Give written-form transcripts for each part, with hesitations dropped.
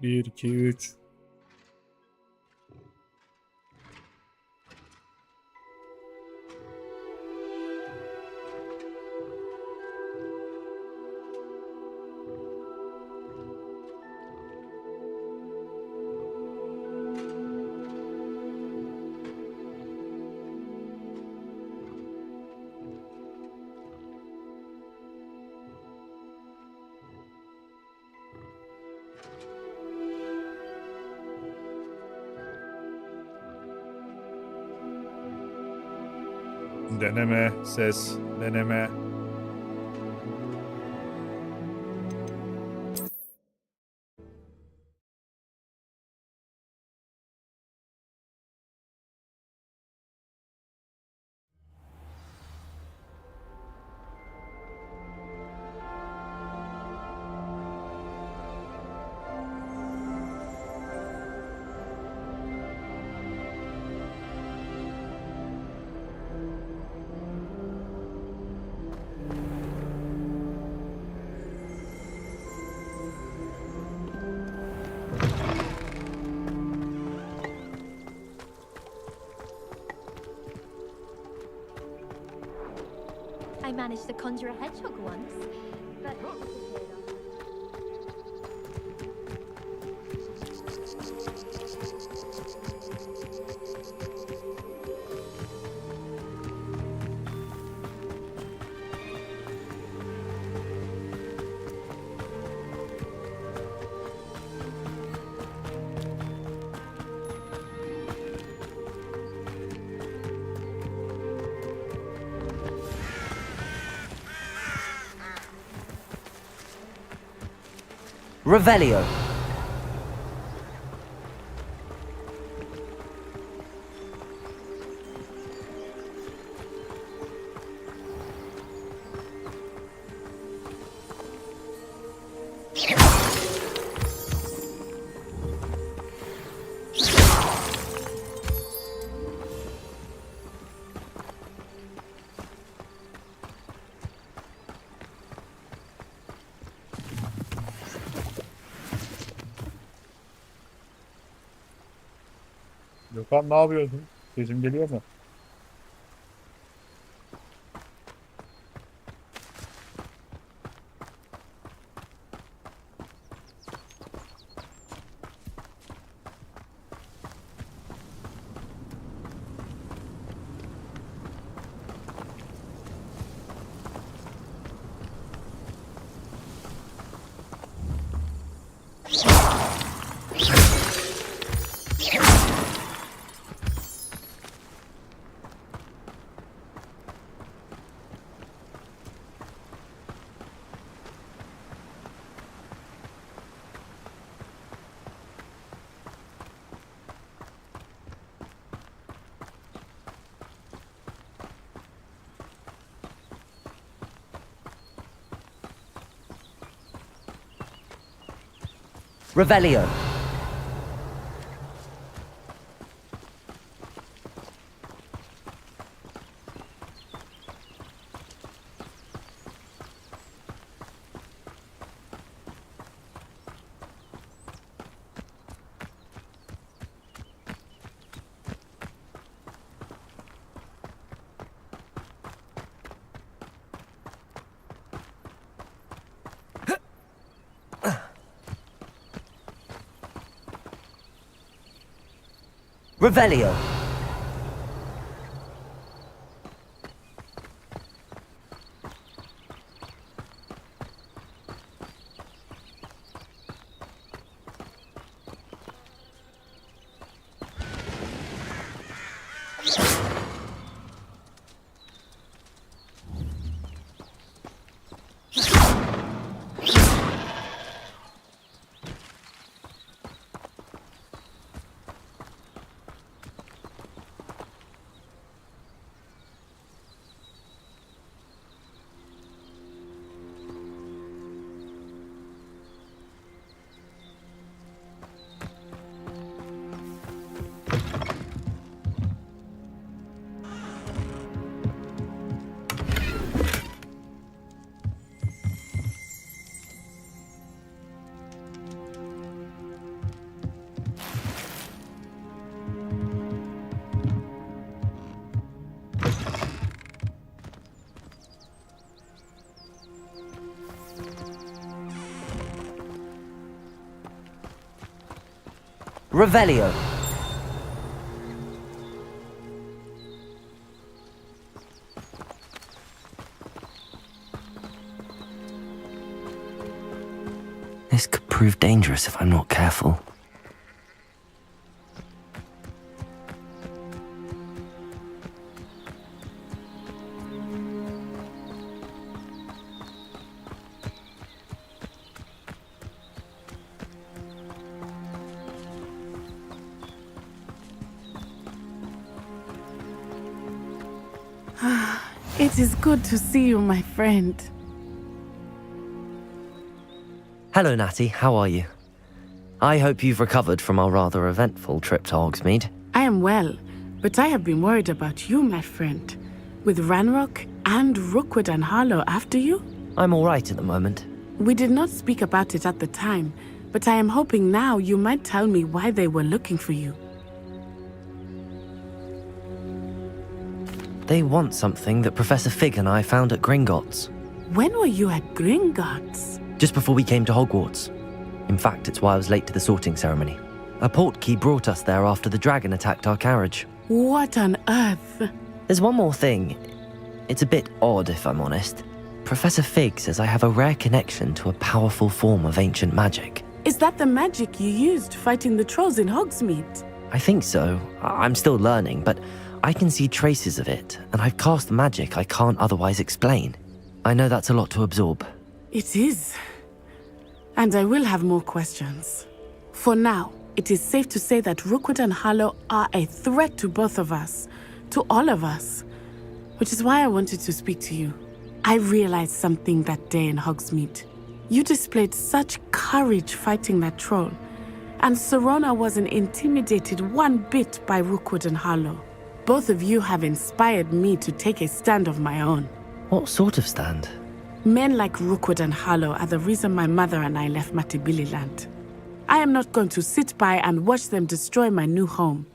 1, 2, 3. Deneme, ses, deneme. I managed to conjure a hedgehog once, but... Revelio. Gökhan ne yapıyorsun? Sesim geliyor mu? Revelio. Revelio. Revelio. This could prove dangerous if I'm not careful. It is good to see you, my friend. Hello, Natty. How are you? I hope you've recovered from our rather eventful trip to Hogsmeade. I am well, but I have been worried about you, my friend. With Ranrock and Rookwood and Harlow after you? I'm all right at the moment. We did not speak about it at the time, but I am hoping now you might tell me why they were looking for you. They want something that Professor Fig and I found at Gringotts. When were you at Gringotts? Just before we came to Hogwarts. In fact, it's why I was late to the sorting ceremony. A portkey brought us there after the dragon attacked our carriage. What on earth? There's one more thing. It's a bit odd, if I'm honest. Professor Fig says I have a rare connection to a powerful form of ancient magic. Is that the magic you used fighting the trolls in Hogsmeade? I think so. I'm still learning, but I can see traces of it, and I've cast magic I can't otherwise explain. I know that's a lot to absorb. It is. And I will have more questions. For now, it is safe to say that Rookwood and Harlow are a threat to both of us, to all of us. Which is why I wanted to speak to you. I realized something that day in Hogsmeade. You displayed such courage fighting that troll, and Serona wasn't intimidated one bit by Rookwood and Harlow. Both of you have inspired me to take a stand of my own. What sort of stand? Men like Rookwood and Harlow are the reason my mother and I left Matibili land. I am not going to sit by and watch them destroy my new home.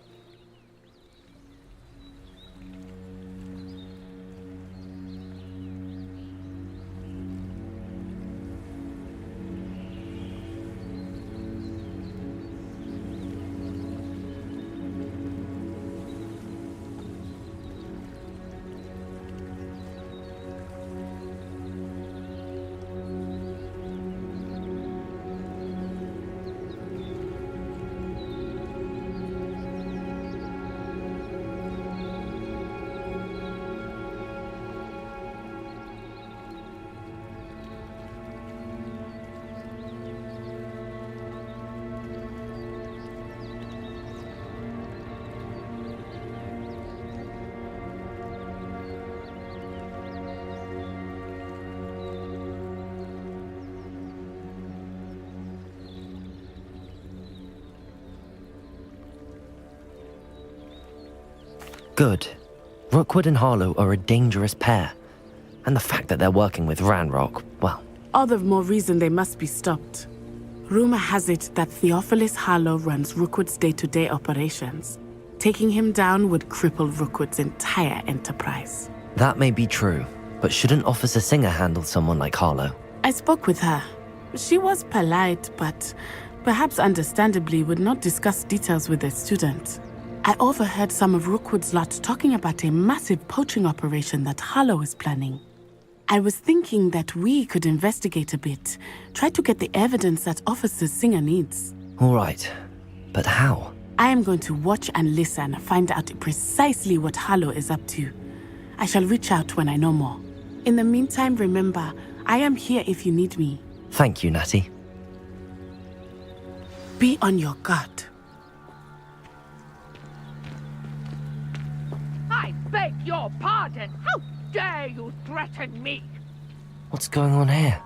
Good. Rookwood and Harlow are a dangerous pair. And the fact that they're working with Ranrock, well... All the more reason they must be stopped. Rumor has it that Theophilus Harlow runs Rookwood's day-to-day operations. Taking him down would cripple Rookwood's entire enterprise. That may be true, but shouldn't Officer Singer handle someone like Harlow? I spoke with her. She was polite, but perhaps understandably would not discuss details with a student. I overheard some of Rookwood's lot talking about a massive poaching operation that Harlow is planning. I was thinking that we could investigate a bit, try to get the evidence that Officer Singer needs. All right, but how? I am going to watch and listen, find out precisely what Harlow is up to. I shall reach out when I know more. In the meantime, remember, I am here if you need me. Thank you, Natty. Be on your guard. I beg your pardon. How dare you threaten me? What's going on here?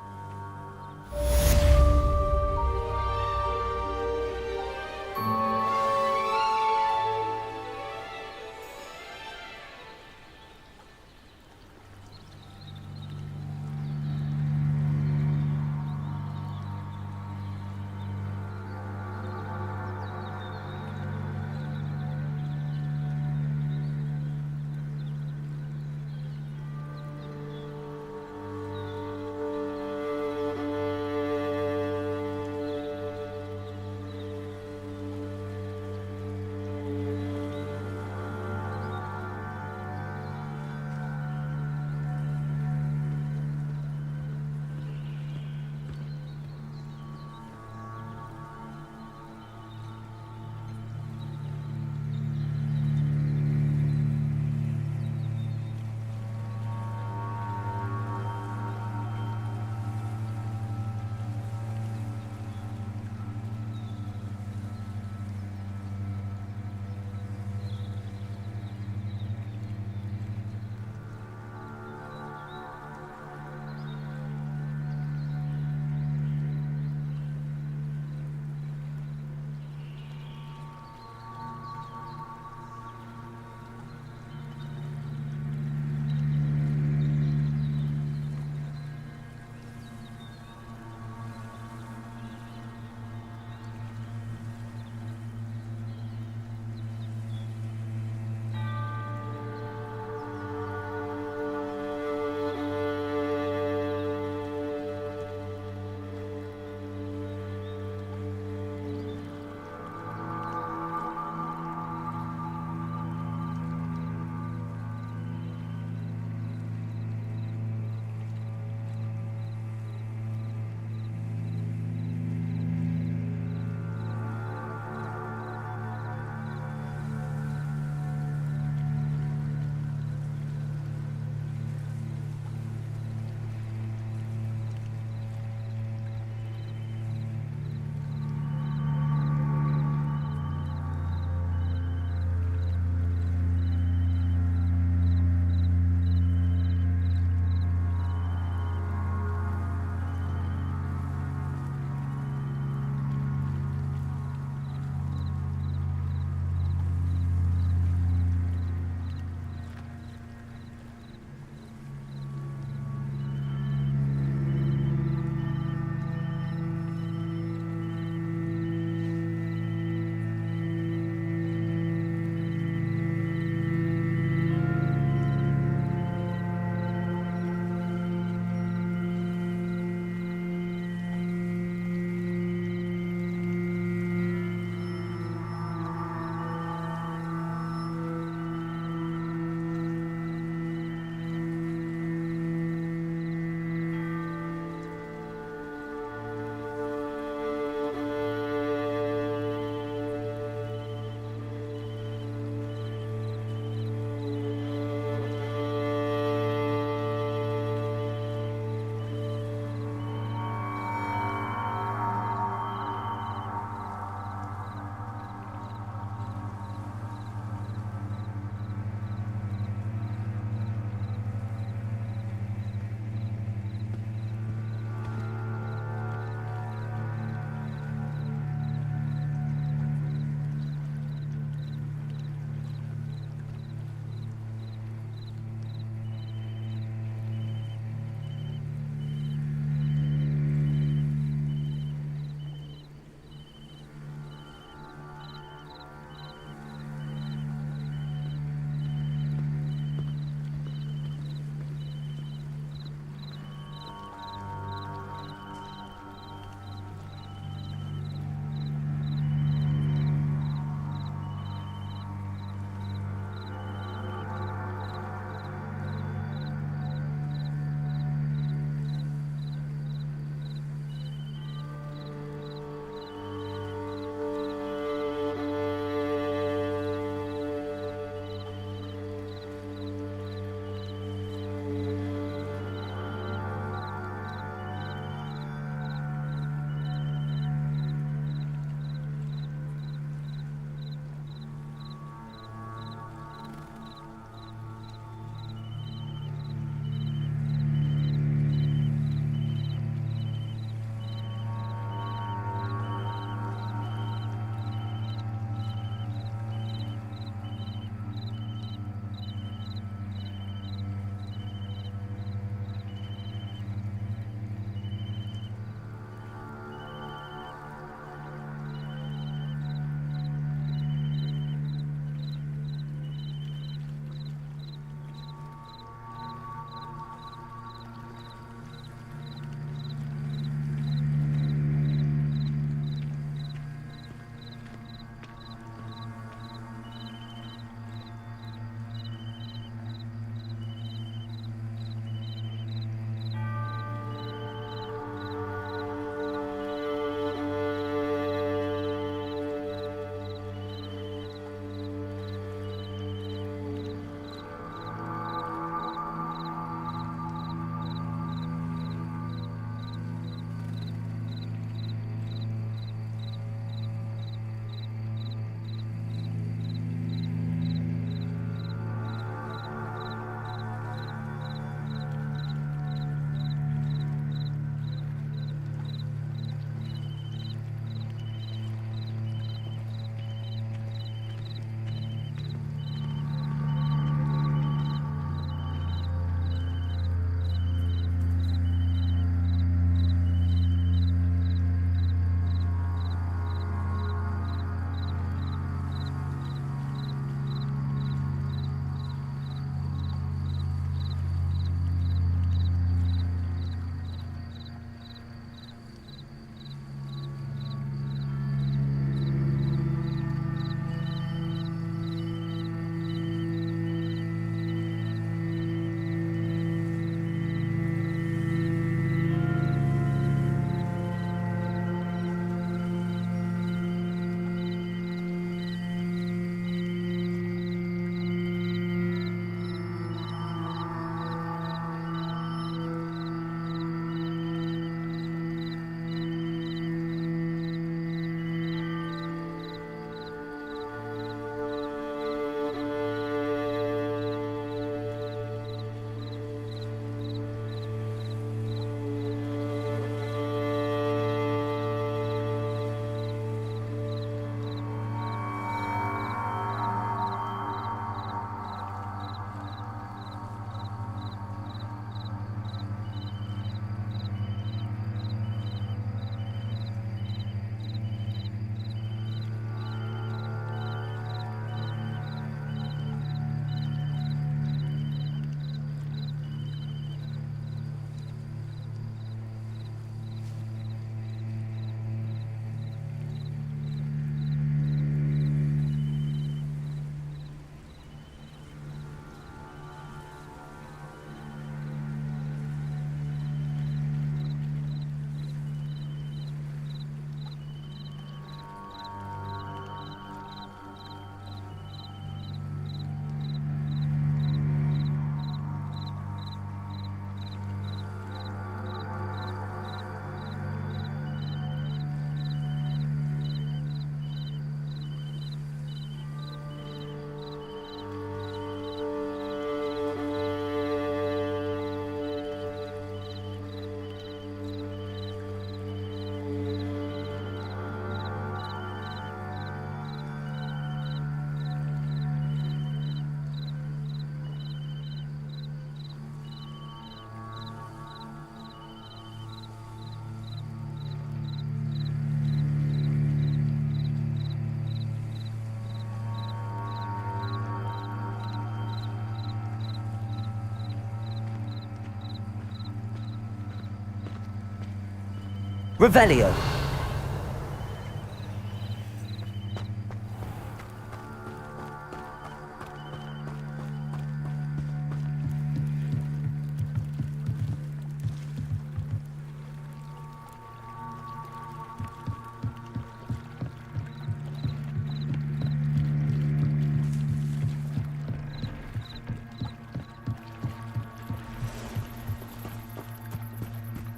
Revelio.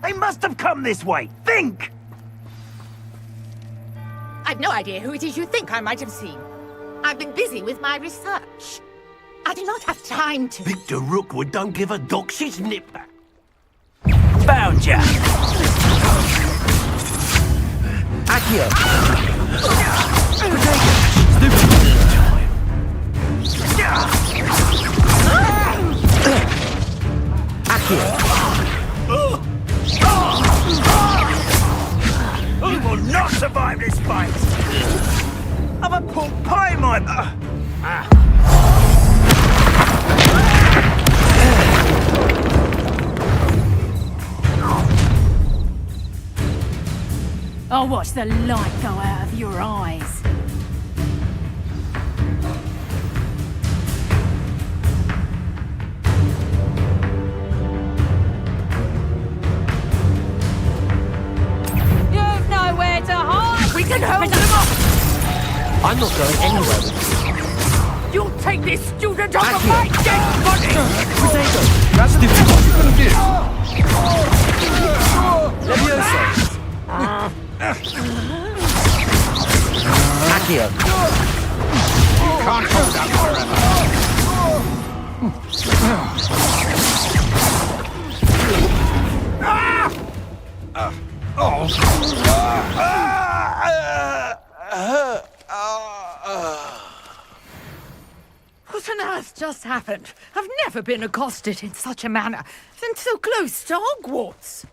They must have come this way. Think! I've no idea who it is you think I might have seen. I've been busy with my research. I do not have time to... Victor Rookwood don't give a doxy's nip. Found ya! Accio. You will not survive this fight! Have a pork pie, my... I'll watch the light go out of your eyes. You've nowhere to hide! We can hold them off! I'm not going anywhere with you. You'll take this student off of my dead body! That's stupid. What you gonna do? Levioso. Accio. Can't hold out forever. What on earth just happened? I've never been accosted in such a manner, and so close to Hogwarts.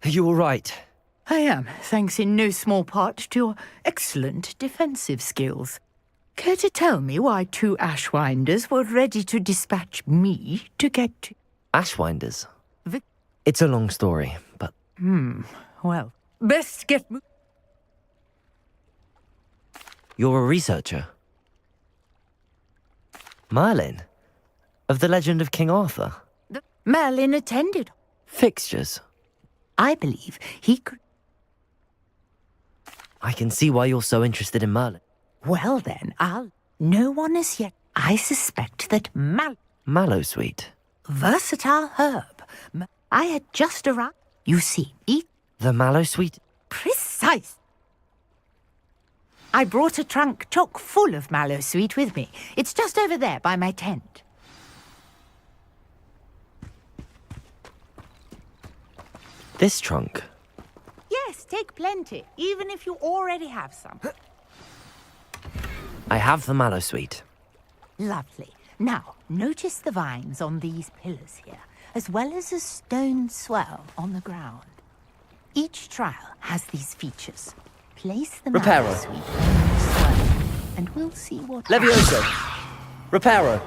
Are you all right? I am, thanks in no small part to your excellent defensive skills. Care to tell me why 2 Ashwinders were ready to dispatch me to get to... Ashwinders. Vic- It's a long story, but Well, best get... you're a researcher. Merlin? Of the legend of King Arthur? Merlin attended. Fixtures. I believe he could... I can see why you're so interested in Merlin. Well then, no one as yet... I suspect that Mallowsweet. Versatile herb. I had just arrived. You see, The Mallowsweet? Precise. I brought a trunk chock full of Mallowsweet with me. It's just over there by my tent. This trunk. Yes, take plenty, even if you already have some. I have the Mallowsweet. Lovely. Now, notice the vines on these pillars here, as well as a stone swell on the ground. Each trial has these features. Place the Reparo. Mallowsweet on the swell, and we'll see what Levioso. Reparo.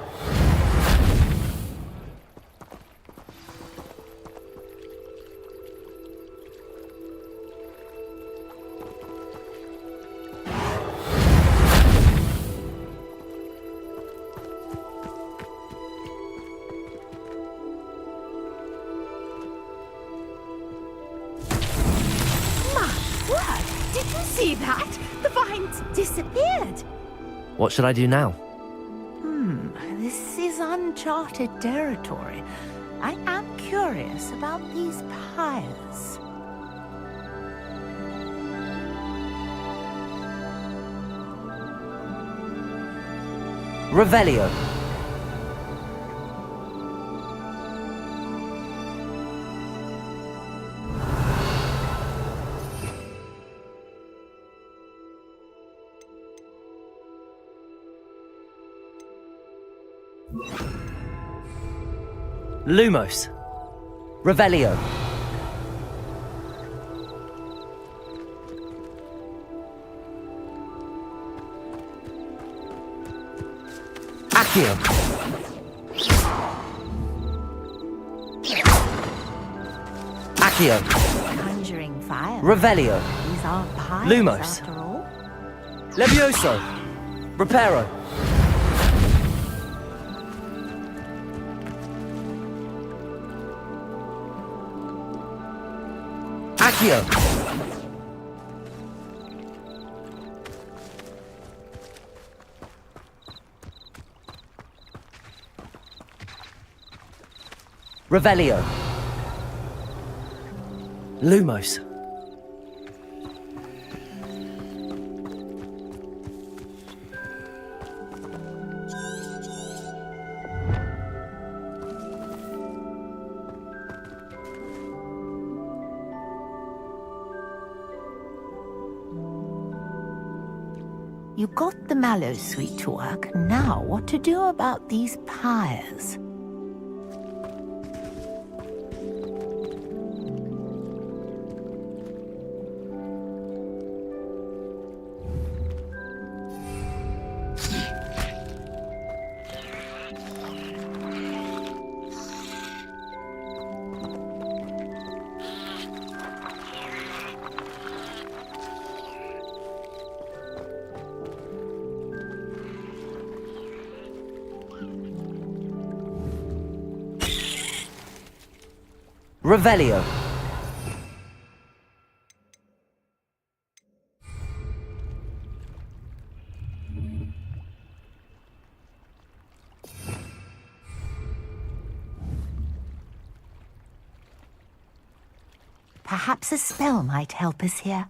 Did you see that? The vines disappeared. What should I do now? This is uncharted territory. I am curious about these pyres. Revelio. Lumos. Revelio. Accio. Accio. Conjuring fire. Revelio. These are pies, Lumos. after all. Levioso. Reparo. Accio. Revelio. Lumos. You got the mallow sweet to work. Now, what to do about these pyres? Revelio. Perhaps a spell might help us here.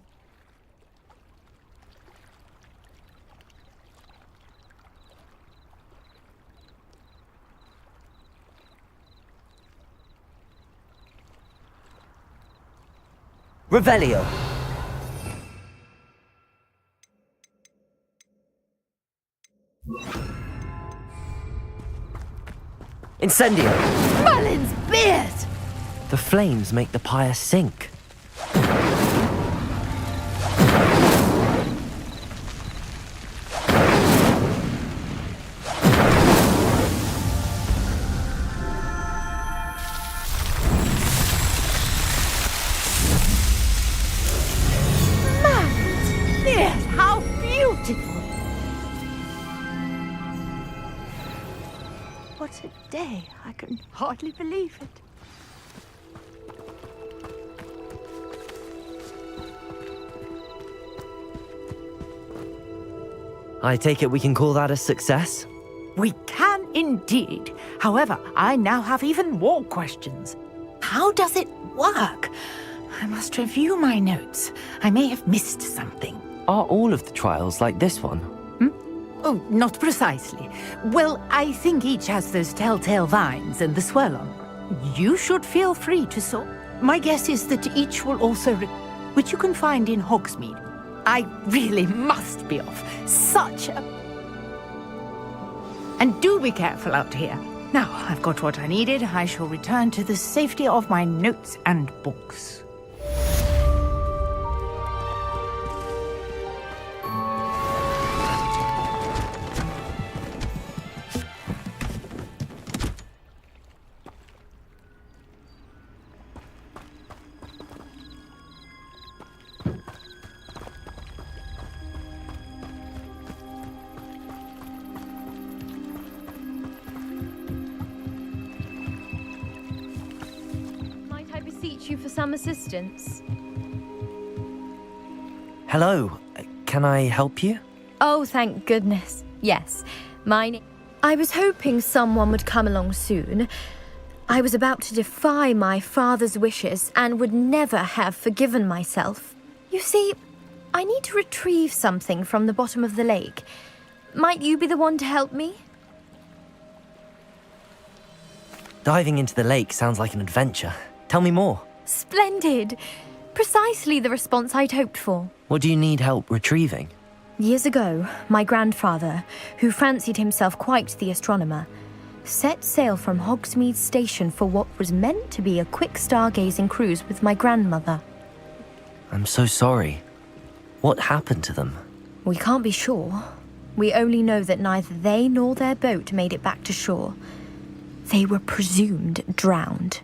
Revelio. Incendio. Merlin's beard! The flames make the pyre sink. Beard, how beautiful! What a day. I can hardly believe it. I take it we can call that a success? We can indeed. However, I now have even more questions. How does it work? I must review my notes. I may have missed something. Are all of the trials like this one? Oh, not precisely. Well, I think each has those telltale vines and the swirl-on. You should feel free to sort. My guess is that each will also which you can find in Hogsmeade. I really must be off. Such a... And do be careful out here. Now, I've got what I needed. I shall return to the safety of my notes and books. Beseech you for some assistance. Hello, can I help you? Oh, thank goodness. Yes, I was hoping someone would come along soon. I was about to defy my father's wishes and would never have forgiven myself. You see, I need to retrieve something from the bottom of the lake. Might you be the one to help me? Diving into the lake sounds like an adventure. Tell me more. Splendid! Precisely the response I'd hoped for. What do you need help retrieving? Years ago, my grandfather, who fancied himself quite the astronomer, set sail from Hogsmeade Station for what was meant to be a quick stargazing cruise with my grandmother. I'm so sorry. What happened to them? We can't be sure. We only know that neither they nor their boat made it back to shore. They were presumed drowned.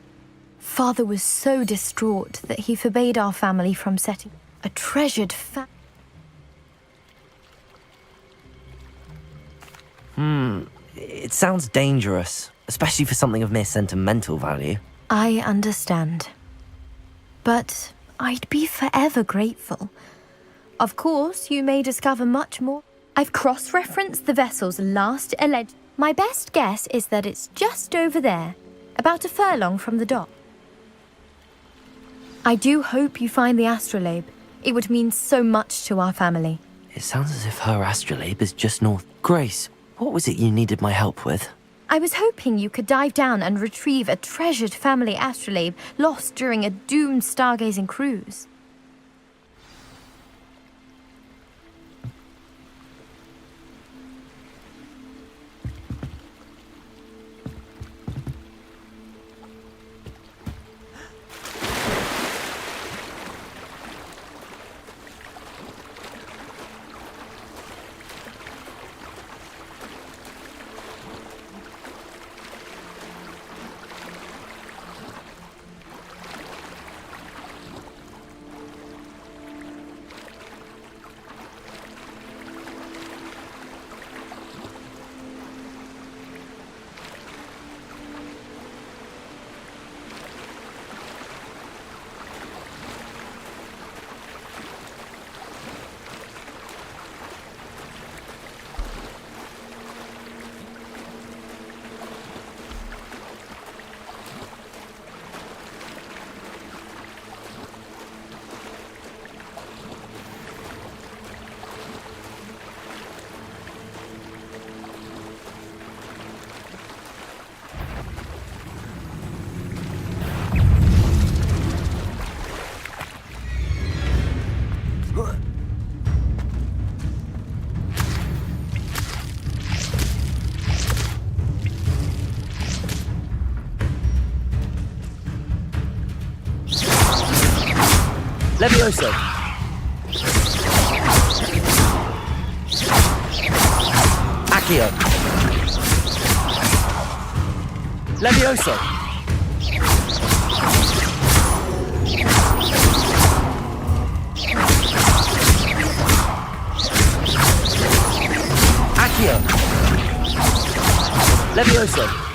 Father was so distraught that he forbade our family from setting a treasured It sounds dangerous, especially for something of mere sentimental value. I understand. But I'd be forever grateful. Of course, you may discover much more. I've cross-referenced the vessel's last alleged. My best guess is that it's just over there, about a furlong from the dock. I do hope you find the astrolabe. It would mean so much to our family. It sounds as if her astrolabe is just north. Grace, what was it you needed my help with? I was hoping you could dive down and retrieve a treasured family astrolabe lost during a doomed stargazing cruise. Levioso! Accio! Levioso! Accio! Levioso!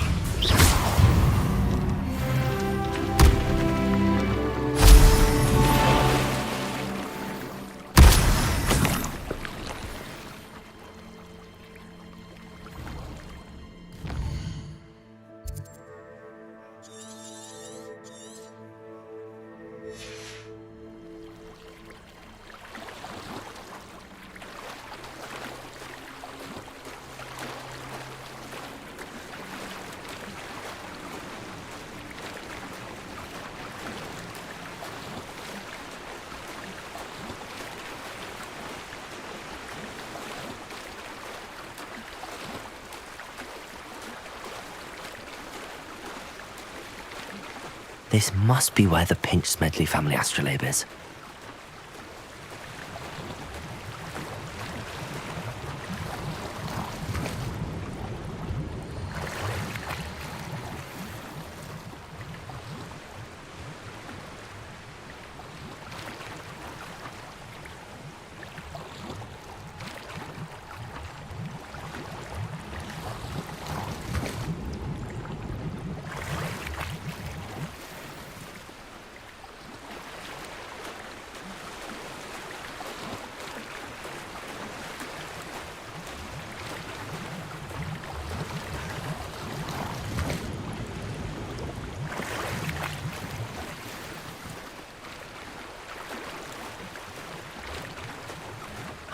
This must be where the Pinch Smedley family astrolabe is.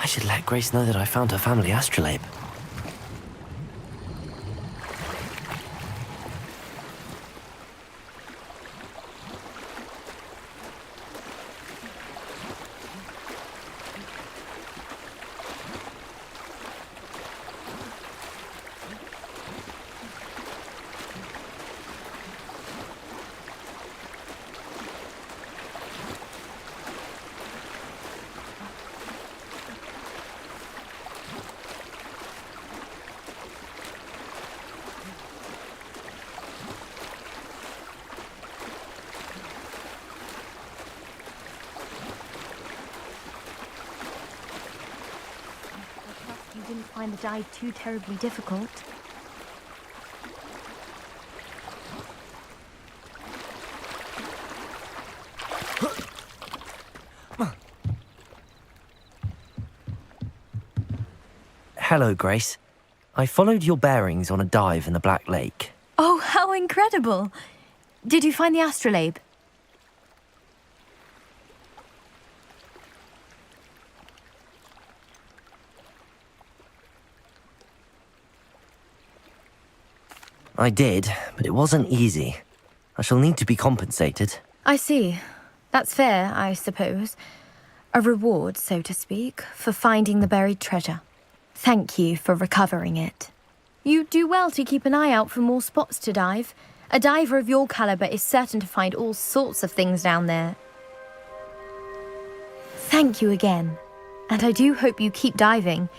I should let Grace know that I found her family astrolabe. find the dive too terribly difficult. Hello, Grace. I followed your bearings on a dive in the Black Lake. Oh, how incredible! Did you find the astrolabe? I did, but it wasn't easy. I shall need to be compensated. I see. That's fair, I suppose. A reward, so to speak, for finding the buried treasure. Thank you for recovering it. You do well to keep an eye out for more spots to dive. A diver of your caliber is certain to find all sorts of things down there. Thank you again. And I do hope you keep diving.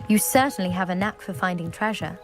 You certainly have a knack for finding treasure.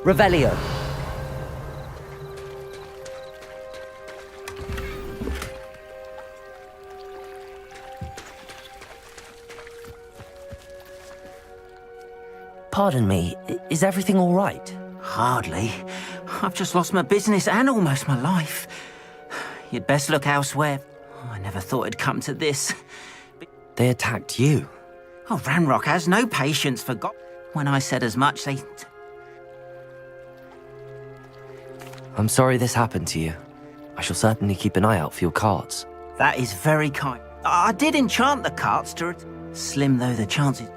Revelio. Pardon me, is everything all right? Hardly. I've just lost my business and almost my life. You'd best look elsewhere. I never thought it'd come to this. They attacked you. Oh, Ranrock has no patience for God. When I said as much, they... I'm sorry this happened to you. I shall certainly keep an eye out for your carts. That is very kind. I did enchant the carts to... Slim though the chances...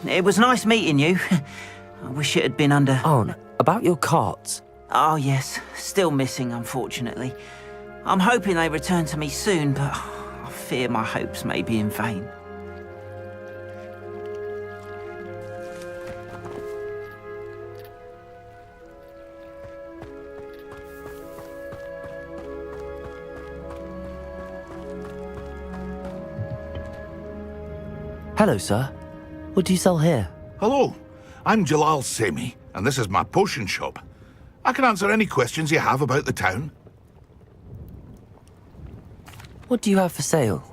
It was nice meeting you. I wish it had been under... Arn, about your carts. Oh, yes. Still missing, unfortunately. I'm hoping they return to me soon, but I fear my hopes may be in vain. Hello, sir. What do you sell here? Hello, I'm Jalal Semi, and this is my potion shop. I can answer any questions you have about the town. What do you have for sale?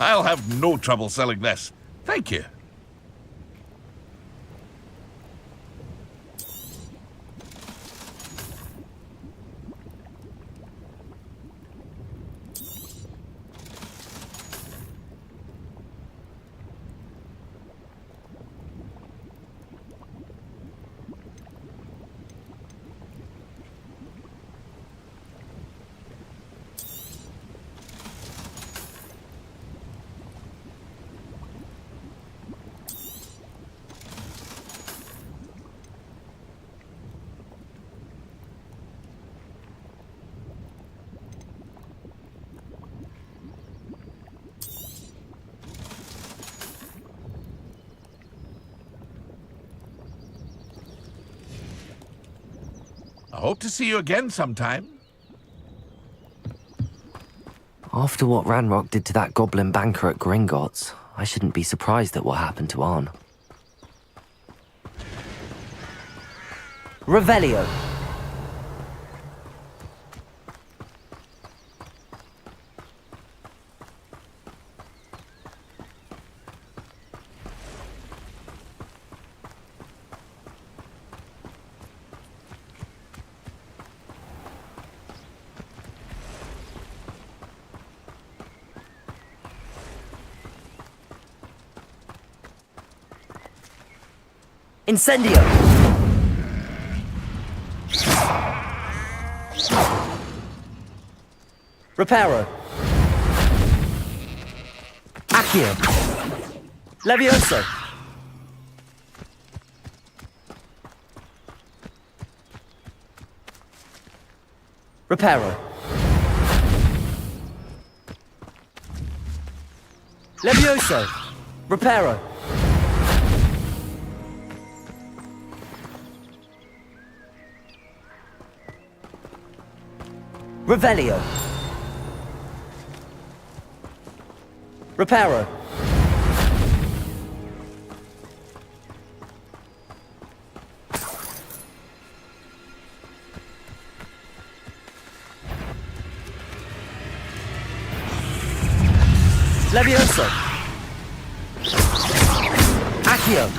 I'll have no trouble selling this. Thank you. I hope to see you again sometime. After what Ranrock did to that goblin banker at Gringotts, I shouldn't be surprised at what happened to Arn. Revelio. Incendio! Reparo! Accio! Levioso! Reparo! Levioso! Reparo! Revelio. Reparo. Levioso. Accio.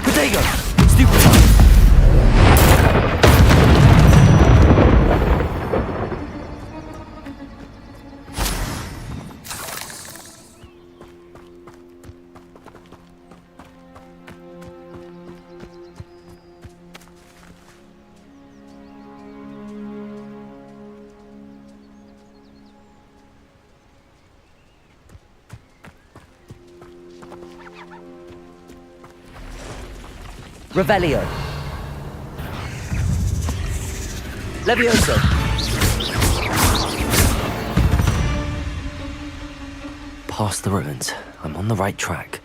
Protego. Stupefy. Revelio. Levioso. Past the ruins. I'm on the right track.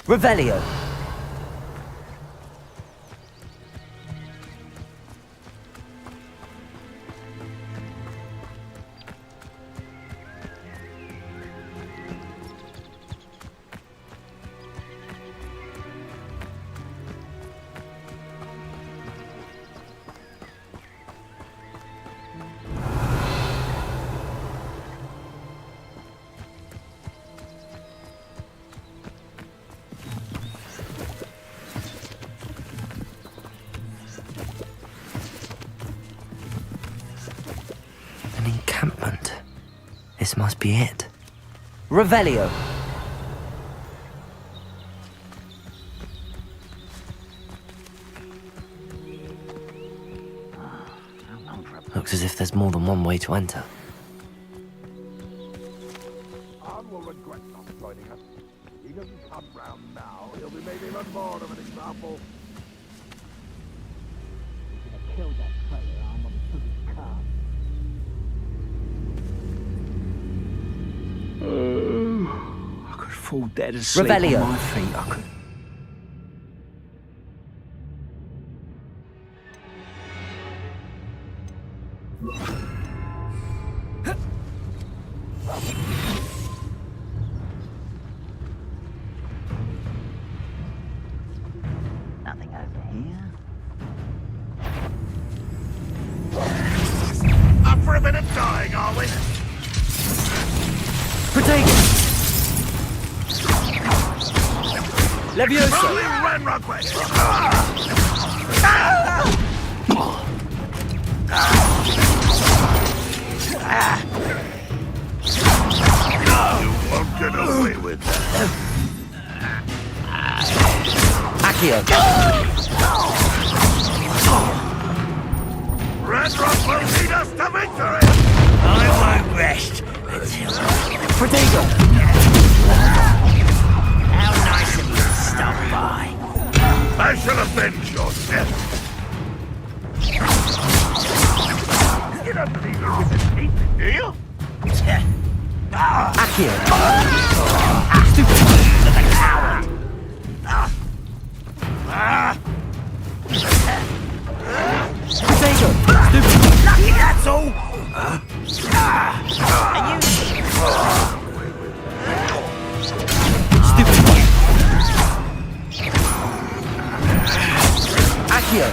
Revelio. An encampment. This must be it. Revelio. Looks as if there's more than one way to enter. Anne will regret not joining us. He doesn't come round now. He'll be made even more of an example. Kill that traitor, Anne, until he can't. I could fall dead asleep Revelio. on my feet. I could. Nothing over here. Up for a bit of dying, are we? Protego. Levioso. Run, Rockway! You won't get away with that. Accio. Red Rock will lead us to victory! I won't rest until. Protego. How nice of you to stop by. I shall avenge your death. You don't believe me with his teeth, do you? Accio. Protego. Lucky, that's all. Accio.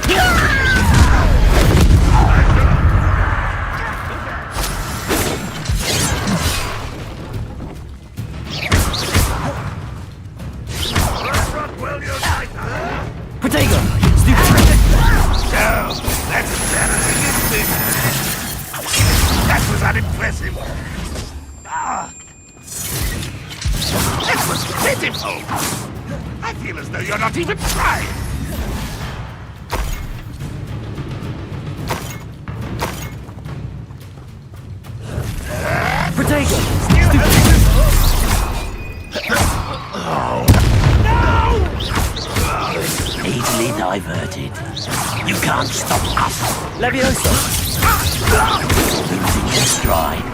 Red Rock will unite us! Protego. No, that's better than this. That was unimpressive. That was pitiful. I feel as though you're not even trying. Protego. Easily diverted. You can't stop us. Levioso. Losing your stride.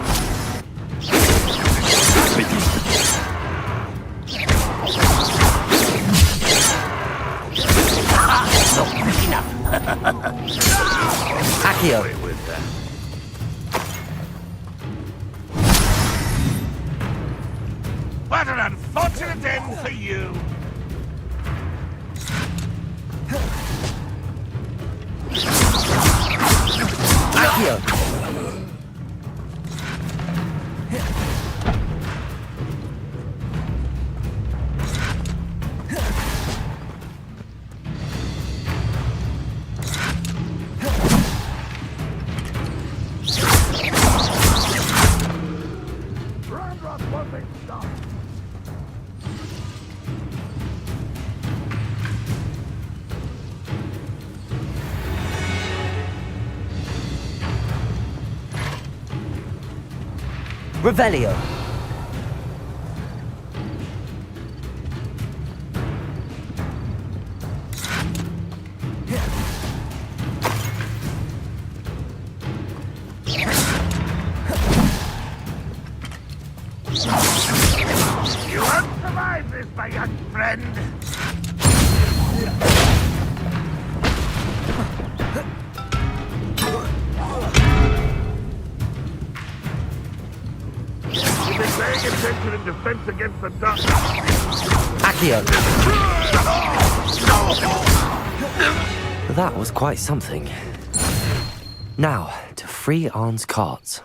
Not quick enough. Accio. What an unfortunate end for you. Accio. Revelio. You won't survive this, my young friend. You've been paying attention in defense against the dark. Accio! That was quite something. Now, to free Arn's carts.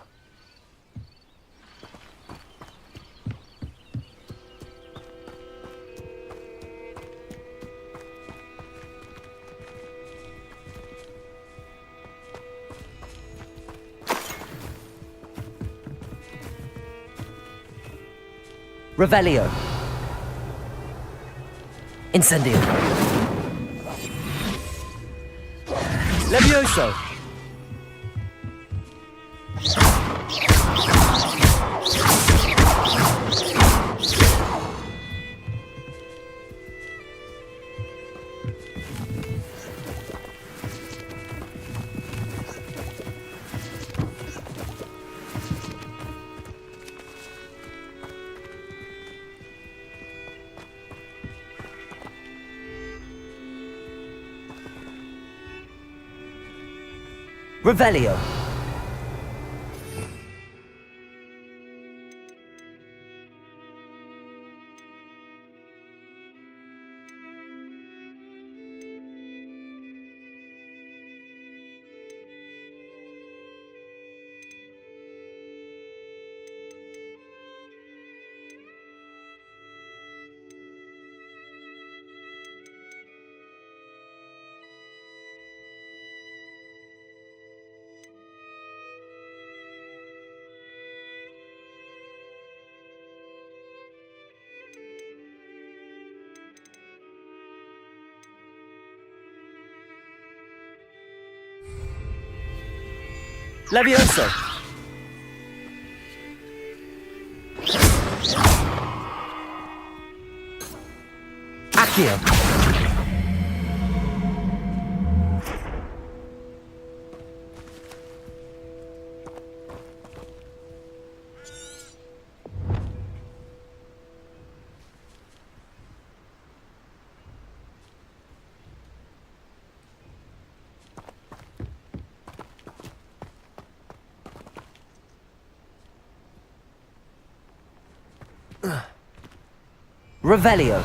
Revelio. Incendio. Levioso. Revelio. Levioso. Accio. Revelio.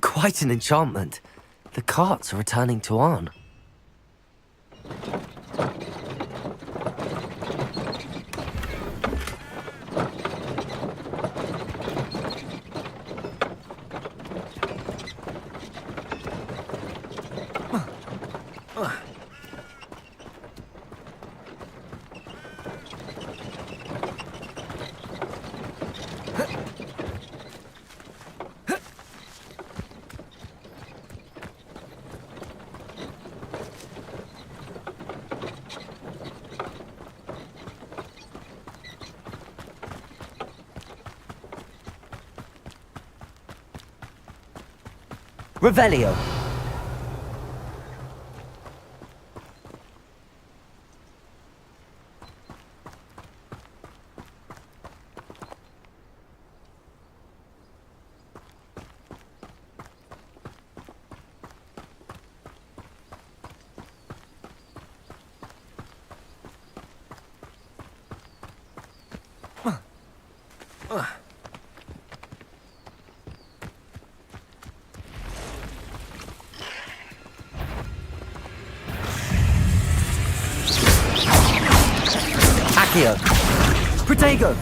Quite an enchantment. The carts are returning to Arn. Revelio. Accio. Protego.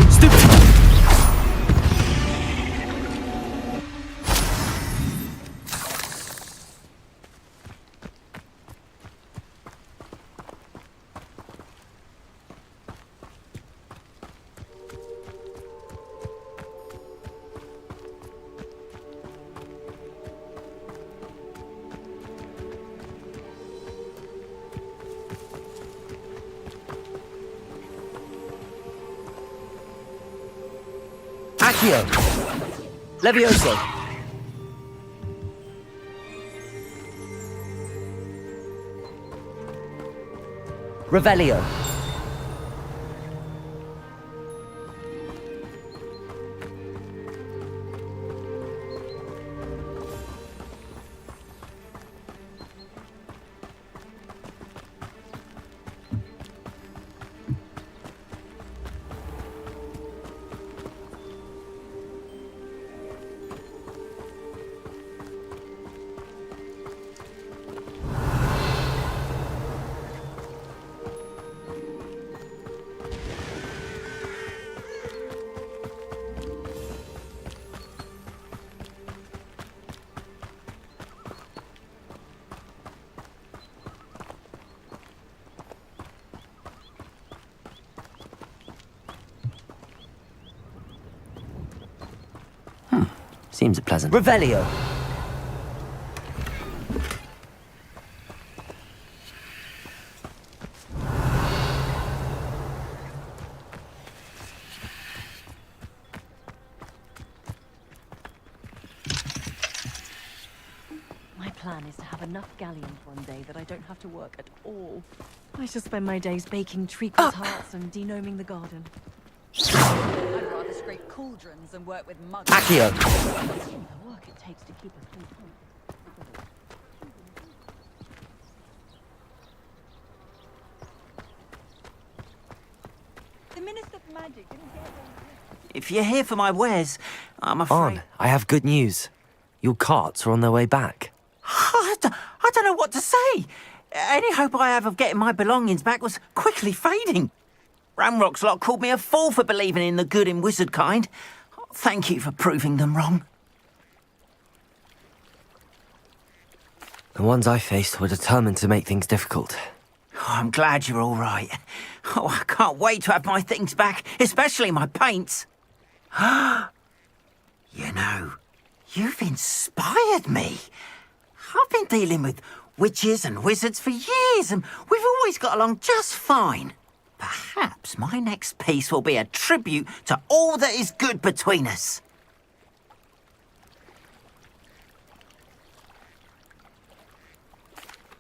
Stupid. Accio! Levioso! Revelio! Seems pleasant. Revelio! My plan is to have enough galleons one day that I don't have to work at all. I shall spend my days baking treacle tarts and denoming the garden. I'd rather scrape cauldrons than work with mugs. Accio! The work it takes to keep a full home. The Minister for Magic didn't get If you're here for my wares, I'm afraid... On, I have good news. Your carts are on their way back. I don't know what to say. Any hope I have of getting my belongings back was quickly fading. Ramrock's lot called me a fool for believing in the good in wizard kind. Thank you for proving them wrong. The ones I faced were determined to make things difficult. Oh, I'm glad you're all right. Oh, I can't wait to have my things back, especially my paints. You know, you've inspired me. I've been dealing with witches and wizards for years, and we've always got along just fine. Perhaps my next piece will be a tribute to all that is good between us.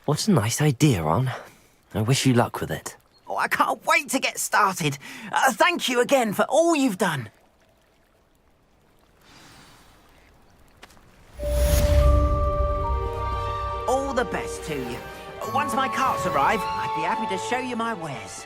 What a nice idea, Ron. I wish you luck with it. Oh, I can't wait to get started. Thank you again for all you've done. All the best to you. Once my carts arrive, I'd be happy to show you my wares.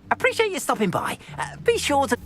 Appreciate you stopping by. Be sure to...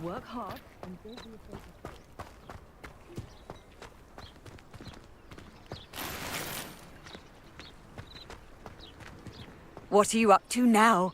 Work hard and don't be afraid to... What are you up to now?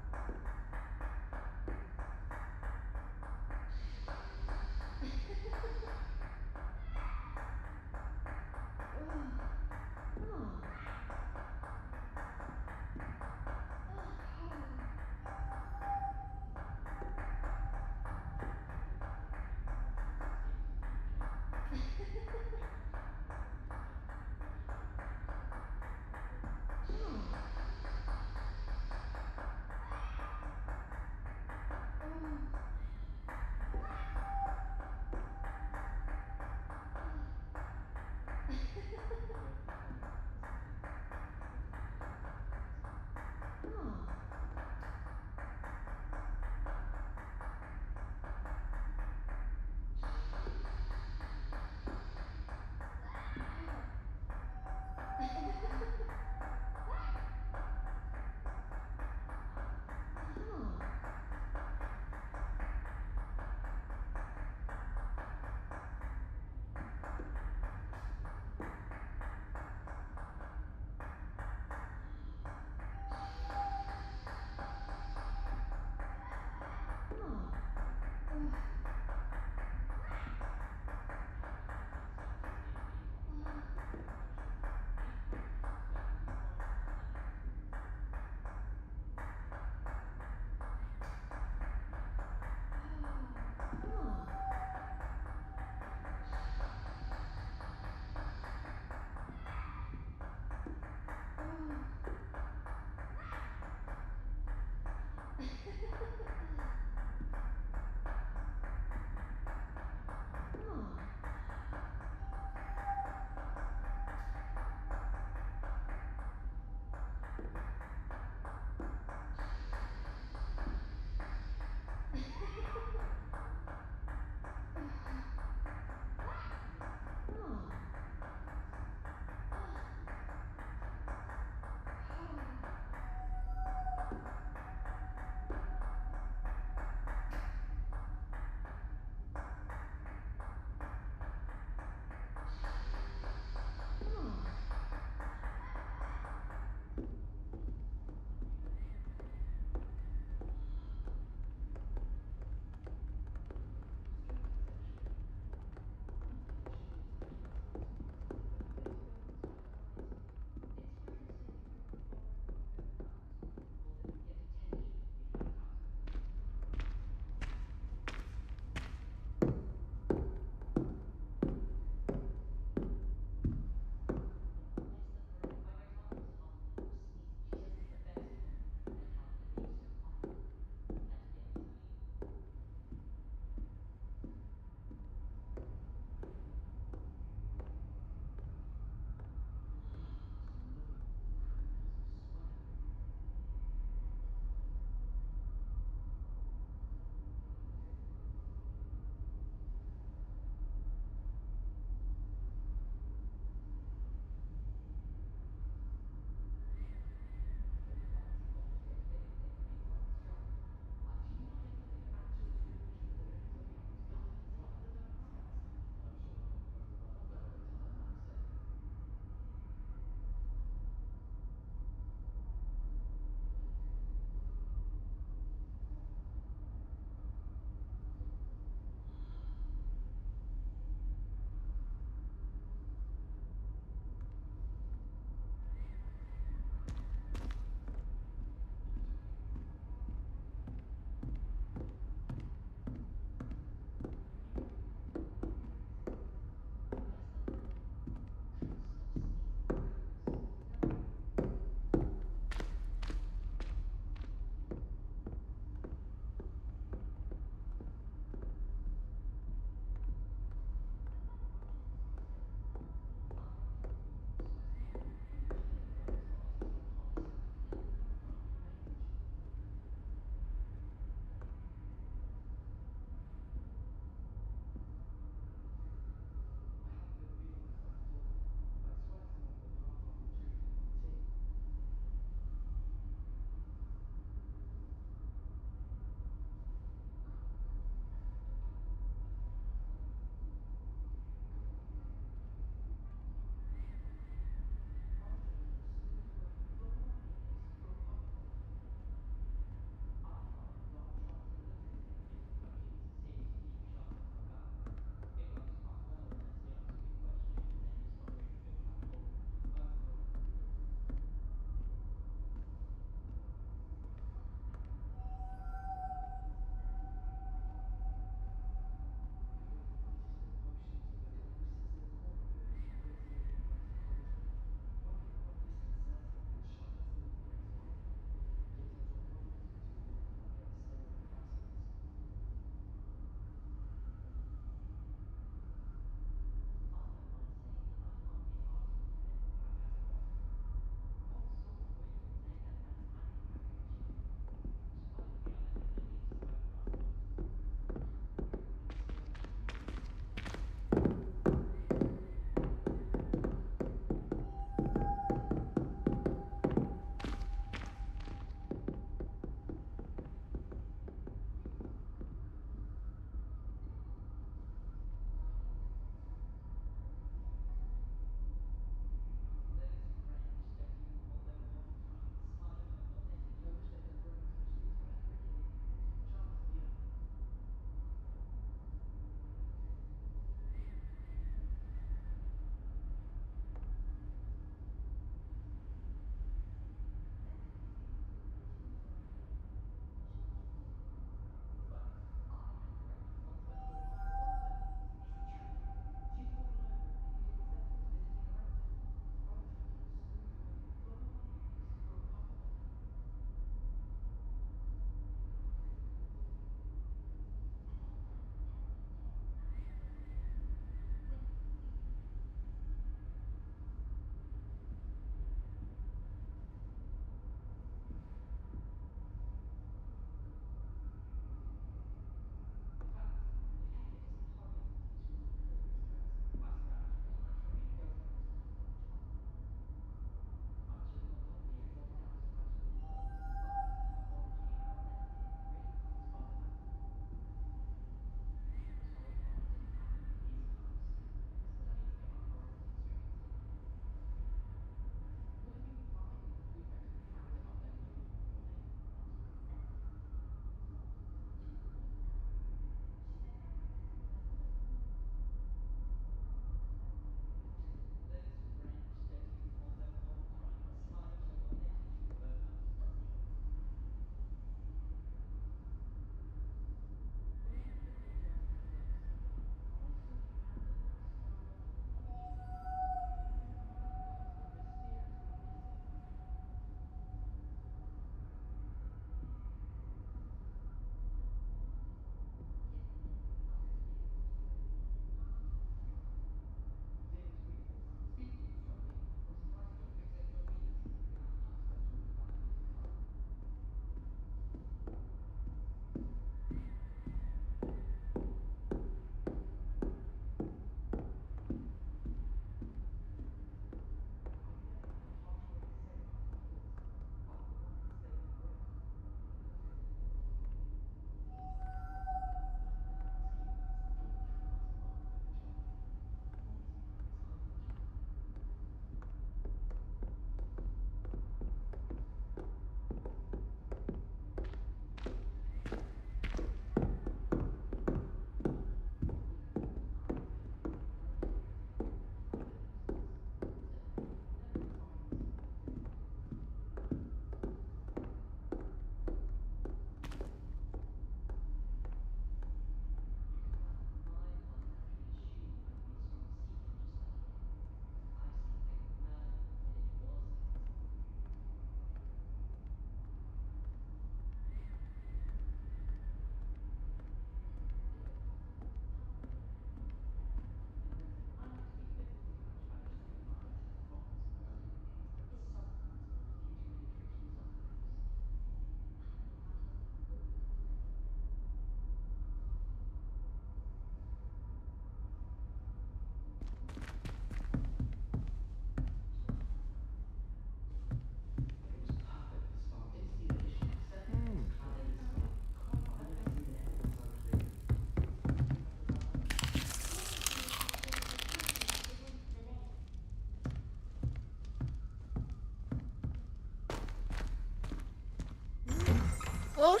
God!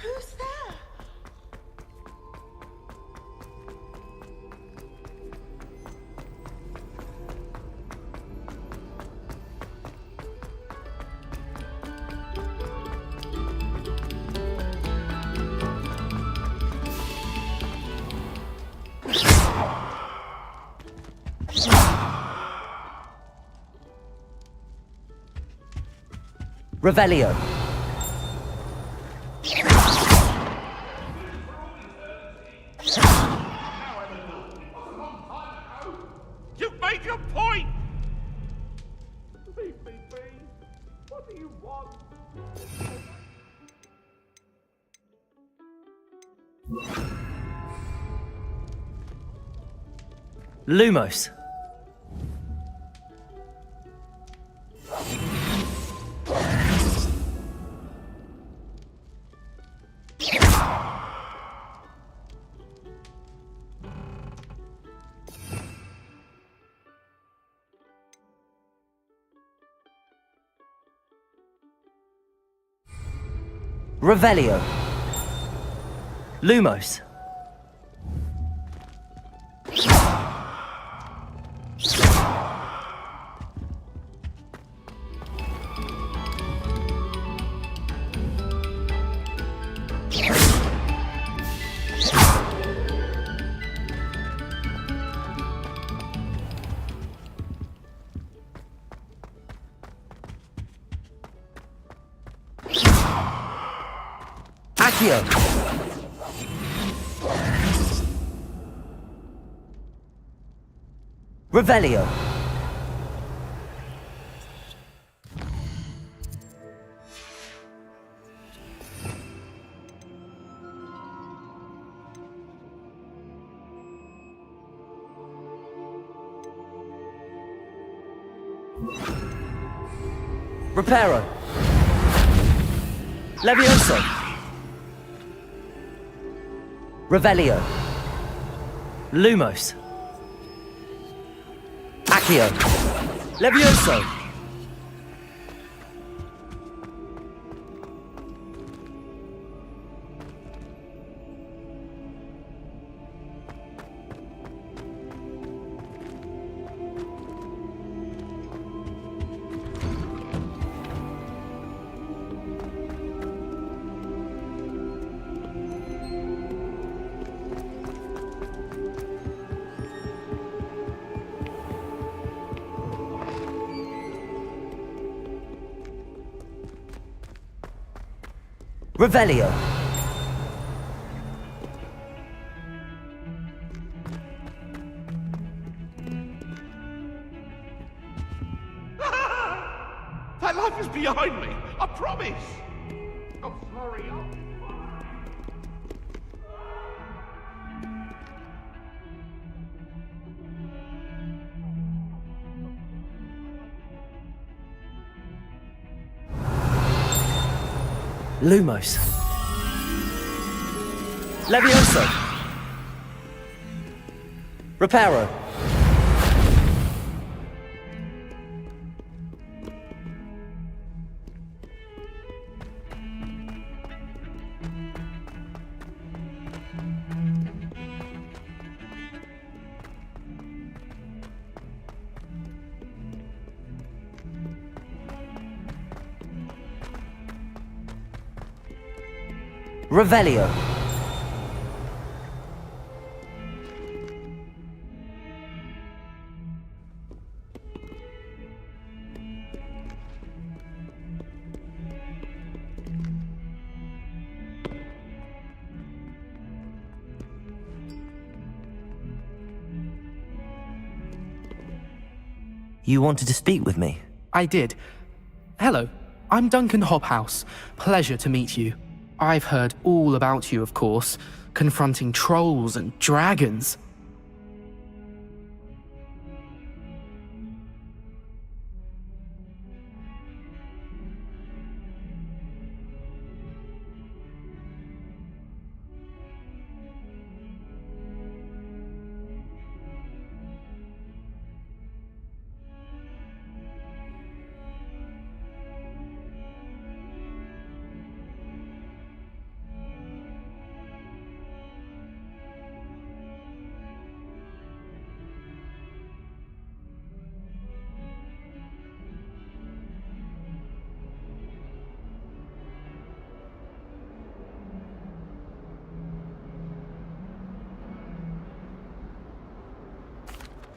Who's there? Revelio. You've made your point! Leave me be. What do you want? Lumos. Revelio. Lumos. Accio. Revelio. Reparo. Levioso. Revelio. Lumos. Accio. Levioso. Revelio. That life is behind me, I promise! I'm sorry, Lumos. Levioso. Reparo. Revelio. You wanted to speak with me? I did. Hello, I'm Duncan Hobhouse. Pleasure to meet you. I've heard all about you, of course, confronting trolls and dragons.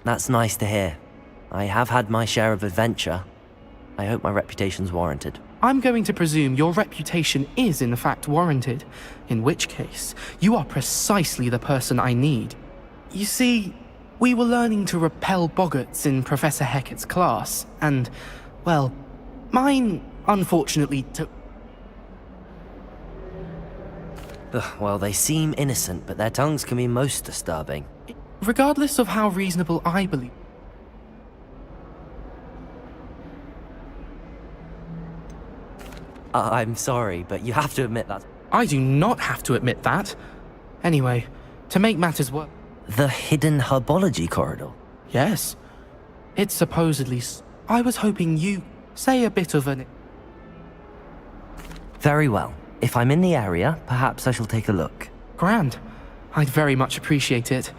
That's nice to hear. I have had my share of adventure. I hope my reputation's warranted. I'm going to presume your reputation is in fact warranted, in which case, you are precisely the person I need. You see, we were learning to repel boggarts in Professor Hecat's class, and, well, mine unfortunately took... Well, they seem innocent, but their tongues can be most disturbing. Regardless of how reasonable I believe... I'm sorry, but you have to admit that... I do not have to admit that. Anyway, to make matters worse... The hidden herbology corridor? Yes. It's supposedly... I was hoping you say a bit of an... Very well. If I'm in the area, perhaps I shall take a look. Grand. I'd very much appreciate it.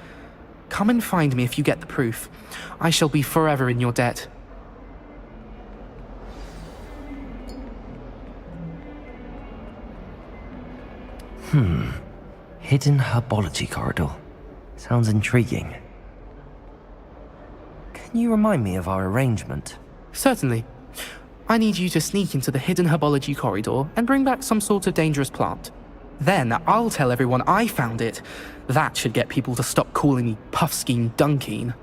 Come and find me if you get the proof. I shall be forever in your debt. Hidden herbology corridor. Sounds intriguing. Can you remind me of our arrangement? Certainly. I need you to sneak into the hidden herbology corridor and bring back some sort of dangerous plant. Then I'll tell everyone I found it. That should get people to stop calling me Puffskein Dunkeen.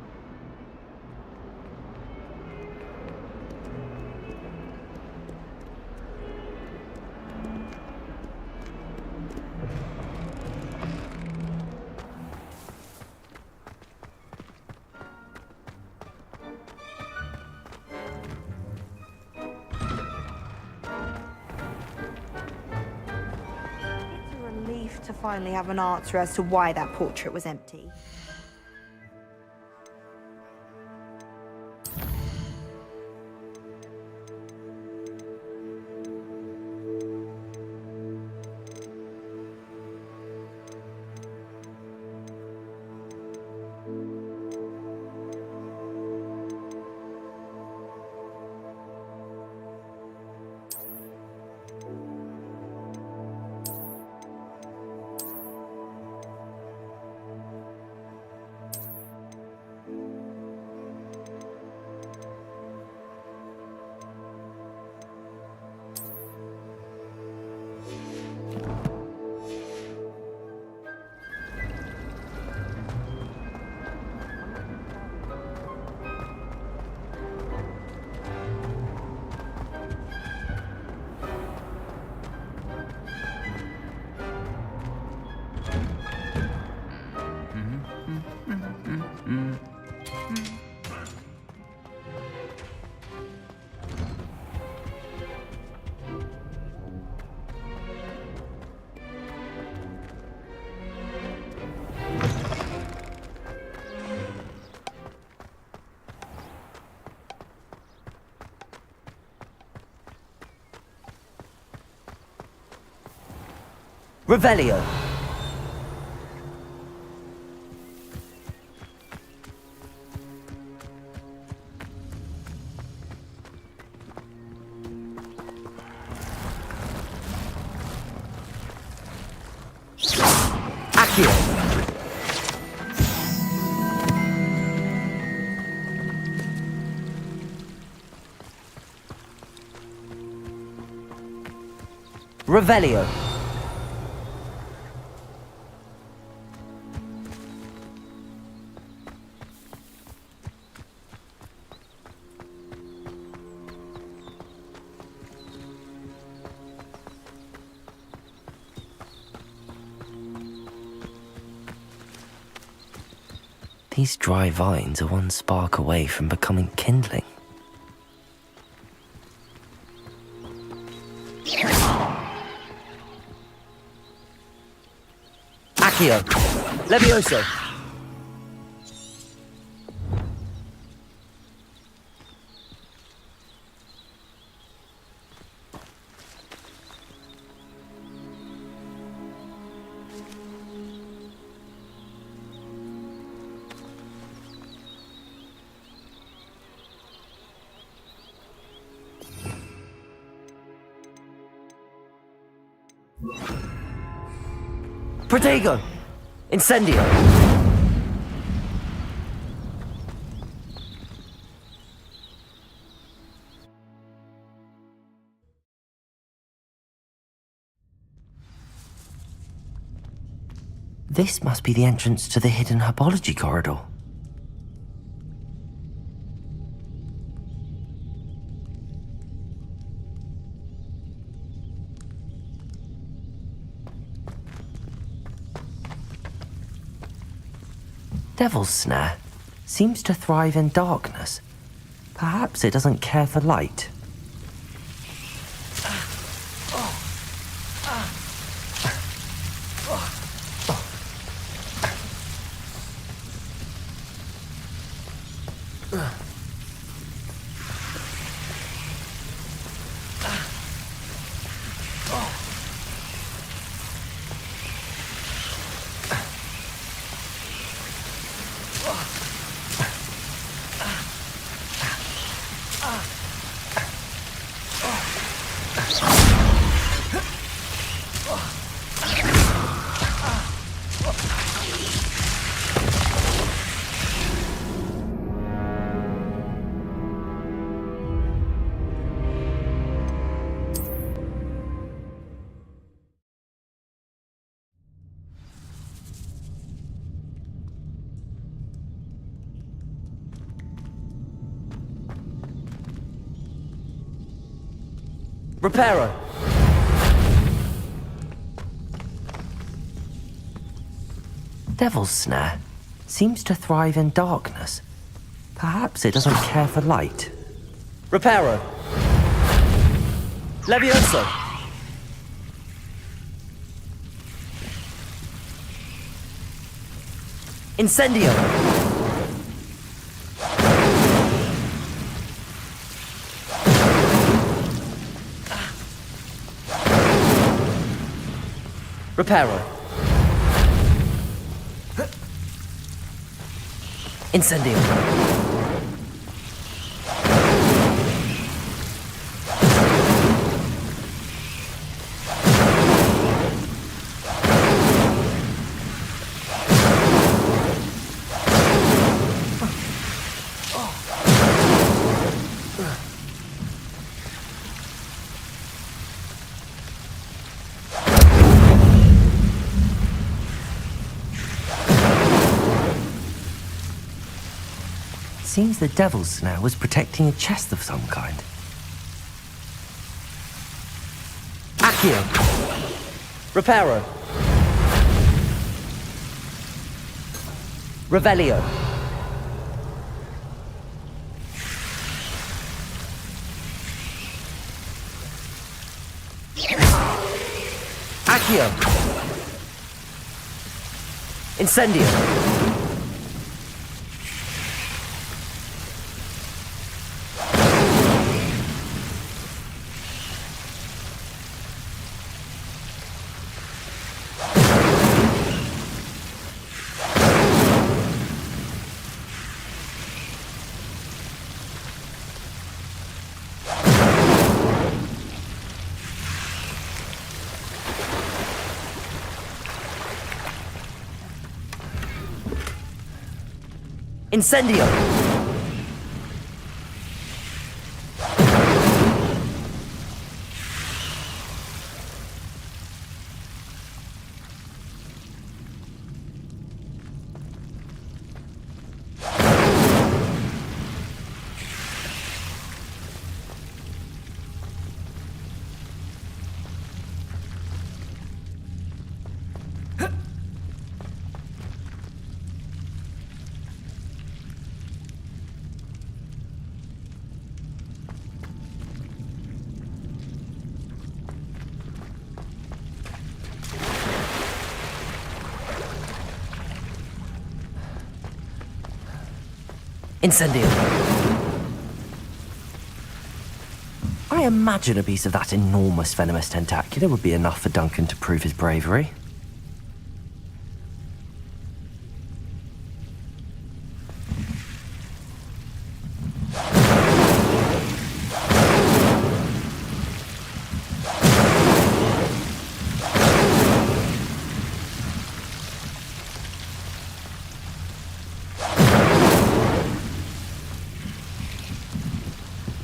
To finally have an answer as to why that portrait was empty. Revelio! Accio! Revelio! These dry vines are one spark away from becoming kindling. Accio! Levioso! Protego! Incendio! This must be the entrance to the hidden herbology corridor. Devil's Snare seems to thrive in darkness. Perhaps it doesn't care for light. Reparo! Devil's Snare seems to thrive in darkness. Perhaps it doesn't care for light. Reparo! Levioso! Incendio! Reparo. Incendio. Seems the Devil's Snare was protecting a chest of some kind. Accio! Reparo! Revelio! Accio! Incendio! Incendio! Incendio. I imagine a piece of that enormous venomous tentacula would be enough for Duncan to prove his bravery.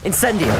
Incendio!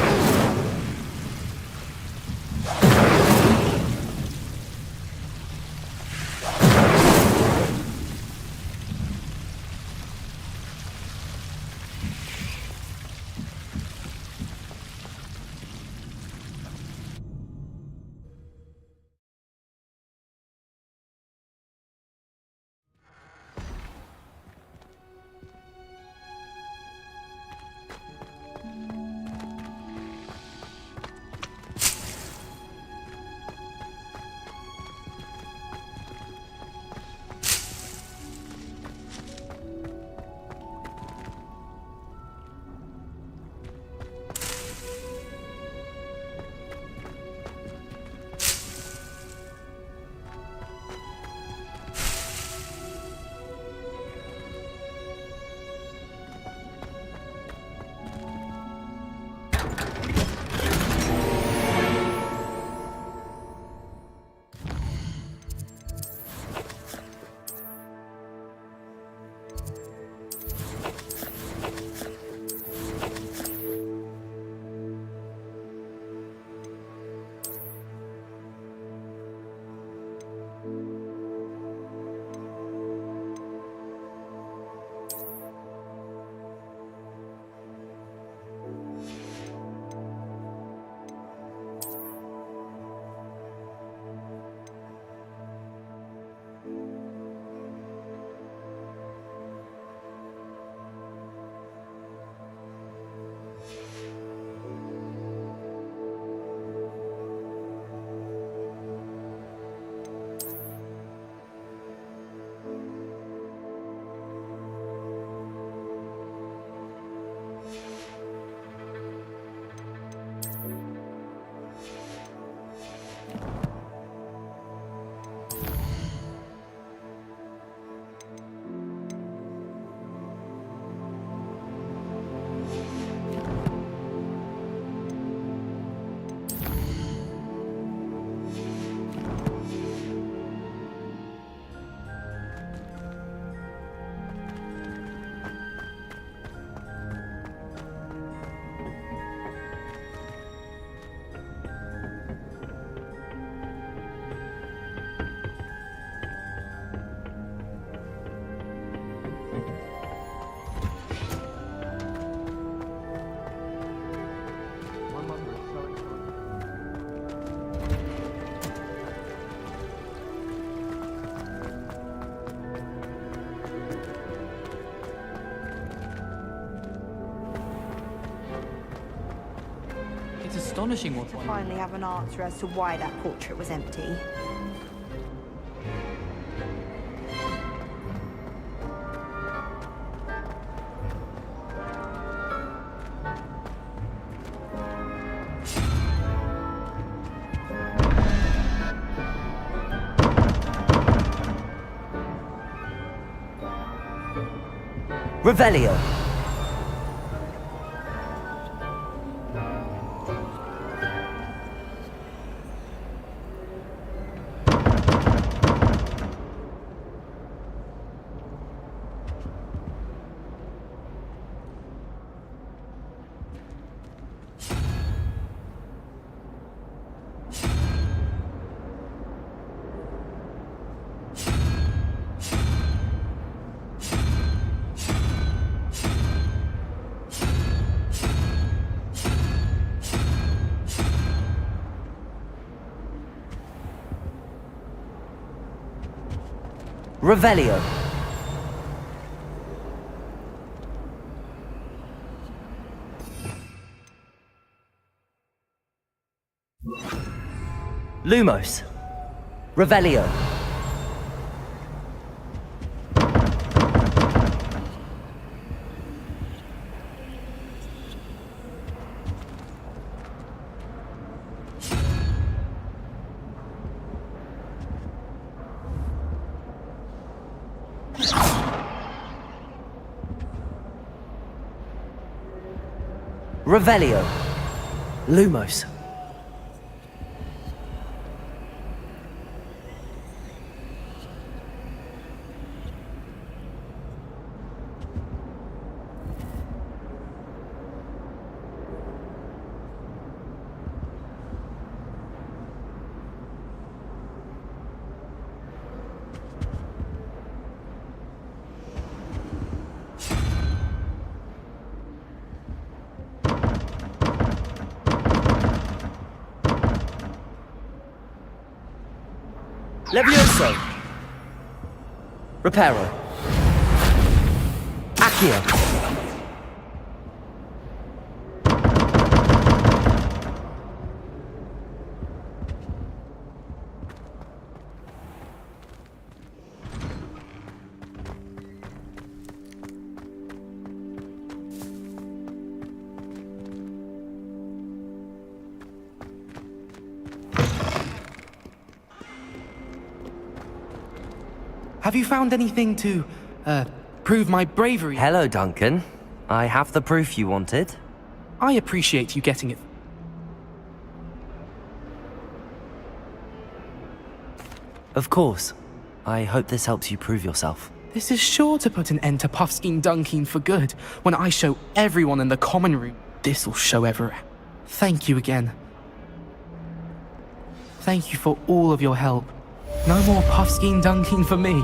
astonishing one. To finally have an answer as to why that portrait was empty. Revelio. Revelio. Lumos. Revelio. Revelio. Lumos. Levioso. Reparo. Accio. Have you found anything to, prove my bravery? Hello, Duncan. I have the proof you wanted. I appreciate you getting it. Of course. I hope this helps you prove yourself. This is sure to put an end to Puffskein Dunkin for good. When I show everyone in the common room, this'll show everyone. Thank you again. Thank you for all of your help. No more Puffskein Dunkin for me.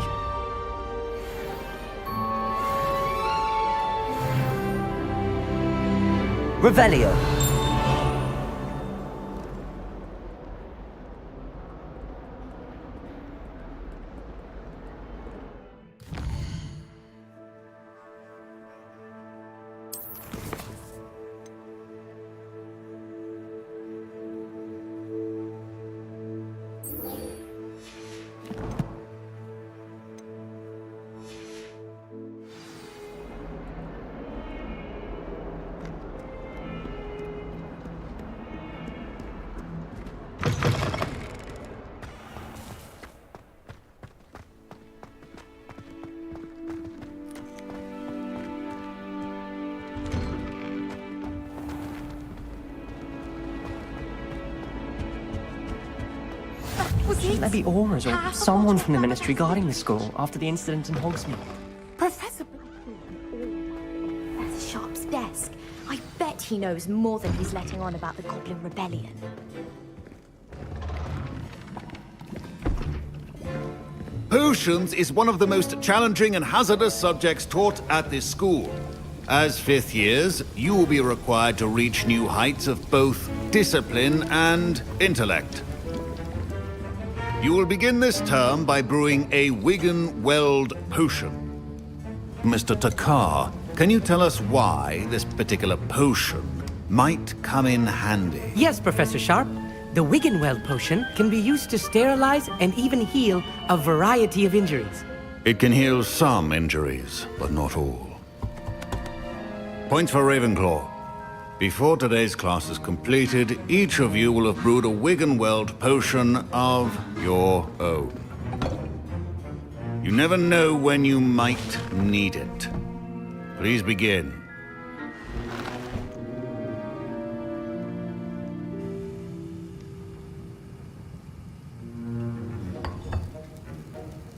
Revelio. Shouldn't there be auras or someone from the Ministry guarding the school after the incident in Hogsmeade? Professor Professor Sharp's desk. I bet he knows more than he's letting on about the Goblin Rebellion. Potions is one of the most challenging and hazardous subjects taught at this school. As fifth years, you will be required to reach new heights of both discipline and intellect. You will begin this term by brewing a Wigan-Weld potion. Mr. Takar, can you tell us why this particular potion might come in handy. Yes, Professor Sharp. The Wiggenweld potion can be used to sterilize and even heal a variety of injuries. It can heal some injuries, but not all. Points for Ravenclaw. Before today's class is completed, each of you will have brewed a Wiggenweld potion of your own. You never know when you might need it. Please begin.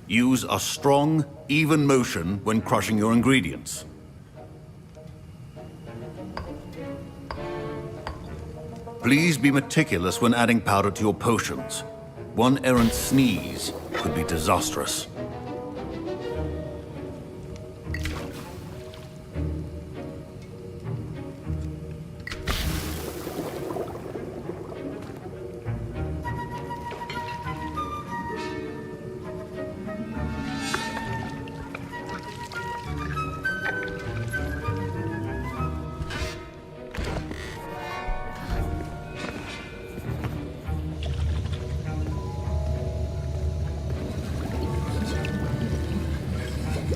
Use a strong, even motion when crushing your ingredients. Please be meticulous when adding powder to your potions. One errant sneeze could be disastrous.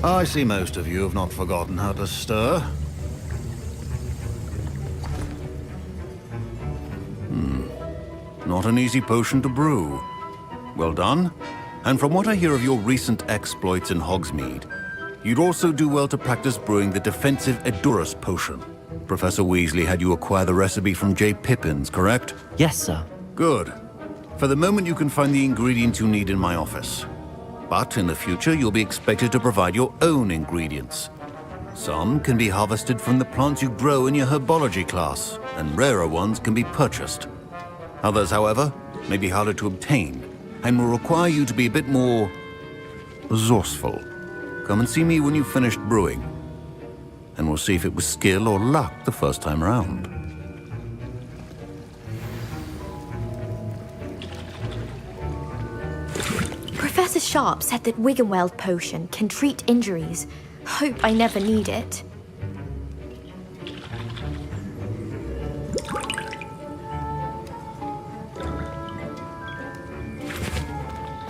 I see most of you have not forgotten how to stir. Not an easy potion to brew. Well done. And from what I hear of your recent exploits in Hogsmeade, you'd also do well to practice brewing the defensive Edurus potion. Professor Weasley had you acquire the recipe from J. Pippin's, correct? Yes, sir. Good. For the moment, you can find the ingredients you need in my office. But in the future, you'll be expected to provide your own ingredients. Some can be harvested from the plants you grow in your herbology class, and rarer ones can be purchased. Others, however, may be harder to obtain, and will require you to be a bit more resourceful. Come and see me when you've finished brewing, and we'll see if it was skill or luck the first time around. Professor Sharp said that Wiggenweld potion can treat injuries. Hope I never need it.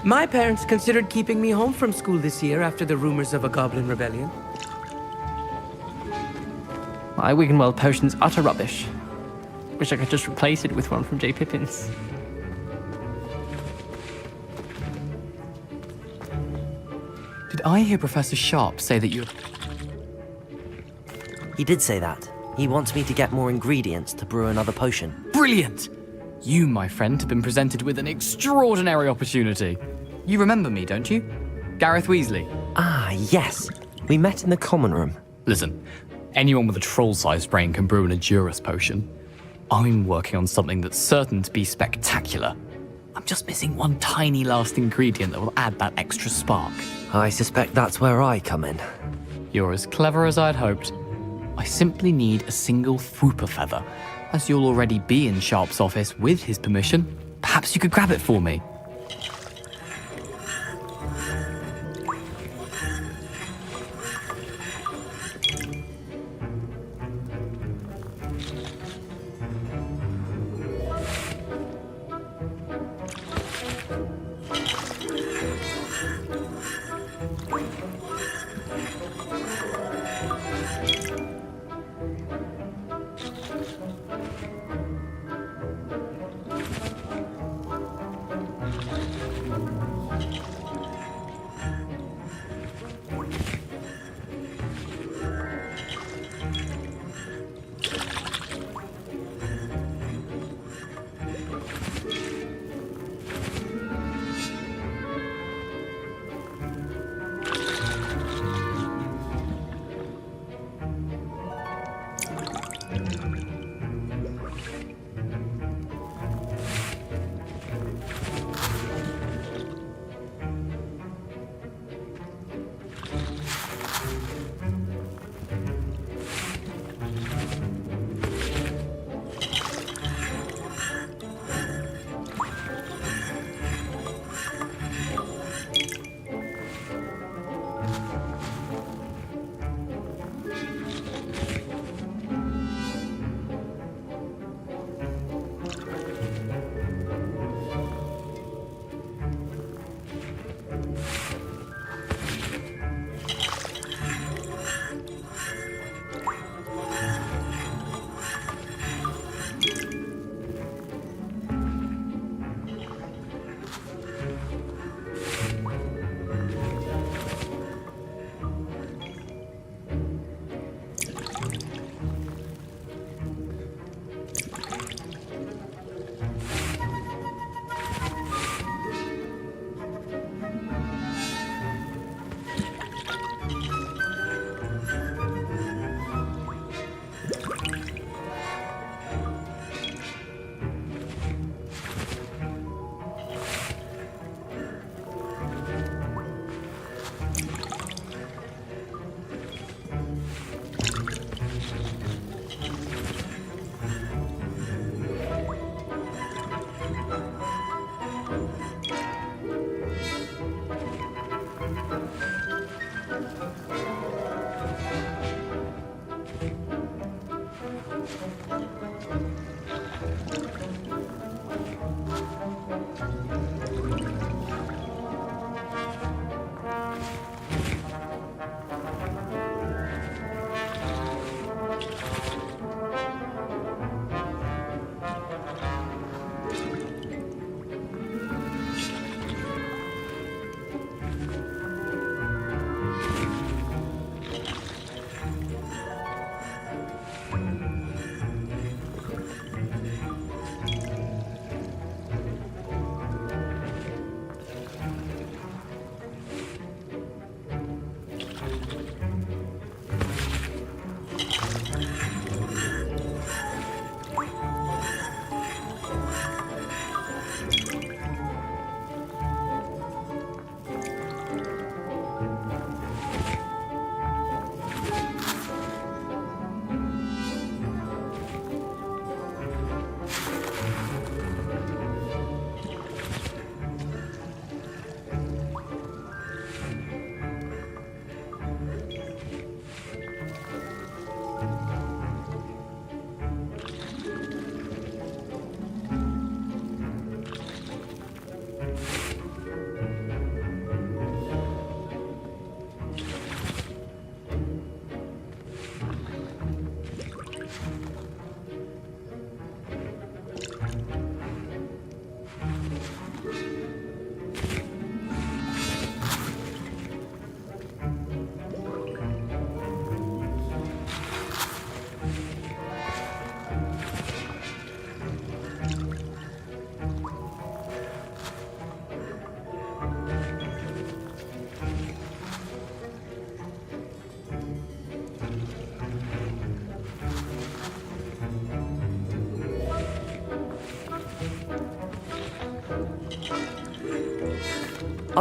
My parents considered keeping me home from school this year after the rumors of a goblin rebellion. My Wiggenweld potion's utter rubbish. Wish I could just replace it with one from J. Pippin's. Did I hear Professor Sharp say that you... He did say that. He wants me to get more ingredients to brew another potion. Brilliant! You, my friend, have been presented with an extraordinary opportunity. You remember me, don't you? Gareth Weasley. Ah, yes. We met in the common room. Listen, anyone with a troll-sized brain can brew an Edurus potion. I'm working on something that's certain to be spectacular. I'm just missing one tiny last ingredient that will add that extra spark. I suspect that's where I come in. You're as clever as I'd hoped. I simply need a single Fwooper feather. As you'll already be in Sharp's office with his permission, perhaps you could grab it for me.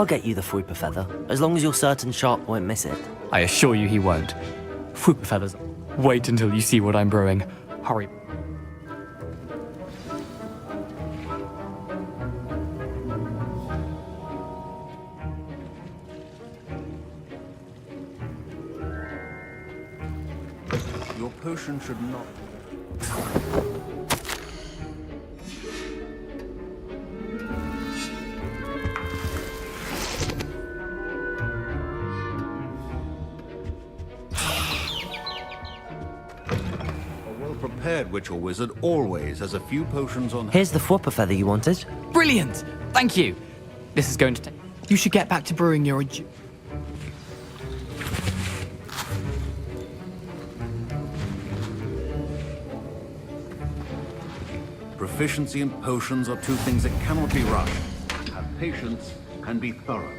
I'll get you the Fruiper feather, as long as you're certain Sharp won't miss it. I assure you he won't. Fruit feathers. Wait until you see what I'm brewing. Hurry. Your potion should not... Prepared witch or wizard always has a few potions on hand. Here's the Fruiper feather you wanted. Brilliant! Thank you. This is going to take... You should get back to brewing your... Proficiency in potions are two things that cannot be rushed. Have patience and be thorough.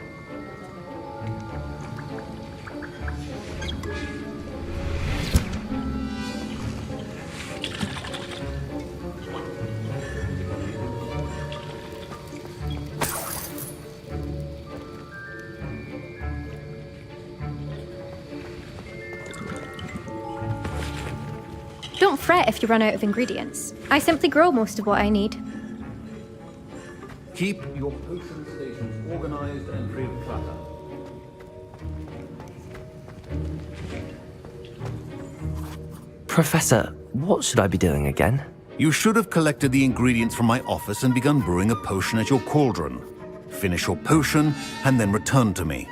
Don't fret if you run out of ingredients. I simply grow most of what I need. Keep your potion stations organized and free of clutter. Professor, what should I be doing again? You should have collected the ingredients from my office and begun brewing a potion at your cauldron. Finish your potion and then return to me.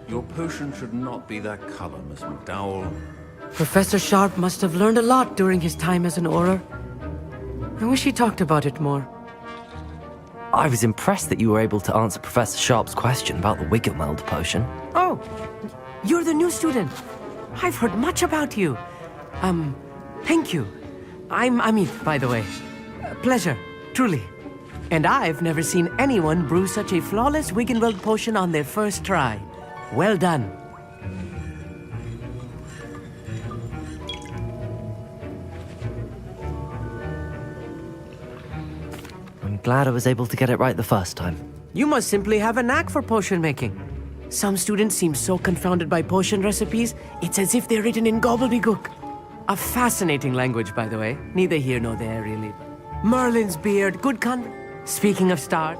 Your potion should not be that color, Miss McDowell. Professor Sharp must have learned a lot during his time as an Auror. I wish he talked about it more. I was impressed that you were able to answer Professor Sharp's question about the Wiggenweld potion. Oh, you're the new student. I've heard much about you. Thank you. By the way. Pleasure, truly. And I've never seen anyone brew such a flawless Wiggenweld potion on their first try. Well done. I'm glad I was able to get it right the first time. You must simply have a knack for potion making. Some students seem so confounded by potion recipes, it's as if they're written in gobbledygook. A fascinating language, by the way. Neither here nor there, really. Merlin's beard, good Speaking of stars...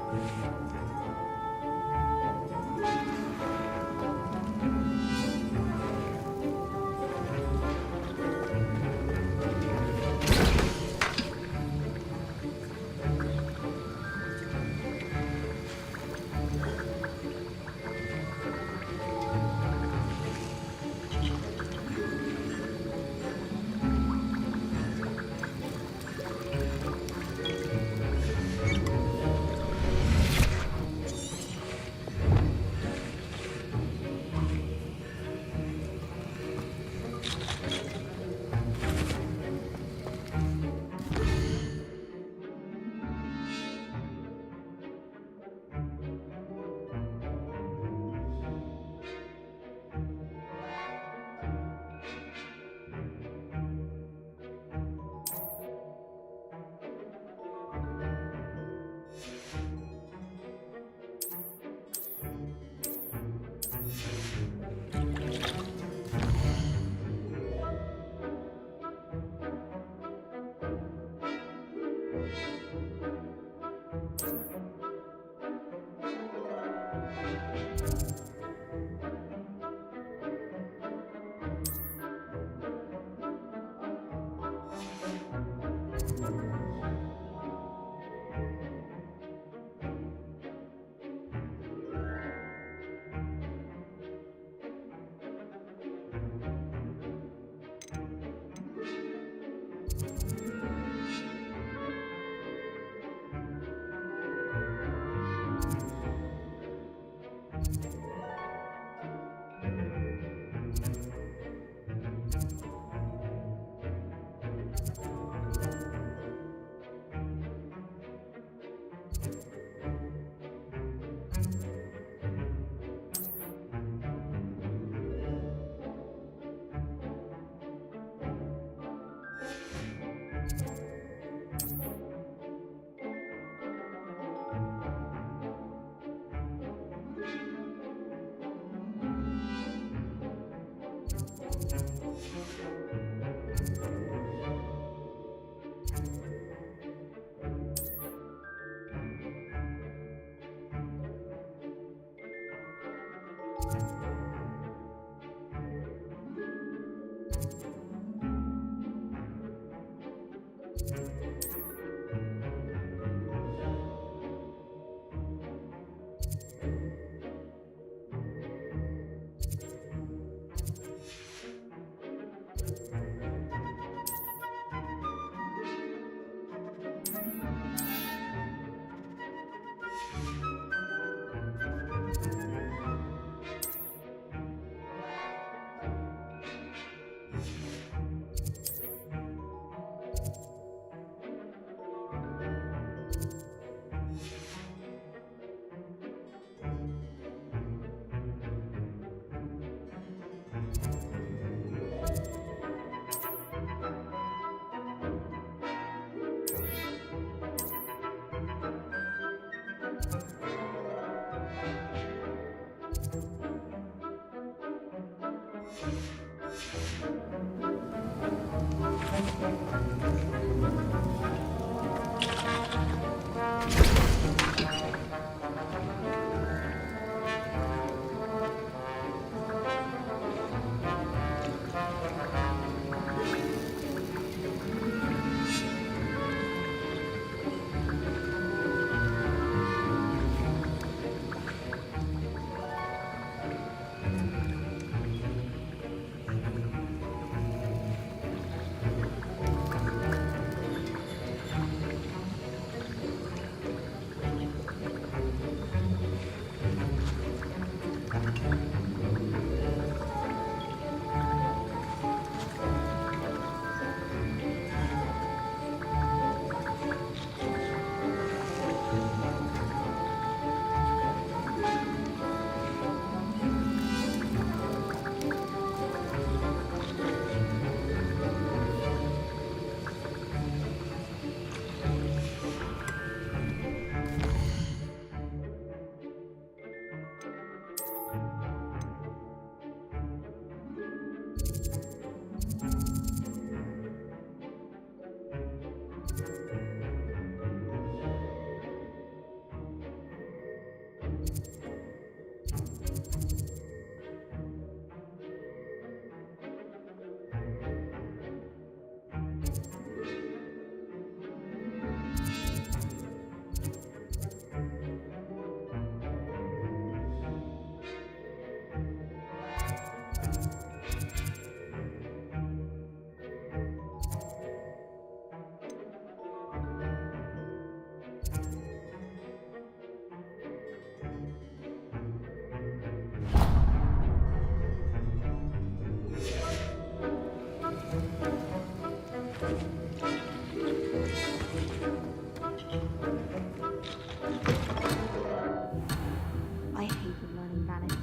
I hated learning Vanish.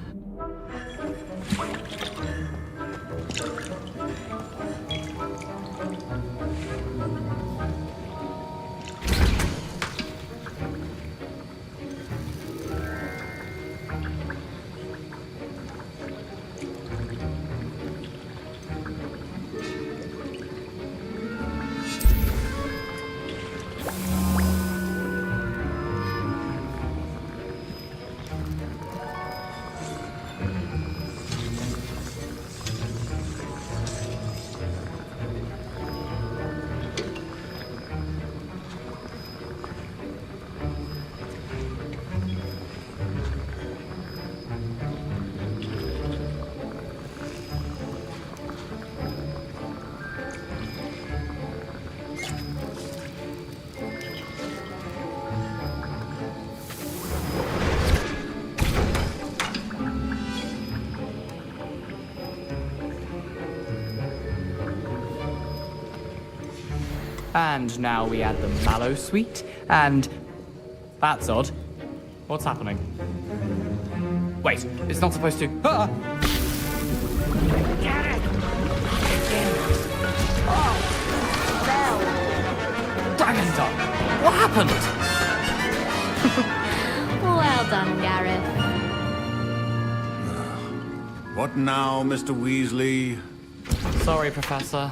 And now we add the mallow sweet, and... That's odd. What's happening? Wait, it's not supposed to... Ah! Get it! Dragon's up! What happened? Well done, Gareth. What now, Mr. Weasley? Sorry, Professor.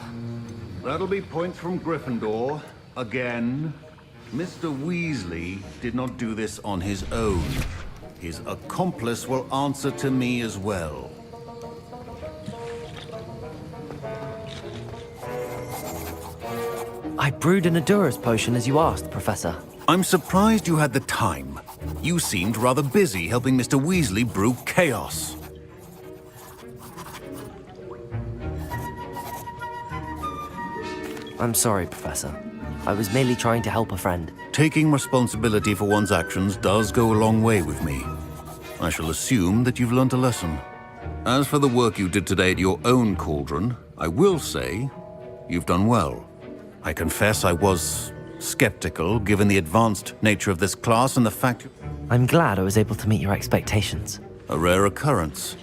That'll be points from Gryffindor. Again. Mr. Weasley did not do this on his own. His accomplice will answer to me as well. I brewed an Adura's potion as you asked, Professor. I'm surprised you had the time. You seemed rather busy helping Mr. Weasley brew chaos. I'm sorry, Professor. I was merely trying to help a friend. Taking responsibility for one's actions does go a long way with me. I shall assume that you've learnt a lesson. As for the work you did today at your own cauldron, I will say you've done well. I confess I was skeptical, given the advanced nature of this class and the fact... I'm glad I was able to meet your expectations. A rare occurrence.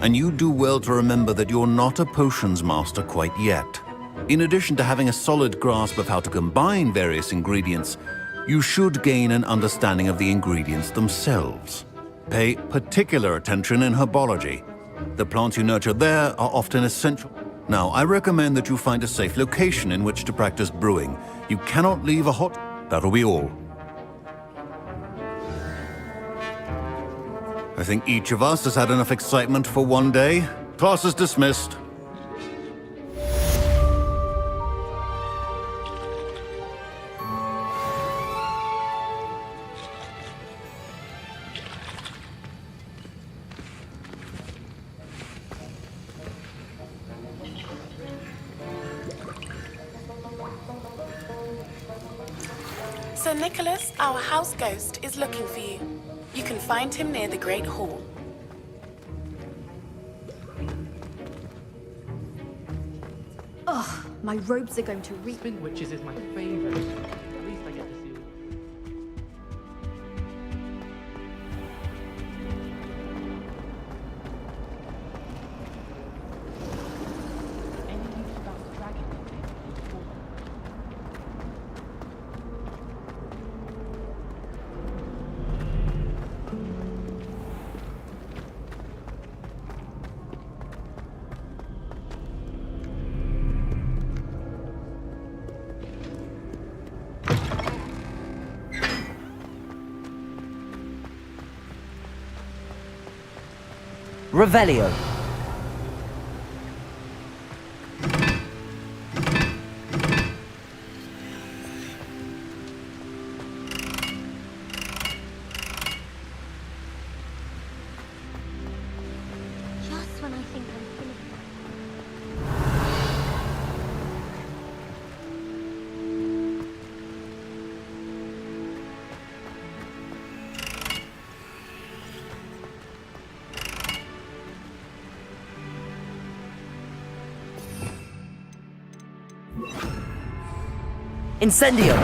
And you do well to remember that you're not a potions master quite yet. In addition to having a solid grasp of how to combine various ingredients, you should gain an understanding of the ingredients themselves. Pay particular attention in herbology. The plants you nurture there are often essential. Now, I recommend that you find a safe location in which to practice brewing. You cannot leave a hot... That'll be all. I think each of us has had enough excitement for one day. Class is dismissed. Sir Nicholas, our house ghost, is looking for you. You can find him near the Great Hall. Ugh, my robes are going to reek. Spin Witches is my favorite. At least I get to see them. Any news about the dragon? Revelio. Just when I think I'm finished. Incendio.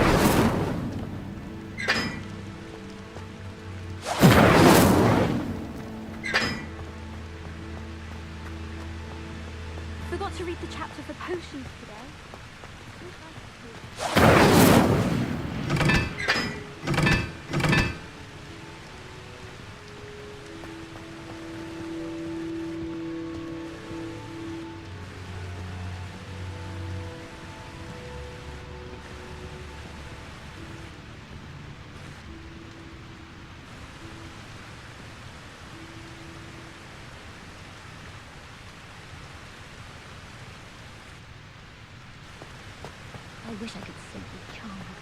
Forgot to read the chapter for potions today. I wish I could simply charm her.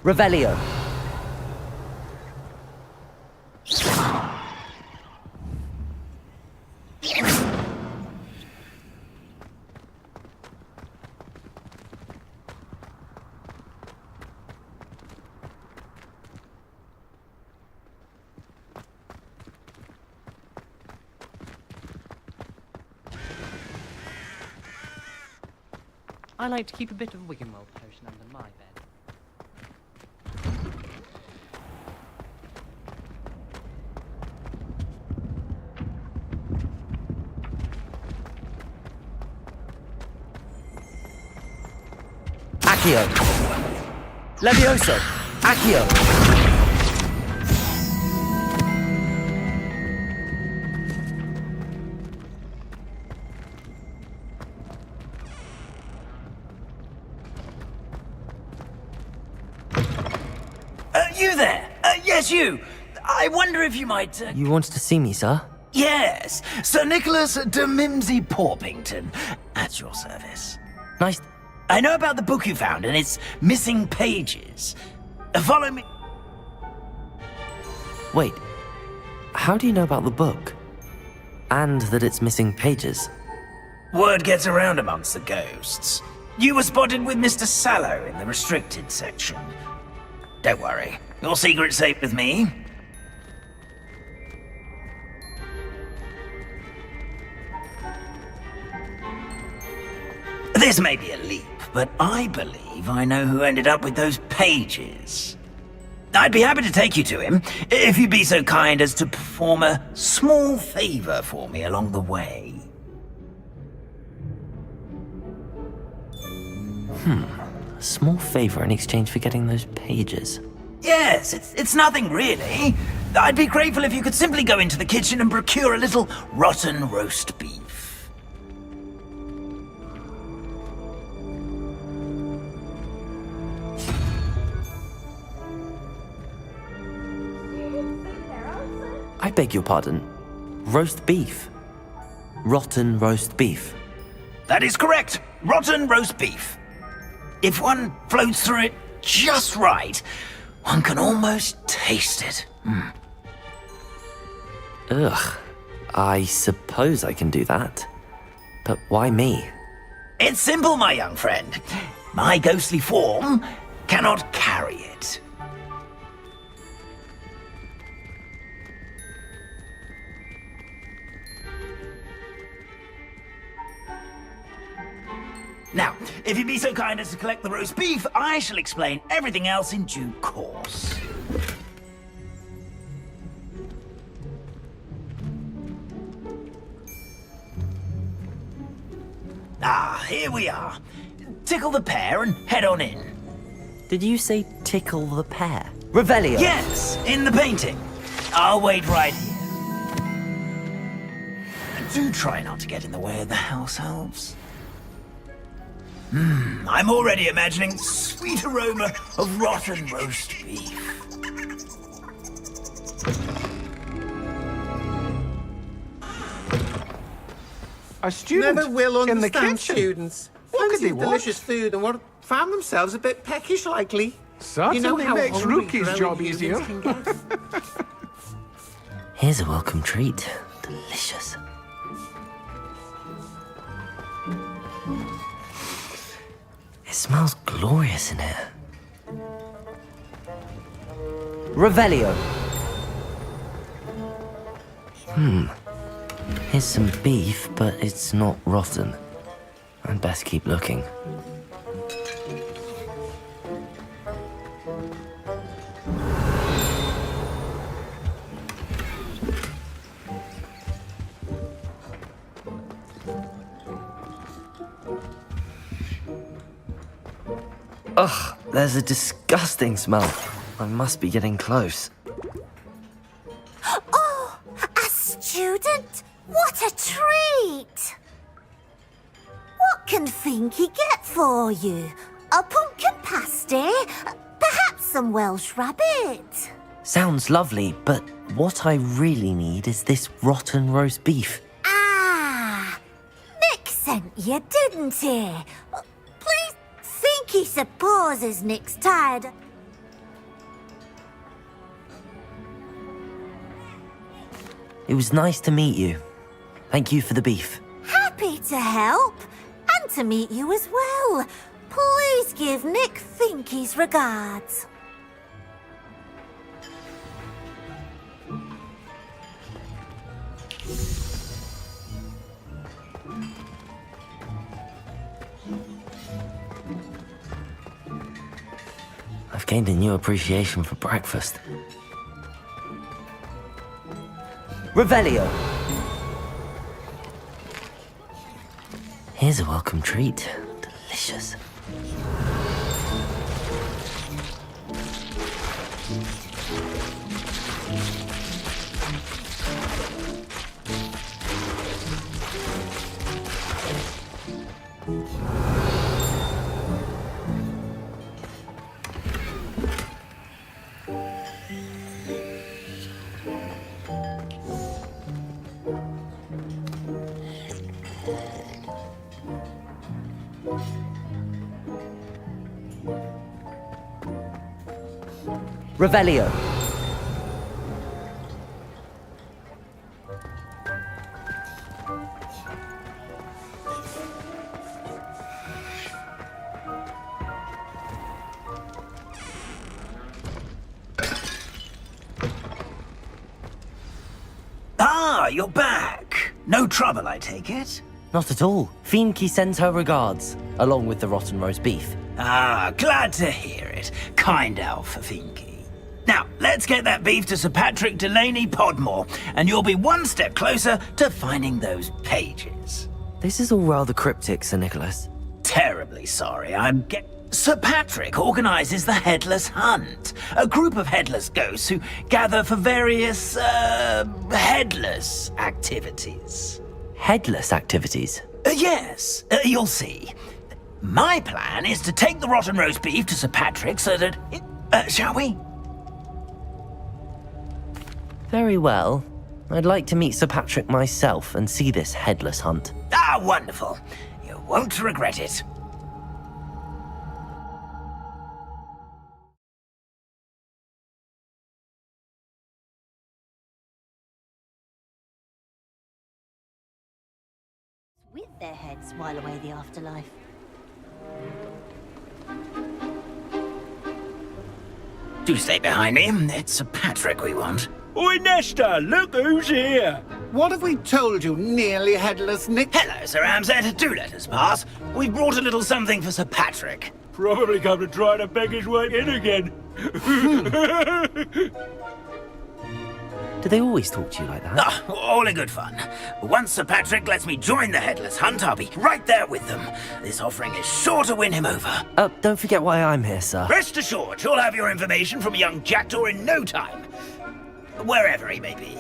Revelio. I like to keep a bit of Wiggenweld potion under my bed. Accio. Levioso. Accio. You there? Yes, you. I wonder if you might... You wanted to see me, sir? Yes, Sir Nicholas de Mimsy Porpington, at your service. Nice. I know about the book you found and its missing pages. Follow me. Wait. How do you know about the book? And that it's missing pages? Word gets around amongst the ghosts. You were spotted with Mr. Sallow in the restricted section. Don't worry, your secret's safe with me. This may be a leap, but I believe I know who ended up with those pages. I'd be happy to take you to him, if you'd be so kind as to perform a small favor for me along the way. A small favor in exchange for getting those pages. Yes, it's nothing really. I'd be grateful if you could simply go into the kitchen and procure a little rotten roast beef. I beg your pardon. Roast beef. Rotten roast beef. That is correct. Rotten roast beef. If one floats through it just right, one can almost taste it. Ugh. I suppose I can do that. But why me? It's simple, my young friend. My ghostly form cannot carry it. Now, if you'd be so kind as to collect the roast beef, I shall explain everything else in due course. Ah, here we are. Tickle the pear and head on in. Did you say tickle the pear? Revelio! Yes, in the painting. I'll wait right here. Do try not to get in the way of the house elves. I'm already imagining the sweet aroma of rotten roast beef. A student Never will in the understand kitchen. students. What could Fancy they want? delicious food and found themselves a bit peckish likely. Certainly makes hungry Rookie's growing job humans easier. can get. Here's a welcome treat. Delicious. It smells glorious in here. Revelio. Here's some beef, but it's not rotten. I'd best keep looking. Ugh, there's a disgusting smell. I must be getting close. Oh, a student? What a treat! What can Finky get for you? A pumpkin pasty? Perhaps some Welsh rabbit? Sounds lovely, but what I really need is this rotten roast beef. Ah, Nick sent you, didn't he? Please, Finky supposes Nick's tired. It was nice to meet you. Thank you for the beef. Happy to help, and to meet you as well. Please give Nick Finky's regards. I've gained a new appreciation for breakfast. Revelio. Here's a welcome treat. Delicious. Revelio. Ah, you're back. No trouble, I take it? Not at all. Fienke sends her regards, along with the rotten roast beef. Ah, glad to hear it. Kind elf for Finky. Now, let's get that beef to Sir Patrick Delaney Podmore, and you'll be one step closer to finding those pages. This is all rather cryptic, Sir Nicholas. Terribly sorry, Sir Patrick organises the Headless Hunt, a group of headless ghosts who gather for various, headless activities. Headless activities? Yes, you'll see. My plan is to take the rotten roast beef to Sir Patrick so that shall we? Very well. I'd like to meet Sir Patrick myself and see this headless hunt. Ah, wonderful. You won't regret it. With their heads while away the afterlife. Do stay behind me. It's Sir Patrick we want. Oi, Nesta, look who's here. What have we told you, nearly headless Nick? Hello, Sir Ramsed. Do let us pass. We've brought a little something for Sir Patrick. Probably come to try to beg his way in again. Do they always talk to you like that? Ah, all in good fun. Once Sir Patrick lets me join the Headless Hunt, I'll be right there with them. This offering is sure to win him over. Don't forget why I'm here, sir. Rest assured, you'll have your information from a young jackdaw in no time. Wherever he may be.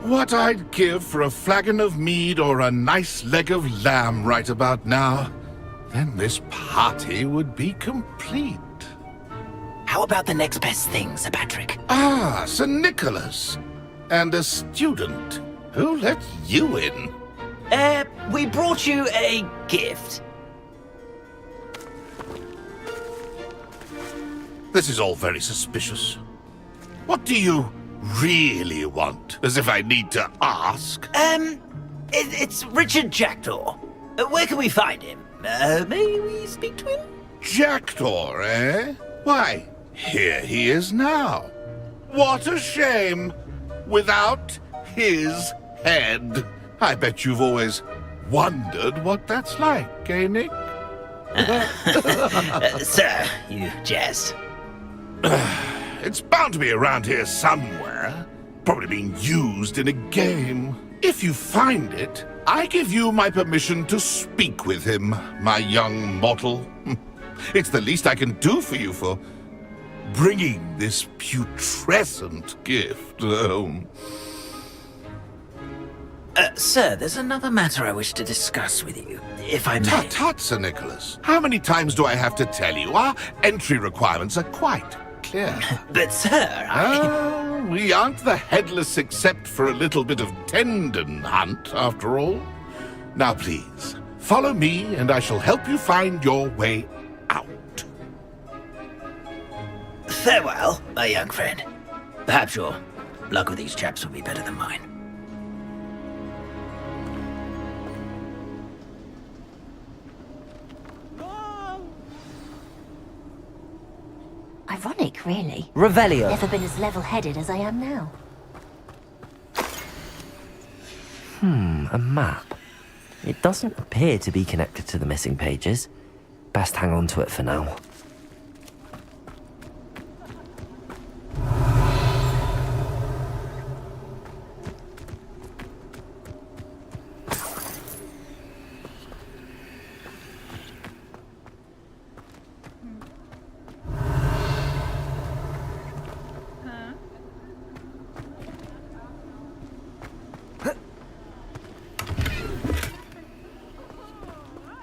What I'd give for a flagon of mead or a nice leg of lamb right about now. Then this party would be complete. How about the next best thing, Sir Patrick? Ah, Sir Nicholas. And a student. Who let you in? We brought you a gift. This is all very suspicious. What do you really want? As if I need to ask. It's Richard Jackdaw. Where can we find him? May we speak to him? Jackdaw, eh? Why, here he is now. What a shame. Without his head. I bet you've always wondered what that's like, eh, Nick? Sir, you jest. It's bound to be around here somewhere. Probably being used in a game. If you find it, I give you my permission to speak with him, my young mortal. It's the least I can do for you for bringing this putrescent gift home. Sir, there's another matter I wish to discuss with you, if I may. Tut, tut, Sir Nicholas. How many times do I have to tell you? Our entry requirements are quite clear. But, sir, we aren't the headless except for a little bit of tendon hunt, after all. Now, please, follow me, and I shall help you find your way out. Farewell, my young friend. Perhaps your luck with these chaps will be better than mine. Ironic, really. Revelio. Never been as level-headed as I am now. A map. It doesn't appear to be connected to the missing pages. Best hang on to it for now.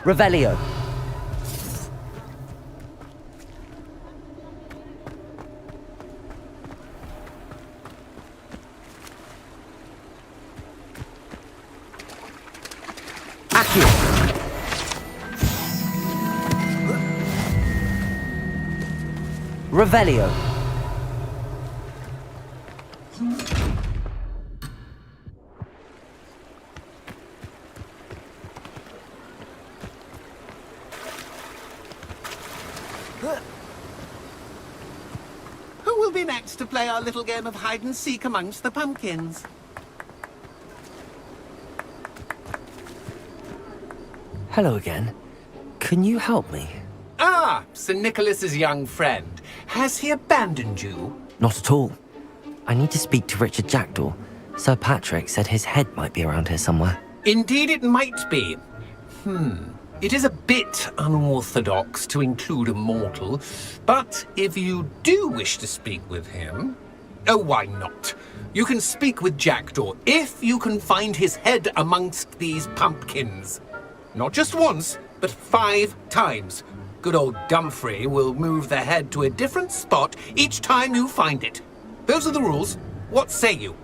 Revelio. Accio. Revelio. Who will be next to play our little game of hide-and-seek amongst the pumpkins? Hello again. Can you help me? Ah, Sir Nicholas's young friend. Has he abandoned you? Not at all. I need to speak to Richard Jackdaw. Sir Patrick said his head might be around here somewhere. Indeed it might be. It is a bit unorthodox to include a mortal, but if you do wish to speak with him... Oh, why not? You can speak with Jackdaw if you can find his head amongst these pumpkins. Not just once, but 5 times. Good old Dumfrey will move the head to a different spot each time you find it. Those are the rules. What say you?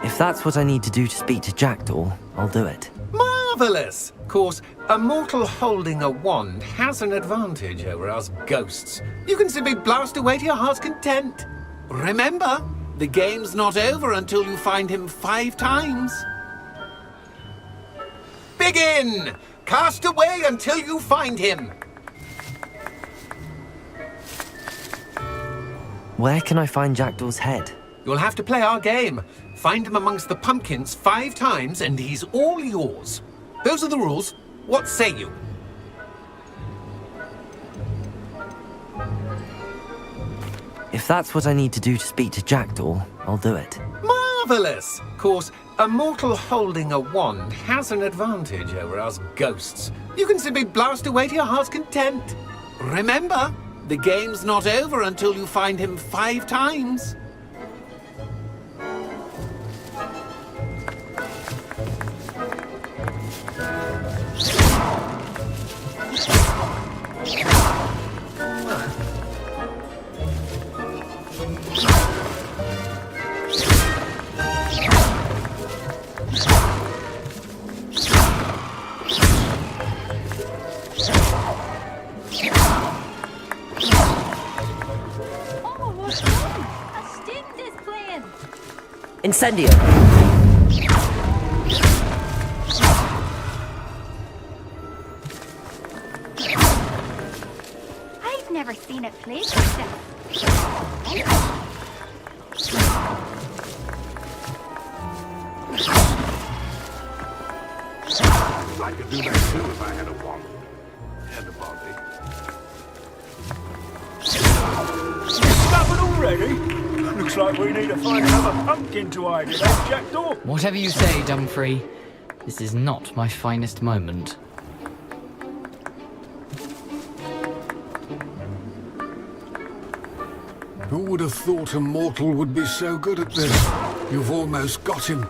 If that's what I need to do to speak to Jackdaw, I'll do it. Marvellous! Of course, a mortal holding a wand has an advantage over us ghosts. You can simply blast away to your heart's content. Remember, the game's not over until you find him 5 times. Begin! Cast away until you find him. Where can I find Jackdaw's head? You'll have to play our game. Find him amongst the pumpkins 5 times and he's all yours. Those are the rules. What say you? If that's what I need to do to speak to Jackdaw, I'll do it. Marvellous! Of course, a mortal holding a wand has an advantage over us ghosts. You can simply blast away to your heart's content. Remember, the game's not over until you find him 5 times. Incendio! I've never seen it played like this. I could do that too if I had a wand and a body. Discovered already? Looks like we need to find another pumpkin to hide in, eh, Jackdaw? Whatever you say, Dumfrey. This is not my finest moment. Who would have thought a mortal would be so good at this? You've almost got him.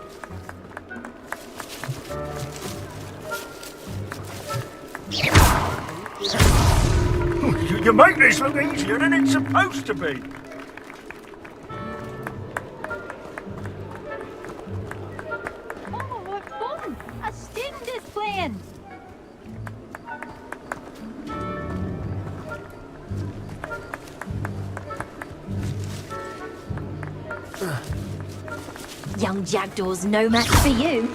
You make this look easier than it's supposed to be. Oh, what fun! A student is playing! Young Jackdaw's no match for you.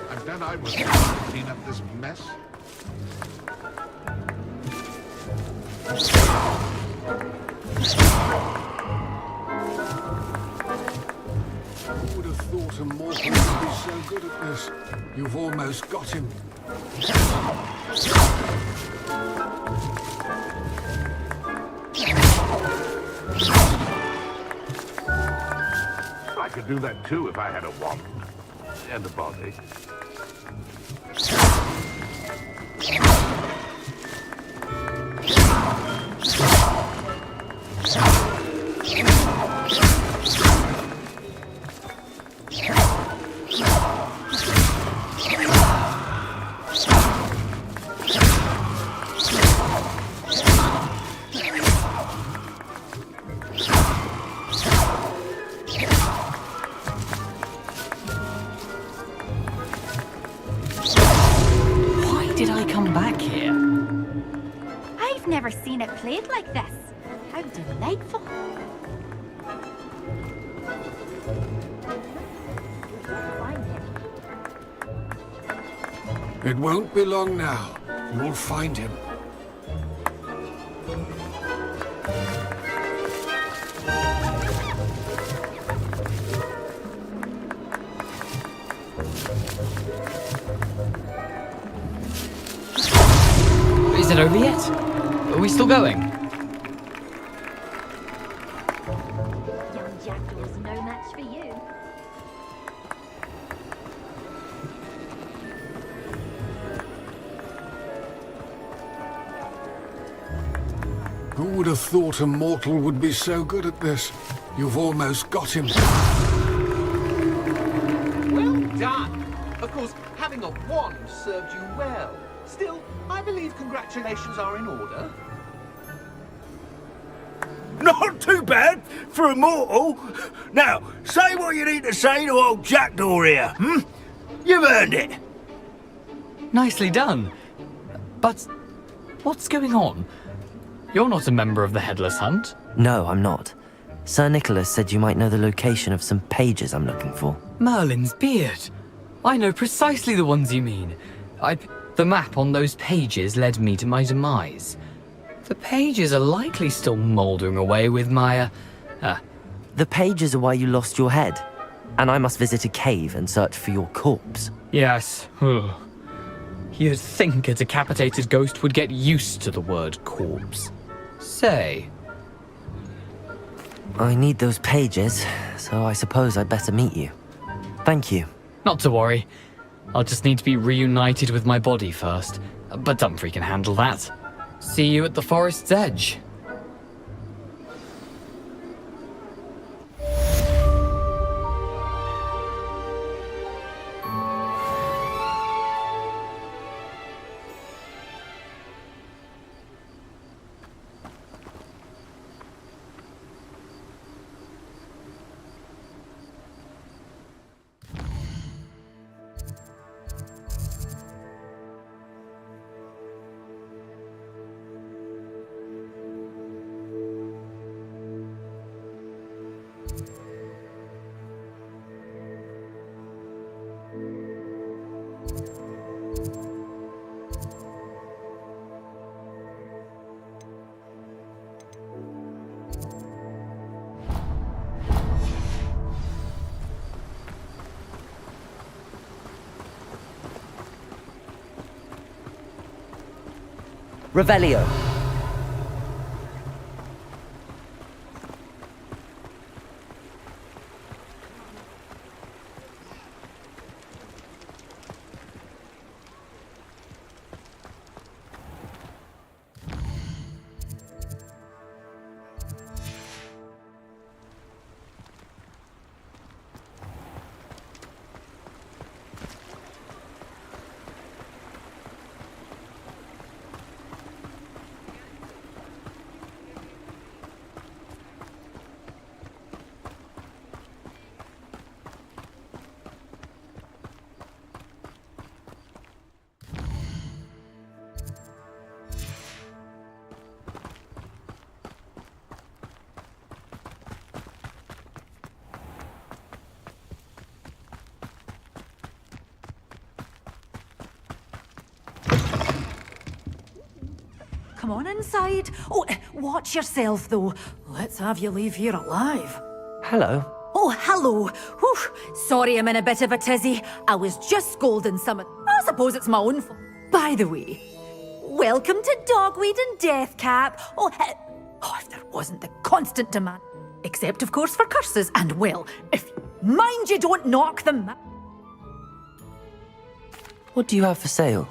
And then I was clean up this mess. Who would have thought a mortal would be so good at this? You've almost got him. I could do that too if I had a wand and a body. Why did I come back here? I've never seen it played like this. How delightful. It won't be long now. You'll find him. Is it over yet? Are we still going? Young Jackdaw's no match for you. Who would have thought a mortal would be so good at this? You've almost got him. Well done! Of course, having a wand served you well. Still, I believe congratulations are in order. Not too bad for a mortal. Now, say what you need to say to old Jackdaw here, hmm? You've earned it. Nicely done. But what's going on? You're not a member of the Headless Hunt. No, I'm not. Sir Nicholas said you might know the location of some pages I'm looking for. Merlin's beard. I know precisely the ones you mean. The map on those pages led me to my demise. The pages are likely still mouldering away with my, The pages are why you lost your head. And I must visit a cave and search for your corpse. Yes. You'd think a decapitated ghost would get used to the word corpse. Say. I need those pages, so I suppose I'd better meet you. Thank you. Not to worry. I'll just need to be reunited with my body first. But Dumfries can handle that. See you at the forest's edge. Revelio. Come on inside. Oh, watch yourself, though. Let's have you leave here alive. Hello. Oh, hello. Whew. Sorry I'm in a bit of a tizzy. I was just scolding someone. I suppose it's my own fault. By the way, welcome to Dogweed and Deathcap. If there wasn't the constant demand. Except, of course, for curses. And, well, if mind you don't knock them. What do you have for sale?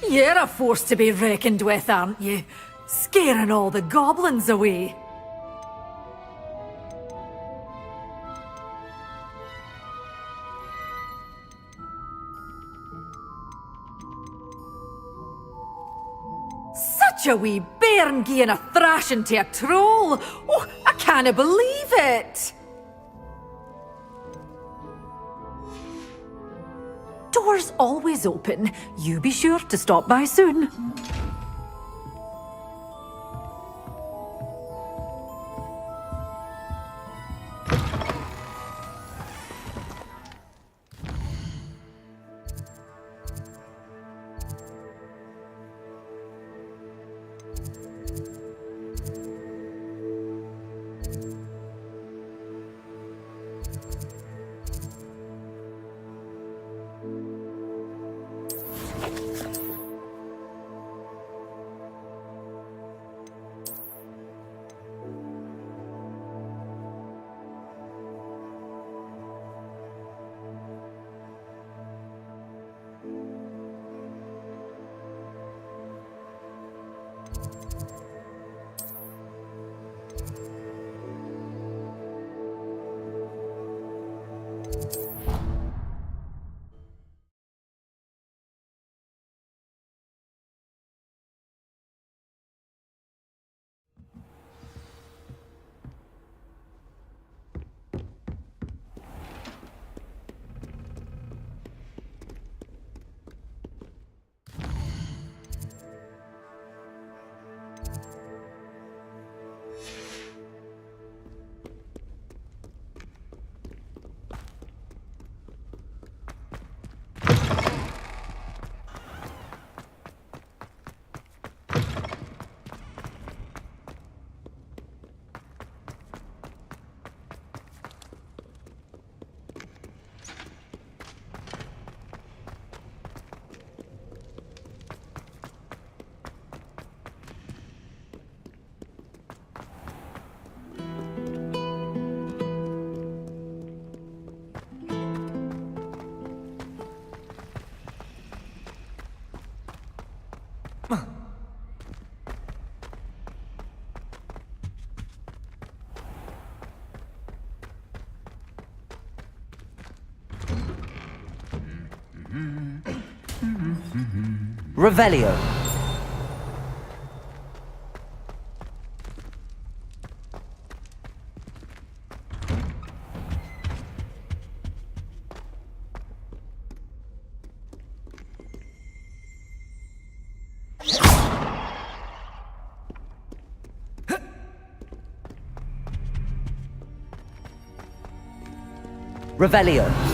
You're a force to be reckoned with, aren't you? Scaring all the goblins away. Such a wee bairn gieing a thrashing to a troll. Oh, I can't believe it. Doors always open. You be sure to stop by soon. Revelio. Revelio.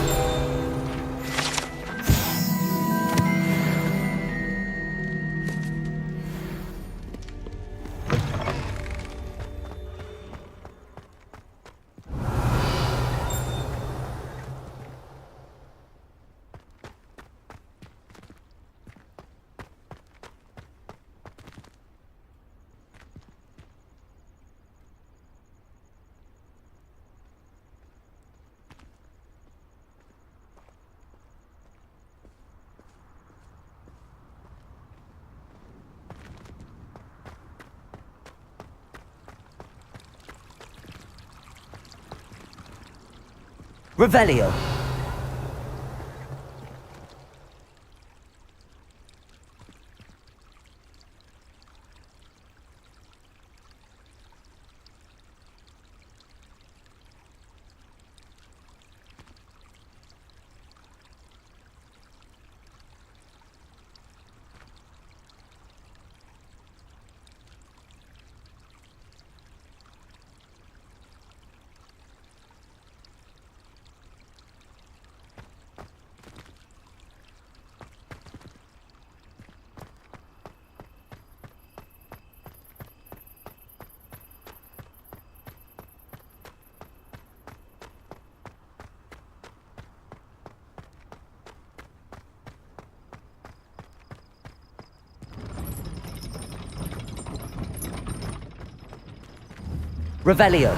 Revelio. Revelio.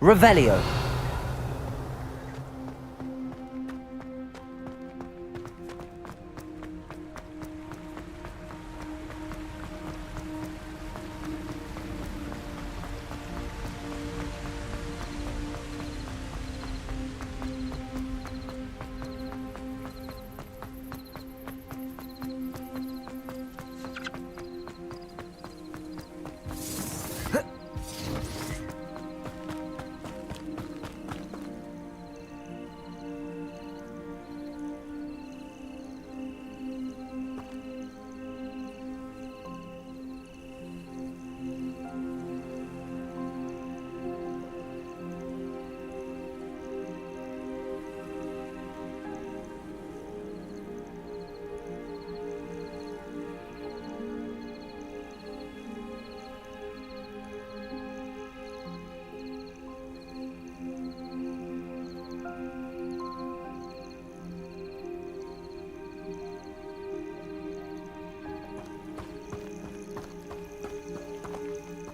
Revelio.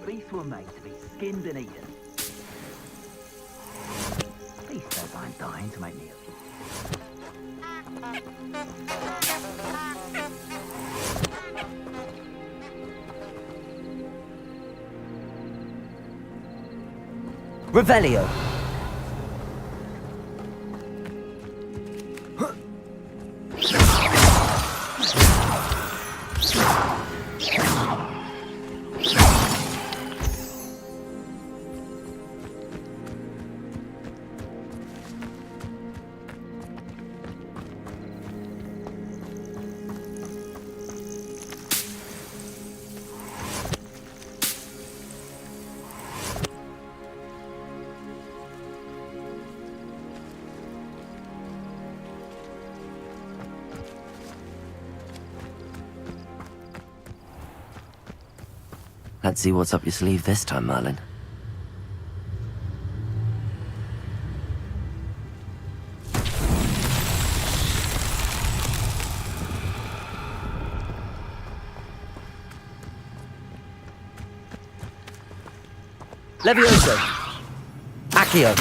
Beasts were made to be skinned and eaten. Please don't mind dying to make me Revelio. Let's see what's up your sleeve this time, Merlin. Levioso! Accio!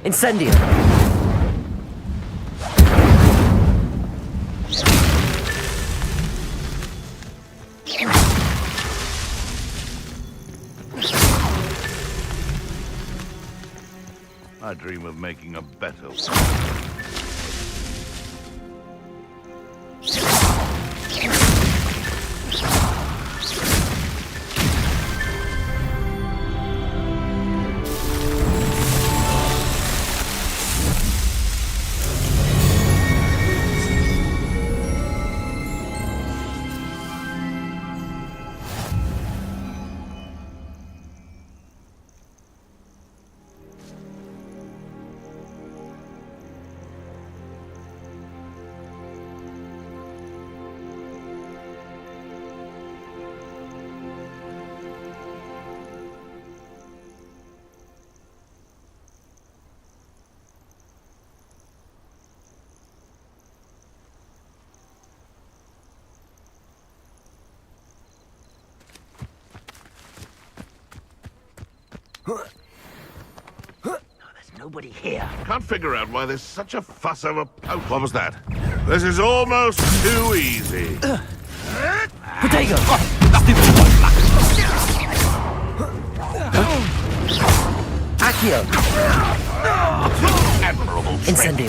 Incendio! I dream of making a better one. Nobody here. Can't figure out why there's such a fuss over poke. What was that? This is almost too easy. Protego! Accio! Admirable trick. Incendio!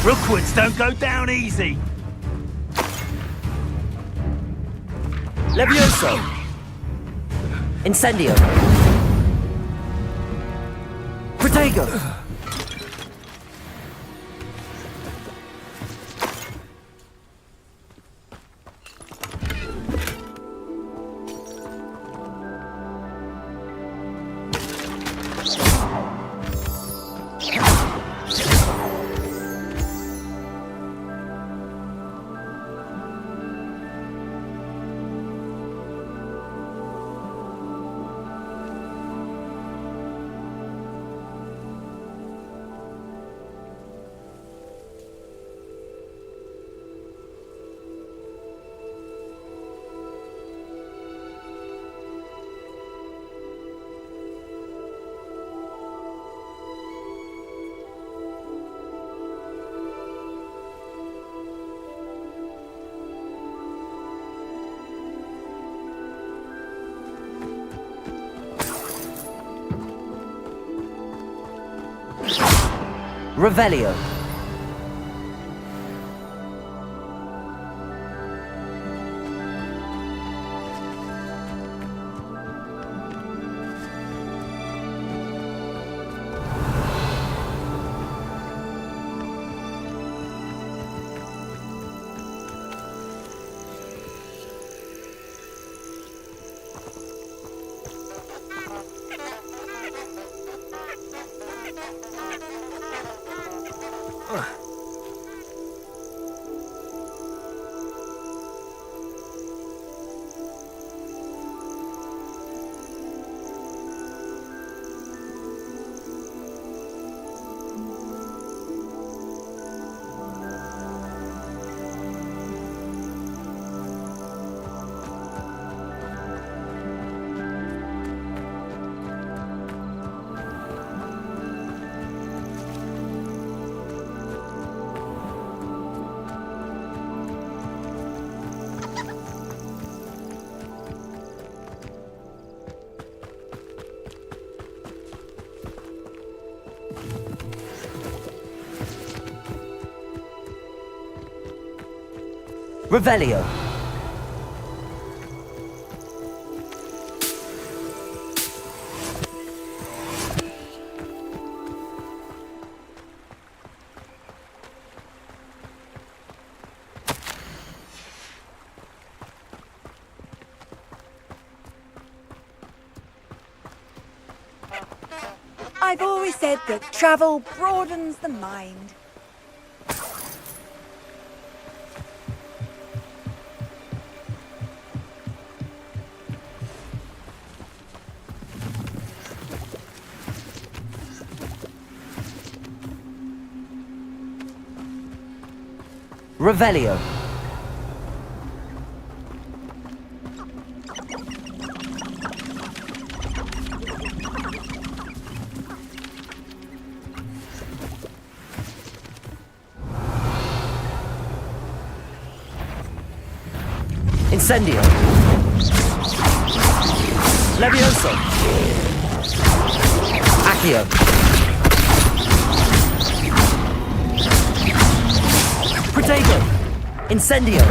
Rookwoods don't go down easy. Levioso! Incendio! Protego! Revelio. Revelio. always said that travel broadens the mind. Revelio. Incendio. Levioso. Accio. Protego. Incendio.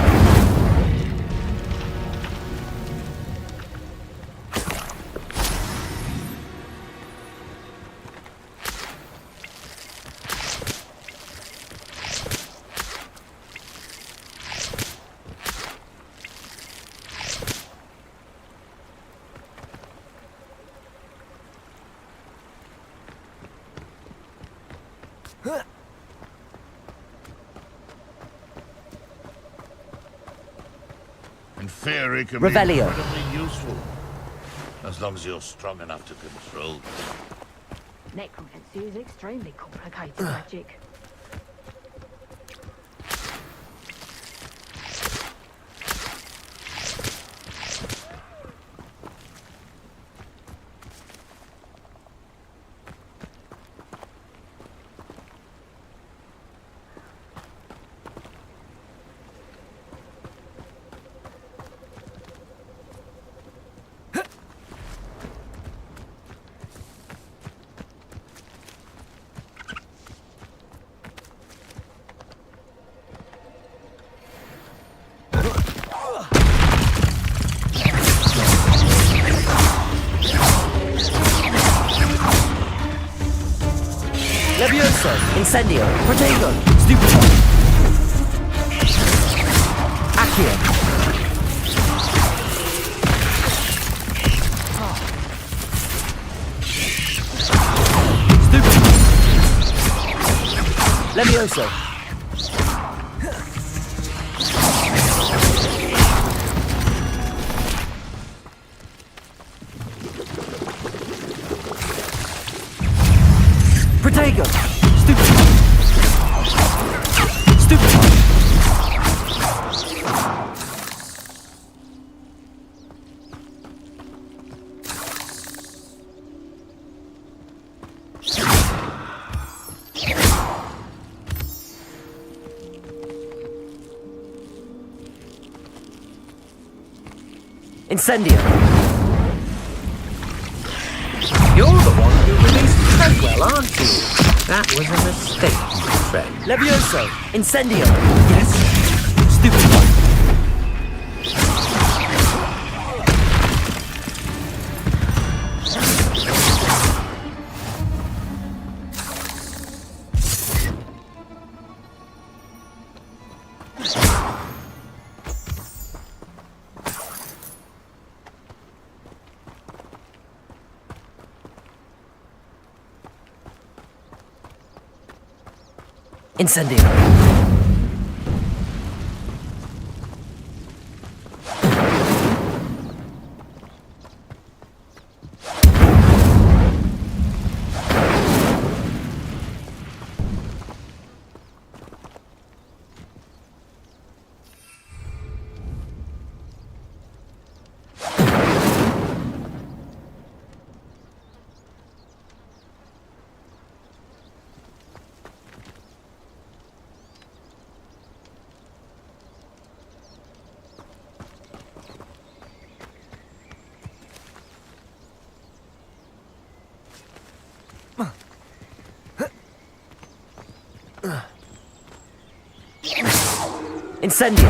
And theory can Revelio. be incredibly useful, as long as you're strong enough to control them. Necromancy is extremely complicated magic. Levioso. Incendio. Protego. Stupido. Accio. Stupido. Levioso. Protego. Stupid. Stupid. Incendio. You're the one who released Treadwell, aren't you? That was a mistake, my friend. Levioso. Incendio. Yes. Stupid one. Incendio. Incendio.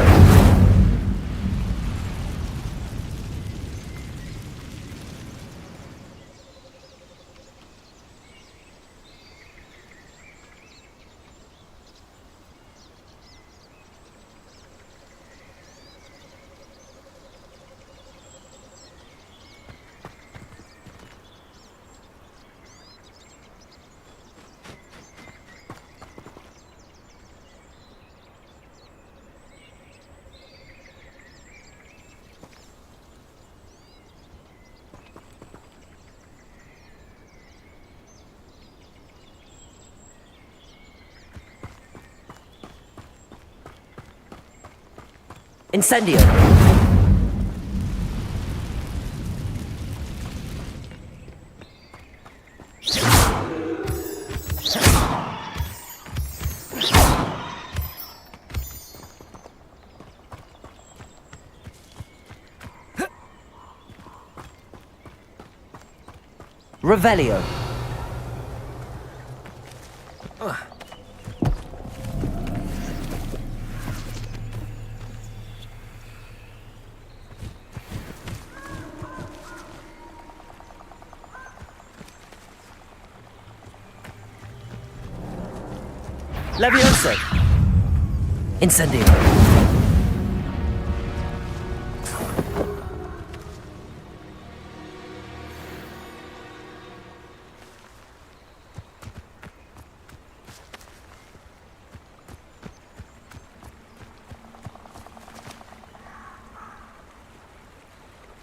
Incendio! Revelio. Levioso. Incendio.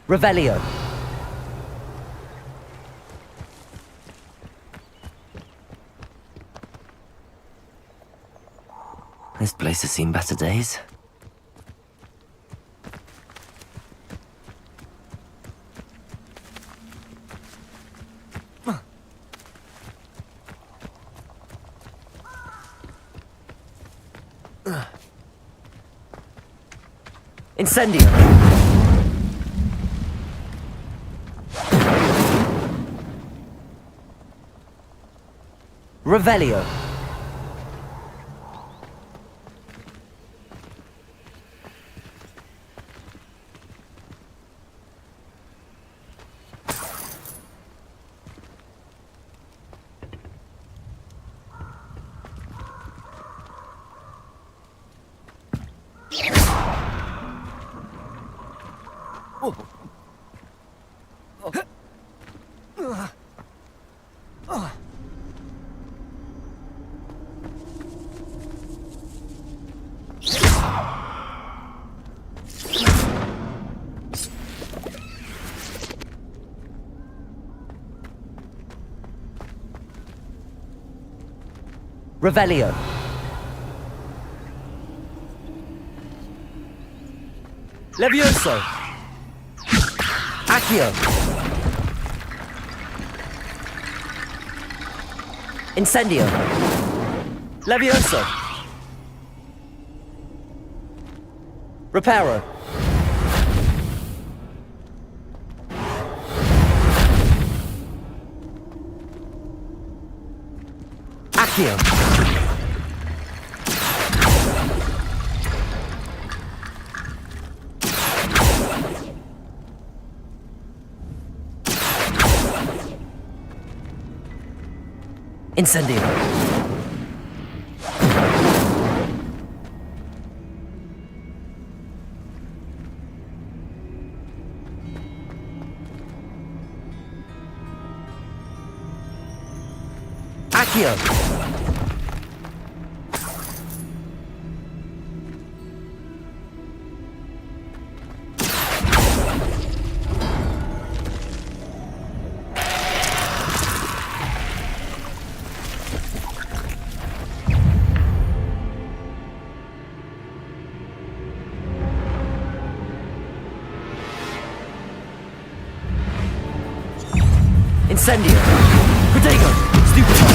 Revelio. This place has seen better days. Incendio! Revelio. Revelio. Levioso. Accio. Incendio. Levioso. Reparo. Accio. Incendio. Accio. Incendio! Protego! Stupefy!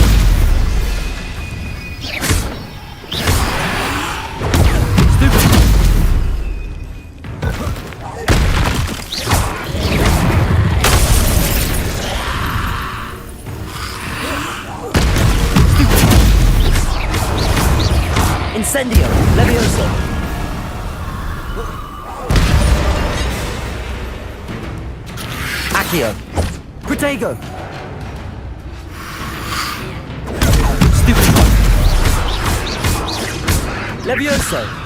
Stupefy! Incendio! Levioso! Accio! Protego! Stupefy! Levioso!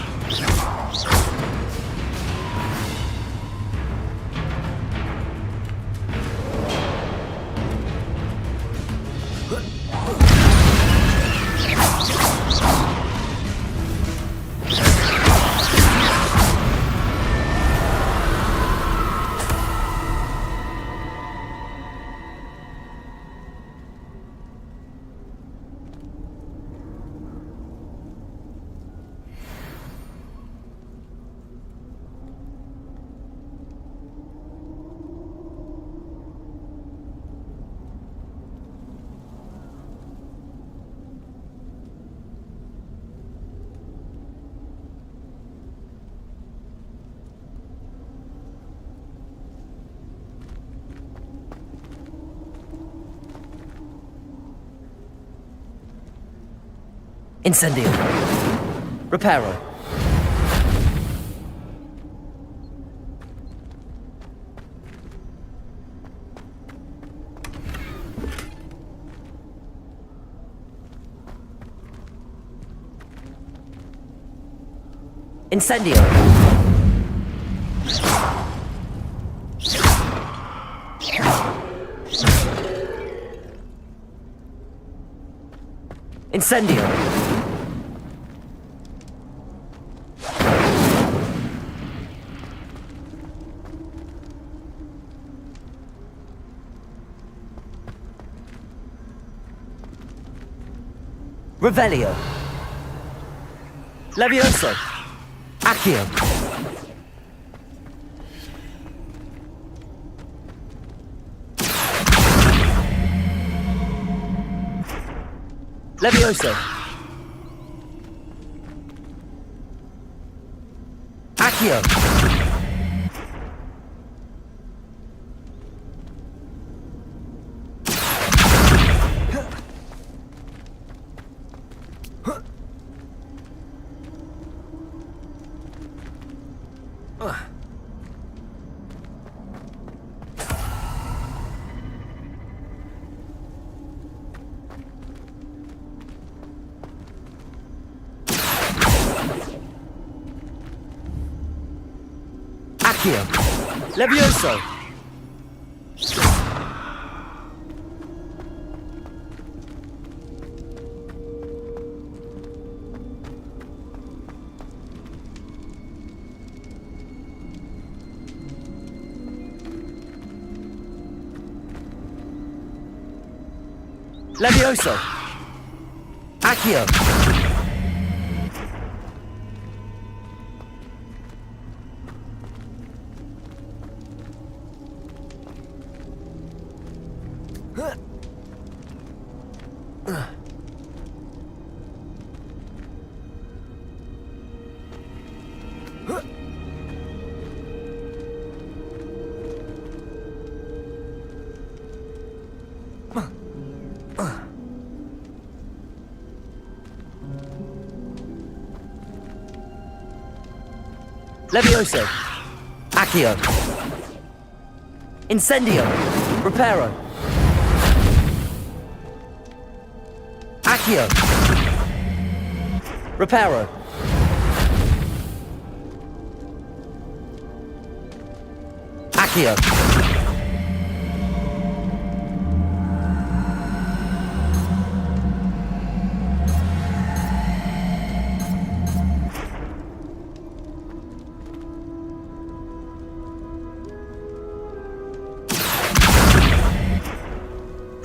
Incendio. Reparo. Incendio. Incendio. Revelio. Levioso. Accio. Levioso. Accio. Accio. Levioso. Levioso. Accio. Levioso. Accio. Incendio. Reparo. Accio. Reparo. Accio.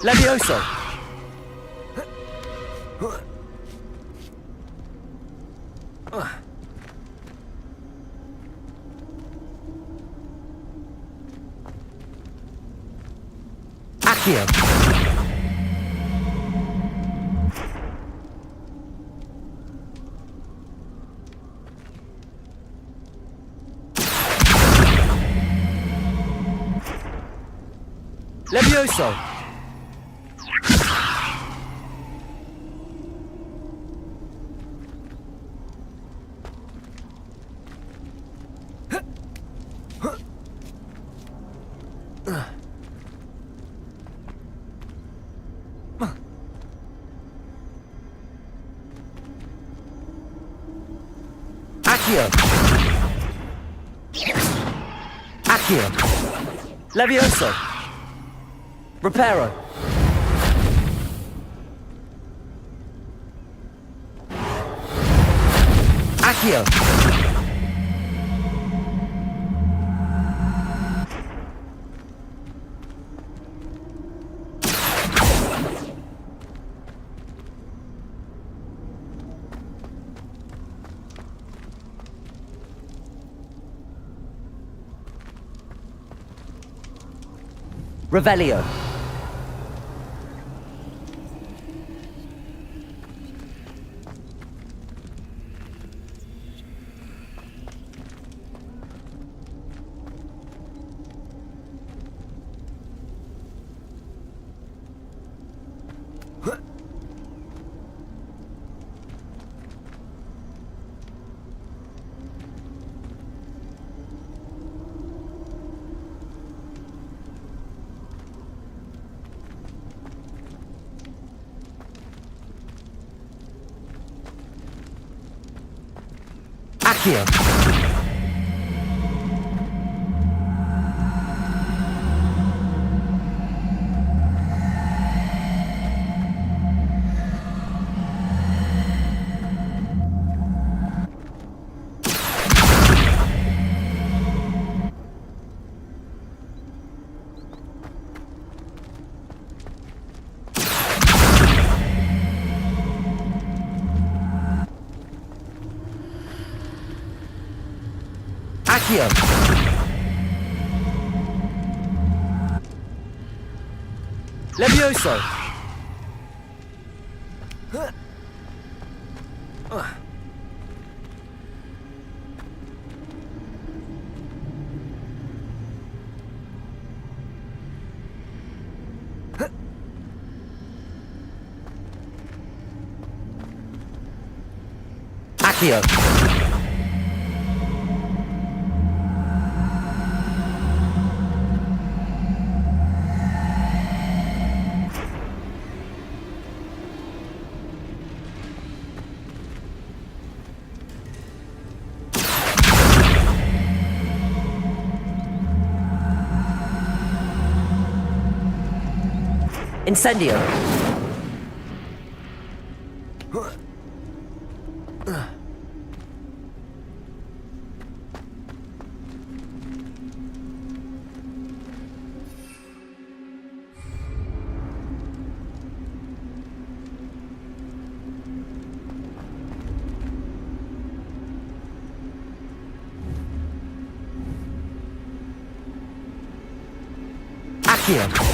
Levioso. Accio. Levioso. Accio. Accio. Levioso. Reparo. Accio. Revelio. Accio. Accio. Levioso. Accio. Incendio. Accio.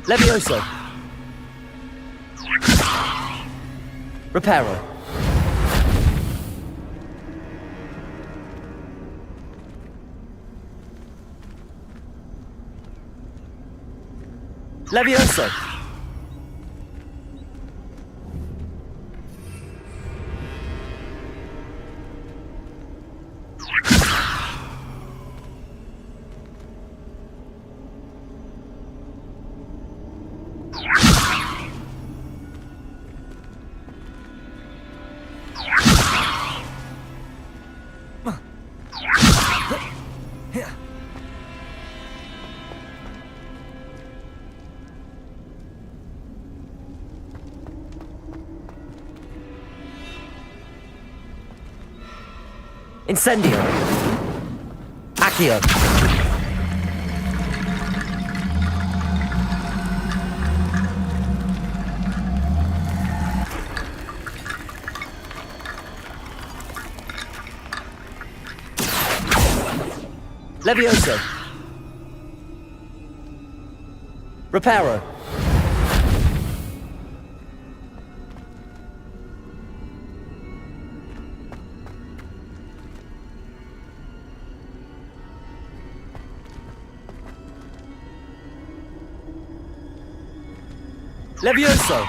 Levioso. Reparo. Levioso. Incendio. Accio. Levioso. Reparo. Levioso.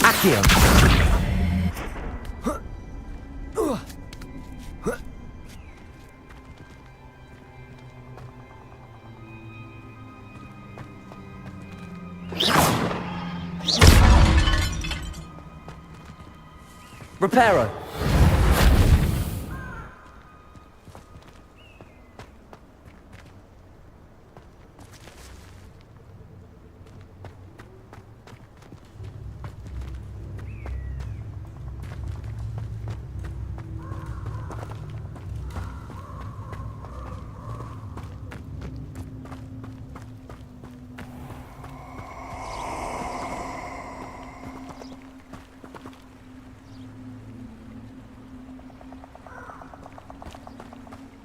Accio. Reparo.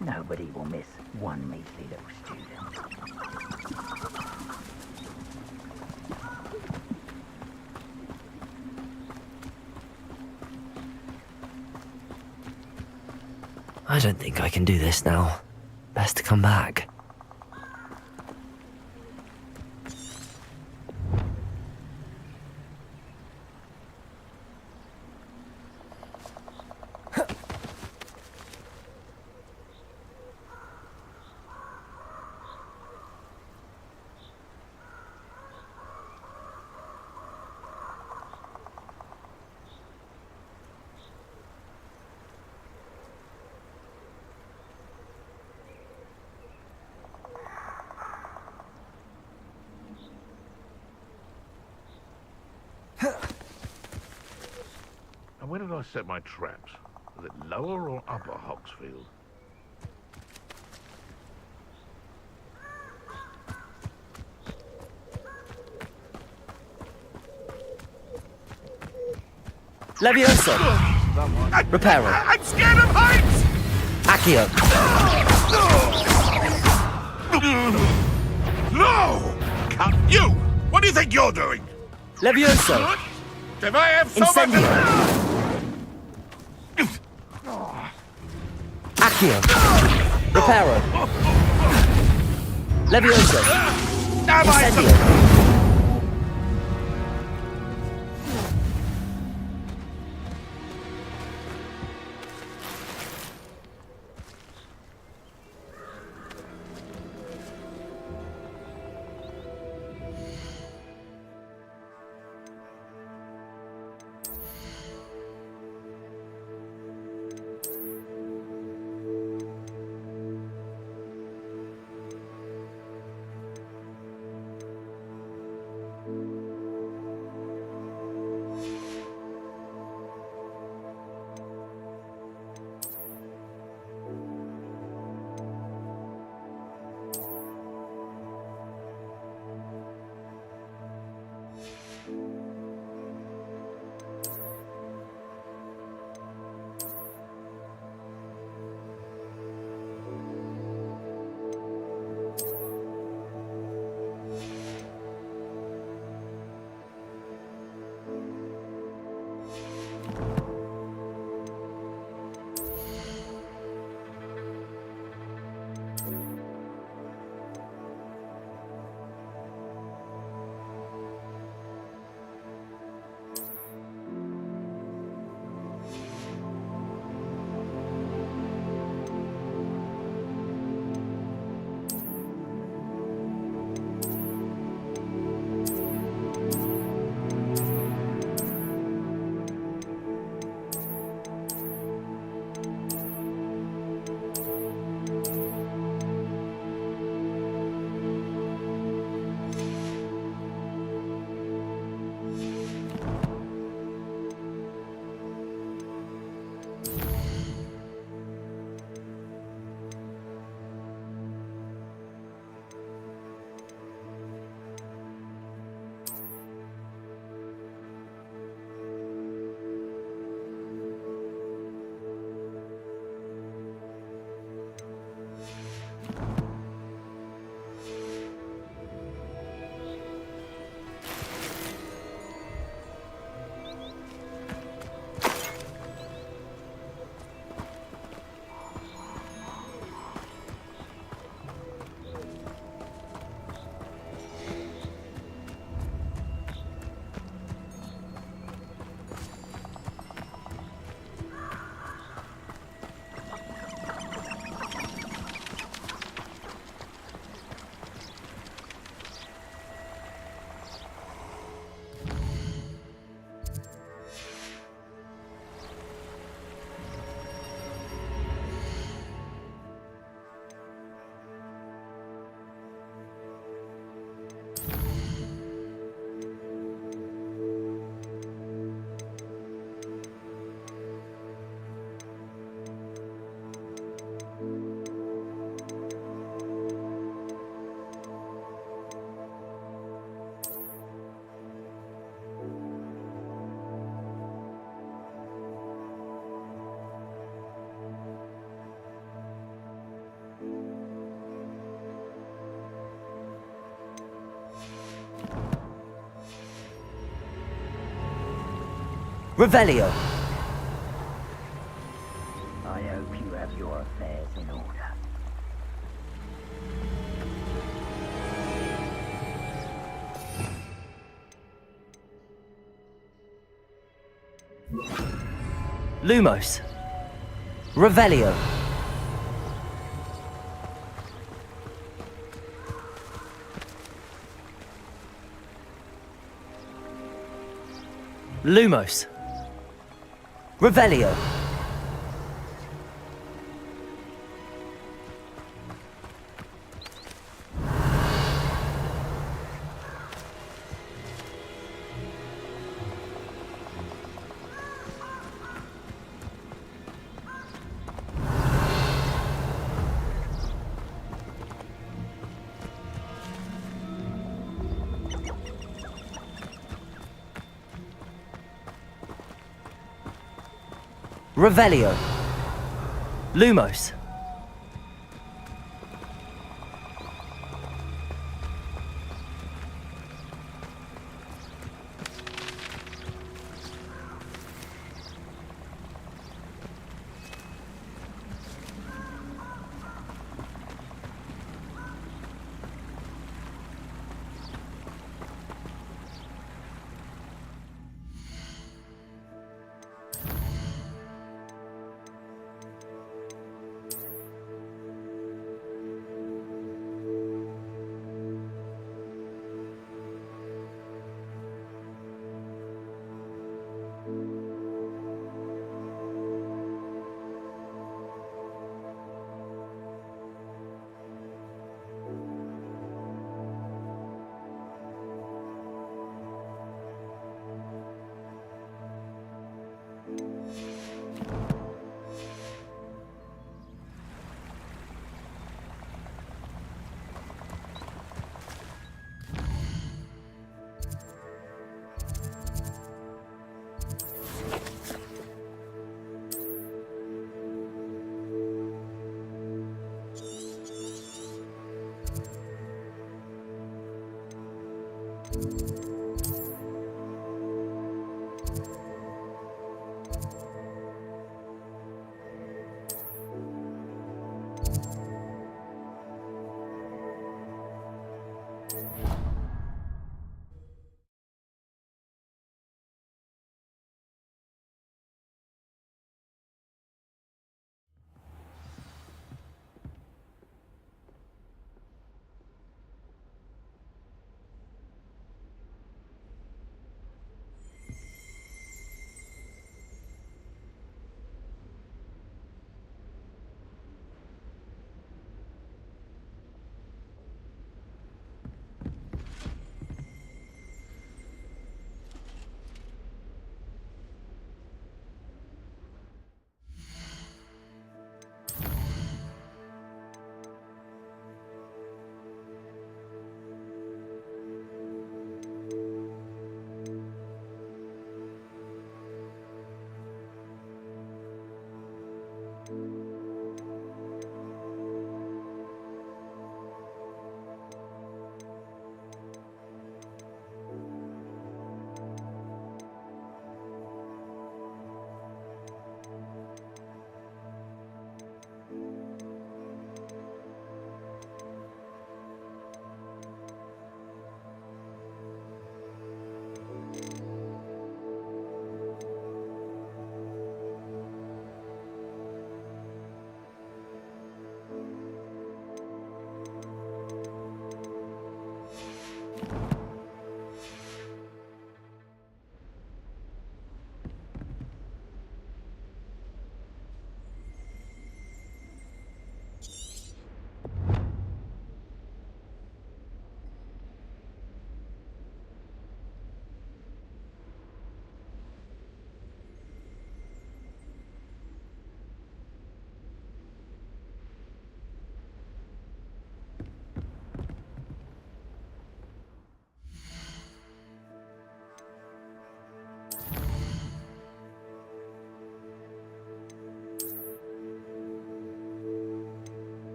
Nobody will miss one measly little student. I don't think I can do this now. Best to come back. And where did I set my traps? Was it lower or upper Hogsfield? Levioso! Reparo! I'm scared of heights! Accio! No! Cut you! What do you think you're doing? Levioso! If I have so Incendio! much... Accio! Reparo! Levioso! Incendio! Revelio. I owe hope you have your affairs in order. Lumos. Revelio. Lumos. Revelio. Revelio. Lumos.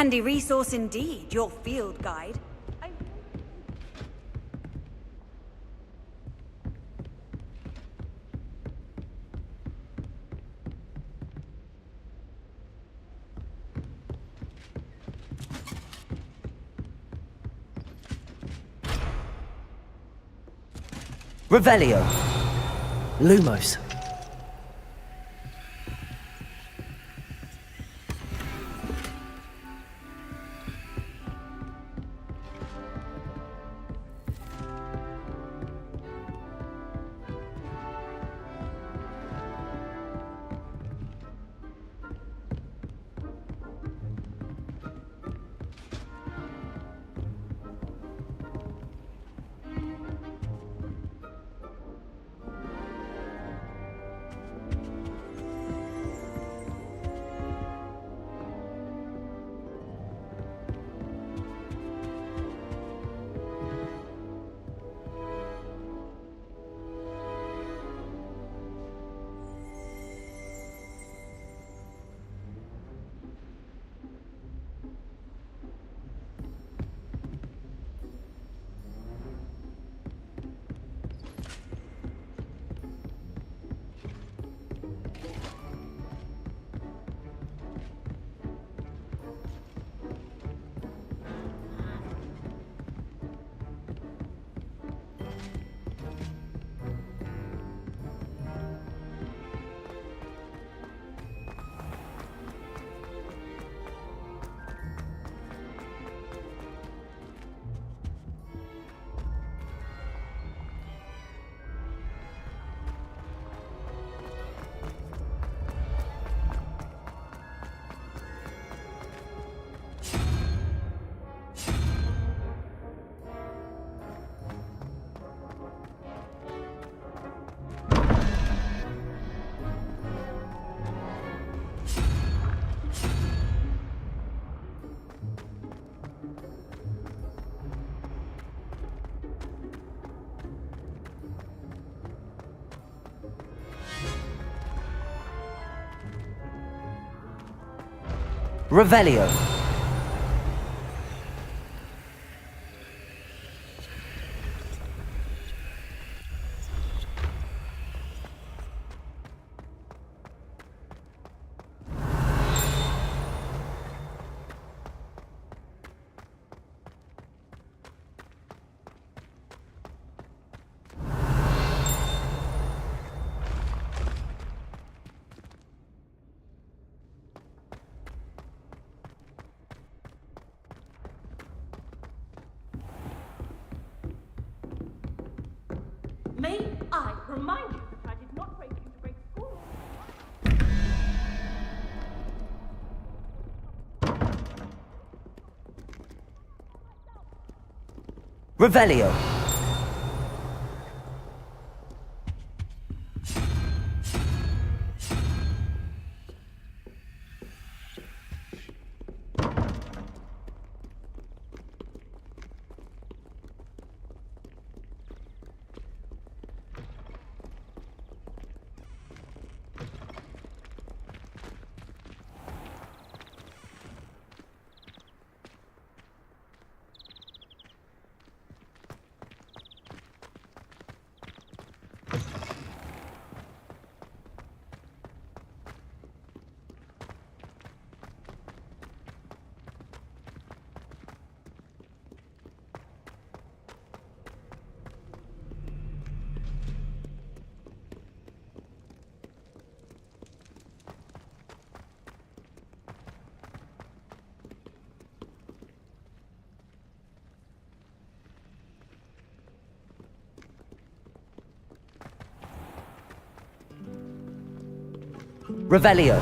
Handy resource indeed, your field guide. Revelio. Lumos. Revelio. May I remind you that I did not raise you to break school? Revelio. Revelio.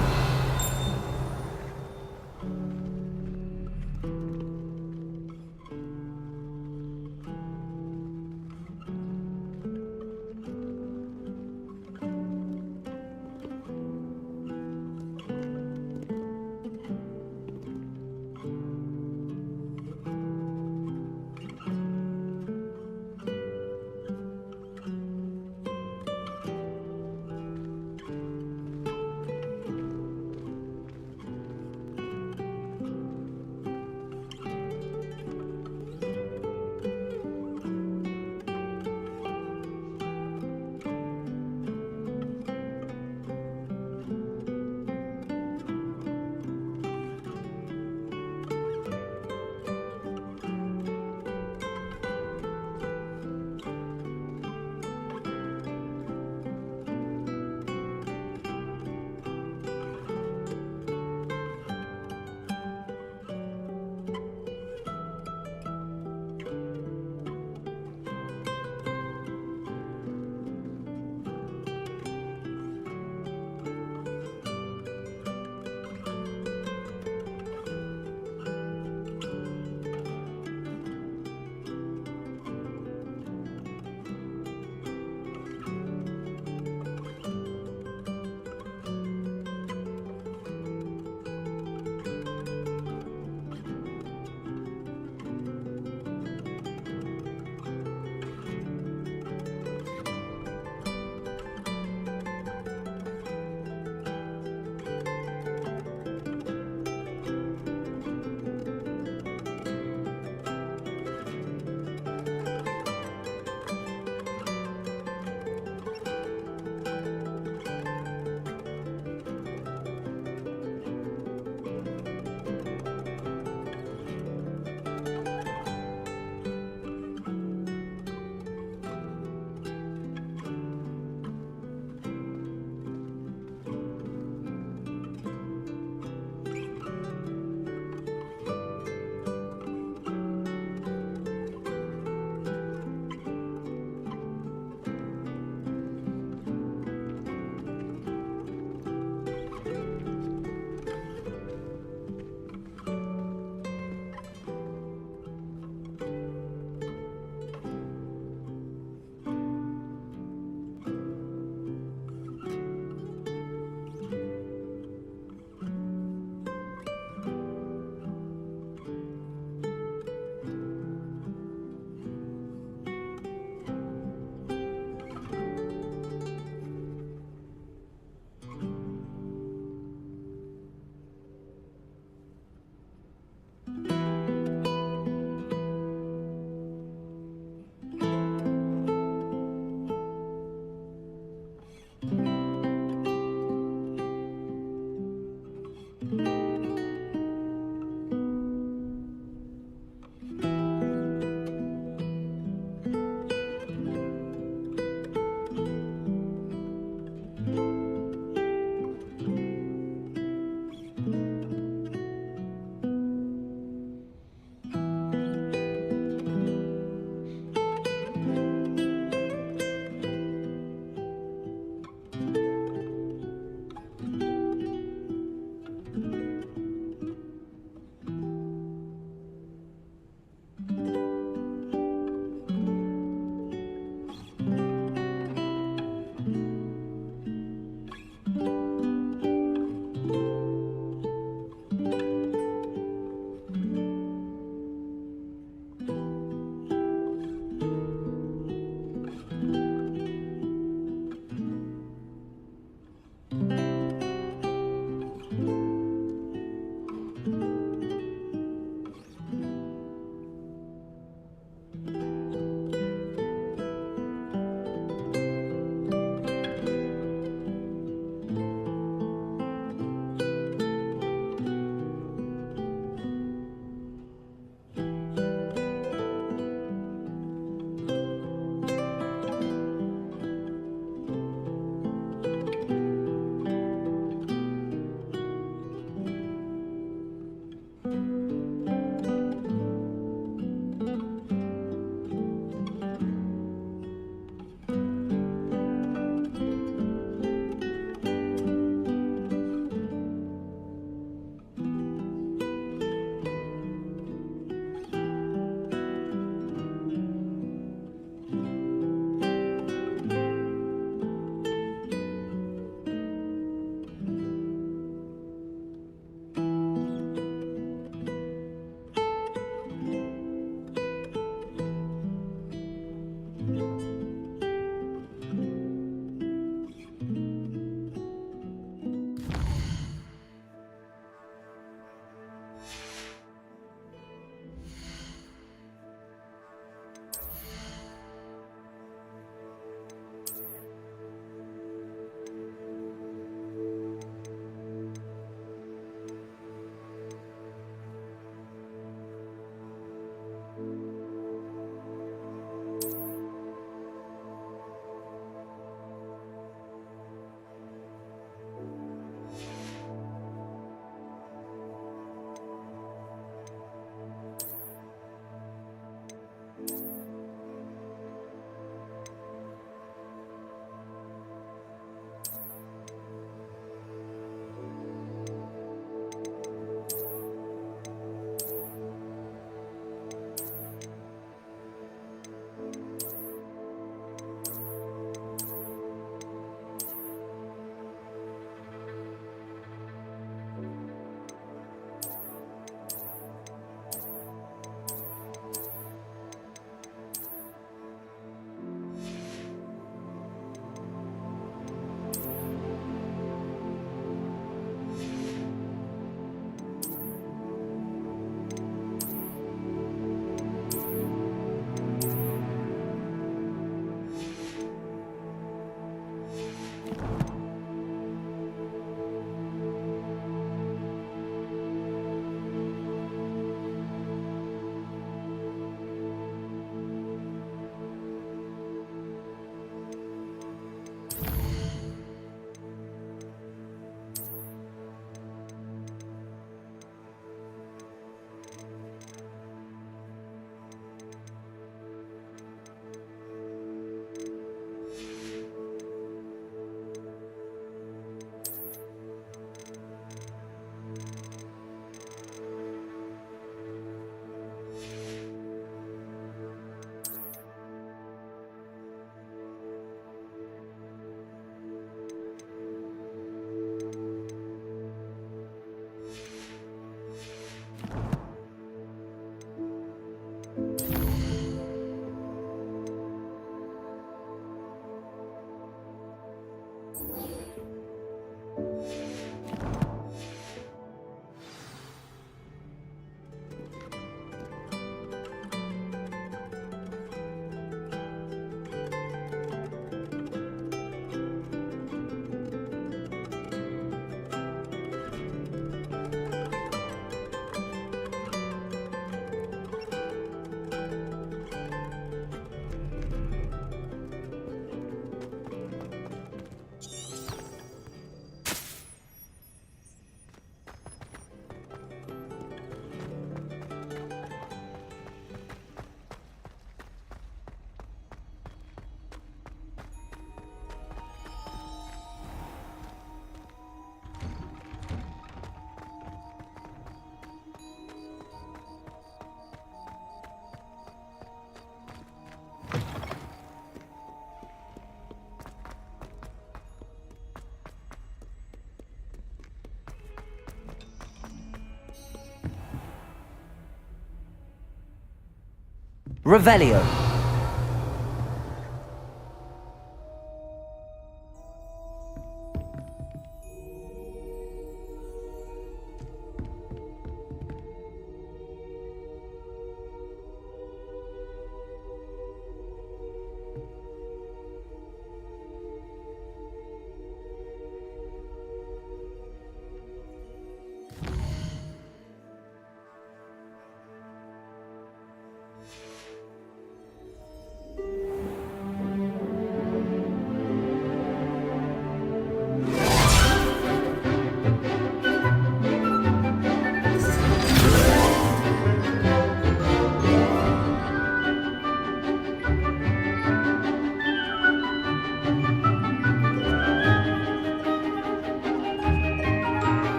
Revelio.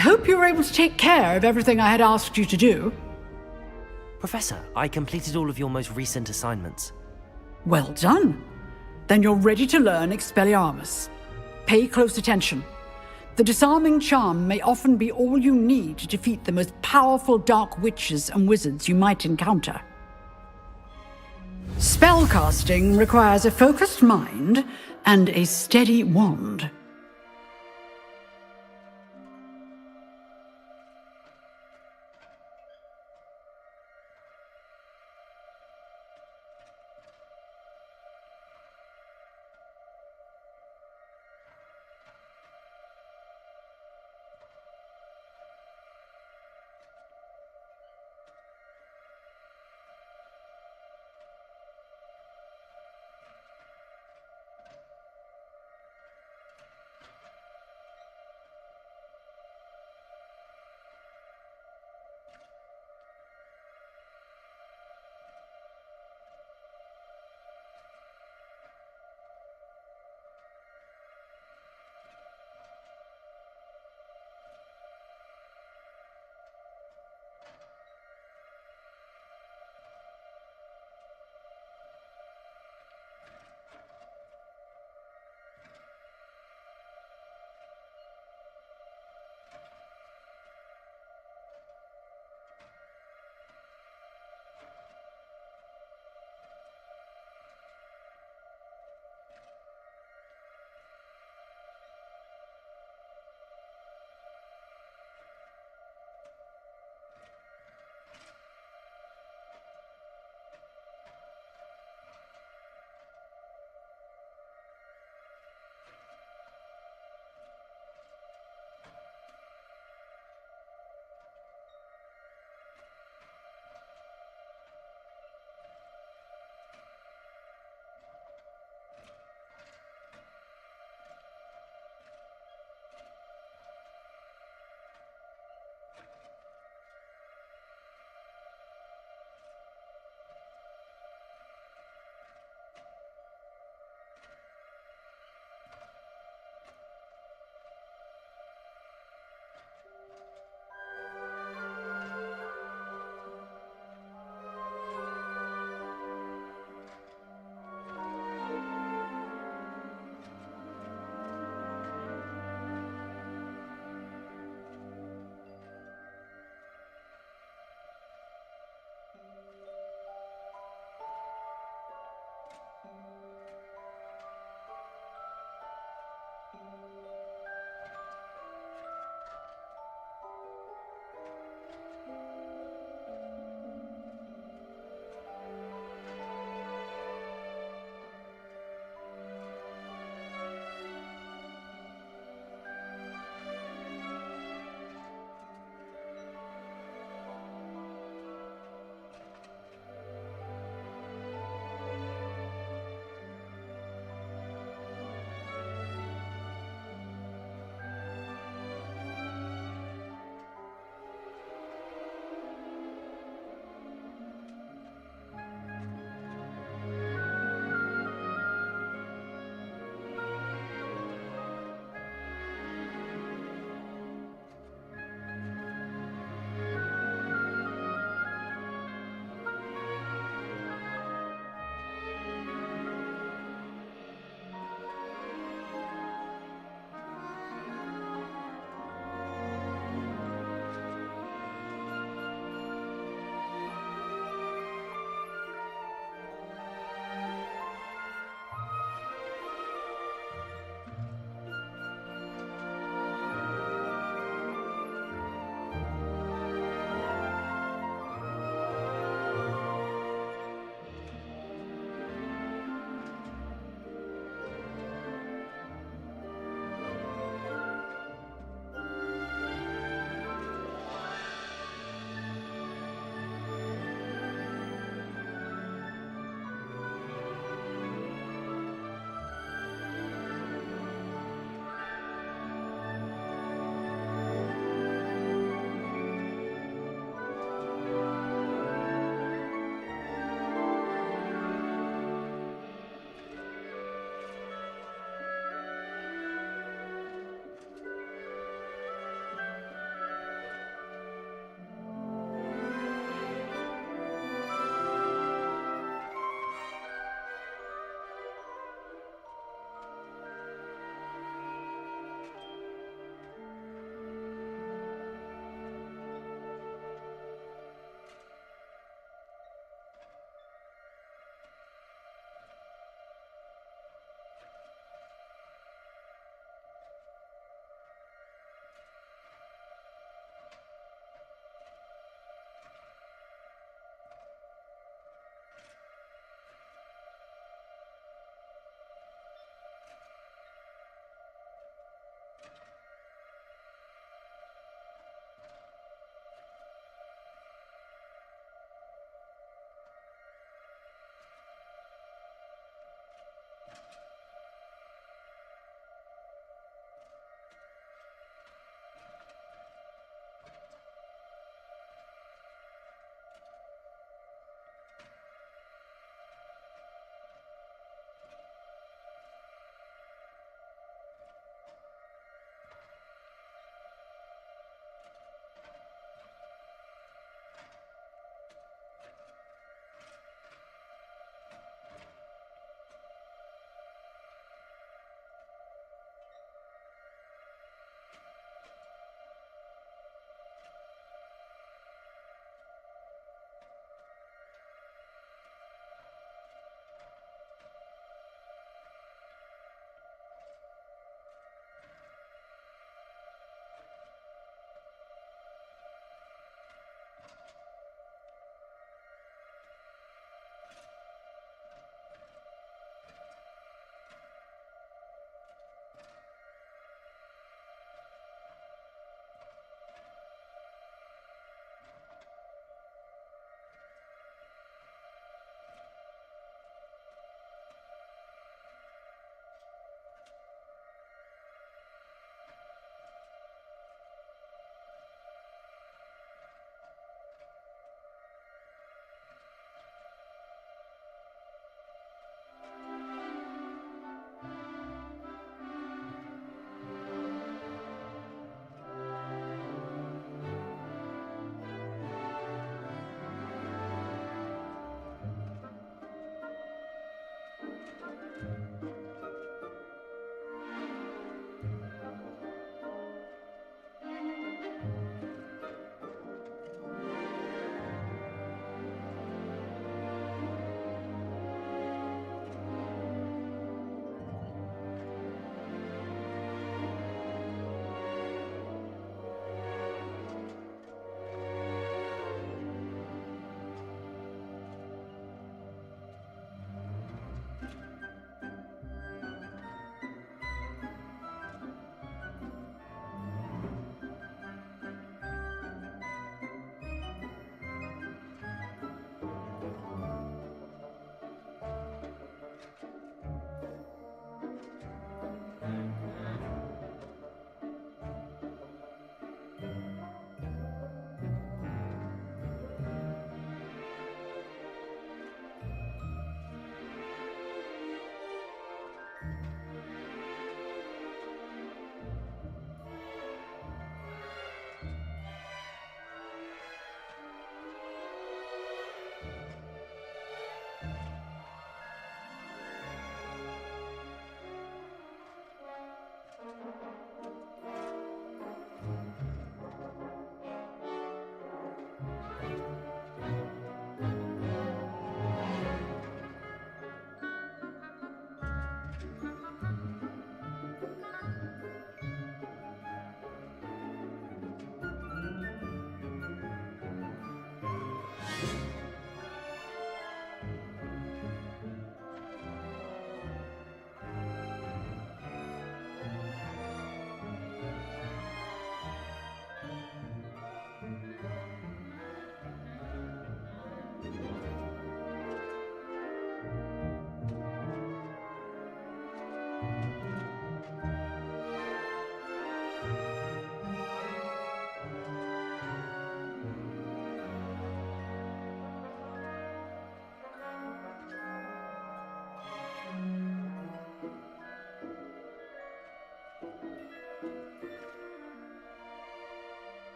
I hope you were able to take care of everything I had asked you to do. Professor, I completed all of your most recent assignments. Well done. Then you're ready to learn Expelliarmus. Pay close attention. The disarming charm may often be all you need to defeat the most powerful dark witches and wizards you might encounter. Spellcasting requires a focused mind and a steady wand.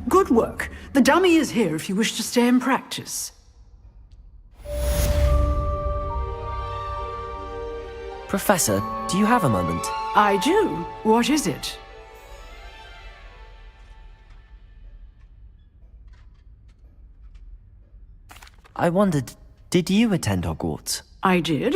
Good work. The dummy is here if you wish to stay and practice. Professor, do you have a moment? I do. What is it? I wondered, did you attend Hogwarts? I did.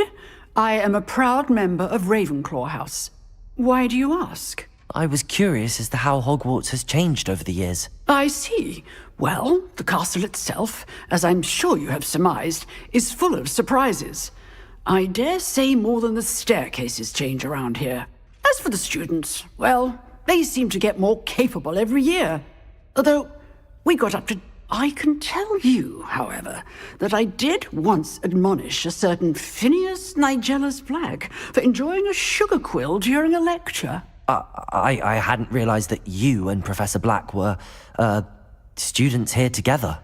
I am a proud member of Ravenclaw House. Why do you ask? I was curious as to how Hogwarts has changed over the years. I see. Well, the castle itself, as I'm sure you have surmised, is full of surprises. I dare say more than the staircases change around here. As for the students, well, they seem to get more capable every year. Although, we got up to... I can tell you, however, that I did once admonish a certain Phineas Nigellus Black for enjoying a sugar quill during a lecture. I hadn't realized that you and Professor Black were, students here together.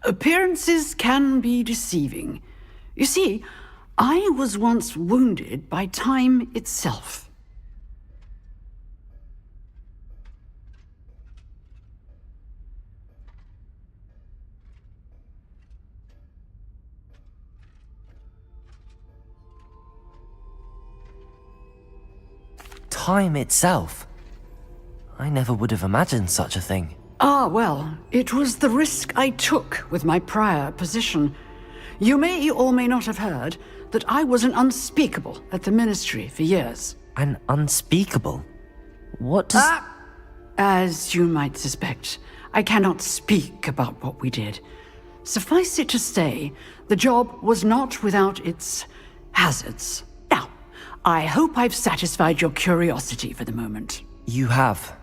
Appearances can be deceiving. You see, I was once wounded by time itself. Time itself? I never would have imagined such a thing. Ah, well, it was the risk I took with my prior position. You may or may not have heard that I was an unspeakable at the Ministry for years. An unspeakable? What does... As you might suspect, I cannot speak about what we did. Suffice it to say, the job was not without its hazards. Now, I hope I've satisfied your curiosity for the moment. You have.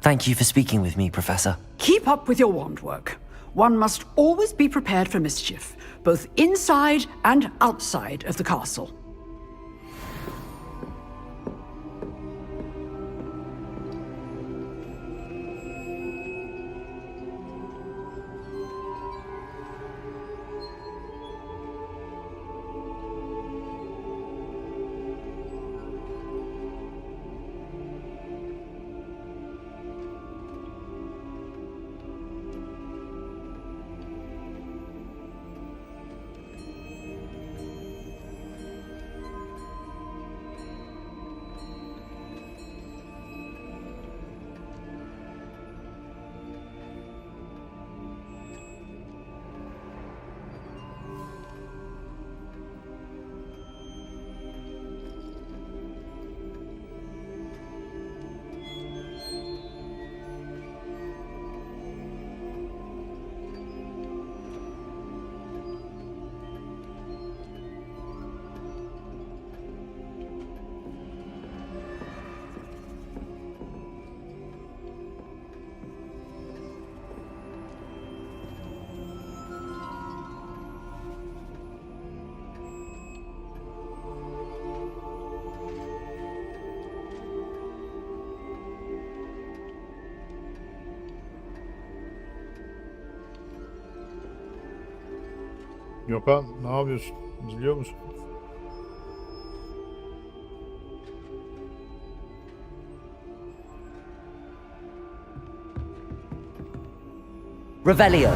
Thank you for speaking with me, Professor. Keep up with your wand work. One must always be prepared for mischief, both inside and outside of the castle. Gökhan, ne yapıyorsun? İzliyor musun? Revelio.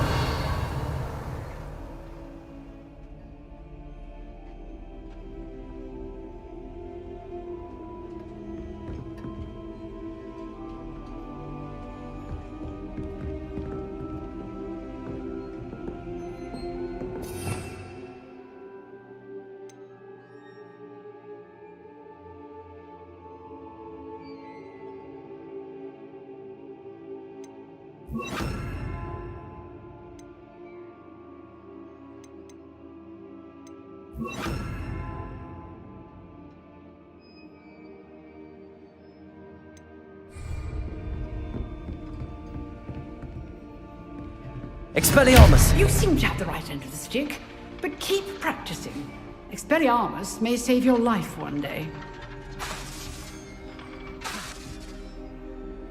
Expelliarmus! You seem to have the right end of the stick, but keep practicing. Expelliarmus may save your life one day.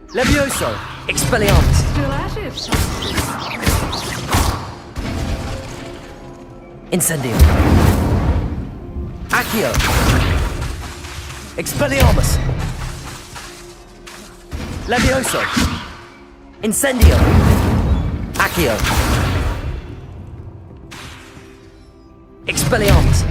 Levioso! Expelliarmus! Still at it. Incendio! Accio! Expelliarmus! Levioso! Incendio! Accio! Expelliarmus!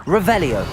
Revelio.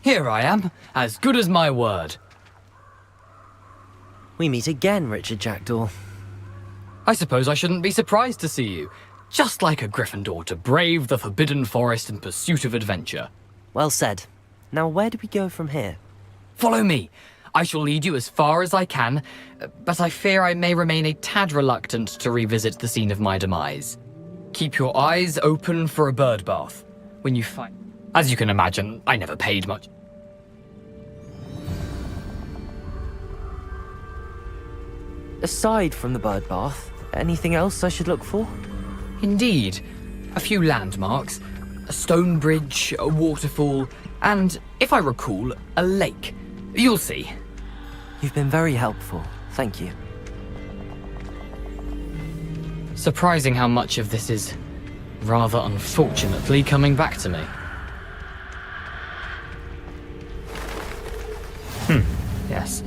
Here I am, as good as my word. We meet again, Richard Jackdaw. I suppose I shouldn't be surprised to see you. Just like a Gryffindor to brave the Forbidden Forest in pursuit of adventure. Well said. Now where do we go from here? Follow me. I shall lead you as far as I can, but I fear I may remain a tad reluctant to revisit the scene of my demise. Keep your eyes open for a bird bath. When you find... As you can imagine, I never paid much. Aside from the bird bath, anything else I should look for? Indeed. A few landmarks, a stone bridge, a waterfall, and, if I recall, a lake. You'll see. You've been very helpful. Thank you. Surprising how much of this is, rather unfortunately, coming back to me. Yes.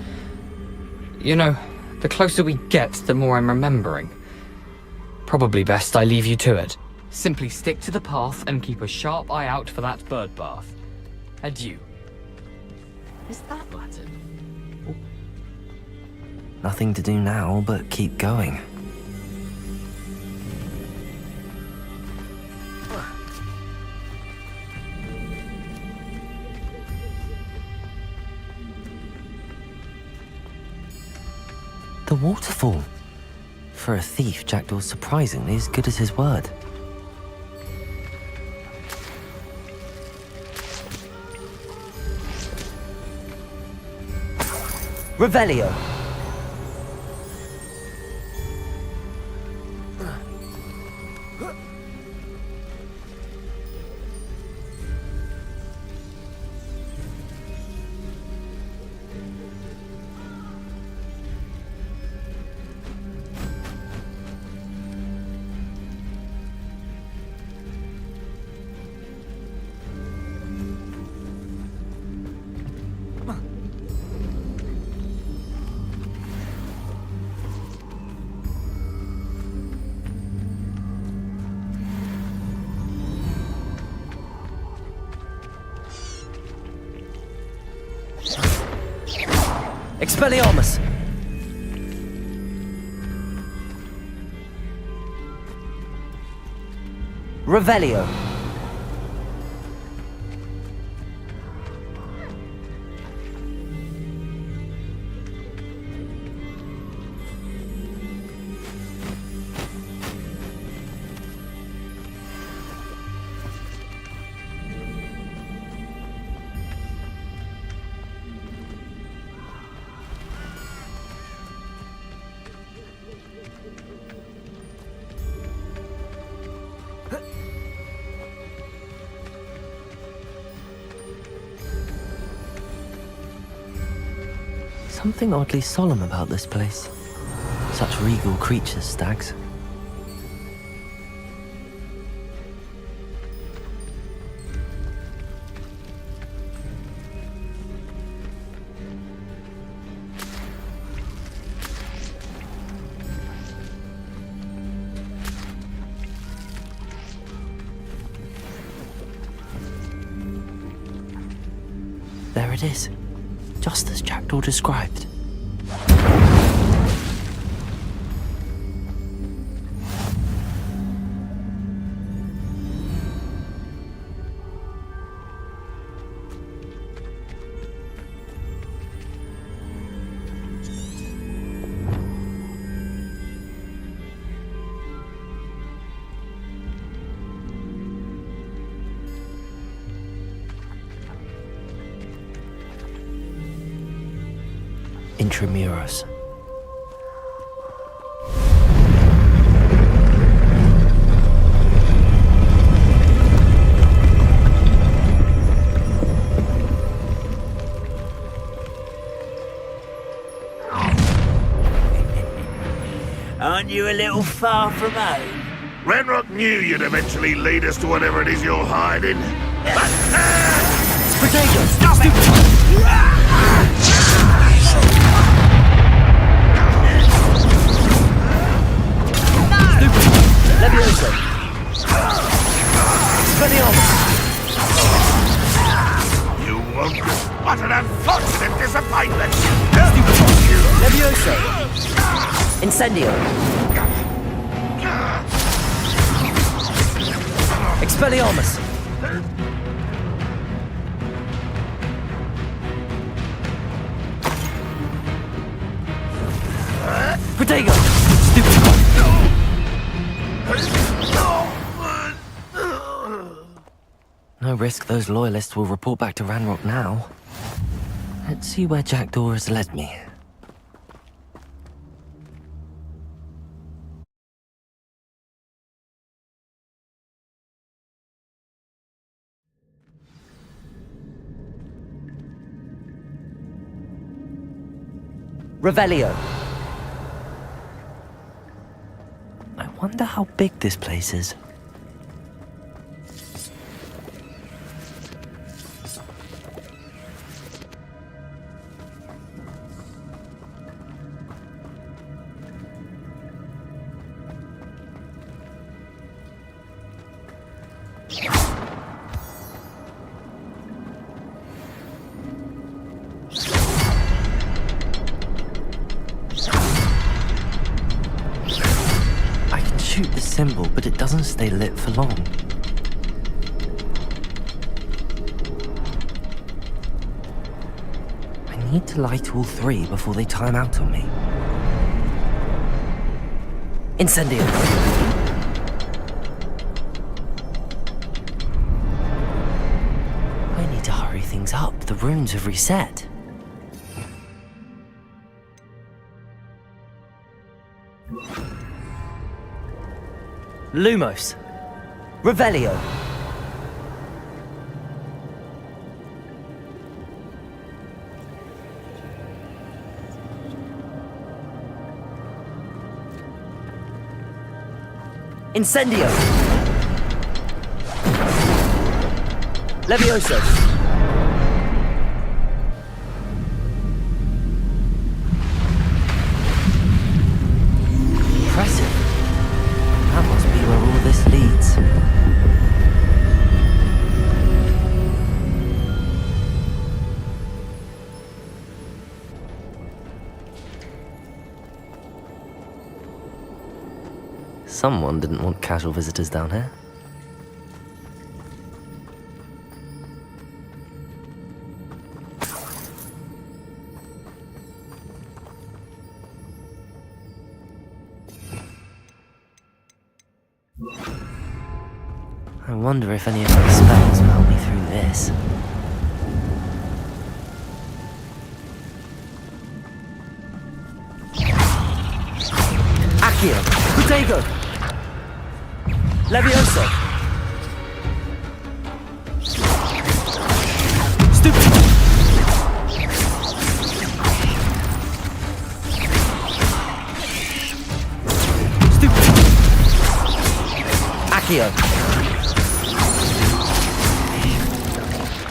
You know, the closer we get, the more I'm remembering. Probably best I leave you to it. Simply stick to the path and keep a sharp eye out for that bird bath. Adieu. Is that Latin? Nothing to do now but keep going. The waterfall. For a thief, Jackdaw's surprisingly as good as his word. Revelio. Expelliarmus! Revelio. Something oddly solemn about this place. Such regal creatures, stags. There it is. Just as Jackdaw described. Intramuros. Aren't you a little far from home? Ranrock knew you'd eventually lead us to whatever it is you're hiding. Potato! Stop it! Levioso! Expelliarmus! You won't get what an unfortunate disappointment! Levioso! Incendio! Expelliarmus! Protego! Stupid! No risk those loyalists will report back to Ranrock now. Let's see where Jackdaw has led me. Revelio. I wonder how big this place is. Shoot the symbol, but it doesn't stay lit for long. I need to light all three before they time out on me. Incendio! I need to hurry things up. The runes have reset. Lumos. Revelio. Incendio. Levioso. Impressive. That must be where all this leads. Someone didn't want casual visitors down here. I wonder if any of my spells will help me through this. Accio! Protego! Levioso! Stupid! Stupid! Accio!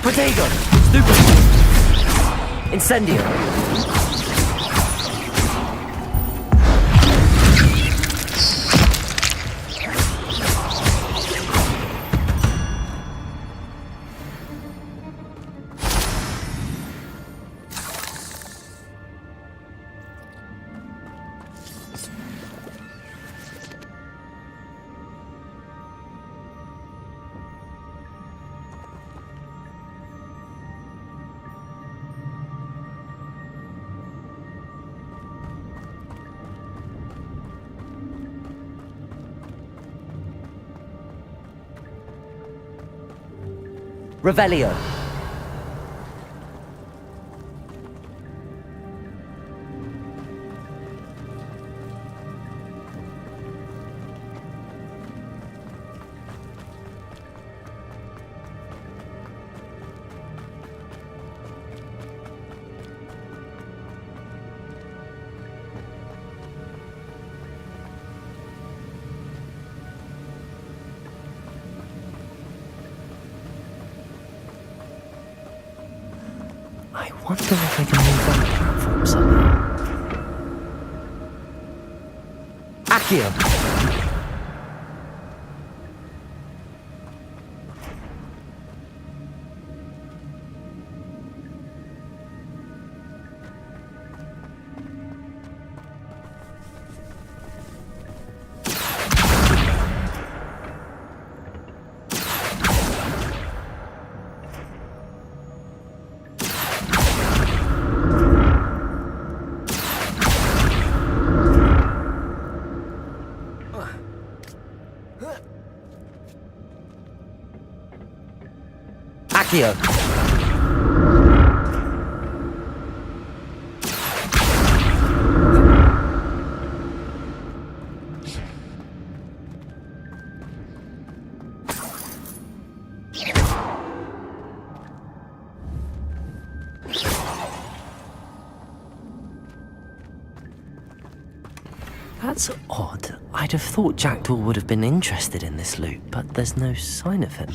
Protego! Stupid! Incendio! Revelio. I wonder if I can move that platform somehow. Accio! Accio! That's odd. I'd have thought Jackdaw would have been interested in this loot, but there's no sign of him.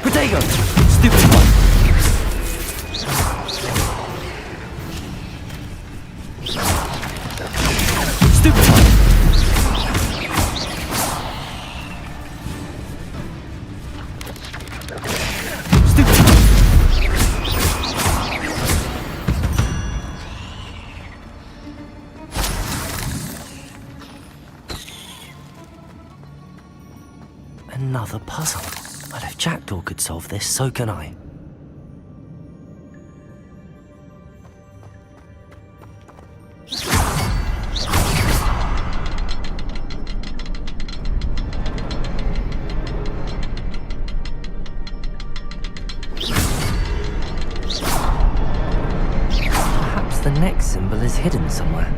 Protego! Stupid one! Stupid one! Stupid one! Another puzzle. If Jackdaw could solve this, so can I. Perhaps the next symbol is hidden somewhere.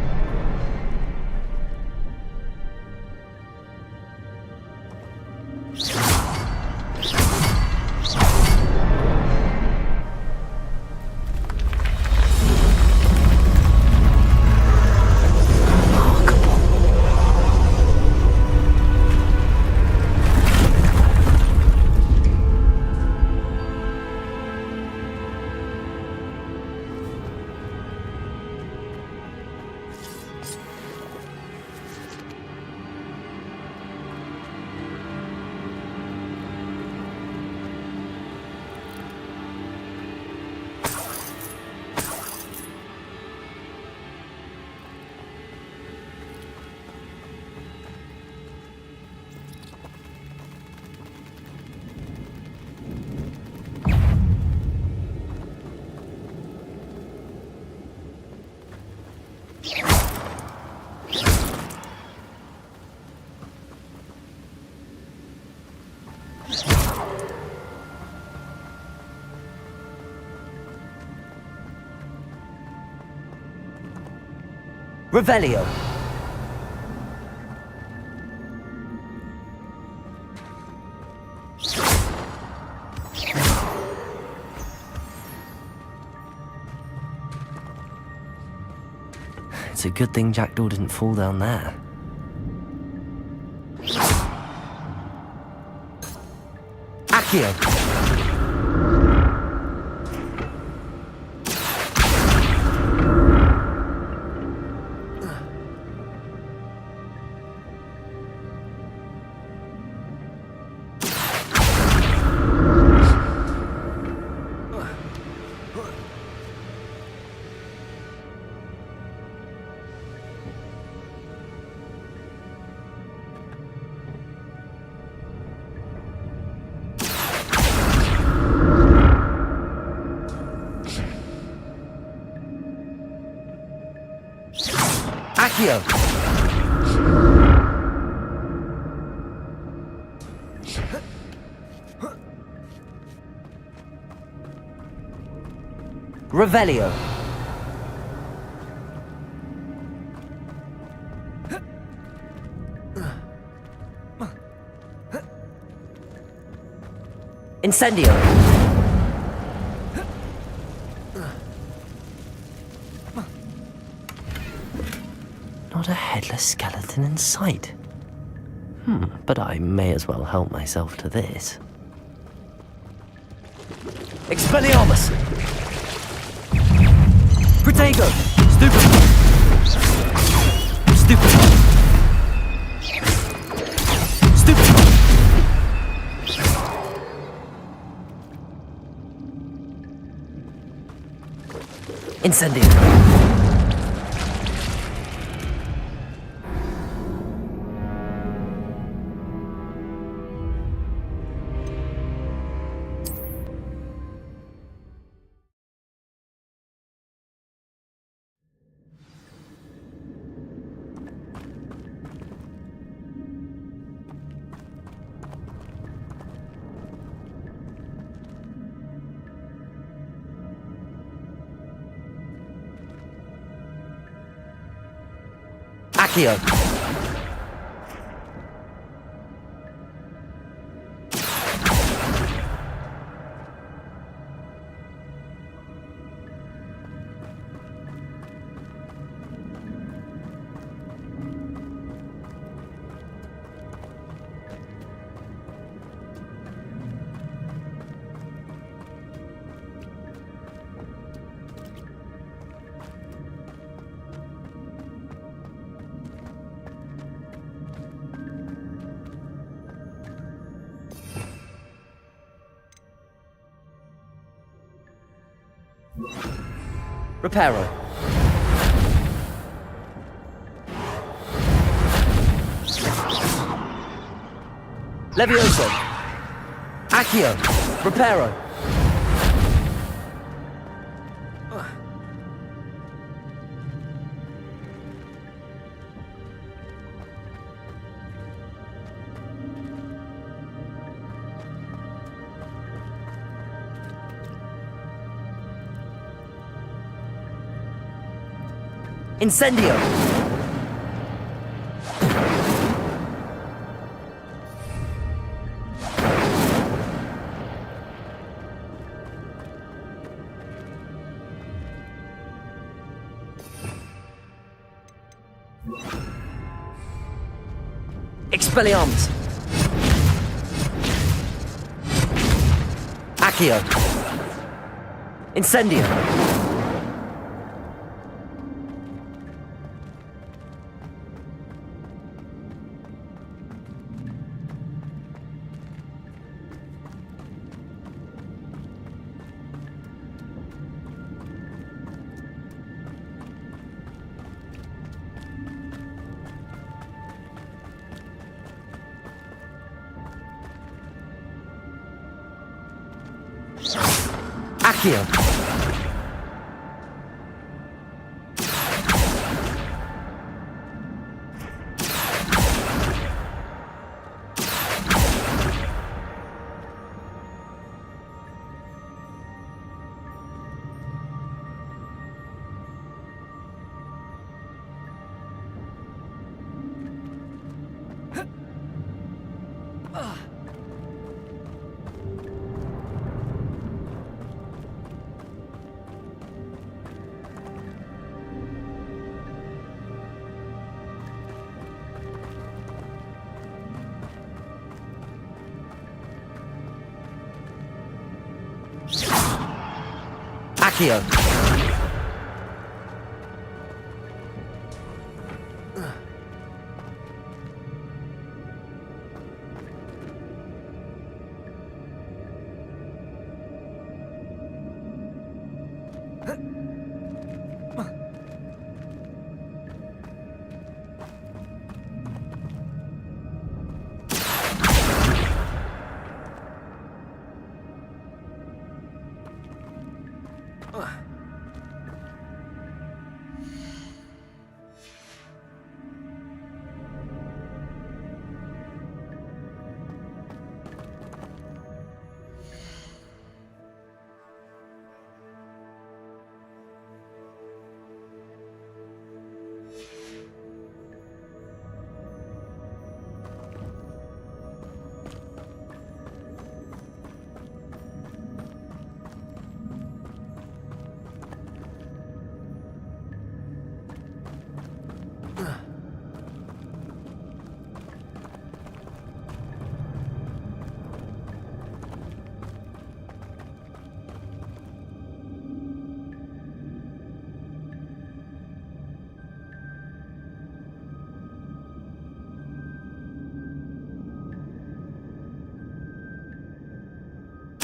Revelio. It's a good thing Jackdaw didn't fall down there. Accio. Accio. Revelio. Incendio. Not a headless skeleton in sight. But I may as well help myself to this. Expelliarmus! Protego! Stupid! Stupid! Stupid! Incendio! Accio. Reparo. Levioso. Accio! Reparo! Incendio! Expelliarmus! Accio! Incendio! Accio! Accio!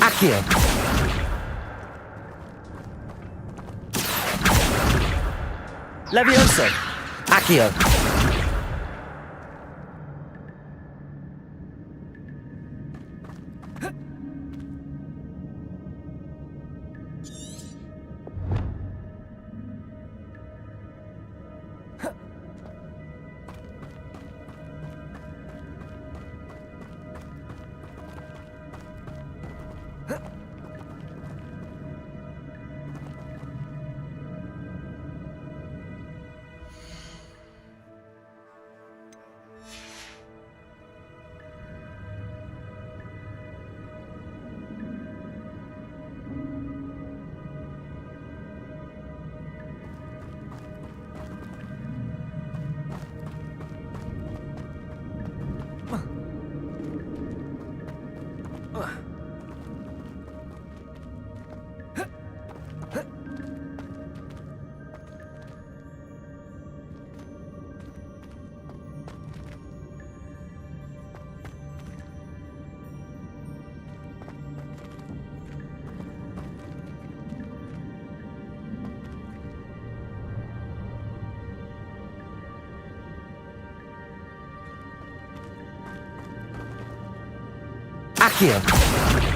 Accio! Levioso! Accio! Accio!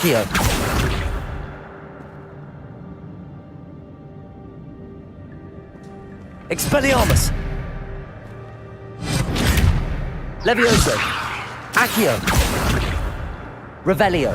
Accio. Expelliarmus. Levioso. Accio. Revelio.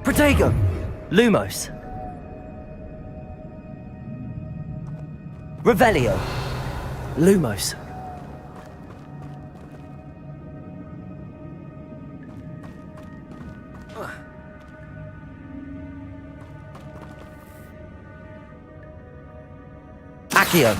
Protego! Lumos. Revelio. Lumos. Accio.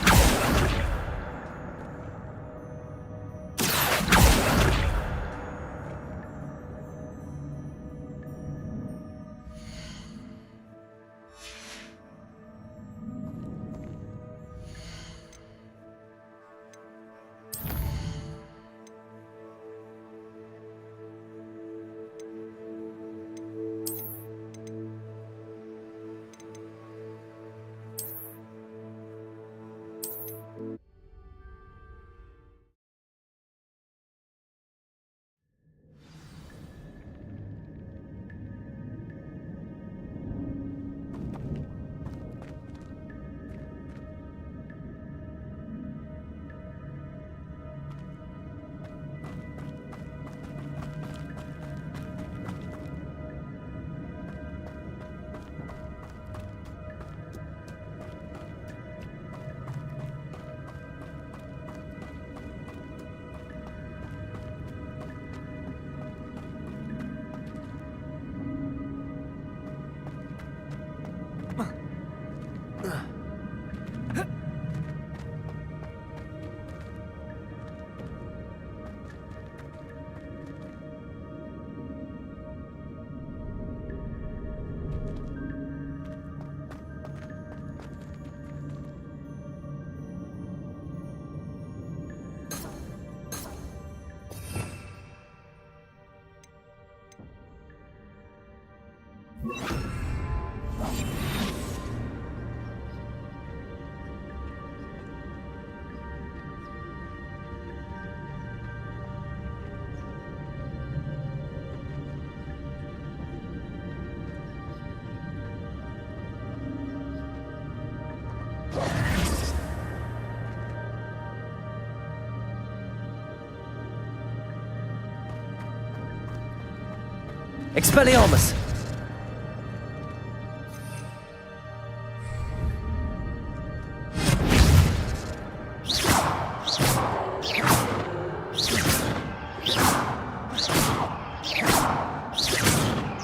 Expelliarmus!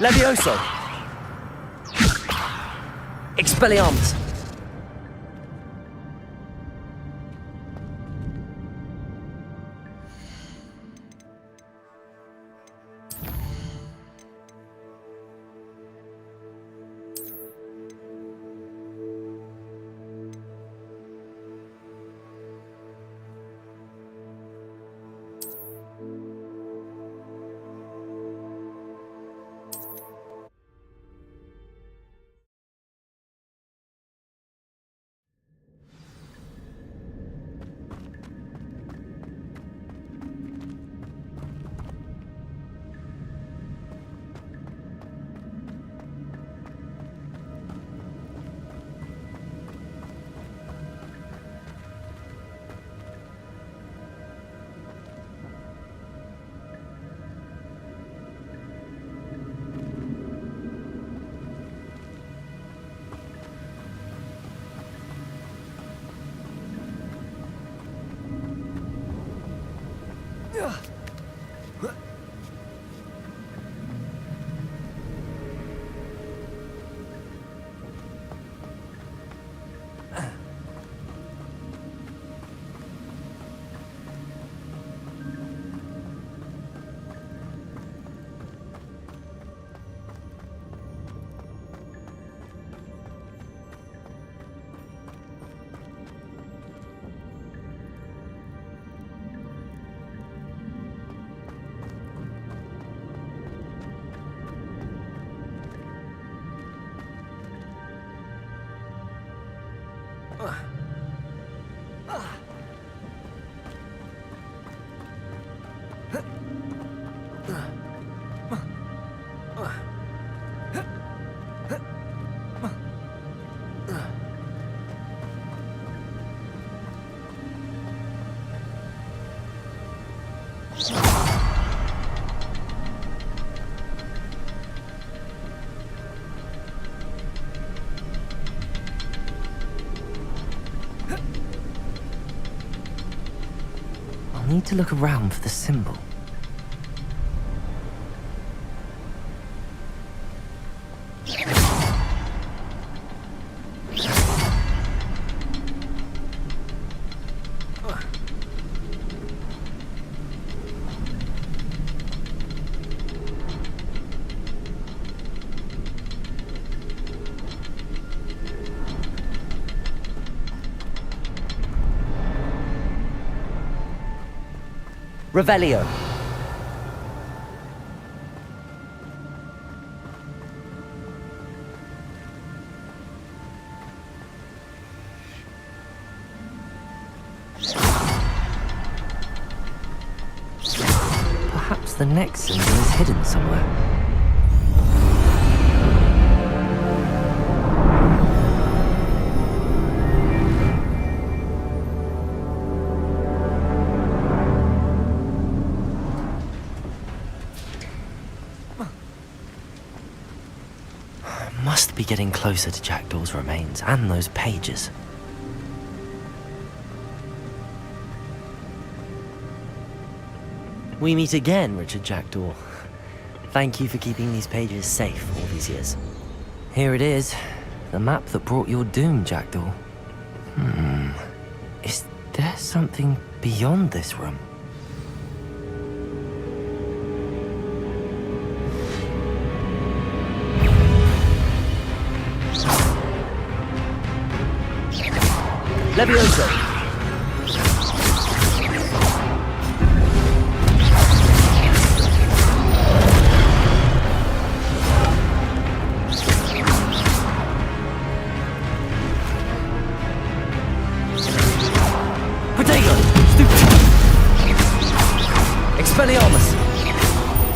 Levioso! Expelliarmus! I'll need to look around for the symbol. Revelio. Perhaps the next symbol is hidden somewhere. Must be getting closer to Jackdaw's remains and those pages. We meet again, Richard Jackdaw. Thank you for keeping these pages safe all these years. Here it is, the map that brought your doom, Jackdaw. Is there something beyond this room? Levioso! Protego! Stupid! Expelliarmus!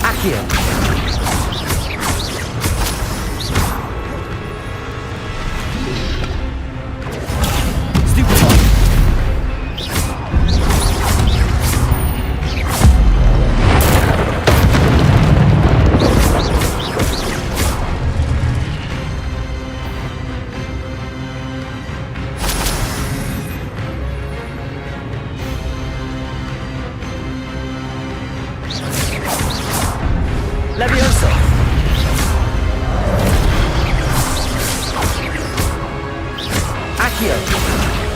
Accio! Levioso! Accio!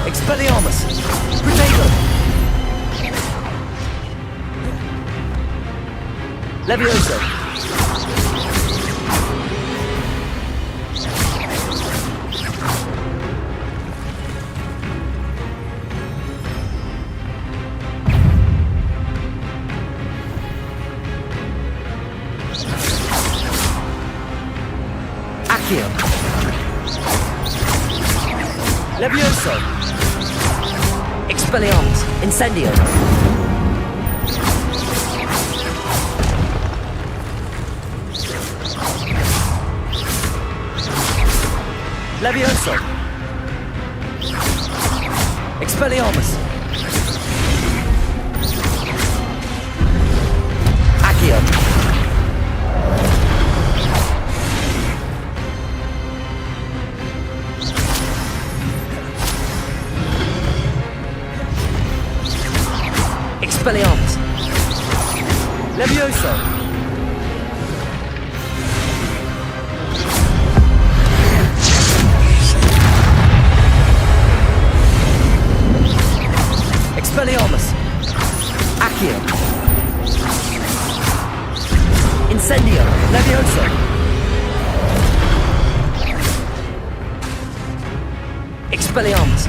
Expelliarmus! Protego! Levioso! Accio! Levioso! Expelliarmus! Incendio! Levioso! Expelliarmus! Accio! Expelliarmus! Levioso! Expelliarmus! Accio! Incendio! Levioso! Expelliarmus!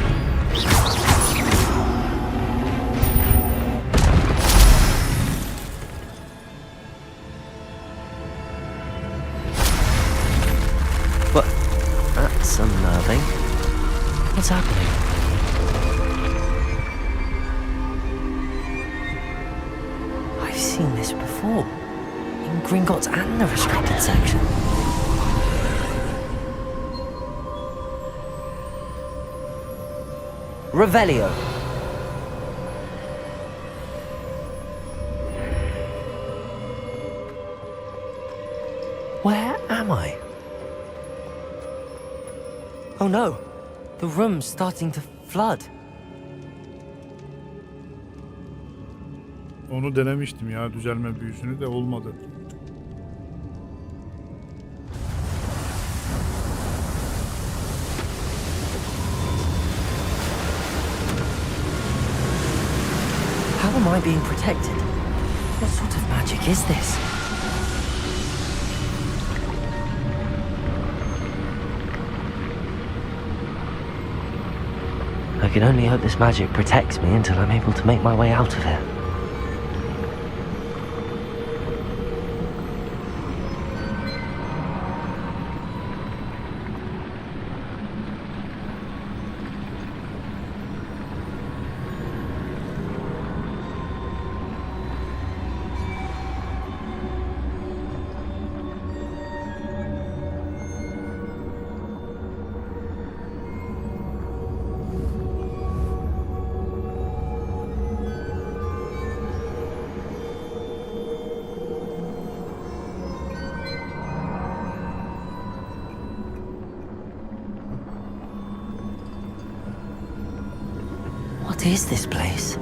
But that's unnerving. What's happening? before. In Gringotts and the restricted section. Revelio. Where am I? Oh no, the room's starting to flood. Onu denemiştim ya, düzelme büyüsünü de olmadı. How am I being protected? What sort of magic is this? I can only hope this magic protects me until I'm able to make my way out of here. What is this place?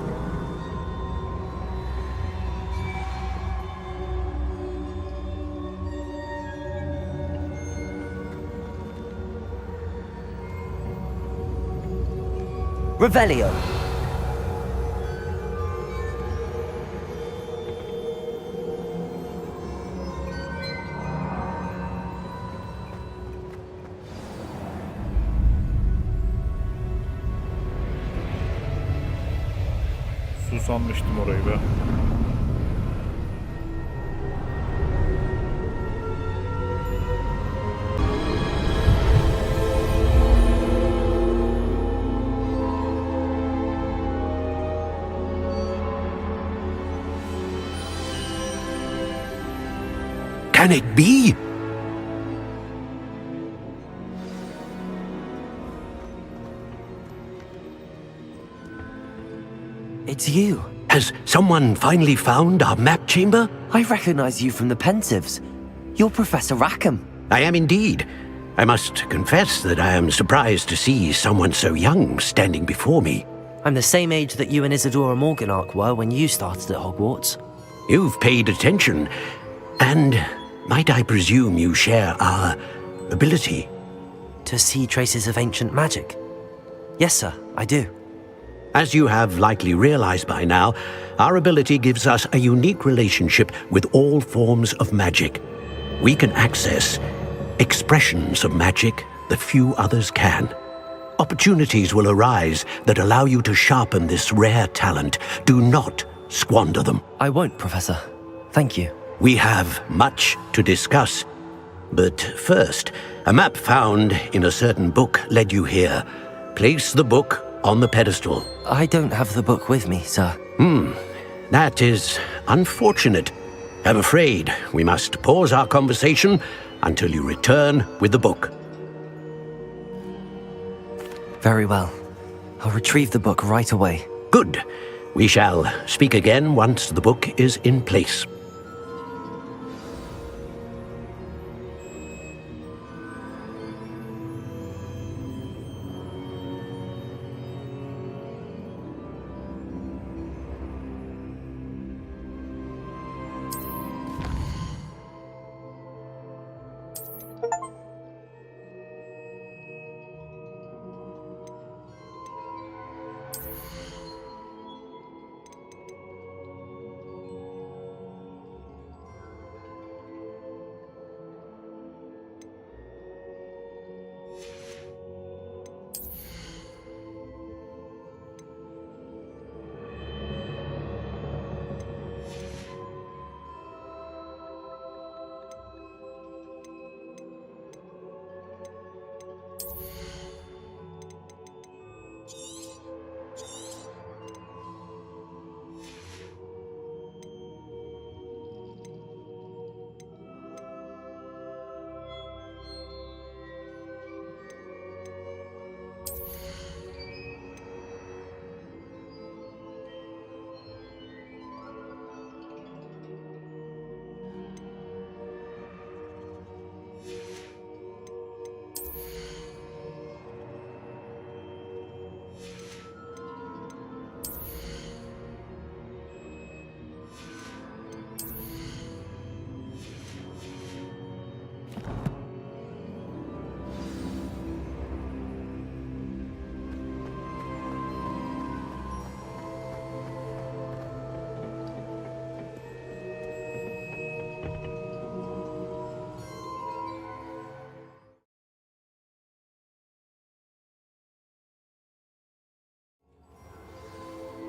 Revelio. Sanmıştım orayı be. Can it be? It's you. Has someone finally found our map chamber? I recognize you from the Pensives. You're Professor Rackham. I am indeed. I must confess that I am surprised to see someone so young standing before me. I'm the same age that you and Isadora Morganach were when you started at Hogwarts. You've paid attention, and might I presume you share our ability? To see traces of ancient magic? Yes, sir, I do. As you have likely realized by now, our ability gives us a unique relationship with all forms of magic. We can access expressions of magic that few others can. Opportunities will arise that allow you to sharpen this rare talent. Do not squander them. I won't, Professor. Thank you. We have much to discuss. But first, a map found in a certain book led you here. Place the book on the pedestal. I don't have the book with me, sir. That is unfortunate. I'm afraid we must pause our conversation until you return with the book. Very well. I'll retrieve the book right away. Good. We shall speak again once the book is in place.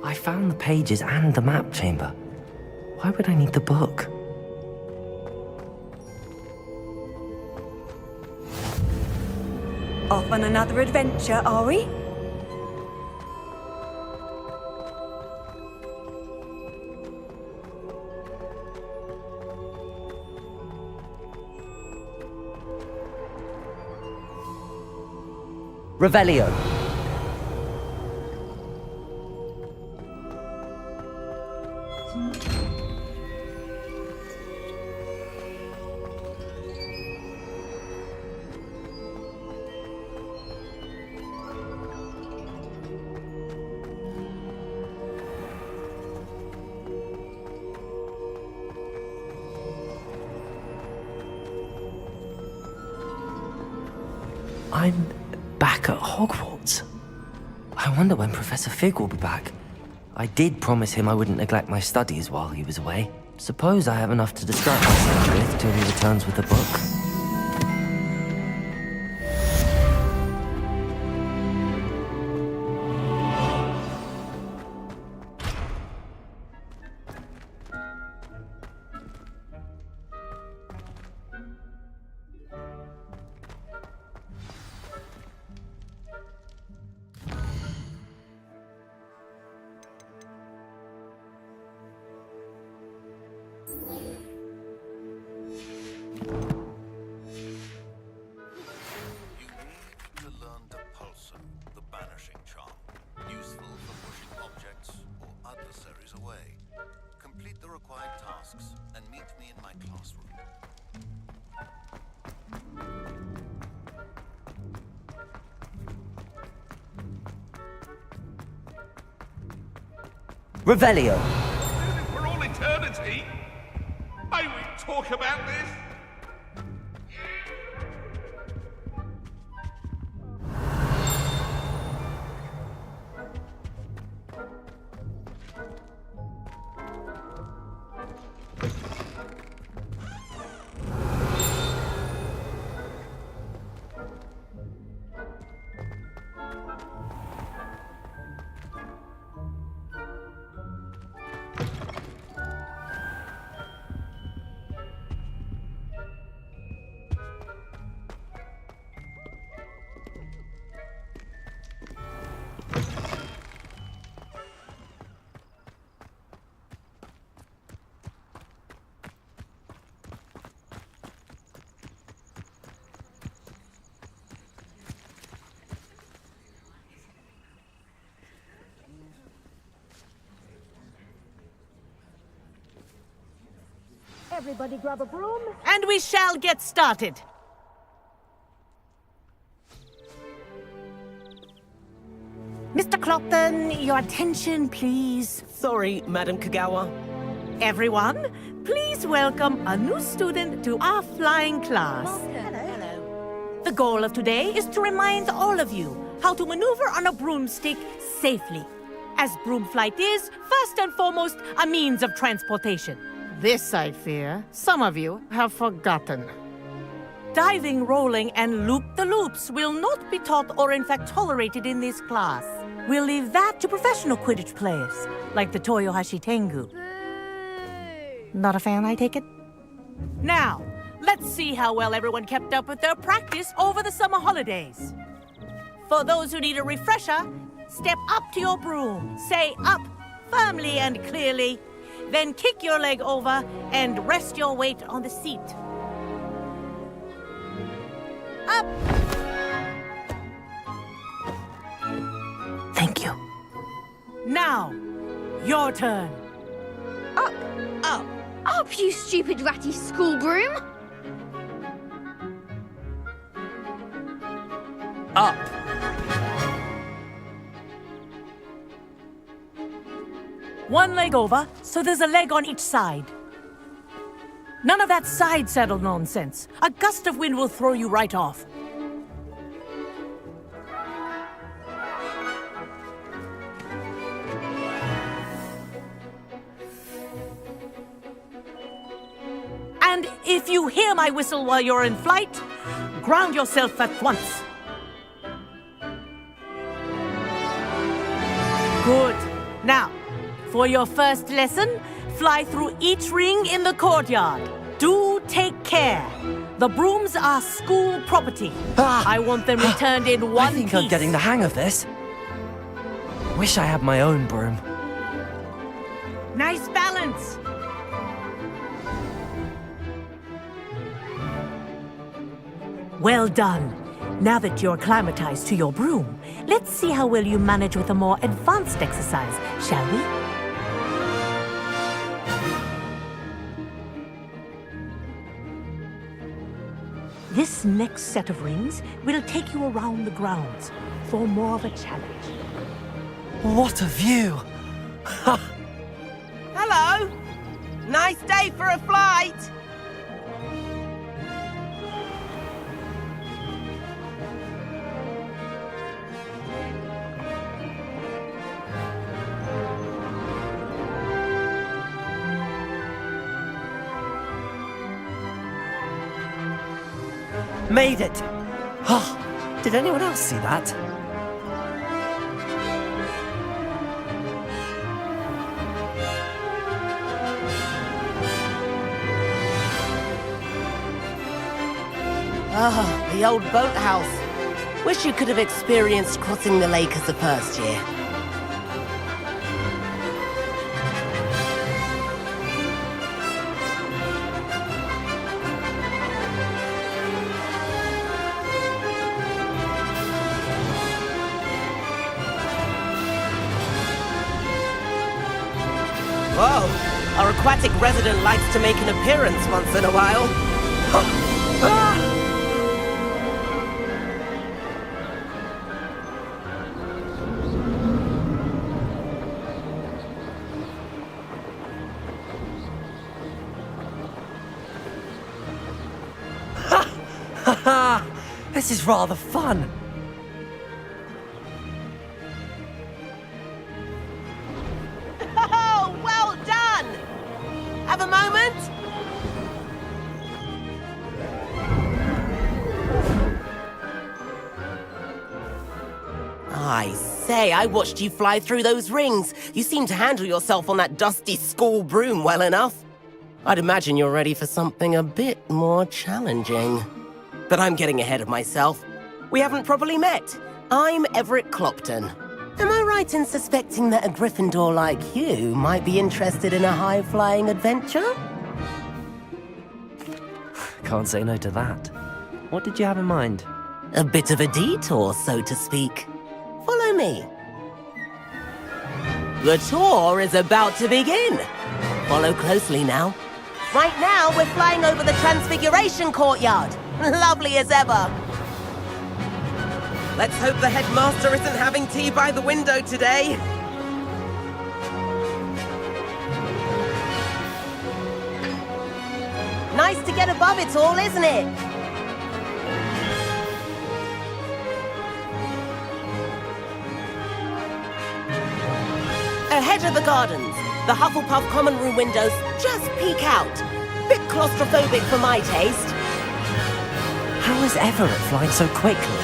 I found the pages and the map chamber. Why would I need the book? Off on another adventure, are we? Revelio. I'm back at Hogwarts. I wonder when Professor Fig will be back. I did promise him I wouldn't neglect my studies while he was away. Suppose I have enough to distract myself with till he returns with the book. Revelio. For all eternity? May we talk about this? Everybody grab a broom. And we shall get started. Mr. Clopton, your attention, please. Sorry, Madam Kagawa. Everyone, please welcome a new student to our flying class. Hello. The goal of today is to remind all of you how to maneuver on a broomstick safely, as broom flight is, first and foremost, a means of transportation. This, I fear, some of you have forgotten. Diving, rolling, and loop-the-loops will not be taught or in fact tolerated in this class. We'll leave that to professional Quidditch players, like the Toyohashi Tengu. Not a fan, I take it? Now, let's see how well everyone kept up with their practice over the summer holidays. For those who need a refresher, step up to your broom, say up, firmly and clearly, then kick your leg over and rest your weight on the seat. Up! Thank you. Now, your turn. Up! Up! Up, you stupid ratty school broom! Up! One leg over, so there's a leg on each side. None of that side saddle nonsense. A gust of wind will throw you right off. And if you hear my whistle while you're in flight, ground yourself at once. Good. Now, for your first lesson, fly through each ring in the courtyard. Do take care. The brooms are school property. I want them returned in one I think piece. I'm getting the hang of this. Wish I had my own broom. Nice balance. Well done. Now that you're acclimatized to your broom, let's see how well you manage with a more advanced exercise, shall we? This next set of rings will take you around the grounds for more of a challenge. What a view! Hello! Nice day for a flight! Made it! Did anyone else see that? Ah, the old boathouse. Wish you could have experienced crossing the lake as a first year. Whoa, our aquatic resident likes to make an appearance once in a while. This is rather fun. Oh, well done! Have a moment? I say, I watched you fly through those rings. You seem to handle yourself on that dusty school broom well enough. I'd imagine you're ready for something a bit more challenging. But I'm getting ahead of myself. We haven't properly met. I'm Everett Clopton. Am I right in suspecting that a Gryffindor like you might be interested in a high-flying adventure? Can't say no to that. What did you have in mind? A bit of a detour, so to speak. Follow me. The tour is about to begin. Follow closely now. Right now, we're flying over the Transfiguration Courtyard. Lovely as ever. Let's hope the headmaster isn't having tea by the window today. Nice to get above it all, isn't it? Ahead of the gardens, the Hufflepuff common room windows just peek out. Bit claustrophobic for my taste. How is Everett flying so quickly?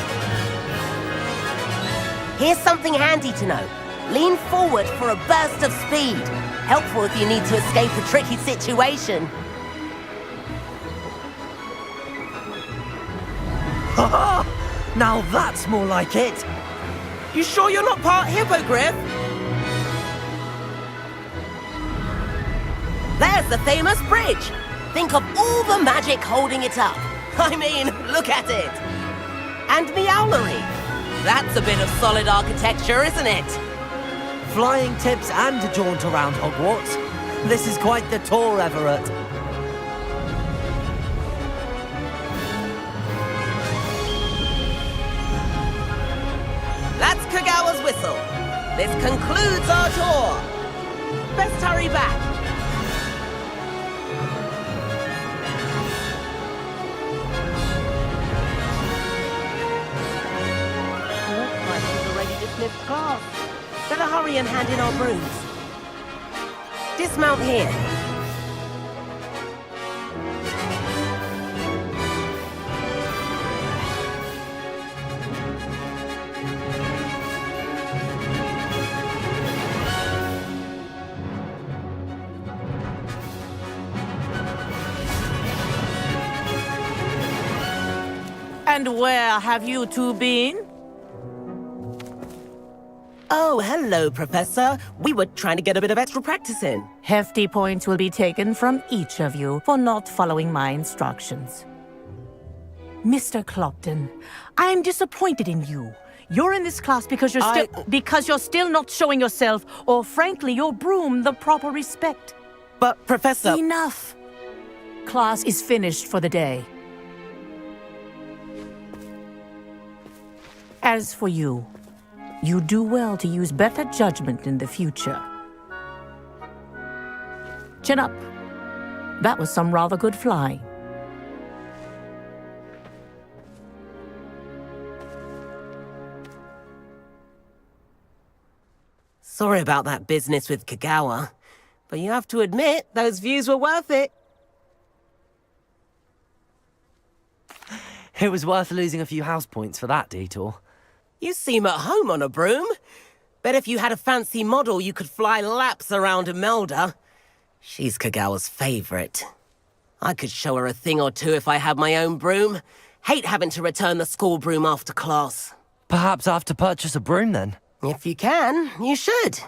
Here's something handy to know. Lean forward for a burst of speed. Helpful if you need to escape a tricky situation. Ha! Now that's more like it! You sure you're not part hippogriff? There's the famous bridge. Think of all the magic holding it up. I mean, look at it. And Meowlery. That's a bit of solid architecture, isn't it? Flying tips and a jaunt around Hogwarts. This is quite the tour, Everett. That's Kagawa's whistle. This concludes our tour. Best hurry back. Dismissed class. Better hurry and hand in our brooms. Dismount here. And where have you two been? Oh, hello, Professor. We were trying to get a bit of extra practice in. Hefty points will be taken from each of you for not following my instructions. Mr. Clopton, I am disappointed in you. You're in this class because you're still not showing yourself, or frankly, your broom, the proper respect. But, Professor... Enough! Class is finished for the day. As for you, you do well to use better judgment in the future. Chin up. That was some rather good flying. Sorry about that business with Kagawa, but you have to admit, those views were worth it. It was worth losing a few house points for that detour. You seem at home on a broom. Bet if you had a fancy model, you could fly laps around Imelda. She's Kagawa's favorite. I could show her a thing or two if I had my own broom. Hate having to return the school broom after class. Perhaps I have to purchase a broom then? If you can, you should.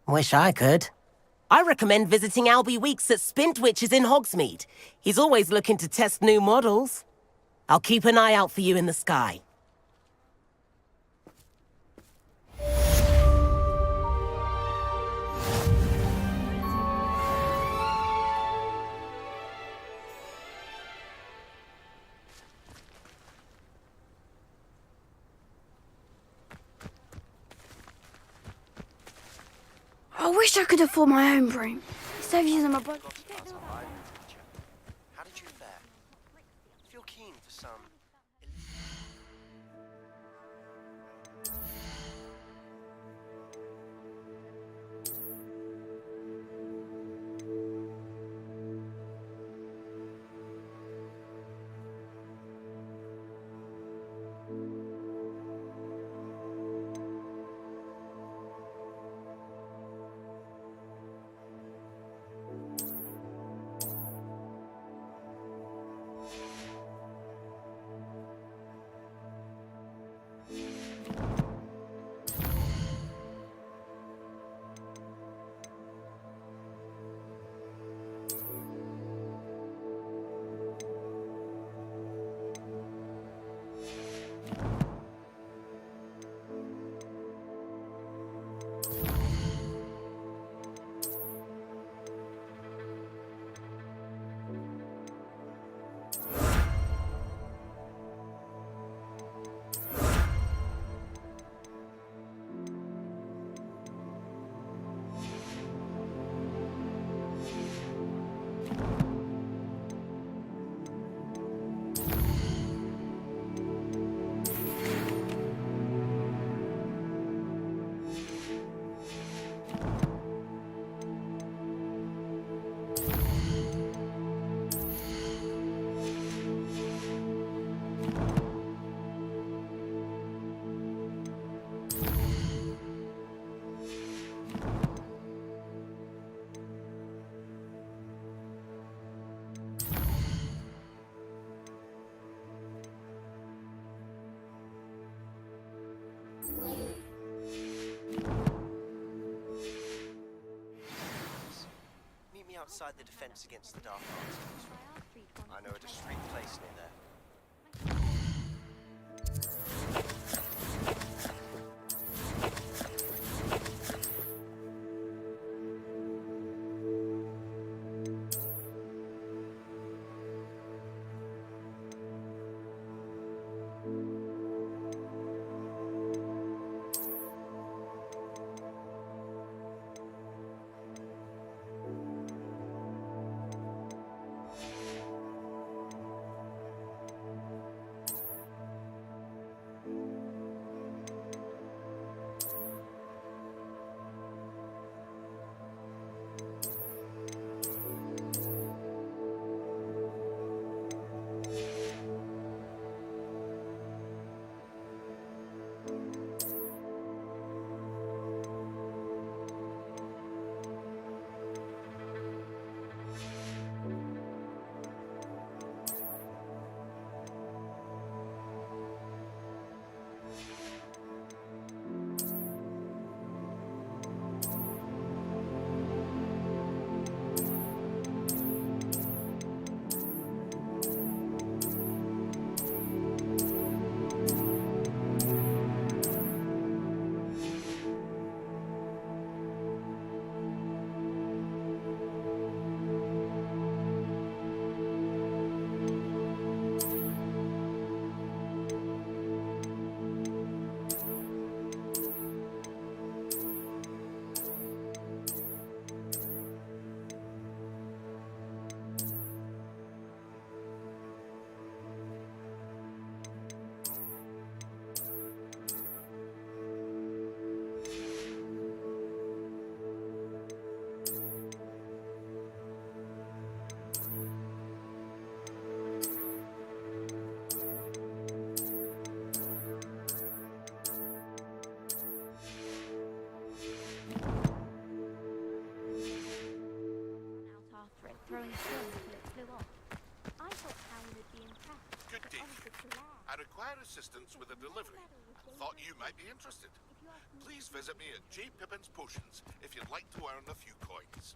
Wish I could. I recommend visiting Albie Weeks at Spintwitches in Hogsmeade. He's always looking to test new models. I'll keep an eye out for you in the sky. I wish I could afford my own broom. Instead of using my budget. How did you fare? Feel keen for some... Outside the defense against the dark arts. I know a discreet place near there. require assistance with a delivery and thought you might be interested. Please visit me at J. Pippin's Potions if you'd like to earn a few coins.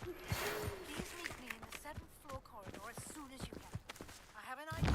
Please meet me in the 7th floor corridor as soon as you can. I have an idea.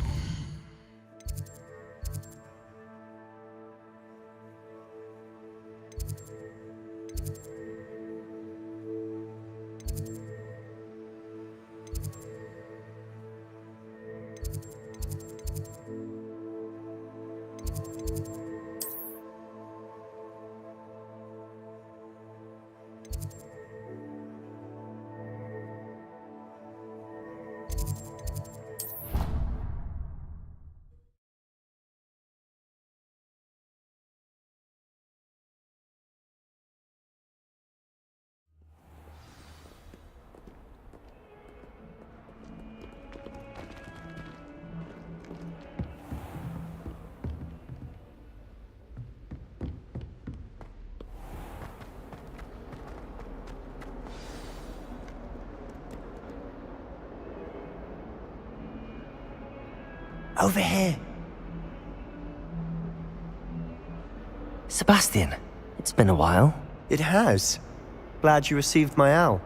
Over here. Sebastian, it's been a while. It has. Glad you received my owl.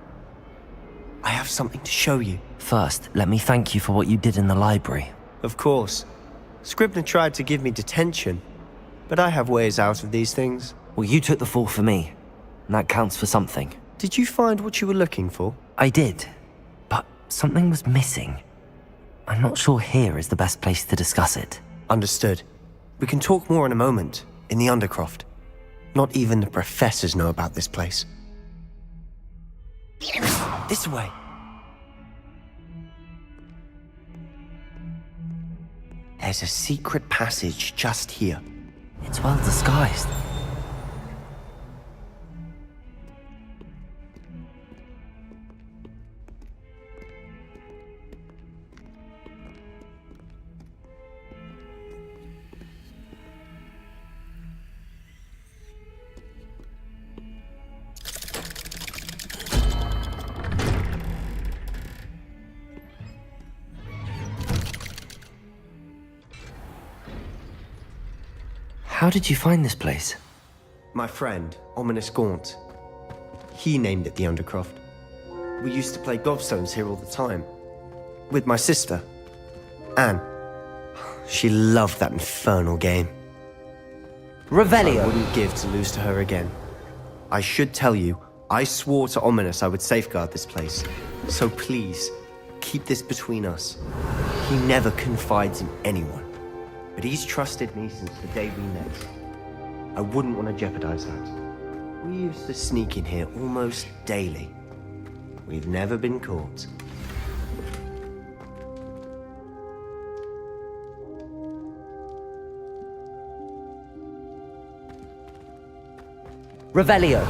I have something to show you. First, let me thank you for what you did in the library. Of course. Scribner tried to give me detention, but I have ways out of these things. Well, you took the fall for me, and that counts for something. Did you find what you were looking for? I did, but something was missing. I'm not sure here is the best place to discuss it. Understood. We can talk more in a moment, in the Undercroft. Not even the professors know about this place. This way. There's a secret passage just here. It's well disguised. How did you find this place? My friend, Ominous Gaunt. He named it the Undercroft. We used to play gobstones here all the time. With my sister, Anne. She loved that infernal game. Revelio. I wouldn't give to lose to her again. I should tell you, I swore to Ominous I would safeguard this place. So please, keep this between us. He never confides in anyone. But he's trusted me since the day we met. I wouldn't want to jeopardize that. We used to sneak in here almost daily. We've never been caught. Revelio.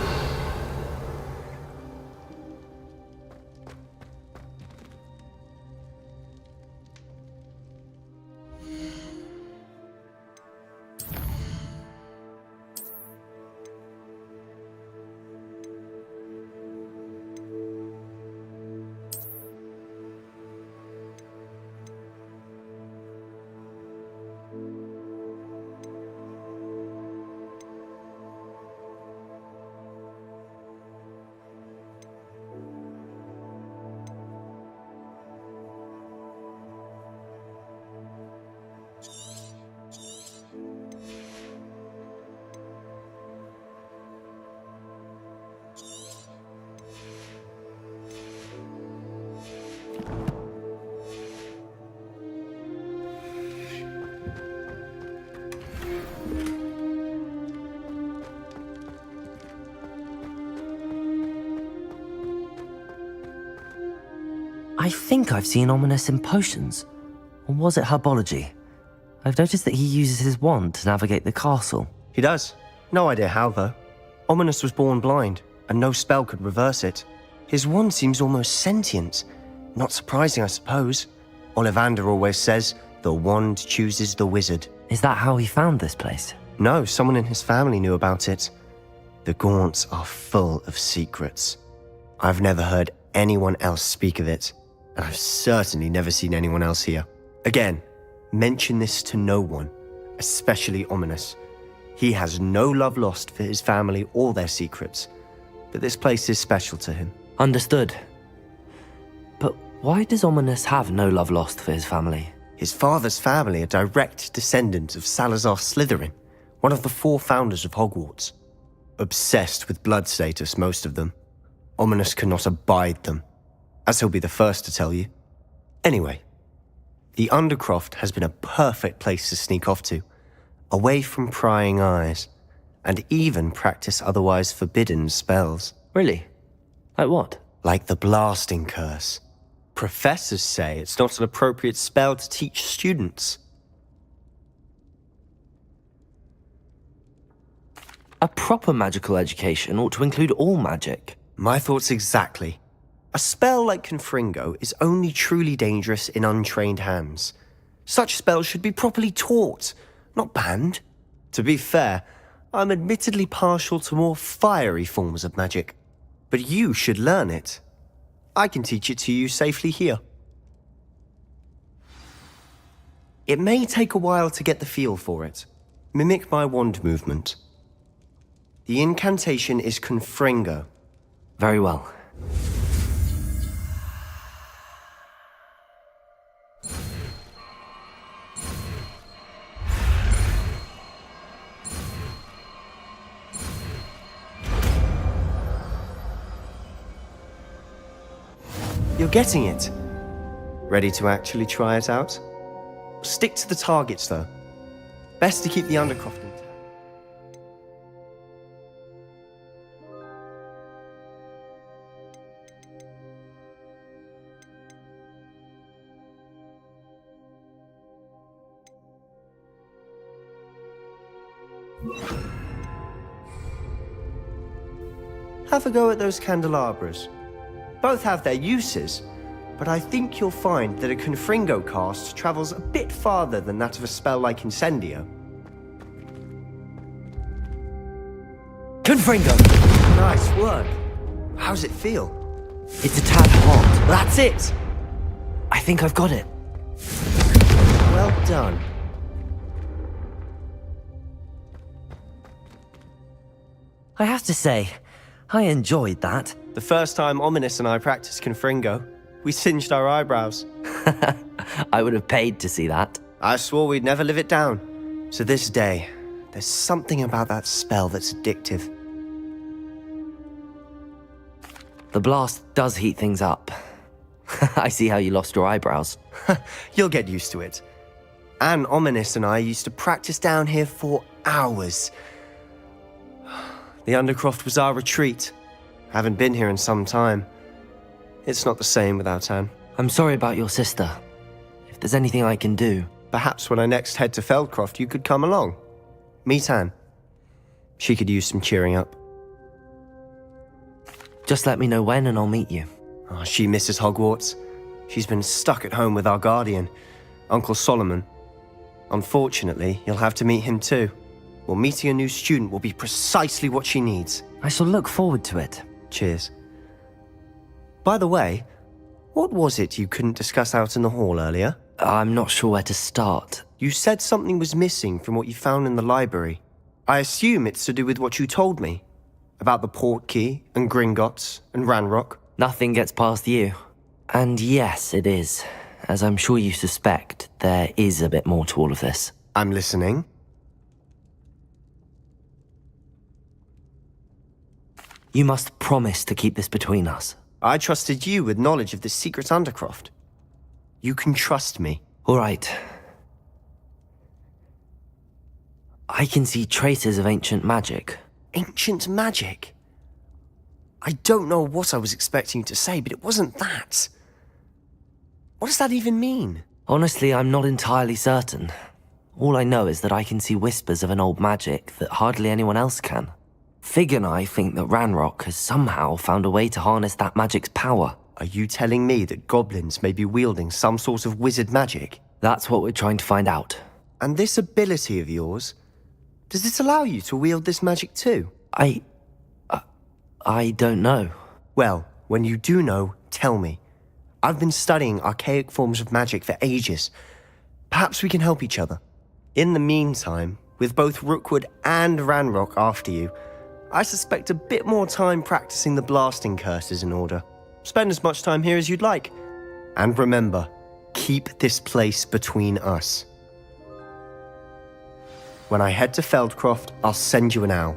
I think I've seen Ominous in potions. Or was it herbology? I've noticed that he uses his wand to navigate the castle. He does. No idea how, though. Ominous was born blind, and no spell could reverse it. His wand seems almost sentient. Not surprising, I suppose. Ollivander always says, the wand chooses the wizard. Is that how he found this place? No, someone in his family knew about it. The Gaunts are full of secrets. I've never heard anyone else speak of it, and I've certainly never seen anyone else here. Again, Mention this to no one, especially Ominous. He has no love lost for his family or their secrets, but this place is special to him. Understood. But why does Ominous have no love lost for his family? His father's family are direct descendants of Salazar Slytherin, one of the 4 founders of Hogwarts. Obsessed with blood status, most of them. Ominous cannot abide them, as he'll be the first to tell you. Anyway, the Undercroft has been a perfect place to sneak off to, away from prying eyes, and even practice otherwise forbidden spells. Really? Like what? Like the Blasting Curse. Professors say it's not an appropriate spell to teach students. A proper magical education ought to include all magic. My thoughts exactly. A spell like Confringo is only truly dangerous in untrained hands. Such spells should be properly taught, not banned. To be fair, I'm admittedly partial to more fiery forms of magic. But you should learn it. I can teach it to you safely here. It may take a while to get the feel for it. Mimic my wand movement. The incantation is Confringo. Very well. You're getting it. Ready to actually try it out? Stick to the targets, though. Best to keep the Undercroft intact. Have a go at those candelabras. Both have their uses, but I think you'll find that a Confringo cast travels a bit farther than that of a spell like Incendio. Confringo! Nice work. How's it feel? It's a tad hot. That's it! I think I've got it. Well done. I have to say, I enjoyed that. The first time Ominous and I practiced Confringo, we singed our eyebrows. I would have paid to see that. I swore we'd never live it down. To this day, there's something about that spell that's addictive. The blast does heat things up. I see how you lost your eyebrows. You'll get used to it. Anne Ominous and I used to practice down here for hours. The Undercroft was our retreat. Haven't been here in some time. It's not the same without Anne. I'm sorry about your sister. If there's anything I can do... Perhaps when I next head to Feldcroft, you could come along. Meet Anne. She could use some cheering up. Just let me know when and I'll meet you. Oh, she misses Hogwarts. She's been stuck at home with our guardian, Uncle Solomon. Unfortunately, you'll have to meet him too. Well, meeting a new student will be precisely what she needs. I shall look forward to it. Cheers. By the way, what was it you couldn't discuss out in the hall earlier? I'm not sure where to start. You said something was missing from what you found in the library. I assume it's to do with what you told me. About the Portkey, and Gringotts, and Ranrock. Nothing gets past you. And yes, it is. As I'm sure you suspect, there is a bit more to all of this. I'm listening. You must promise to keep this between us. I trusted you with knowledge of the secret Undercroft. You can trust me. All right. I can see traces of ancient magic. Ancient magic? I don't know what I was expecting you to say, but it wasn't that. What does that even mean? Honestly, I'm not entirely certain. All I know is that I can see whispers of an old magic that hardly anyone else can. Fig and I think that Ranrock has somehow found a way to harness that magic's power. Are you telling me that goblins may be wielding some sort of wizard magic? That's what we're trying to find out. And this ability of yours, does it allow you to wield this magic too? I don't know. Well, when you do know, tell me. I've been studying archaic forms of magic for ages. Perhaps we can help each other. In the meantime, with both Rookwood and Ranrock after you, I suspect a bit more time practicing the blasting curse is in order. Spend as much time here as you'd like. And remember, keep this place between us. When I head to Feldcroft, I'll send you an owl.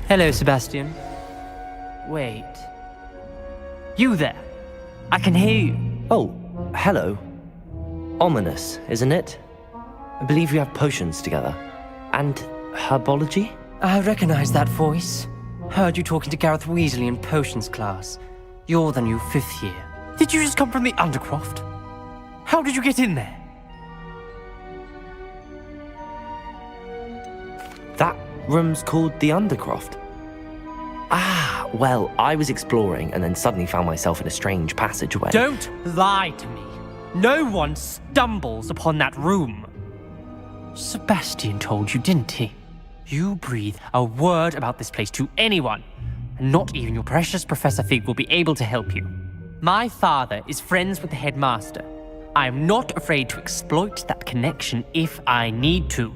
Hello, Sebastian. Wait. You there? I can hear you. Oh, hello. Ominous, isn't it? I believe we have potions together. And herbology? I recognize that voice. Heard you talking to Gareth Weasley in potions class. You're the new 5th year. Did you just come from the Undercroft? How did you get in there? That room's called the Undercroft. Ah, well, I was exploring and then suddenly found myself in a strange passageway. Don't lie to me. No one stumbles upon that room. Sebastian told you, didn't he? You breathe a word about this place to anyone, and not even your precious Professor Fig will be able to help you. My father is friends with the headmaster. I am not afraid to exploit that connection if I need to.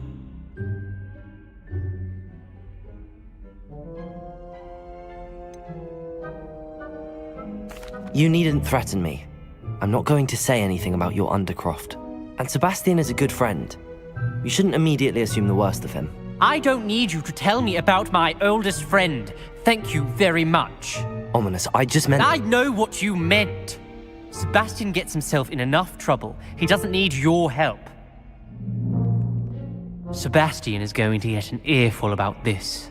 You needn't threaten me. I'm not going to say anything about your Undercroft. And Sebastian is a good friend. You shouldn't immediately assume the worst of him. I don't need you to tell me about my oldest friend. Thank you very much. Ominous, I just meant... I know what you meant. Sebastian gets himself in enough trouble. He doesn't need your help. Sebastian is going to get an earful about this.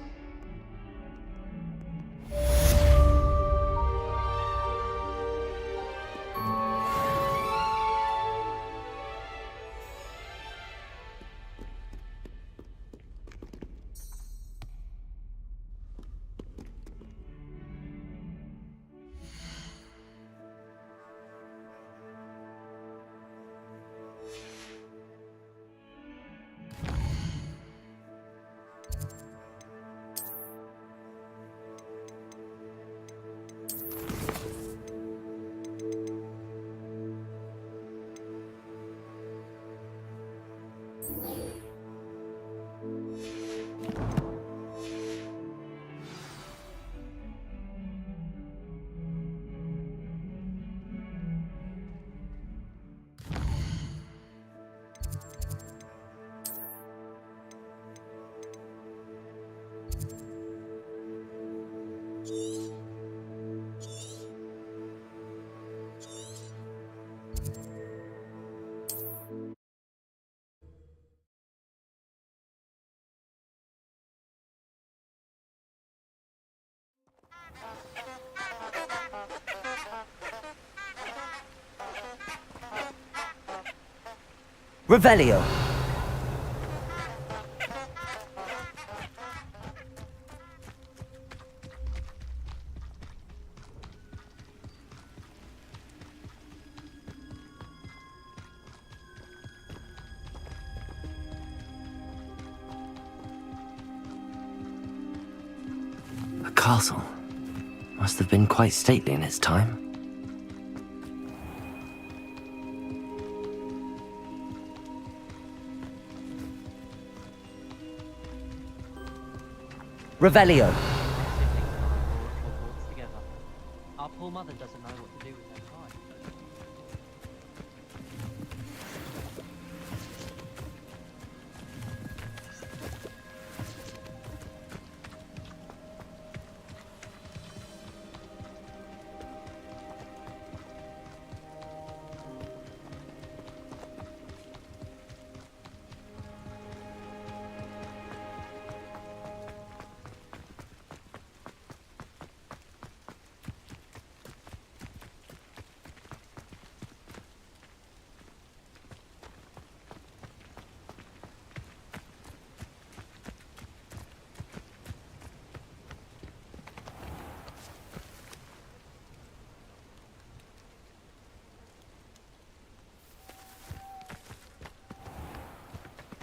Revelio. A castle. Must have been quite stately in its time. Revelio. Our poor mother doesn't know what to do with her time.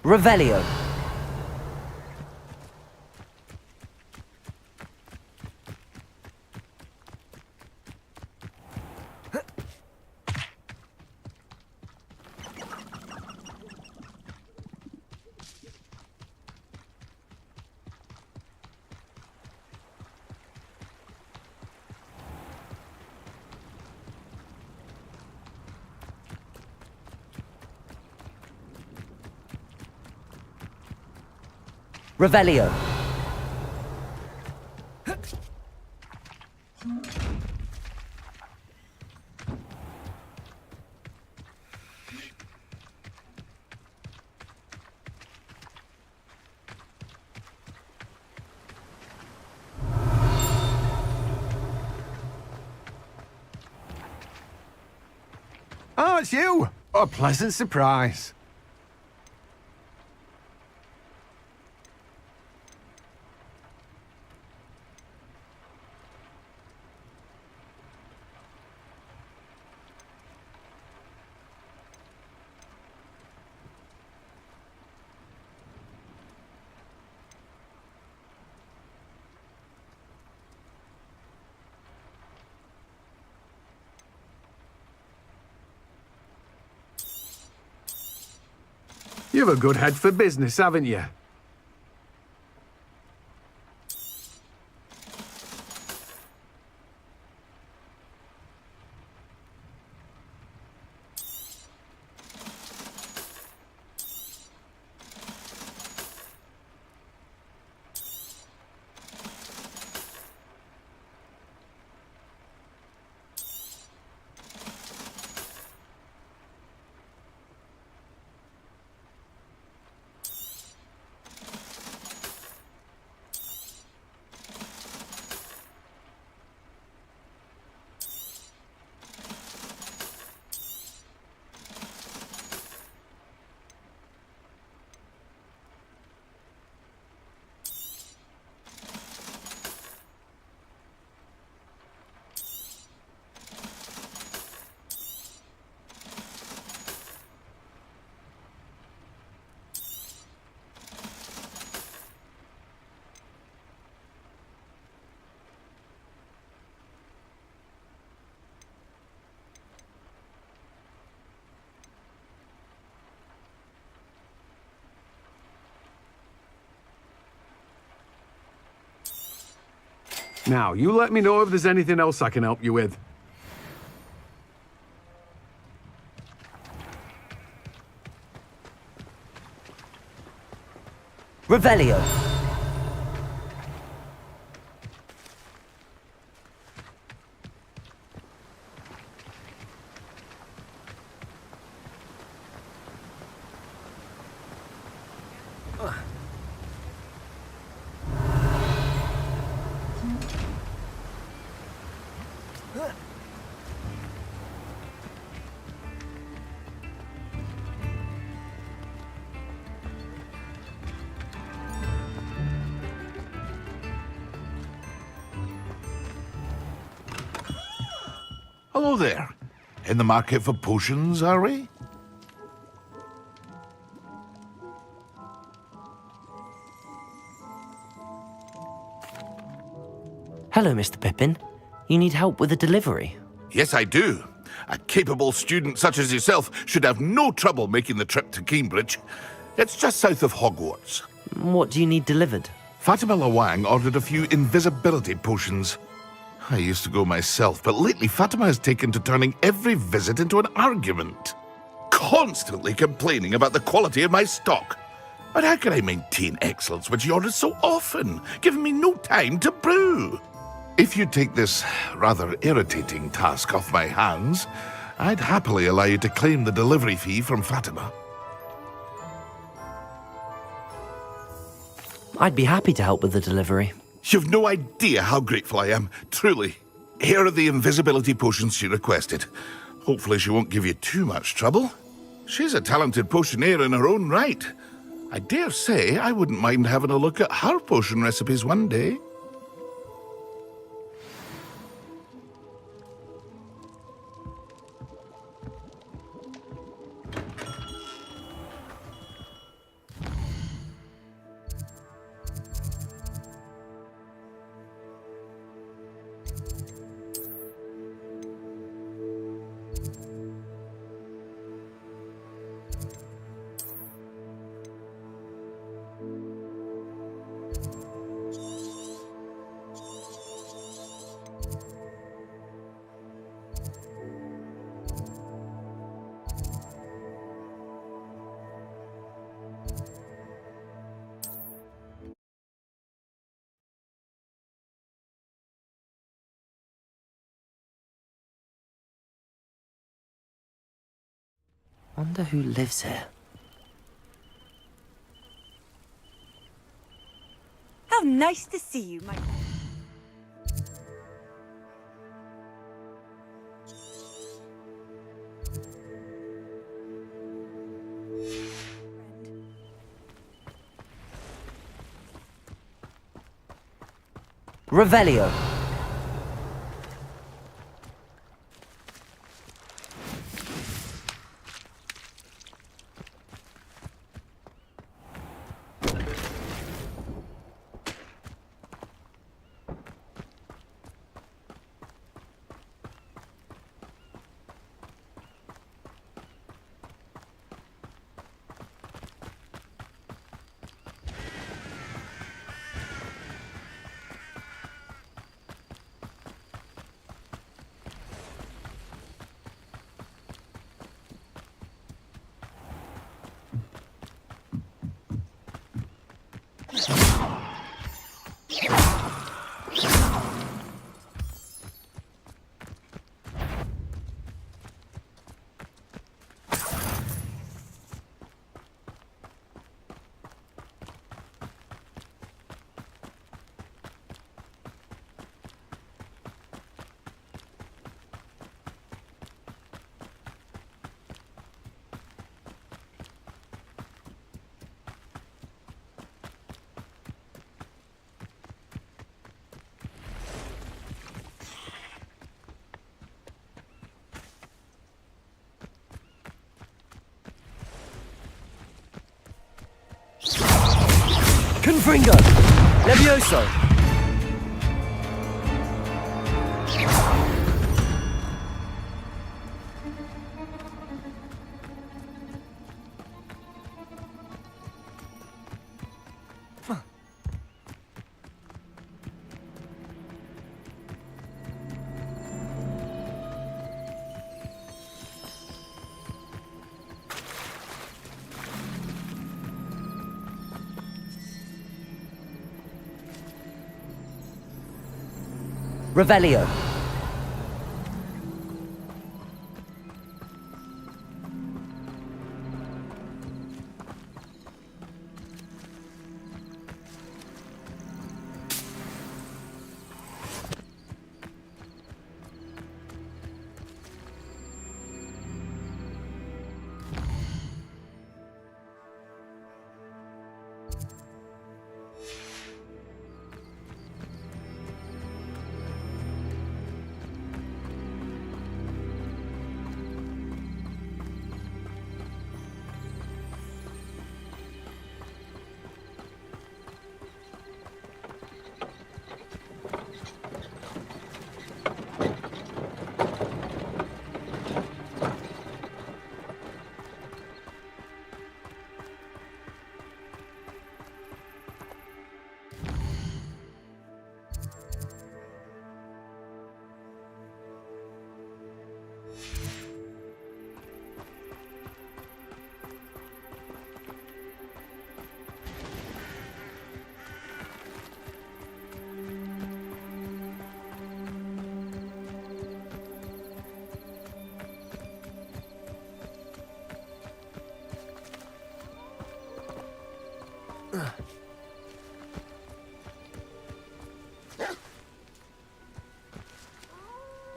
Revelio. Revelio. Oh, it's you! A pleasant surprise. You've a good head for business, haven't you? Now, you let me know if there's anything else I can help you with. Revelio. Hello there. In the market for potions, are we? Hello, Mr. Pippin. You need help with a delivery? Yes, I do. A capable student such as yourself should have no trouble making the trip to Cambridge. It's just south of Hogwarts. What do you need delivered? Fatima Lawang ordered a few invisibility potions. I used to go myself, but lately Fatima has taken to turning every visit into an argument. Constantly complaining about the quality of my stock. But how can I maintain excellence when she orders so often, giving me no time to brew? If you take this rather irritating task off my hands, I'd happily allow you to claim the delivery fee from Fatima. I'd be happy to help with the delivery. You've no idea how grateful I am, truly. Here are the invisibility potions she requested. Hopefully she won't give you too much trouble. She's a talented potioneer in her own right. I dare say I wouldn't mind having a look at her potion recipes one day. Wonder who lives here. How nice to see you, my... Revelio. Confringo! Levioso! Revelio.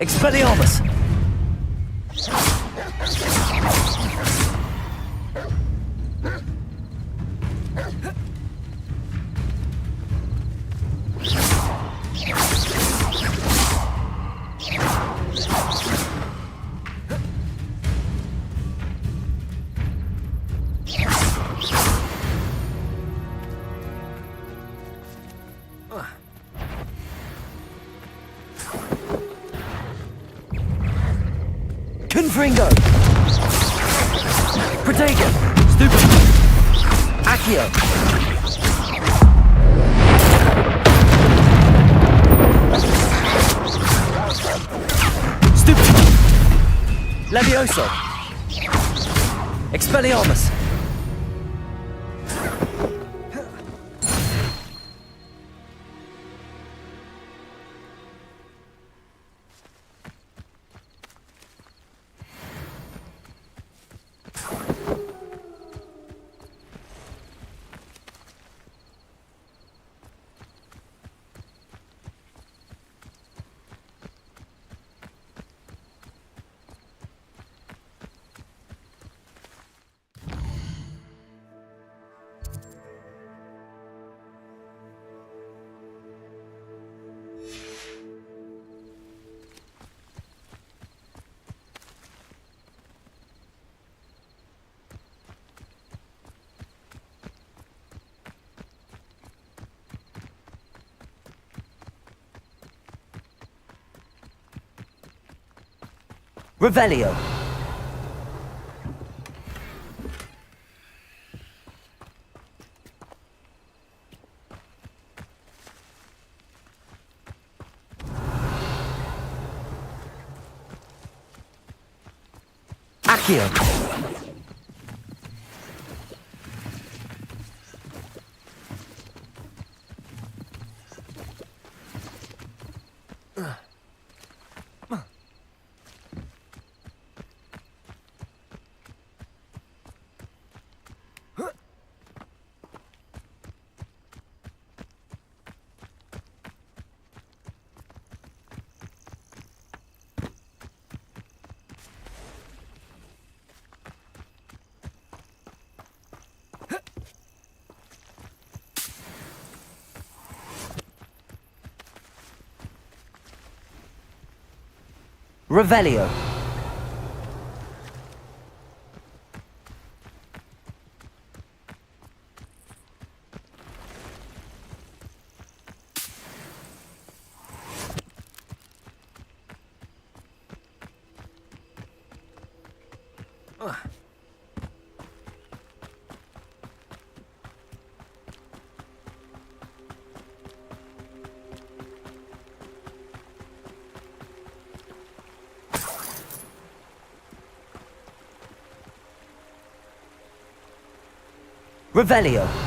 Expelliarmus! Confringo! Protego! Stupid! Accio! Stupid! Levioso! Expelliarmus! Revelio. Accio. Revelio. Revelio.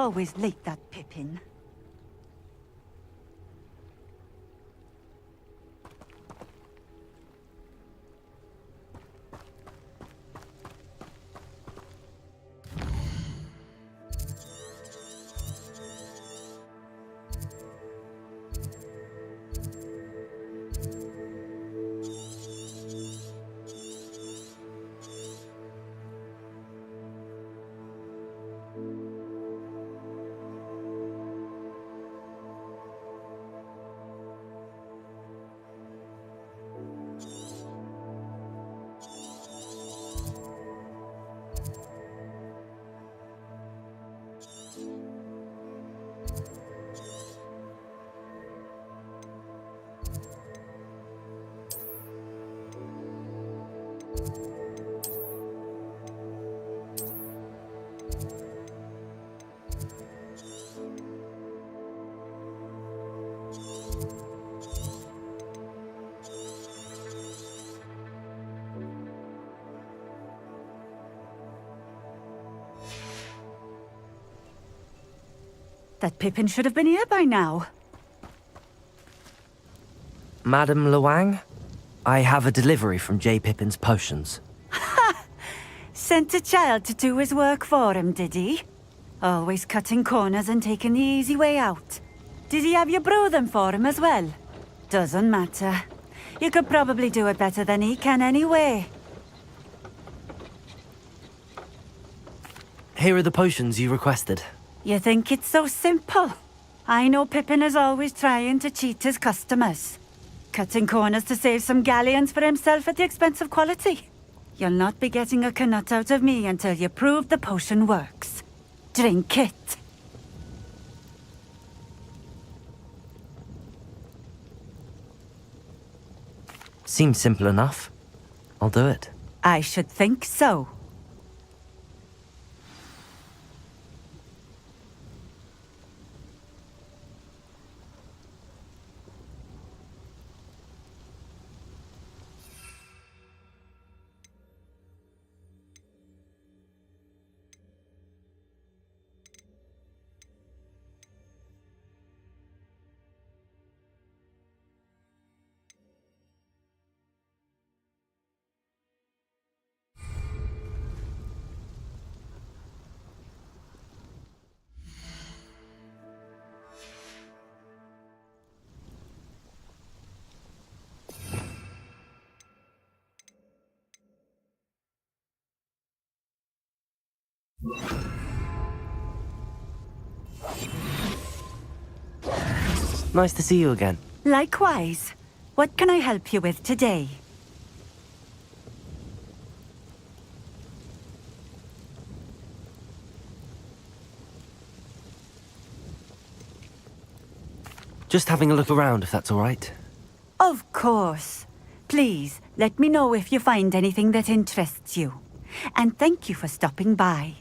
Always like that Pippin. That Pippin should have been here by now. Madam Luang, I have a delivery from J. Pippin's potions. Sent a child to do his work for him, did he? Always cutting corners and taking the easy way out. Did he have you brew them for him as well? Doesn't matter. You could probably do it better than he can anyway. Here are the potions you requested. You think it's so simple? I know Pippin is always trying to cheat his customers. Cutting corners to save some galleons for himself at the expense of quality. You'll not be getting a canut out of me until you prove the potion works. Drink it. Seems simple enough. I'll do it. I should think so. Nice to see you again. Likewise. What can I help you with today? Just having a look around, if that's all right. Of course. Please, let me know if you find anything that interests you. And thank you for stopping by.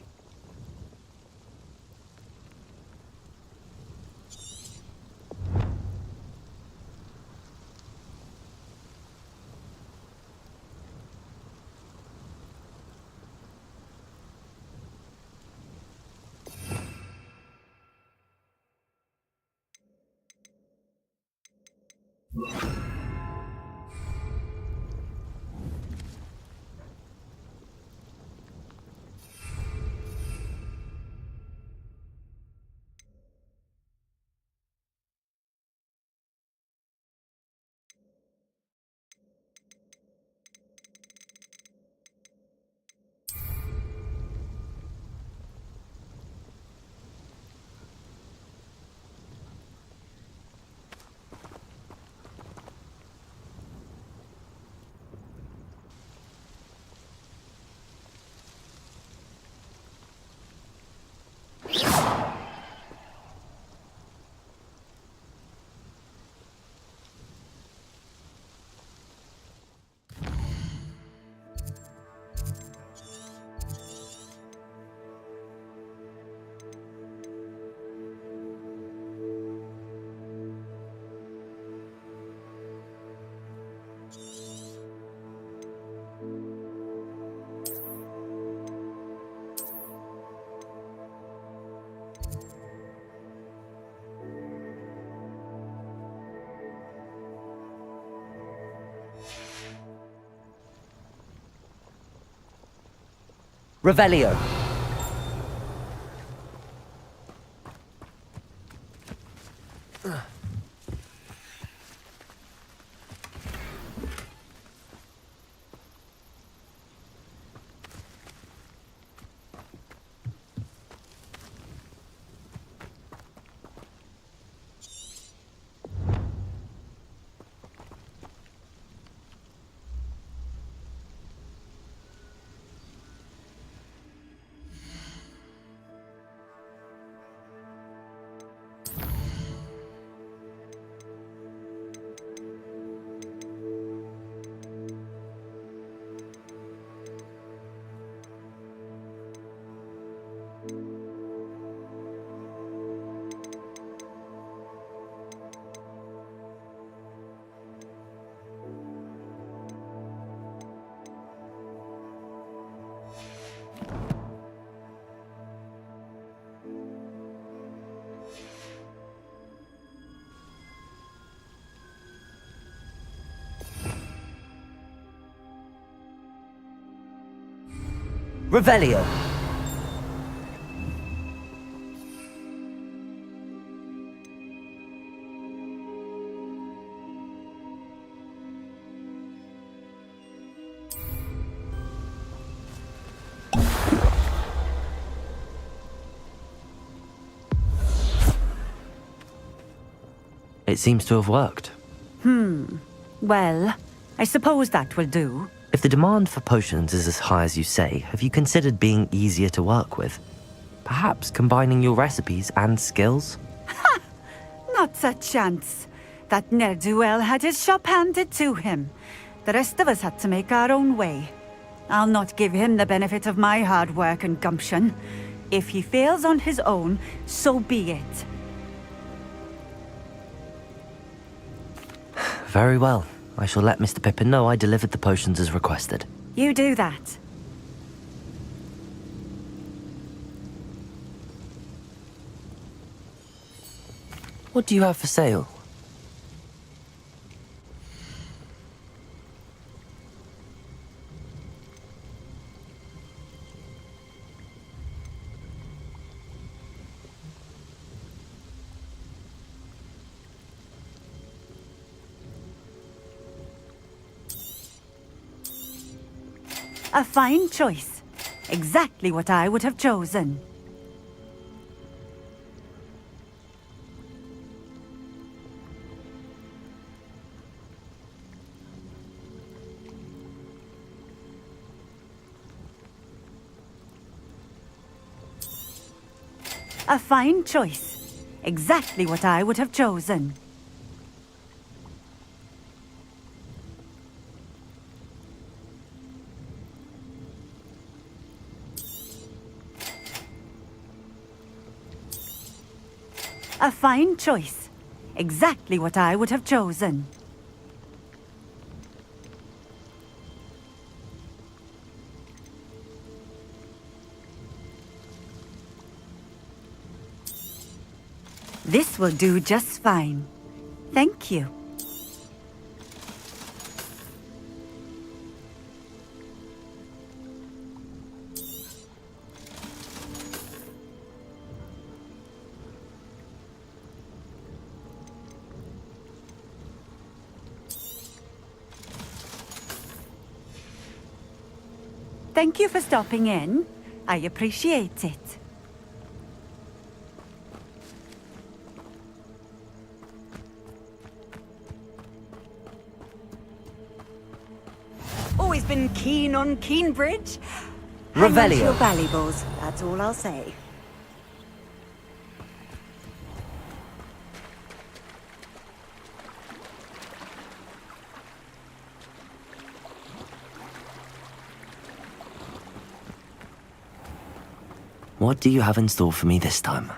Revelio. Revelio. It seems to have worked. Well, I suppose that will do. If the demand for potions is as high as you say, have you considered being easier to work with? Perhaps combining your recipes and skills? Not a chance. That ne'er-do-well had his shop handed to him. The rest of us had to make our own way. I'll not give him the benefit of my hard work and gumption. If he fails on his own, so be it. Very well. I shall let Mr. Pippin know I delivered the potions as requested. You do that. What do you have for sale? A fine choice. Exactly what I would have chosen. A fine choice. Exactly what I would have chosen. A fine choice. Exactly what I would have chosen. This will do just fine. Thank you. Thank you for stopping in. I appreciate it. Always been keen on Keenbridge. Revelio. Hang on to your valuables, that's all I'll say. What do you have in store for me this time?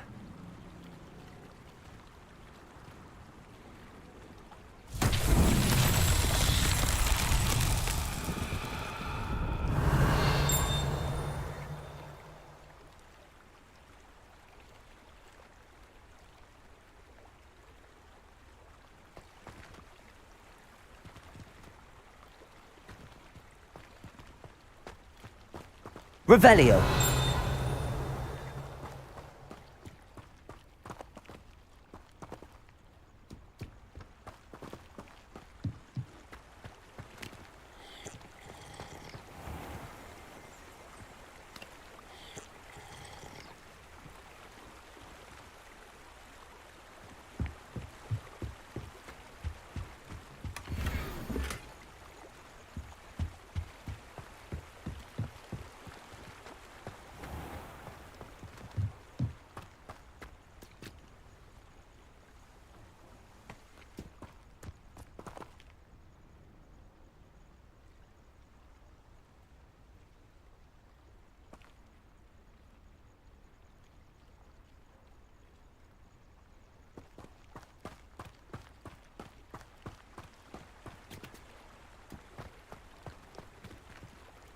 Revelio.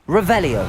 Revelio.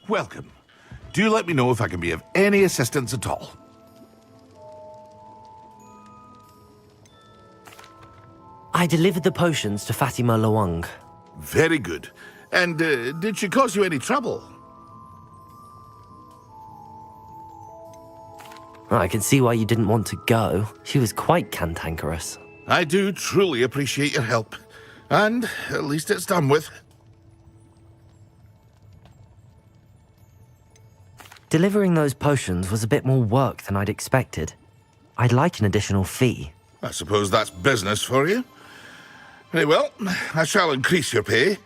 Welcome. Do let me know if I can be of any assistance at all. I delivered the potions to Fatima Lawang. Very good. And did she cause you any trouble? I can see why you didn't want to go. She was quite cantankerous. I do truly appreciate your help. And at least it's done with. Delivering those potions was a bit more work than I'd expected. I'd like an additional fee. I suppose that's business for you. Very well, I shall increase your pay,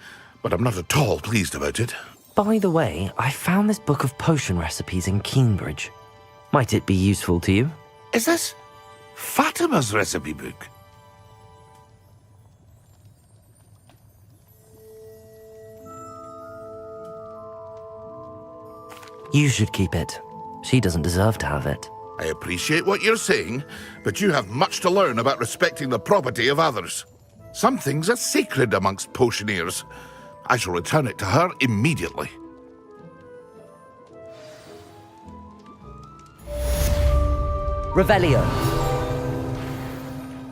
but I'm not at all pleased about it. By the way, I found this book of potion recipes in Cambridge. Might it be useful to you? Is this Fatima's recipe book? You should keep it. She doesn't deserve to have it. I appreciate what you're saying, but you have much to learn about respecting the property of others. Some things are sacred amongst potioneers. I shall return it to her immediately. Revelio.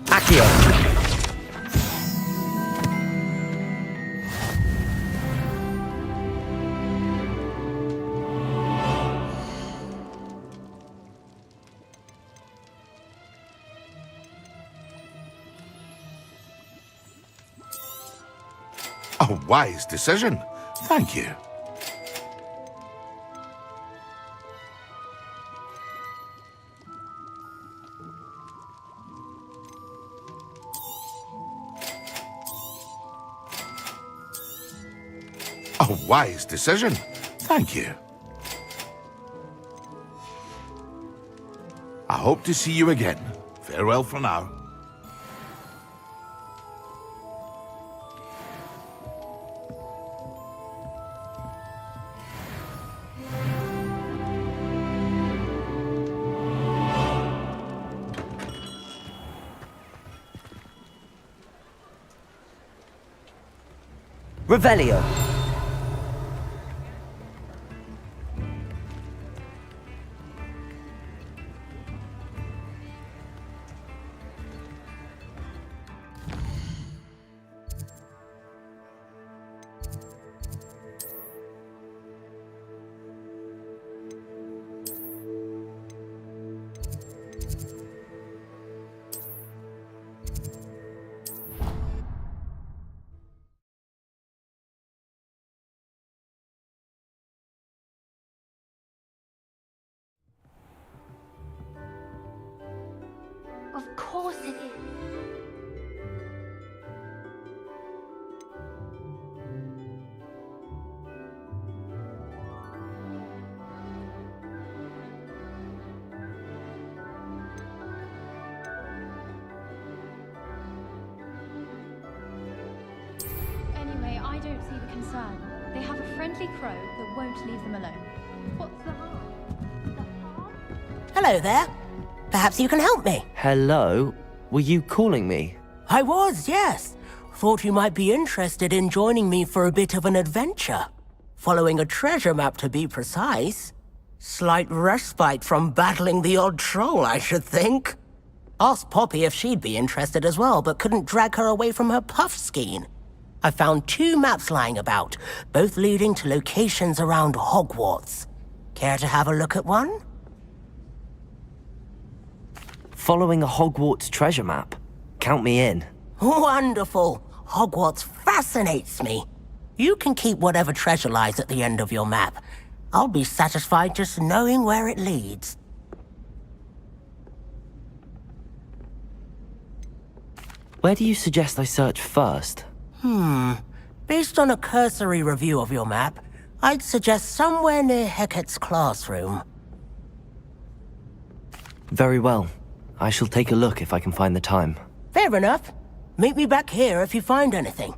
Accio. A wise decision. Thank you. A wise decision. Thank you. I hope to see you again. Farewell for now. Revelio. don't see the concern. They have a friendly crow that won't leave them alone. What's the harm? Hello there. Perhaps you can help me. Hello? Were you calling me? I was, yes. Thought you might be interested in joining me for a bit of an adventure. Following a treasure map, to be precise. Slight respite from battling the odd troll, I should think. Asked Poppy if she'd be interested as well, but couldn't drag her away from her puff skein. I found 2 maps lying about, both leading to locations around Hogwarts. Care to have a look at one? Following a Hogwarts treasure map? Count me in. Wonderful. Hogwarts fascinates me. You can keep whatever treasure lies at the end of your map. I'll be satisfied just knowing where it leads. Where do you suggest I search first? Based on a cursory review of your map, I'd suggest somewhere near Hecat's classroom. Very well. I shall take a look if I can find the time. Fair enough. Meet me back here if you find anything.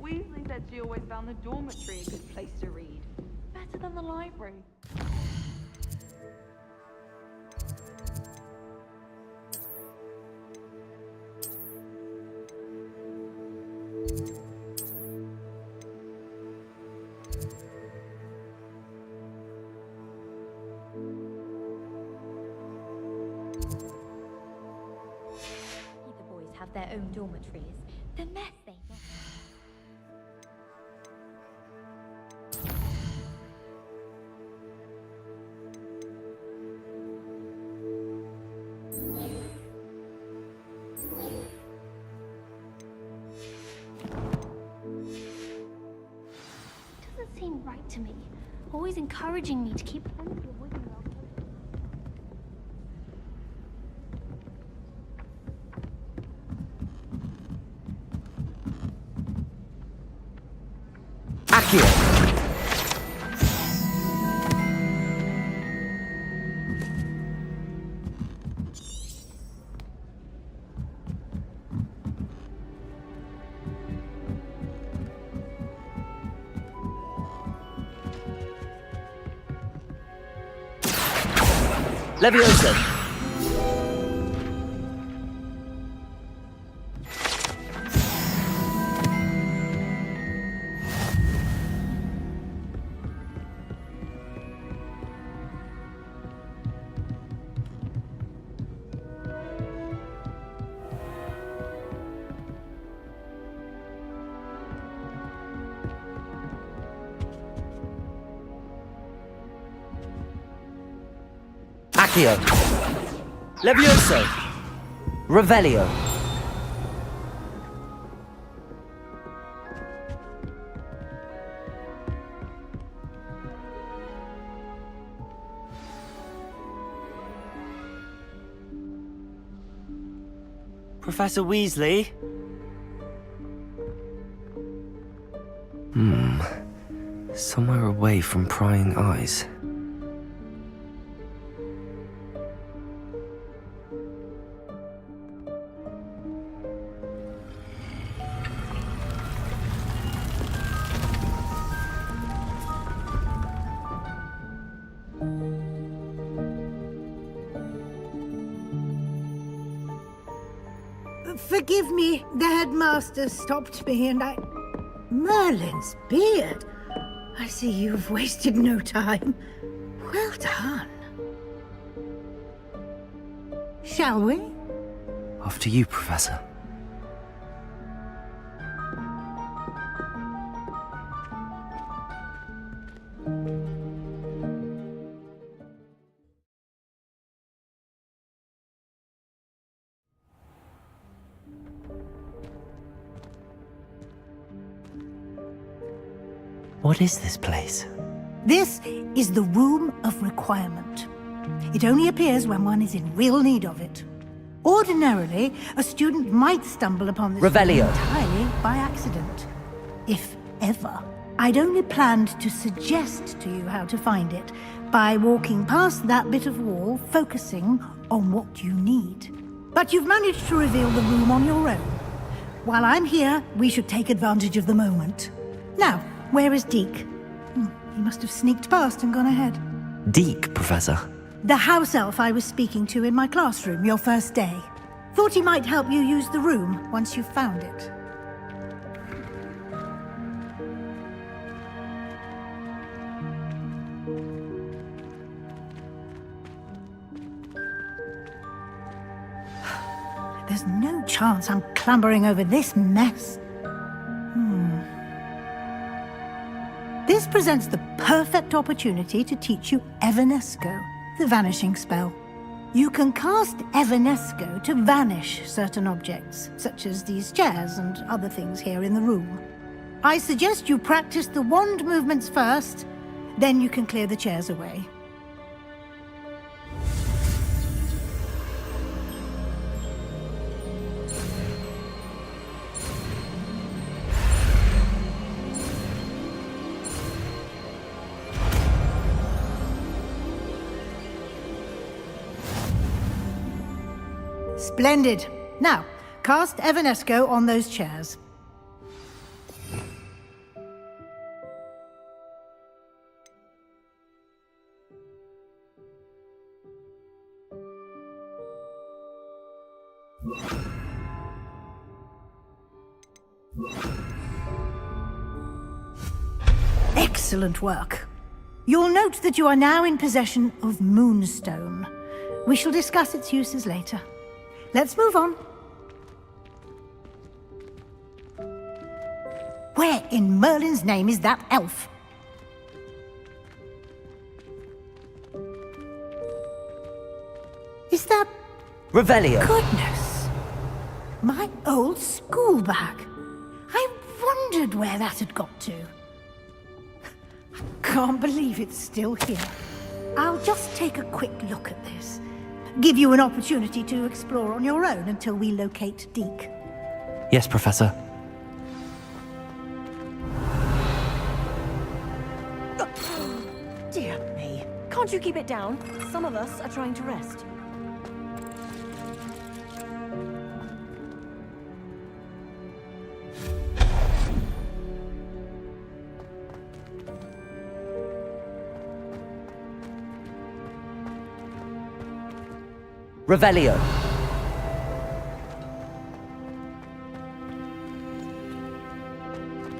Weasley said she always found the dormitory a good place to read. Better than the library. The boys have their own dormitories. The mess they make. Doesn't seem right to me. Always encouraging me to keep plenty of wood in our clothes. Accio! Leviosa! Accio! Levioso! Revelio! Professor Weasley? Somewhere away from prying eyes. Forgive me, the headmaster stopped me and I... Merlin's beard. I see you've wasted no time. Well done. Shall we? After you, Professor. What is this place? This is the Room of Requirement. It only appears when one is in real need of it. Ordinarily, a student might stumble upon this room Revelio. entirely by accident. If ever. I'd only planned to suggest to you how to find it by walking past that bit of wall, focusing on what you need. But you've managed to reveal the room on your own. While I'm here, we should take advantage of the moment. Now, where is Deke? He must have sneaked past and gone ahead. Deke, Professor. The house elf I was speaking to in my classroom your first day. Thought he might help you use the room once you've found it. There's no chance I'm clambering over this mess. This presents the perfect opportunity to teach you Evanesco, the vanishing spell. You can cast Evanesco to vanish certain objects, such as these chairs and other things here in the room. I suggest you practice the wand movements first, then you can clear the chairs away. Splendid. Now, cast Evanesco on those chairs. Excellent work. You'll note that you are now in possession of Moonstone. We shall discuss its uses later. Let's move on. Where in Merlin's name is that elf? Is that... Revelio. Goodness! My old school bag. I wondered where that had got to. Can't believe it's still here. I'll just take a quick look at this. Give you an opportunity to explore on your own until we locate Deke. Yes, Professor. Dear me. Can't you keep it down? Some of us are trying to rest. Revelio.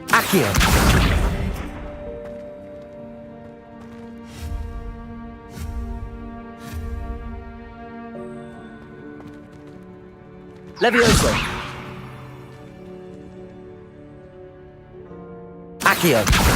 Accio. Levioso. Accio.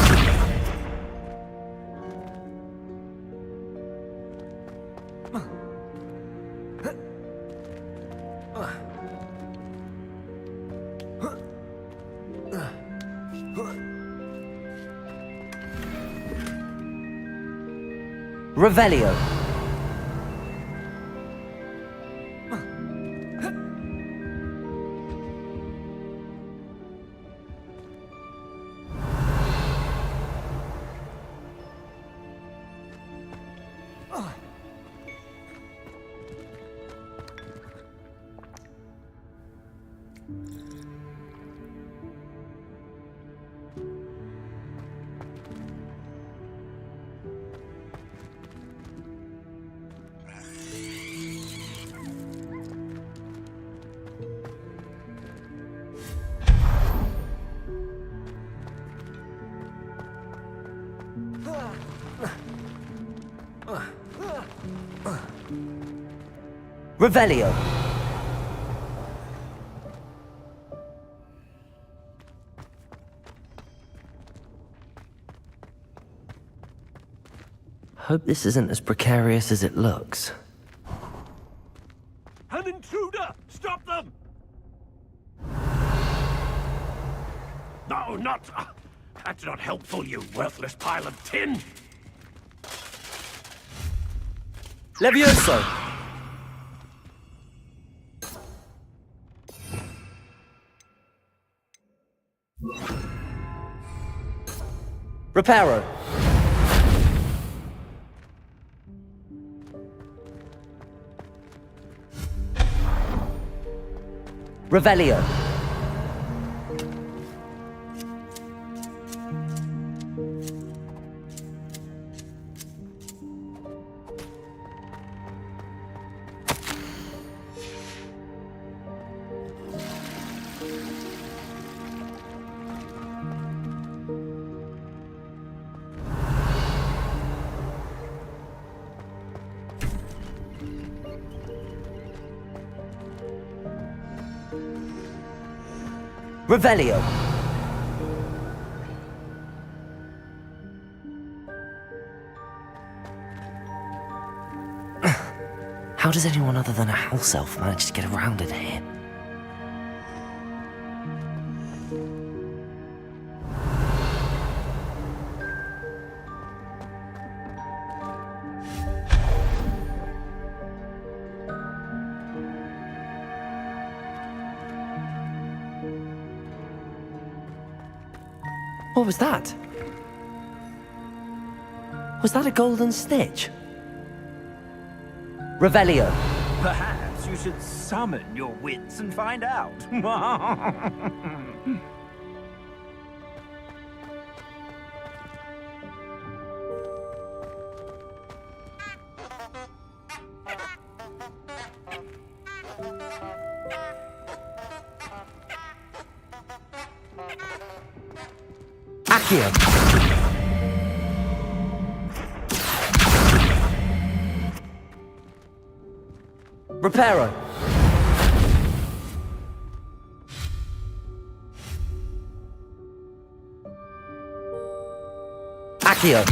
Revelio. Revelio. Hope this isn't as precarious as it looks. An intruder! Stop them! No, not... That's not helpful, you worthless pile of tin! Levioso! Reparo! Revelio! Revelio! How does anyone other than a house elf manage to get around in here? What was that? Was that a golden stitch? Revelio. Perhaps you should summon your wits and find out. Accio. Reparo. Accio.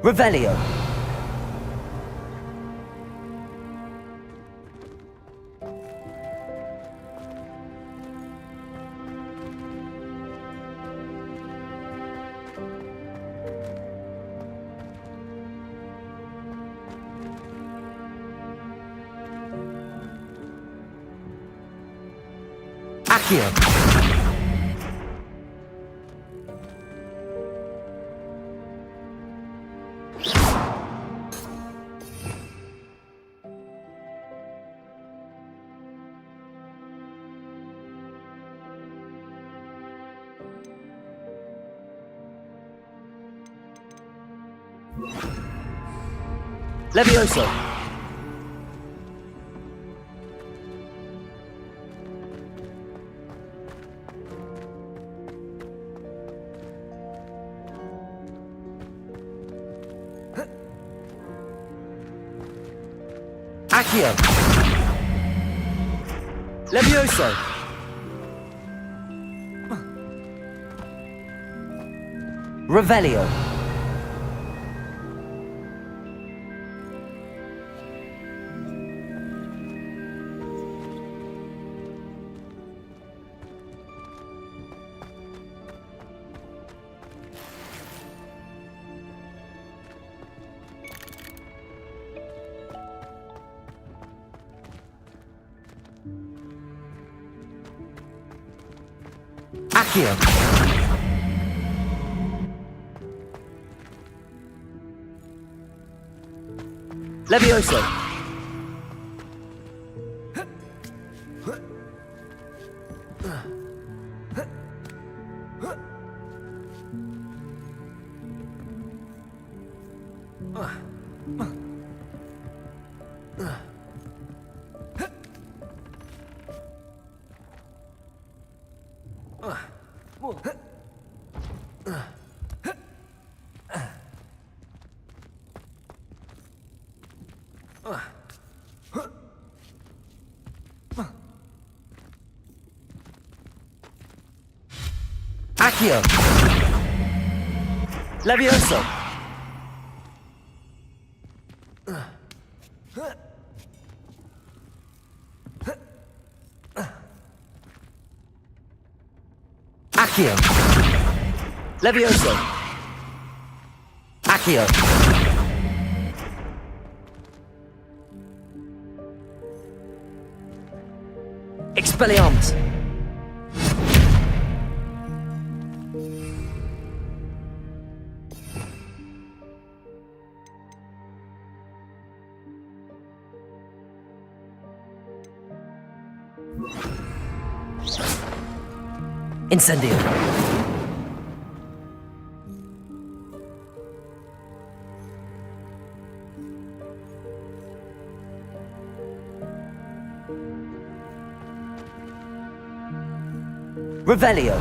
Revelio. Accio. Levioso. Accio. Levioso. Revelio. Accio. Levioso. Accio! Levioso! Accio! Levioso! Accio! Expelliarmus! Incendio! Revelio!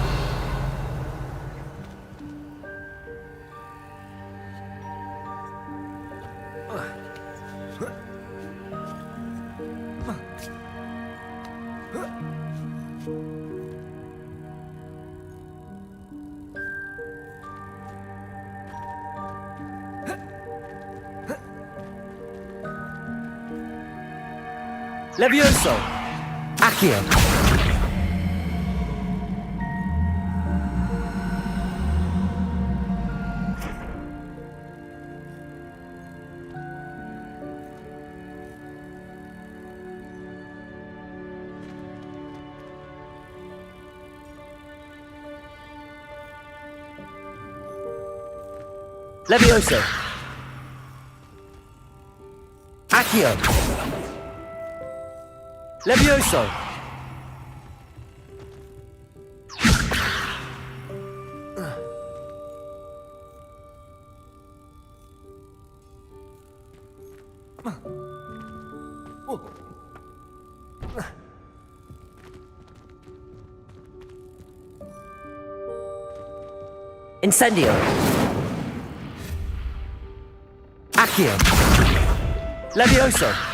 Levioso! Accio! Levioso! Accio! Levioso! Incendio! Accio! Levioso!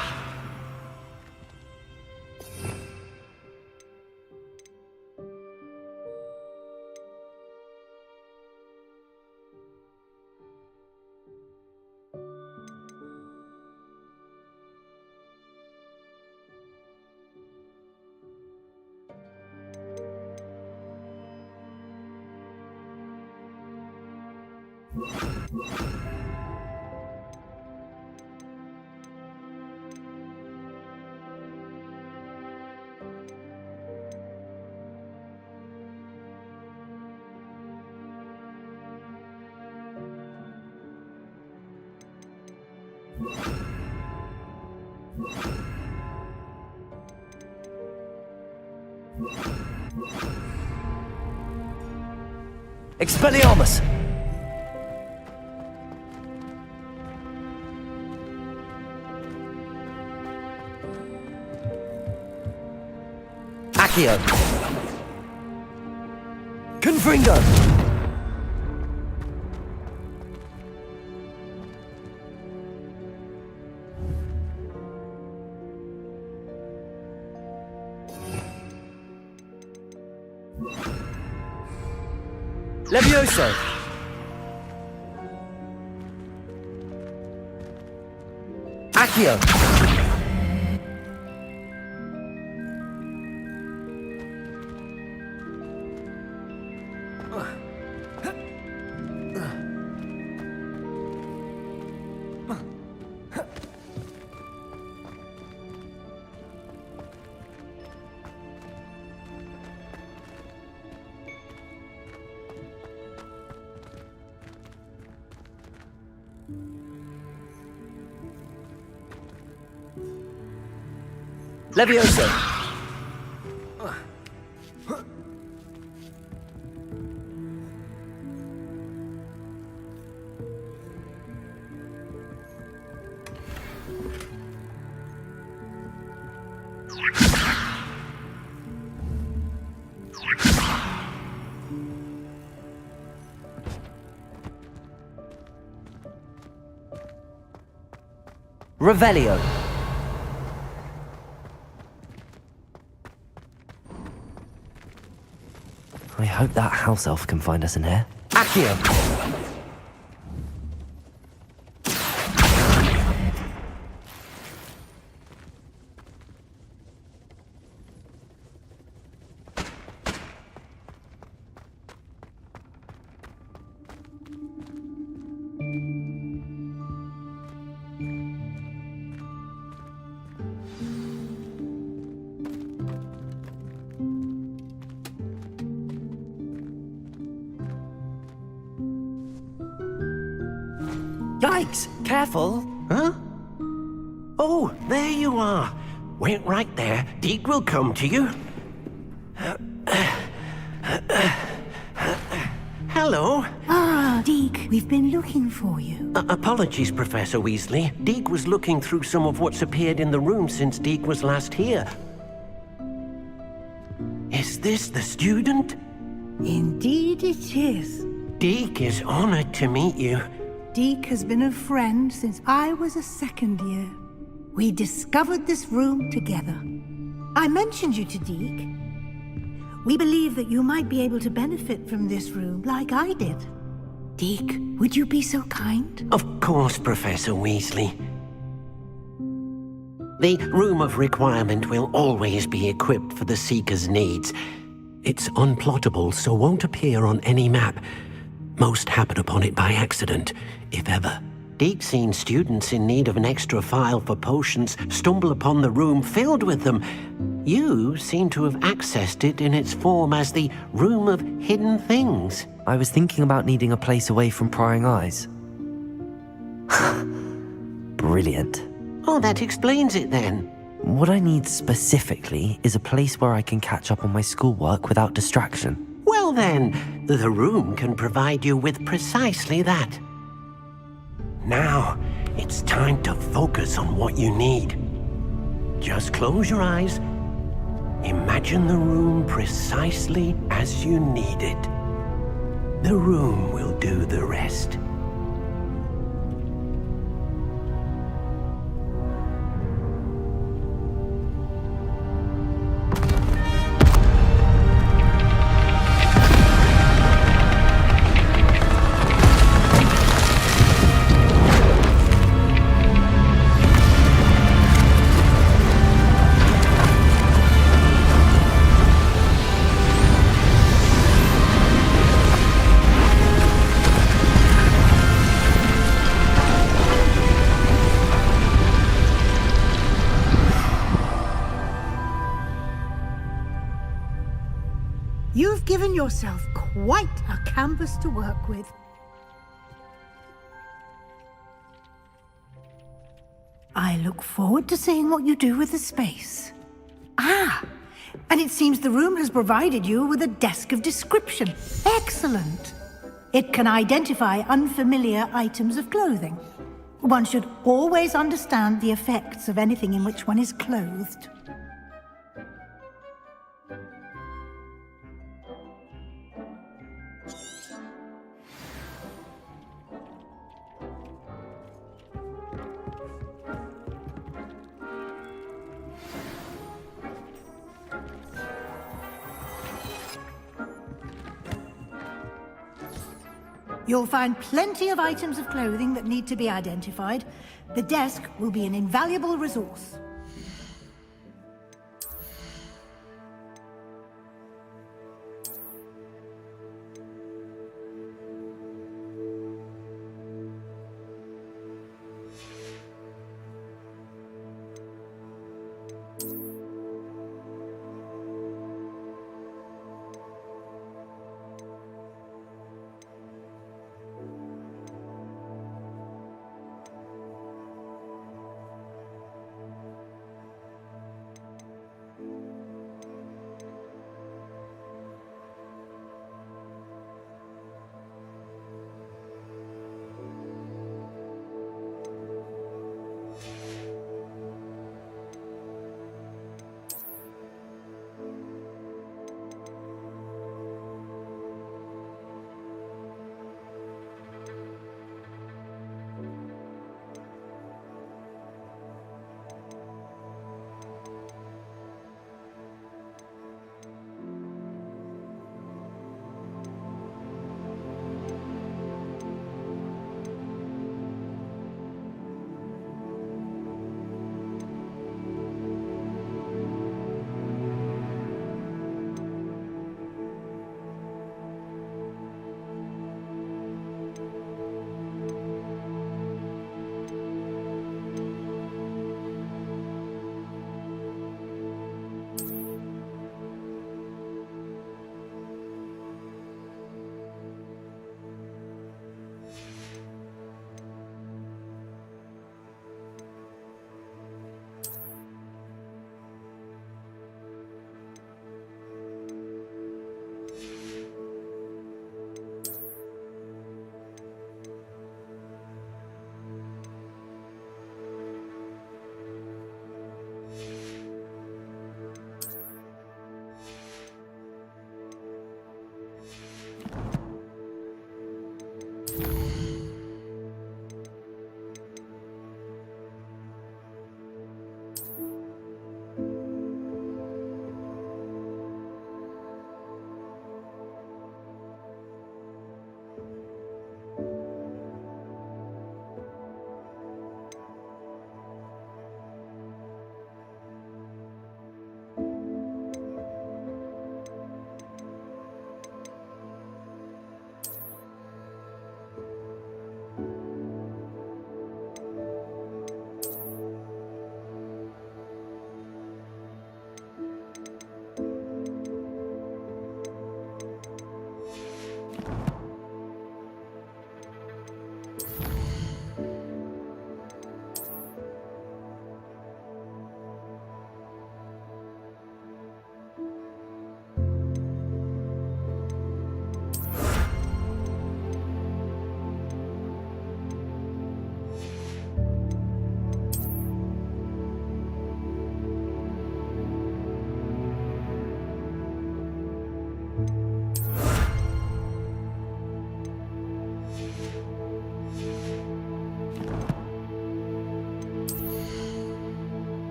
Expelliarmus! Accio! Confringo! Levioso! Accio! Levioso! Revelio. I hope that house elf can find us in here. Accio! Yikes! Careful! Huh? Oh, there you are. Wait right there. Deke will come to you. Hello. Ah, Deke, we've been looking for you. Apologies, Professor Weasley. Deke was looking through some of what's appeared in the room since Deke was last here. Is this the student? Indeed it is. Deke is honored to meet you. Deke has been a friend since I was a second year. We discovered this room together. I mentioned you to Deke. We believe that you might be able to benefit from this room like I did. Deke, would you be so kind? Of course, Professor Weasley. The Room of Requirement will always be equipped for the Seeker's needs. It's unplottable, so won't appear on any map. Most happen upon it by accident, if ever. Deke's seen students in need of an extra file for potions stumble upon the room filled with them. You seem to have accessed it in its form as the Room of Hidden Things. I was thinking about needing a place away from prying eyes. Brilliant. Oh, that explains it then. What I need specifically is a place where I can catch up on my schoolwork without distraction. Well then, the room can provide you with precisely that. Now, it's time to focus on what you need. Just close your eyes. Imagine the room precisely as you need it. The room will do the rest. You've given yourself quite a canvas to work with. I look forward to seeing what you do with the space. Ah, and it seems the room has provided you with a desk of description. Excellent. It can identify unfamiliar items of clothing. One should always understand the effects of anything in which one is clothed. You'll find plenty of items of clothing that need to be identified. The desk will be an invaluable resource.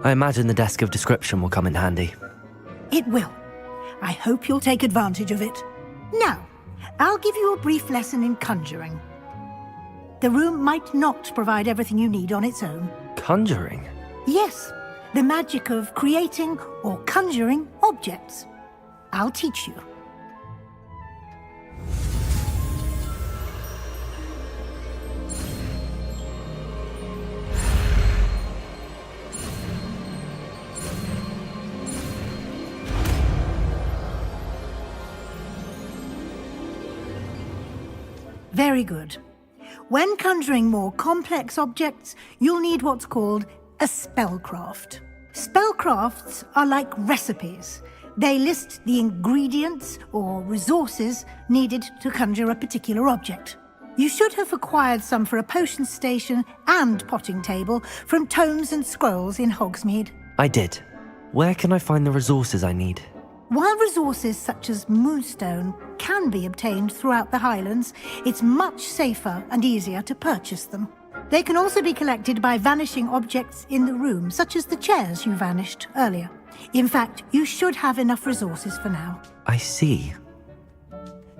I imagine the desk of description will come in handy. It will. I hope you'll take advantage of it. Now, I'll give you a brief lesson in conjuring. The room might not provide everything you need on its own. Conjuring? Yes, the magic of creating or conjuring objects. I'll teach you. Very good. When conjuring more complex objects, you'll need what's called a spellcraft. Spellcrafts are like recipes. They list the ingredients or resources needed to conjure a particular object. You should have acquired some for a potion station and potting table from tomes and scrolls in Hogsmeade. I did. Where can I find the resources I need? While resources such as moonstone can be obtained throughout the Highlands, it's much safer and easier to purchase them. They can also be collected by vanishing objects in the room, such as the chairs you vanished earlier. In fact, you should have enough resources for now. I see.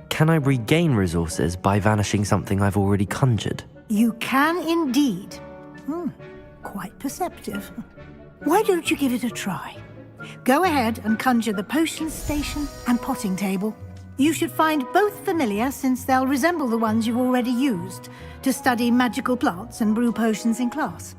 Can I regain resources by vanishing something I've already conjured? You can indeed. Quite perceptive. Why don't you give it a try? Go ahead and conjure the potion station and potting table. You should find both familiar, since they'll resemble the ones you've already used to study magical plants and brew potions in class.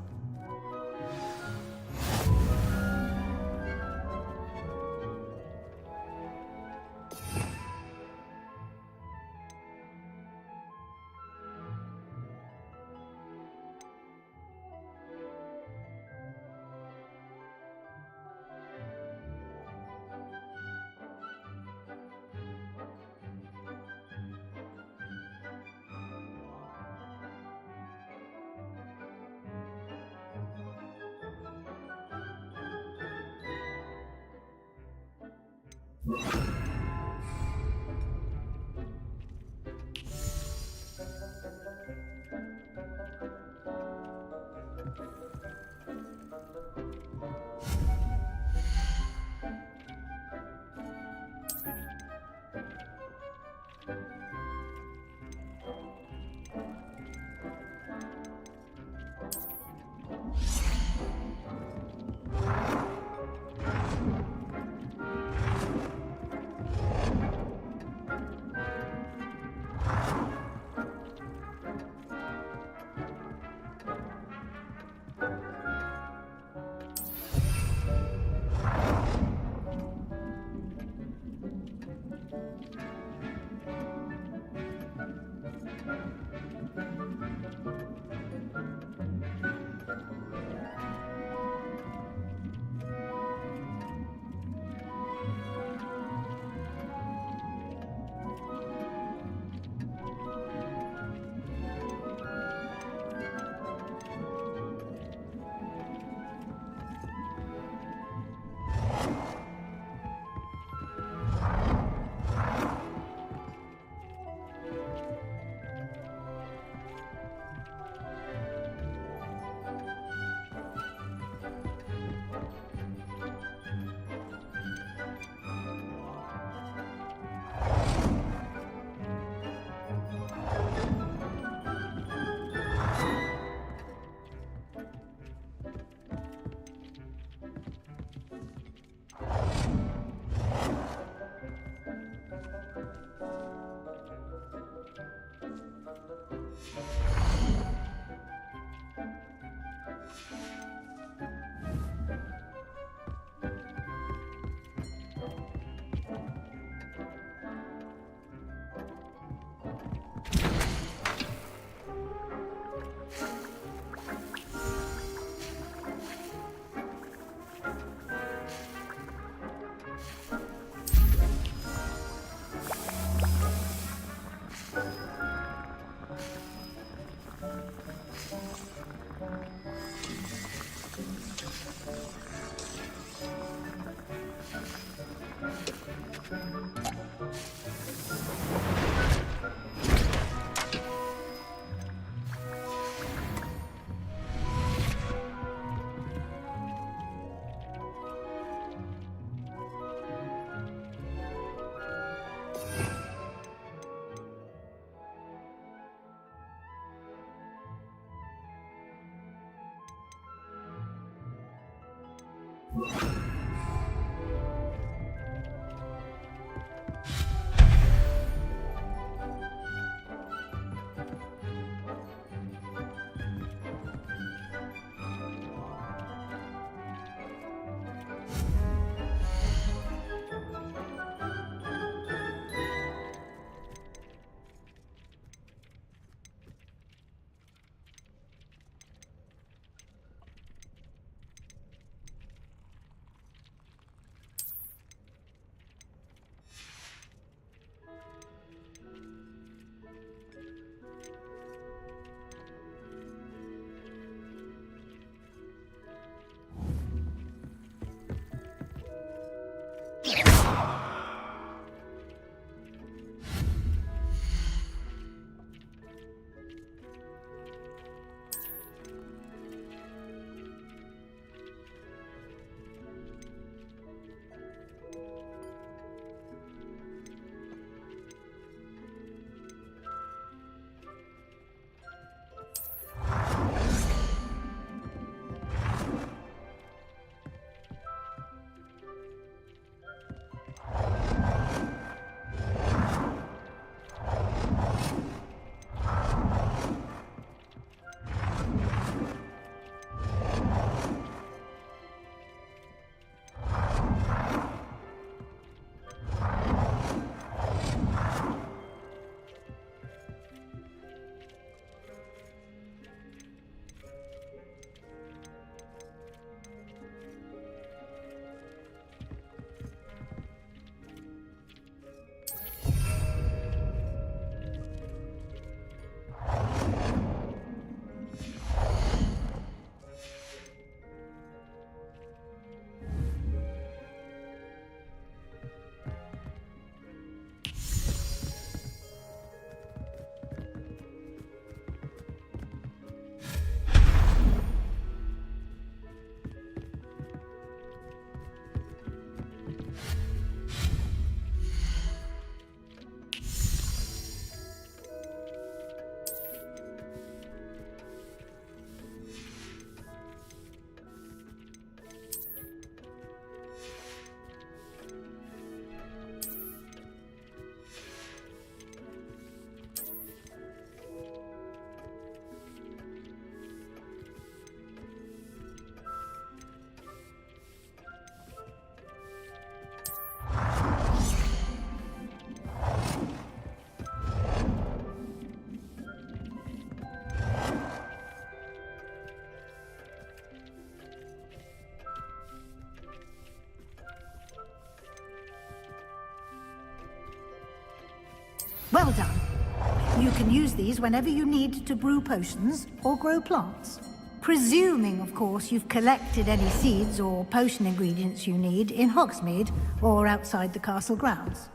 Well done. You can use these whenever you need to brew potions or grow plants. Presuming, of course, you've collected any seeds or potion ingredients you need in Hogsmeade or outside the castle grounds.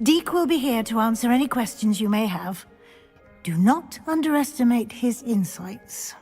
Deke will be here to answer any questions you may have. Do not underestimate his insights.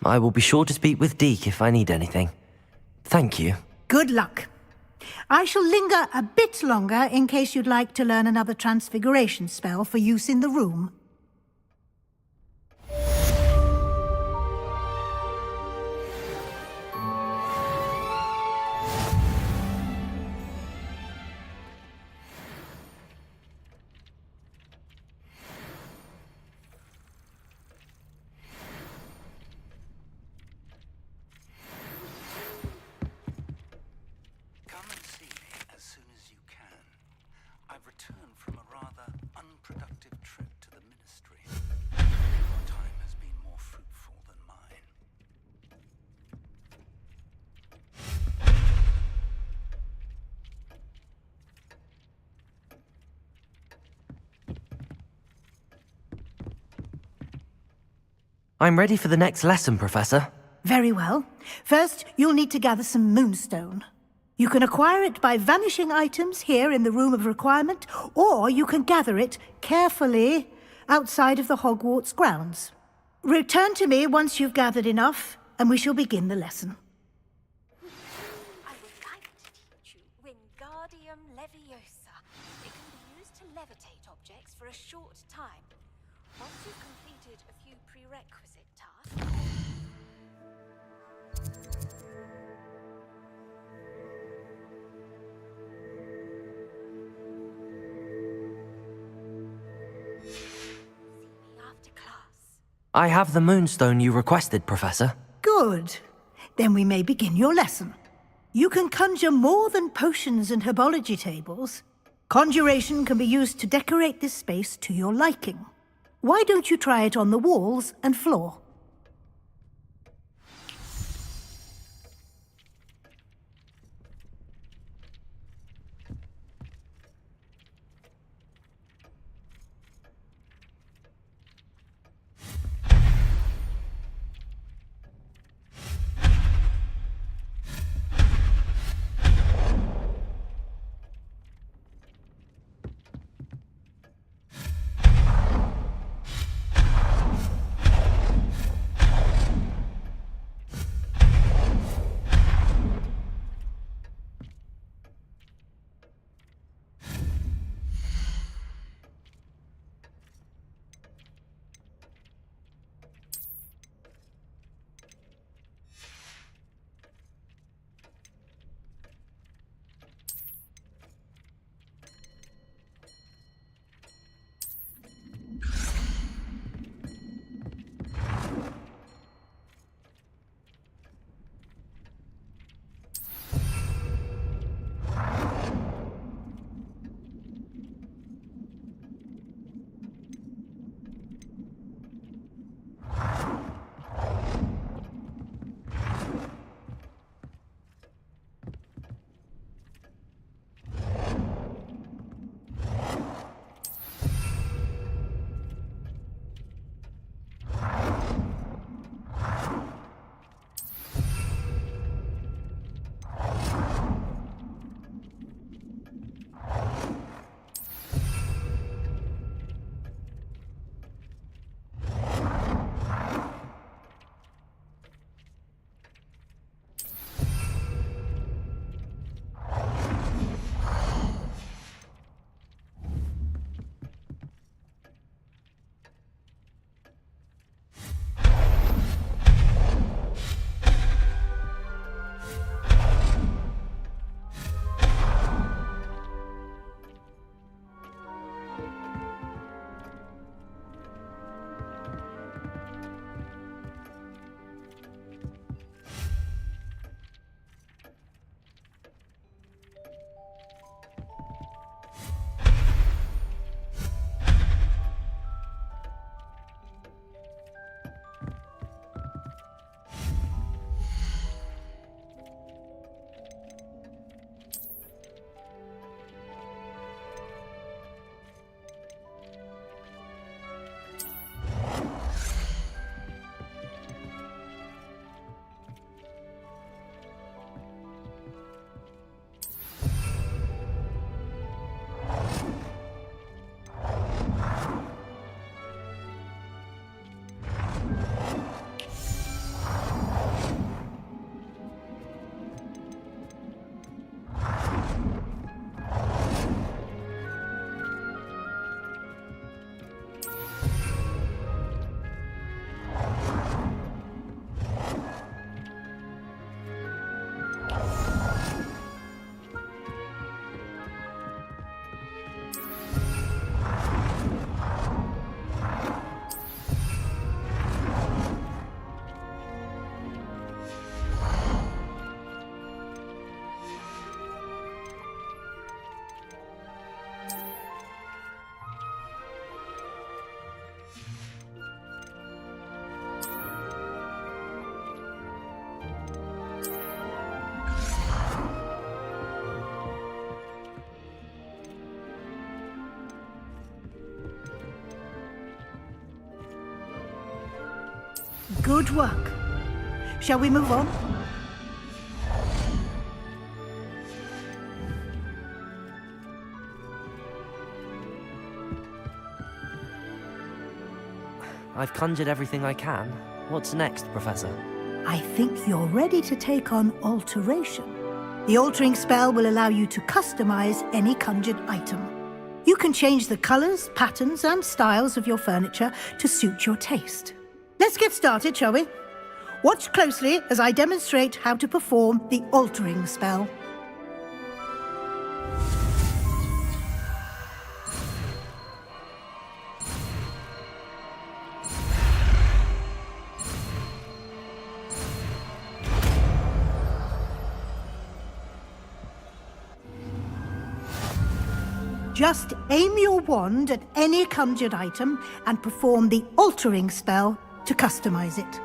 I will be sure to speak with Deke if I need anything. Thank you. Good luck. I shall linger a bit longer in case you'd like to learn another transfiguration spell for use in the room. Returned from a rather unproductive trip to the Ministry. Your time has been more fruitful than mine. I'm ready for the next lesson, Professor. Very well. First, you'll need to gather some moonstone. You can acquire it by vanishing items here in the Room of Requirement, or you can gather it carefully outside of the Hogwarts grounds. Return to me once you've gathered enough, and we shall begin the lesson. I would like to teach you Wingardium Leviosa. It can be used to levitate objects for a short time. Once you've completed a few prerequisite tasks... I have the moonstone you requested, Professor. Good. Then we may begin your lesson. You can conjure more than potions and herbology tables. Conjuration can be used to decorate this space to your liking. Why don't you try it on the walls and floor? Good work. Shall we move on? I've conjured everything I can. What's next, Professor? I think you're ready to take on alteration. The altering spell will allow you to customize any conjured item. You can change the colors, patterns, and styles of your furniture to suit your taste. Let's get started, shall we? Watch closely as I demonstrate how to perform the altering spell. Just aim your wand at any conjured item and perform the altering spell to customize it.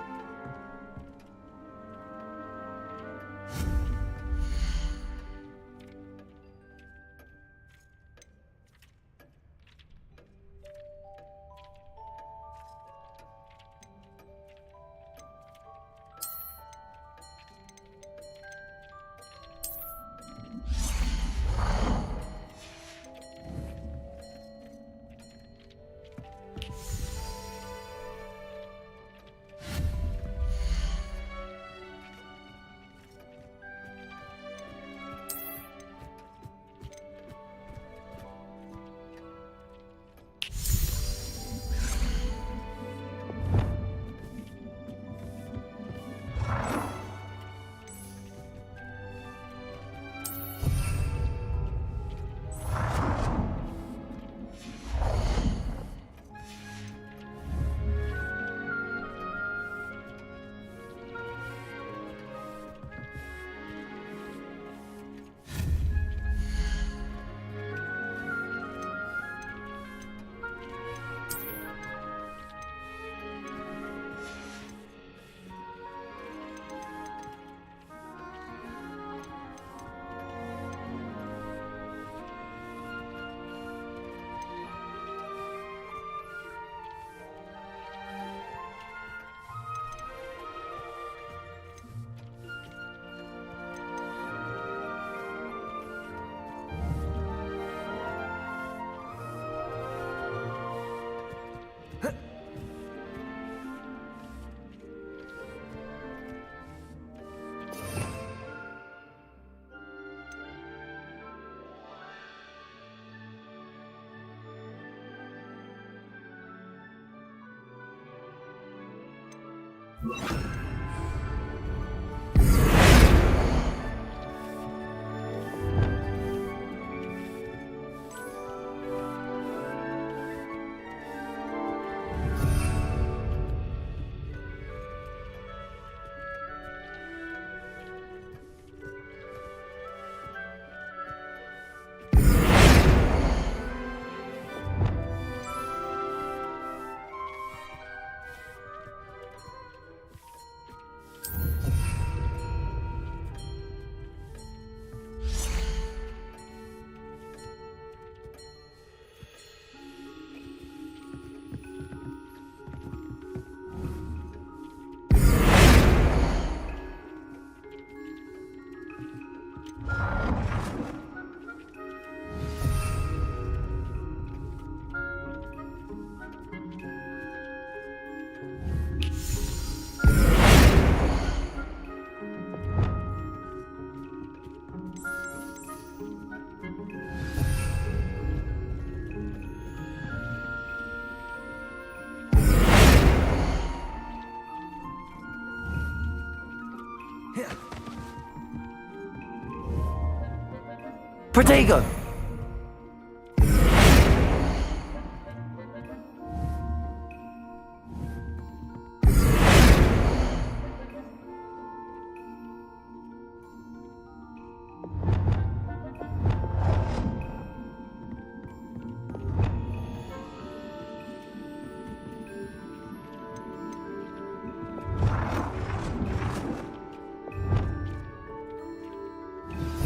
Protego!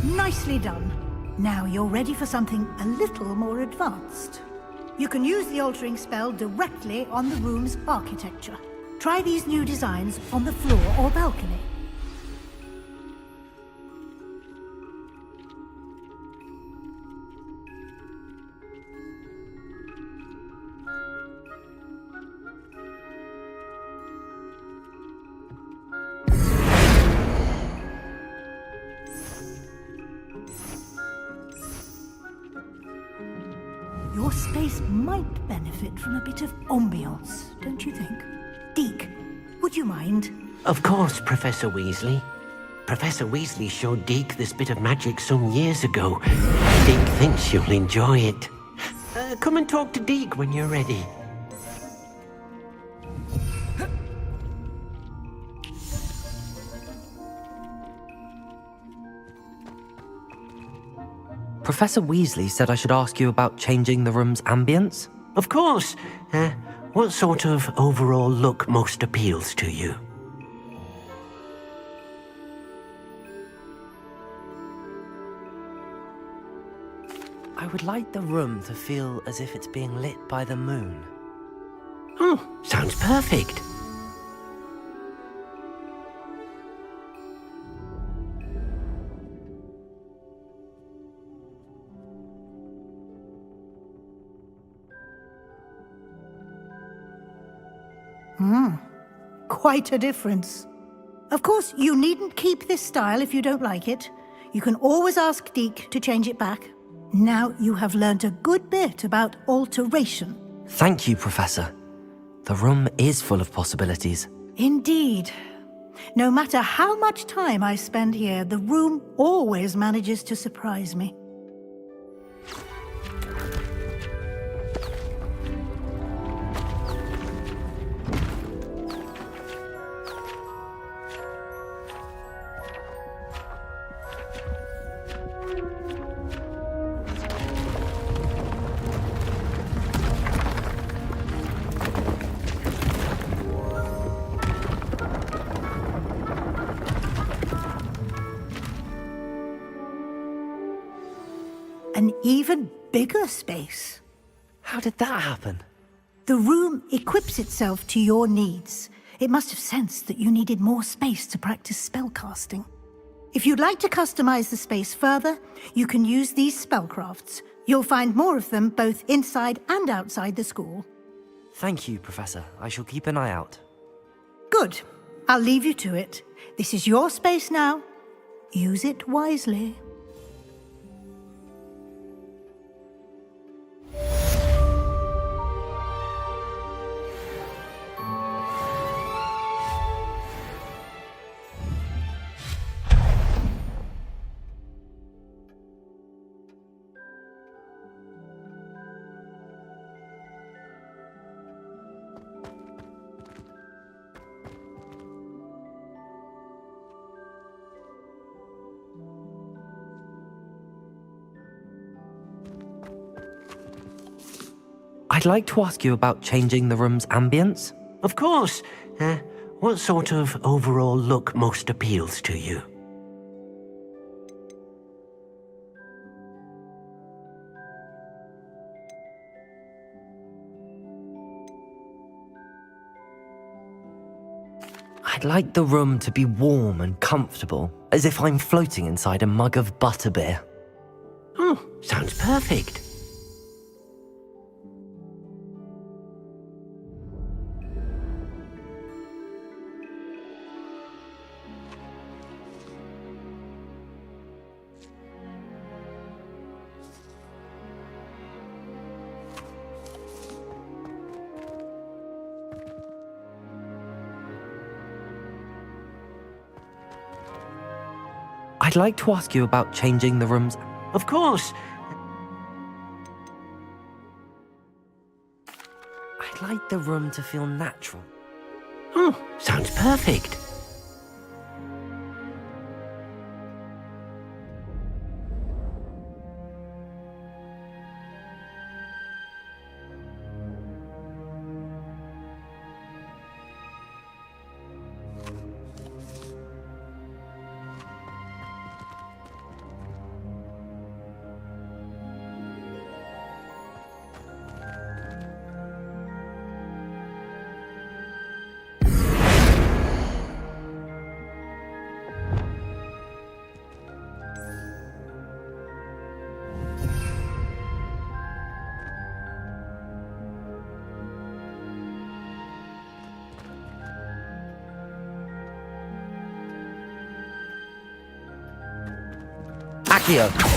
Nicely done. Now you're ready for something a little more advanced. You can use the altering spell directly on the room's architecture. Try these new designs on the floor or balcony. Your space might benefit from a bit of ambiance, don't you think? Deke, would you mind? Of course, Professor Weasley. Professor Weasley showed Deke this bit of magic some years ago. Deke thinks you'll enjoy it. Come and talk to Deke when you're ready. Professor Weasley said I should ask you about changing the room's ambience? Of course. What sort of overall look most appeals to you? I would like the room to feel as if it's being lit by the moon. Oh, sounds perfect. Quite a difference. Of course, you needn't keep this style if you don't like it. You can always ask Deke to change it back. Now you have learned a good bit about alteration. Thank you, Professor. The room is full of possibilities. Indeed. No matter how much time I spend here, the room always manages to surprise me. An even bigger space. How did that happen? The room equips itself to your needs. It must have sensed that you needed more space to practice spellcasting. If you'd like to customize the space further, you can use these spellcrafts. You'll find more of them both inside and outside the school. Thank you, Professor. I shall keep an eye out. Good. I'll leave you to it. This is your space now. Use it wisely. I'd like to ask you about changing the room's ambience. Of course. What sort of overall look most appeals to you? I'd like the room to be warm and comfortable, as if I'm floating inside a mug of butterbeer. Oh, sounds perfect. I'd like to ask you about changing the room's... Of course. I'd like the room to feel natural. Oh, sounds perfect. Accio.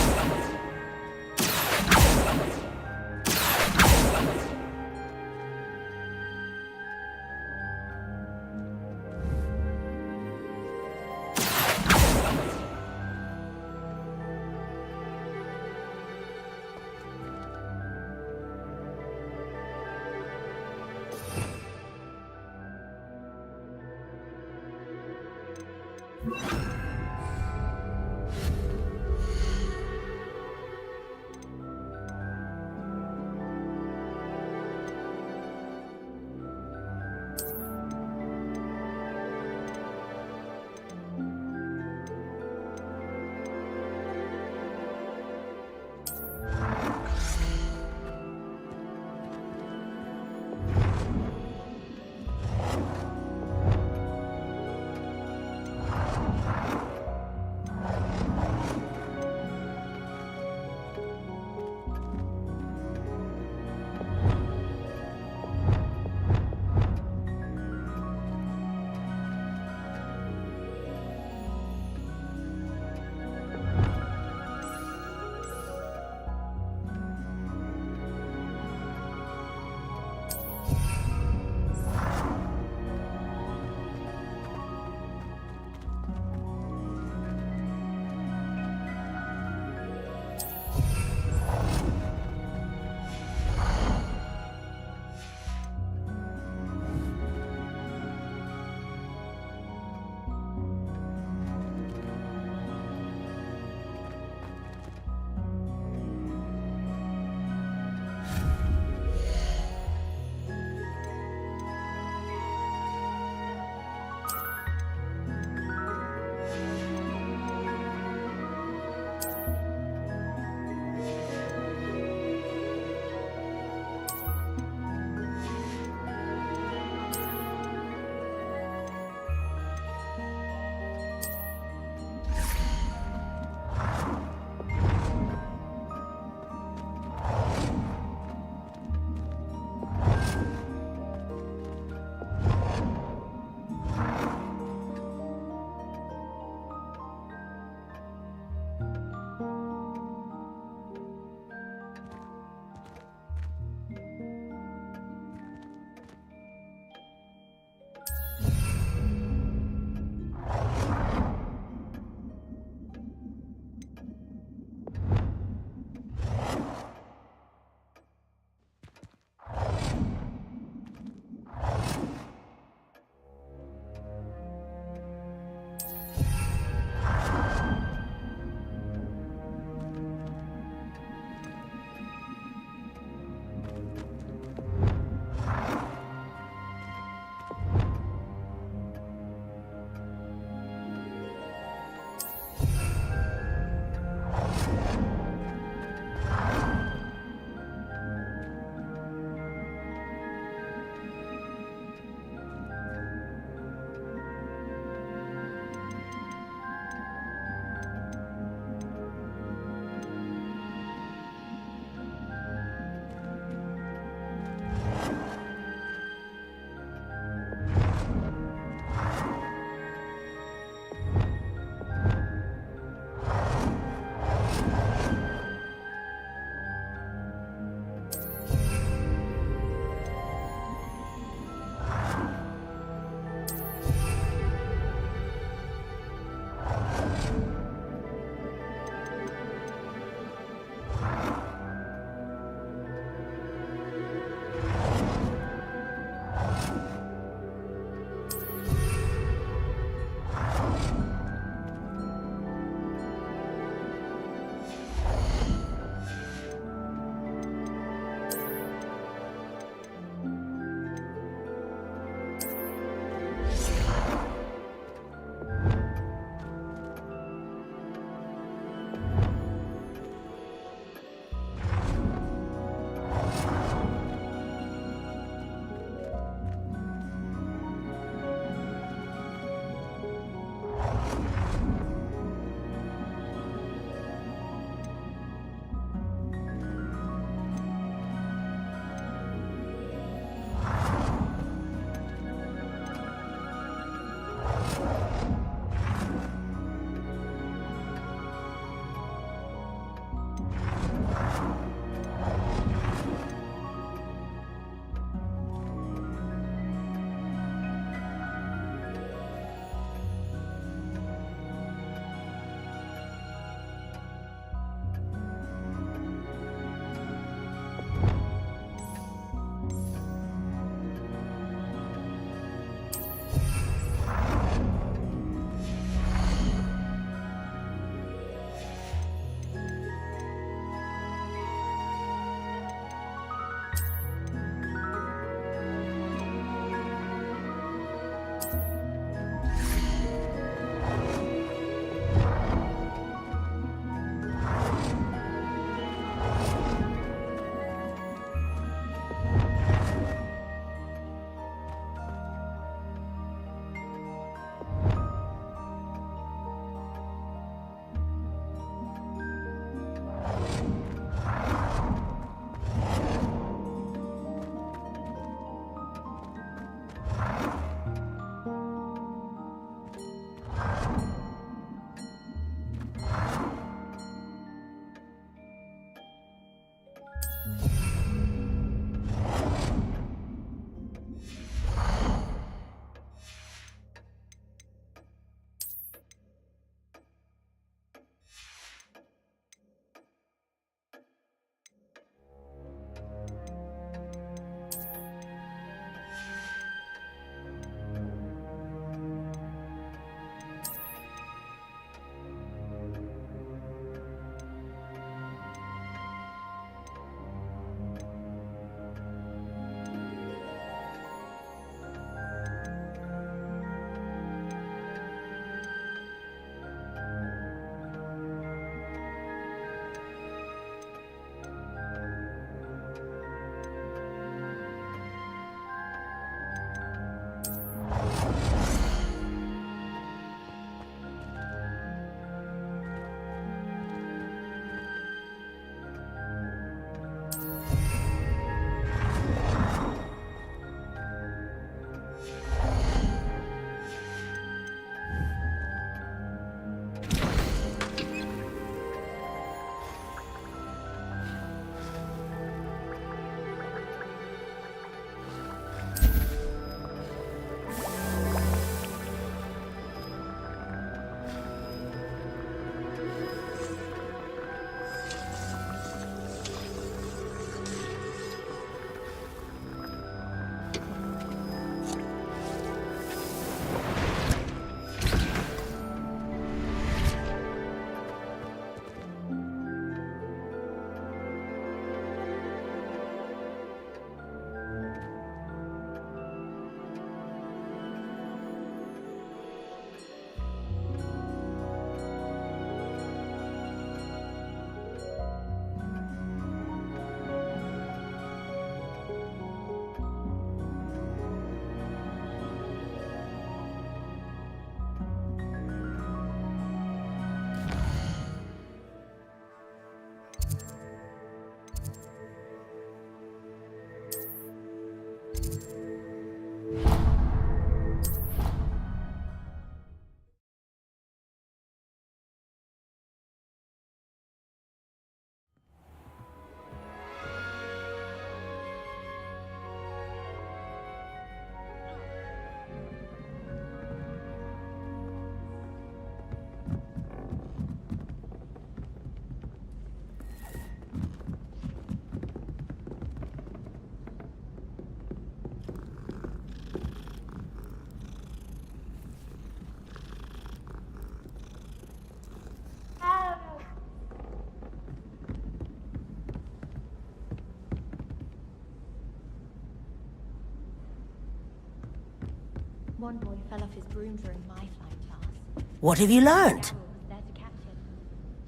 One boy fell off his broom during my flying class. What have you learned? Carol was there to catch him.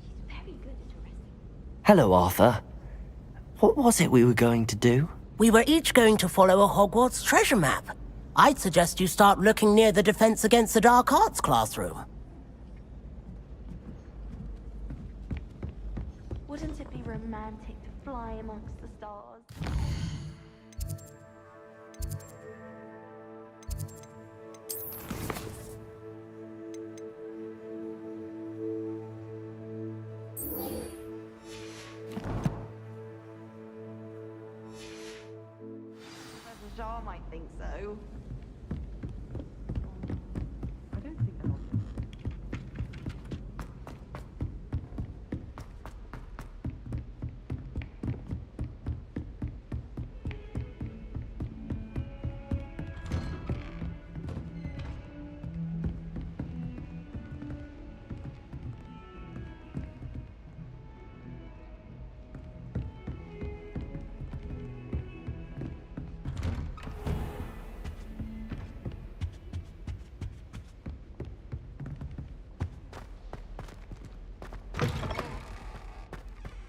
She's very good at arresting. Hello, Arthur. What was it we were going to do? We were each going to follow a Hogwarts treasure map. I'd suggest you start looking near the Defense Against the Dark Arts classroom. Wouldn't it be romantic to fly amongst the stars? Professor Shaw might think so. I don't think they're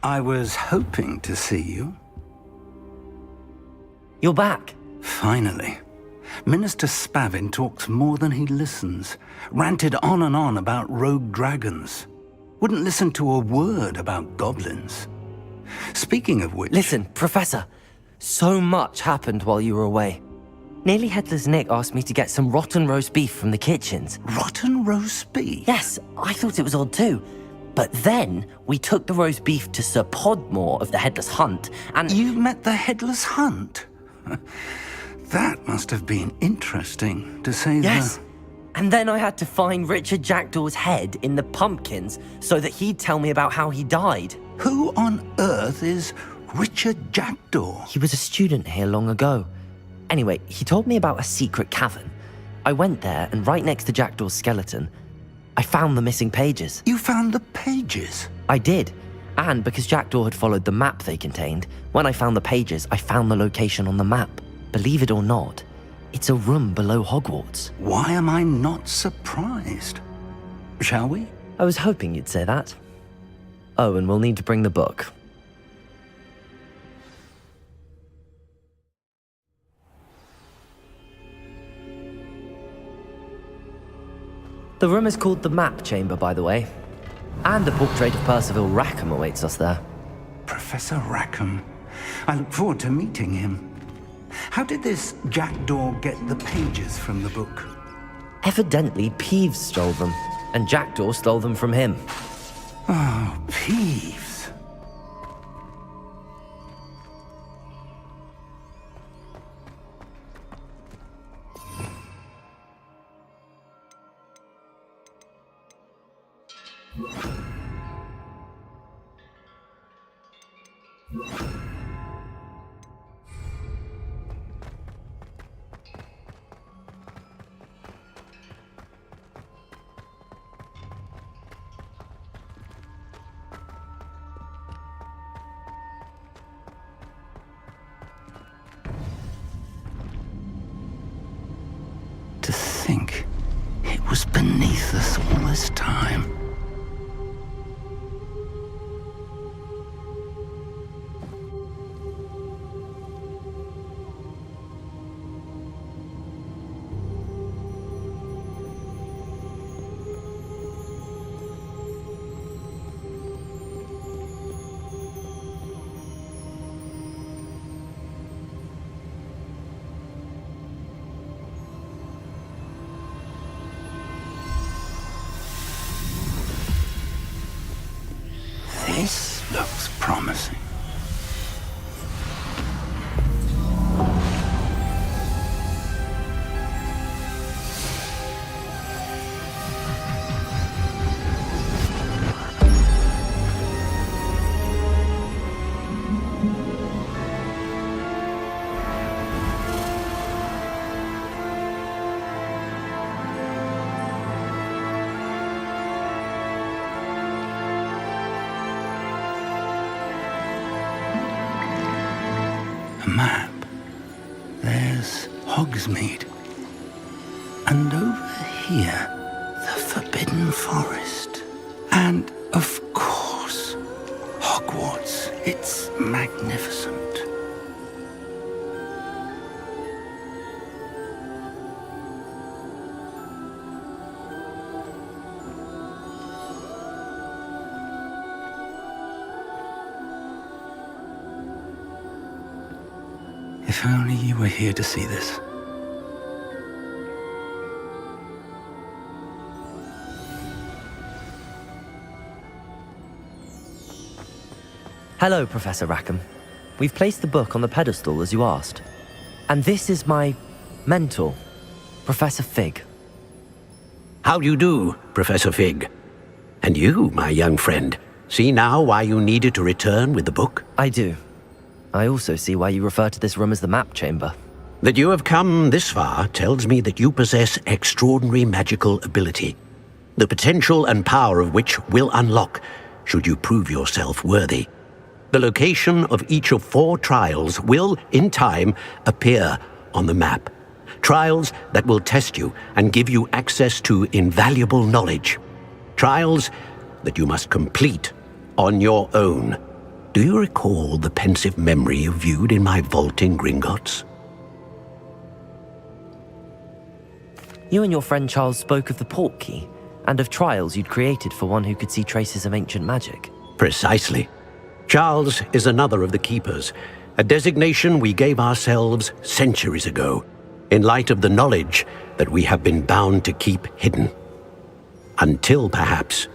I was hoping to see you. You're back. Finally. Minister Spavin talks more than he listens. Ranted on and on about rogue dragons. Wouldn't listen to a word about goblins. Speaking of which... Listen, Professor. So much happened while you were away. Nearly Headless Nick asked me to get some rotten roast beef from the kitchens. Rotten roast beef? Yes, I thought it was odd too. But then we took the roast beef to Sir Podmore of the Headless Hunt, and... You met the Headless Hunt? That must have been interesting, to say the... Yes. And then I had to find Richard Jackdaw's head in the pumpkins so that he'd tell me about how he died. Who on earth is Richard Jackdaw? He was a student here long ago. Anyway, he told me about a secret cavern. I went there, and right next to Jackdaw's skeleton, I found the missing pages. You found the pages? I did. And because Jackdaw had followed the map they contained, when I found the pages, I found the location on the map. Believe it or not, it's a room below Hogwarts. Why am I not surprised? Shall we? I was hoping you'd say that. Oh, and we'll need to bring the book. The room is called the Map Chamber, by the way. And a portrait of Percival Rackham awaits us there. Professor Rackham. I look forward to meeting him. How did this Jackdaw get the pages from the book? Evidently, Peeves stole them, and Jackdaw stole them from him. Oh, Peeves. To think it was beneath us all this time. This looks promising. A map. There's Hogsmeade. And over here, the Forbidden Forest. And, of course, Hogwarts. It's magnificent. If only you were here to see this. Hello, Professor Rackham. We've placed the book on the pedestal as you asked. And this is my mentor, Professor Fig. How do you do, Professor Fig? And you, my young friend, see now why you needed to return with the book? I do. I also see why you refer to this room as the map chamber. That you have come this far tells me that you possess extraordinary magical ability, the potential and power of which will unlock should you prove yourself worthy. The location of each of 4 trials will, in time, appear on the map. Trials that will test you and give you access to invaluable knowledge. Trials that you must complete on your own. Do you recall the pensive memory you viewed in my vault in Gringotts? You and your friend Charles spoke of the portkey and of trials you'd created for one who could see traces of ancient magic. Precisely. Charles is another of the keepers, a designation we gave ourselves centuries ago, in light of the knowledge that we have been bound to keep hidden. Until perhaps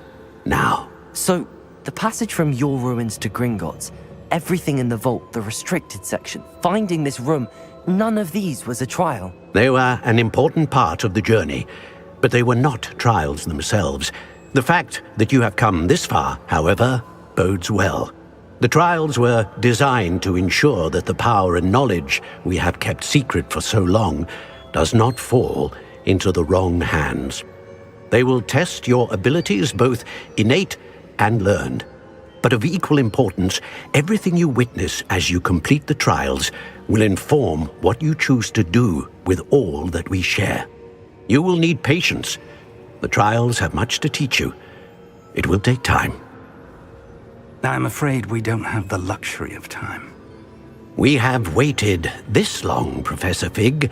now. So, the passage from your ruins to Gringotts, everything in the vault, the restricted section, finding this room, none of these was a trial. They were an important part of the journey, but they were not trials themselves. The fact that you have come this far, however, bodes well. The trials were designed to ensure that the power and knowledge we have kept secret for so long does not fall into the wrong hands. They will test your abilities, both innate and learned. But of equal importance, everything you witness as you complete the trials will inform what you choose to do with all that we share. You will need patience. The trials have much to teach you. It will take time. I'm afraid we don't have the luxury of time. We have waited this long, Professor Fig.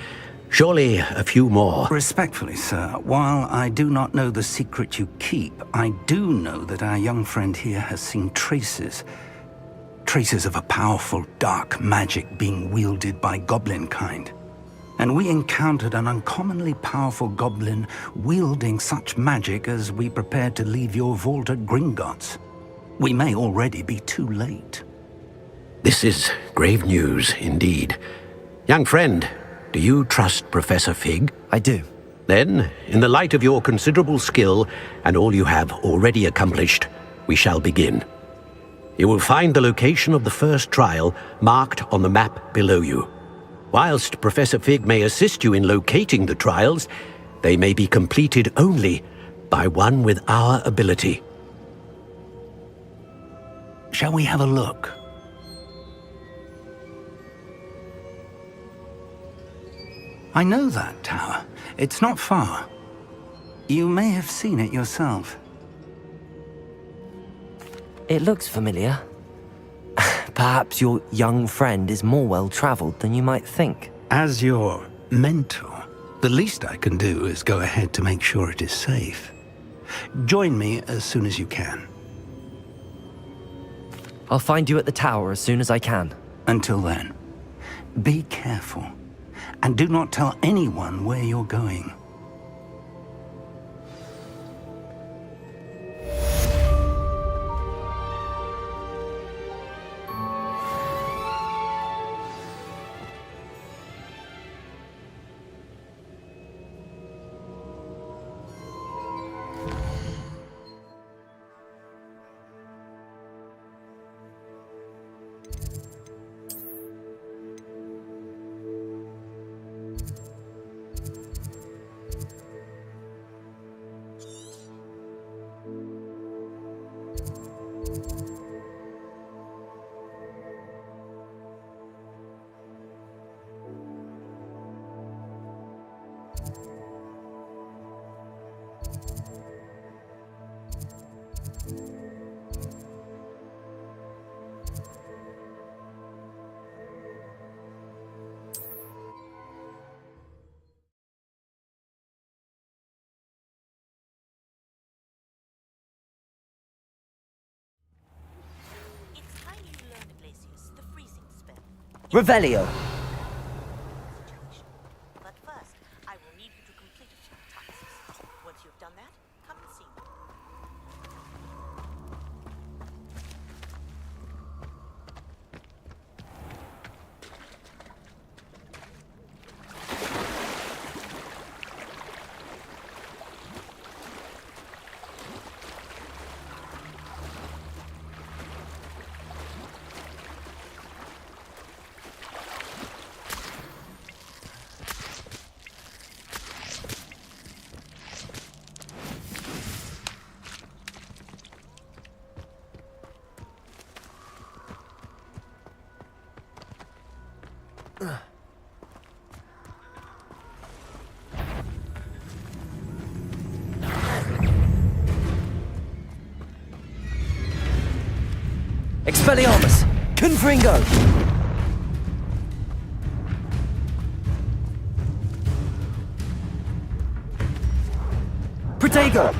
Surely a few more. Respectfully, sir, while I do not know the secret you keep, I do know that our young friend here has seen traces of a powerful dark magic being wielded by goblin kind. And we encountered an uncommonly powerful goblin wielding such magic as we prepared to leave your vault at Gringotts. We may already be too late. This is grave news indeed. Young friend, do you trust Professor Fig? I do. Then, in the light of your considerable skill and all you have already accomplished, we shall begin. You will find the location of the first trial marked on the map below you. Whilst Professor Fig may assist you in locating the trials, they may be completed only by one with our ability. Shall we have a look? I know that tower. It's not far. You may have seen it yourself. It looks familiar. Perhaps your young friend is more well-traveled than you might think. As your mentor, the least I can do is go ahead to make sure it is safe. Join me as soon as you can. I'll find you at the tower as soon as I can. Until then, be careful, and do not tell anyone where you're going. Revelio. But first, I will need you to complete a few tasks. Once you've done that, come and see me. Expelliarmus! Confringo! Protego!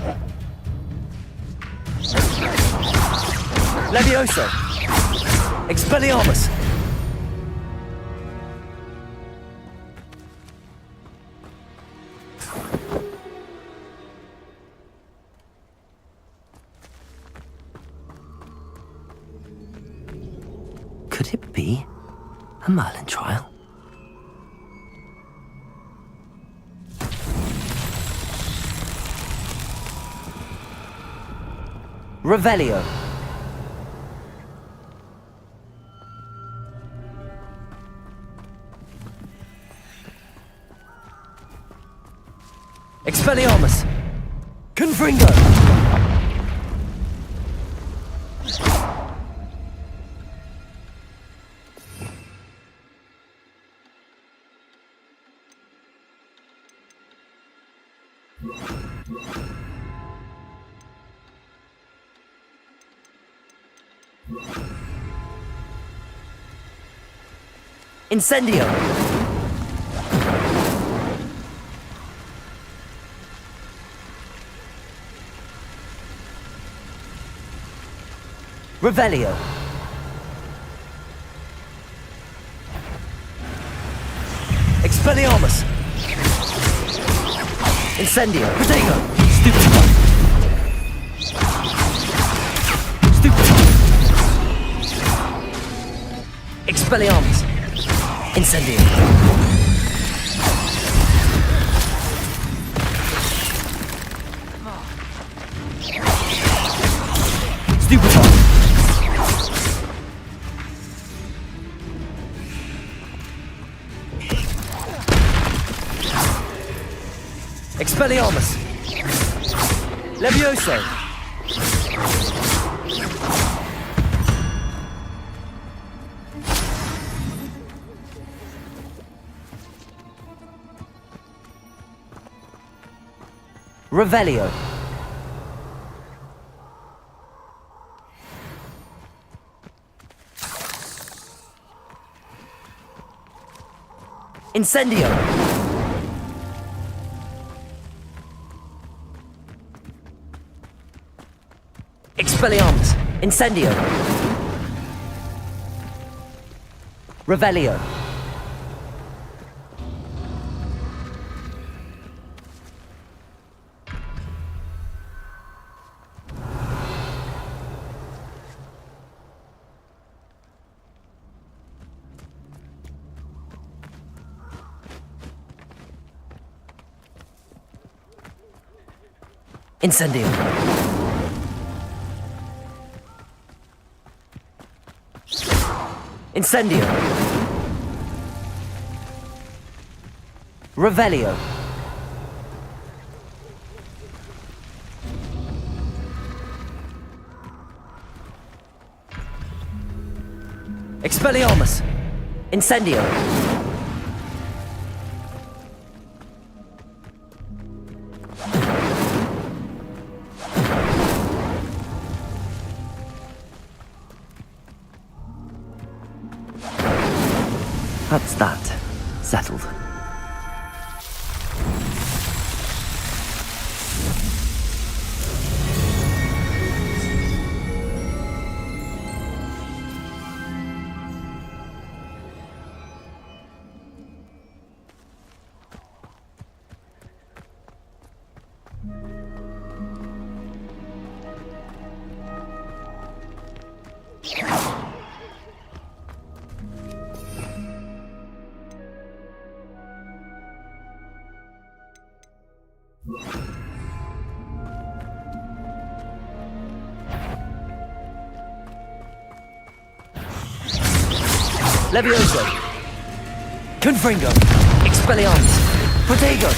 Levioso! Expelliarmus! Could it be a Merlin trial? Revelio. Expelliarmus. Confringo. Incendio! Revelio! Expelliarmus! Incendio! Protego! Stupefy! Stupefy! Expelliarmus! Incendio! Stupefy! Expelliarmus! Levioso! Revelio. Incendio. Expelliarmus. Incendio. Revelio. Incendio. Incendio. Revelio. Expelliarmus. Incendio. That's that. Settled. Levioso! Confringo! Expelliarmus! Protego!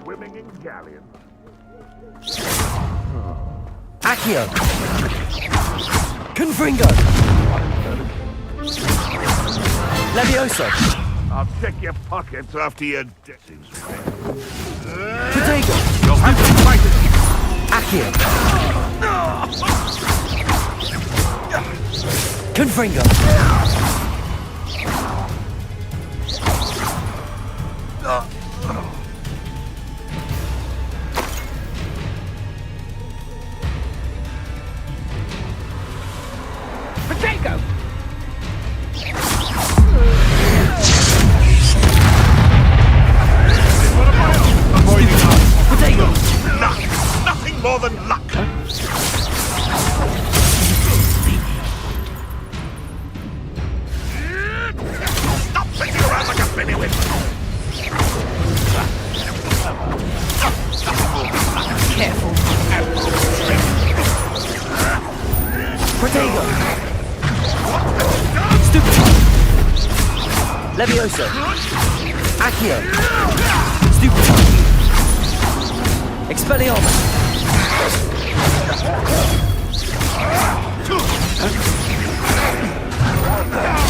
Swimming in galleons. Accio! Confringo! Levioso! I'll check your pockets after your Protego! You'll have to fight it! Accio! Confringo! Potato! Potato! Nothing more than luck! Stop sitting around like a penny whip! Careful! Protego! Stupid! Levioso! Accio! Stupid! Expelliarmus!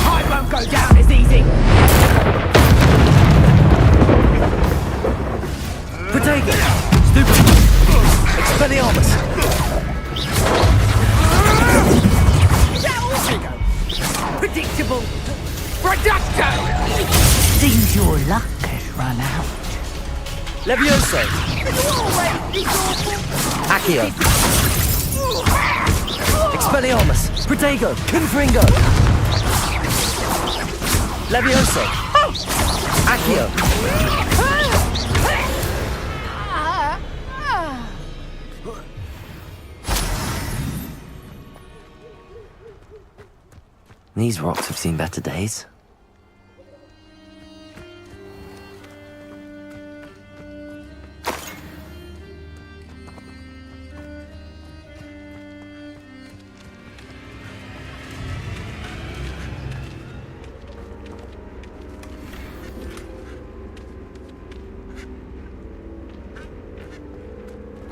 I won't go down as easy. Protego! Stupid! Expelliarmus! Predictable. Reducto! Seems your luck has run out. Levioso! Accio! Expelliarmus! Protego! Confringo! Levioso! Accio! These rocks have seen better days.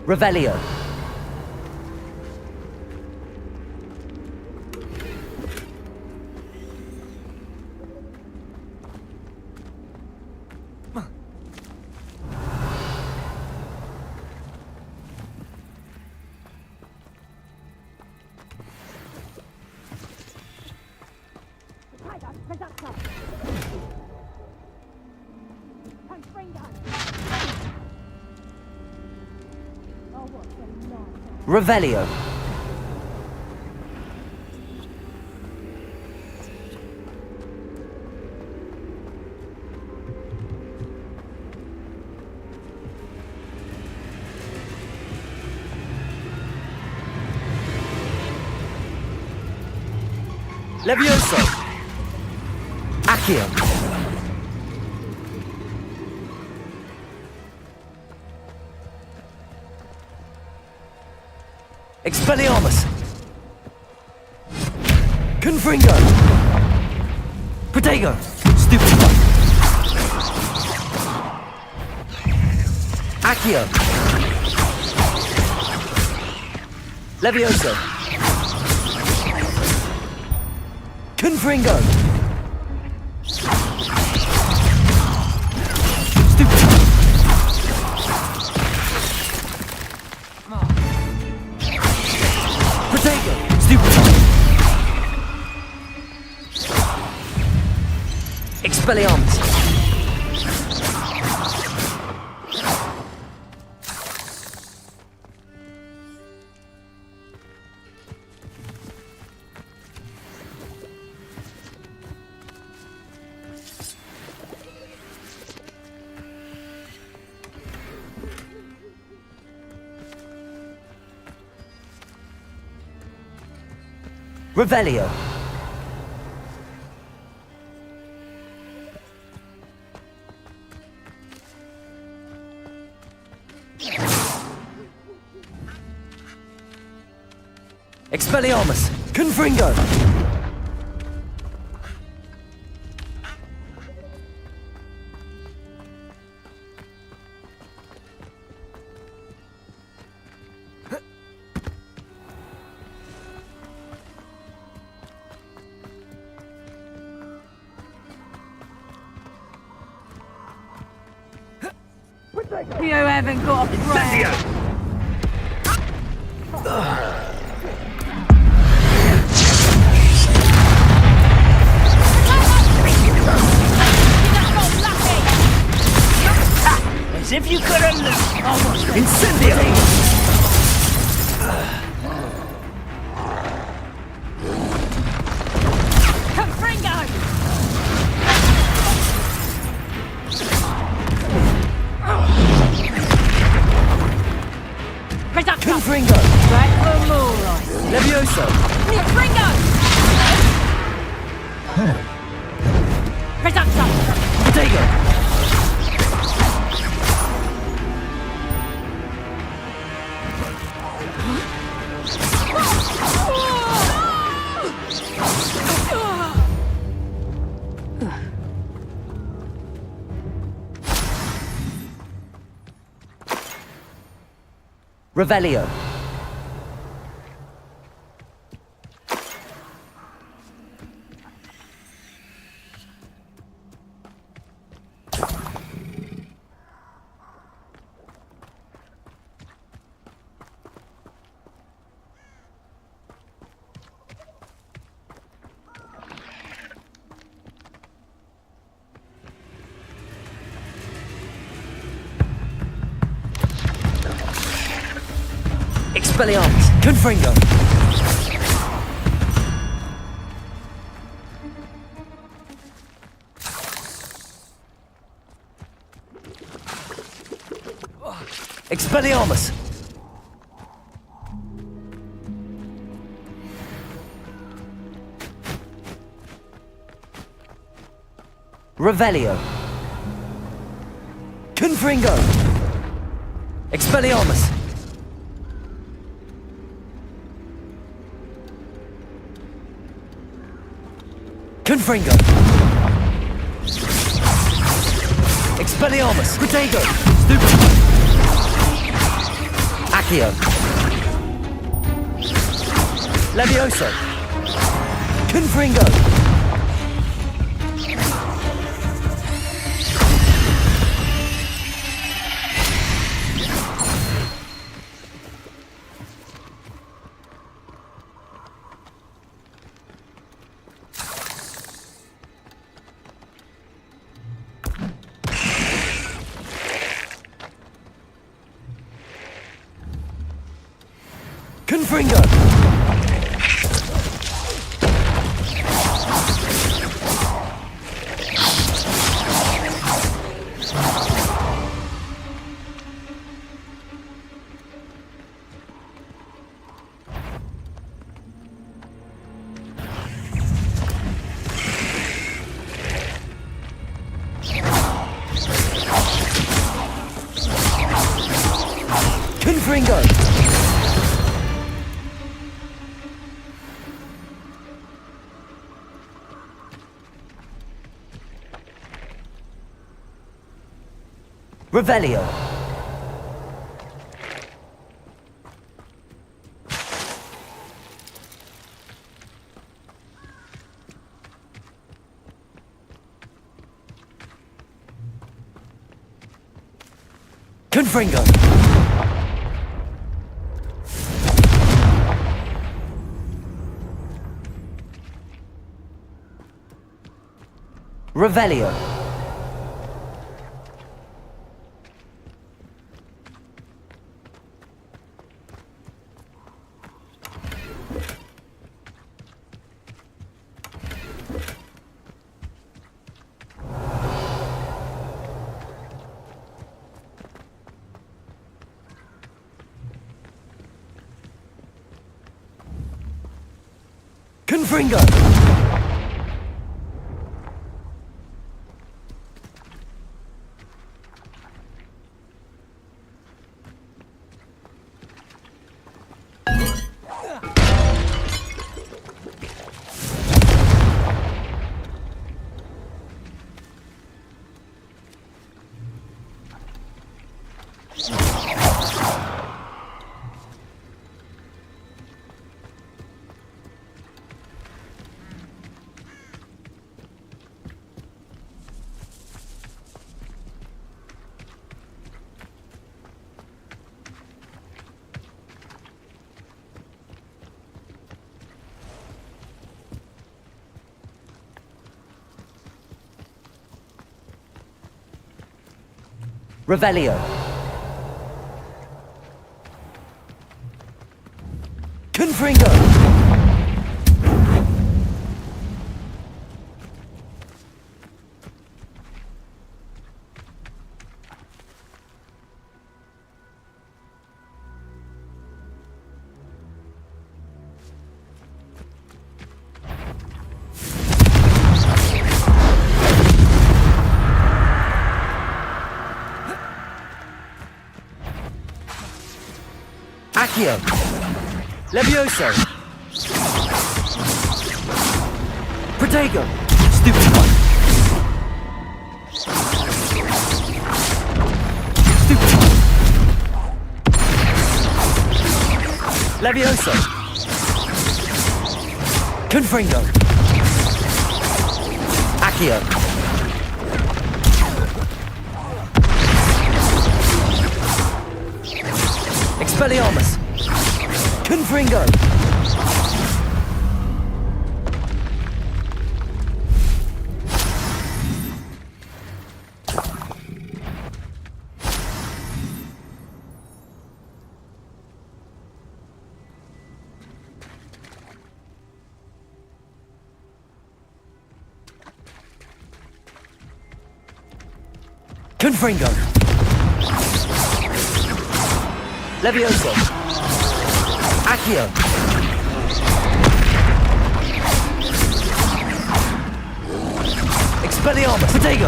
Revelio. Revelio. Levioso. Accio. Expelliarmus! Confringo! Protego! Stupid fuck! Accio! Levioso! Confringo! Stupid fuck! Protego! Stupid fuck! Expelliarmus! Revelio. Expelliarmus! Confringo! You haven't got a prayer. As if you could have Incendio! Confringo! Back for more. Levioso! Confringo! Reduction! Potato! Revelio. Expelliarmus! Confringo! Expelliarmus! Revelio! Confringo! Expelliarmus! Confringo! Expelliarmus! Protego! Stupid! Accio! Levioso! Confringo! Confringo! Confringo! Revelio. Confringo. Revelio. Confringo! Revelio. Confringo. Accio. Levioso. Protego. Stupid one. Stupid one. Levioso. Confringo. Accio. Expelliarmus. Confringo. Confringo. Levioso. Accio. Expelliarmus. Protego.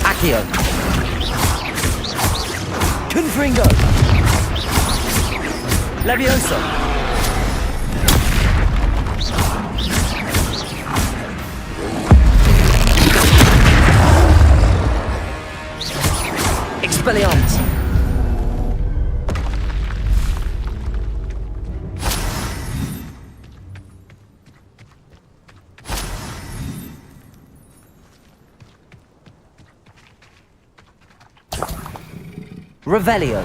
Accio. Confringo. Levioso. Expelliarmus. Revelio.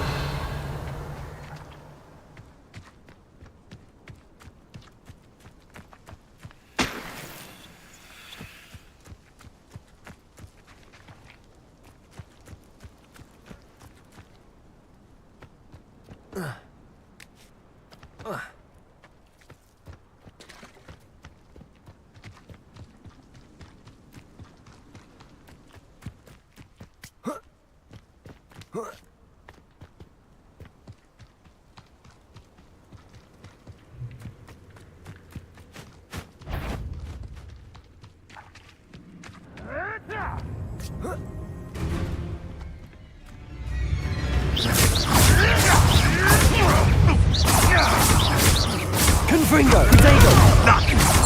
Confringo. Protego.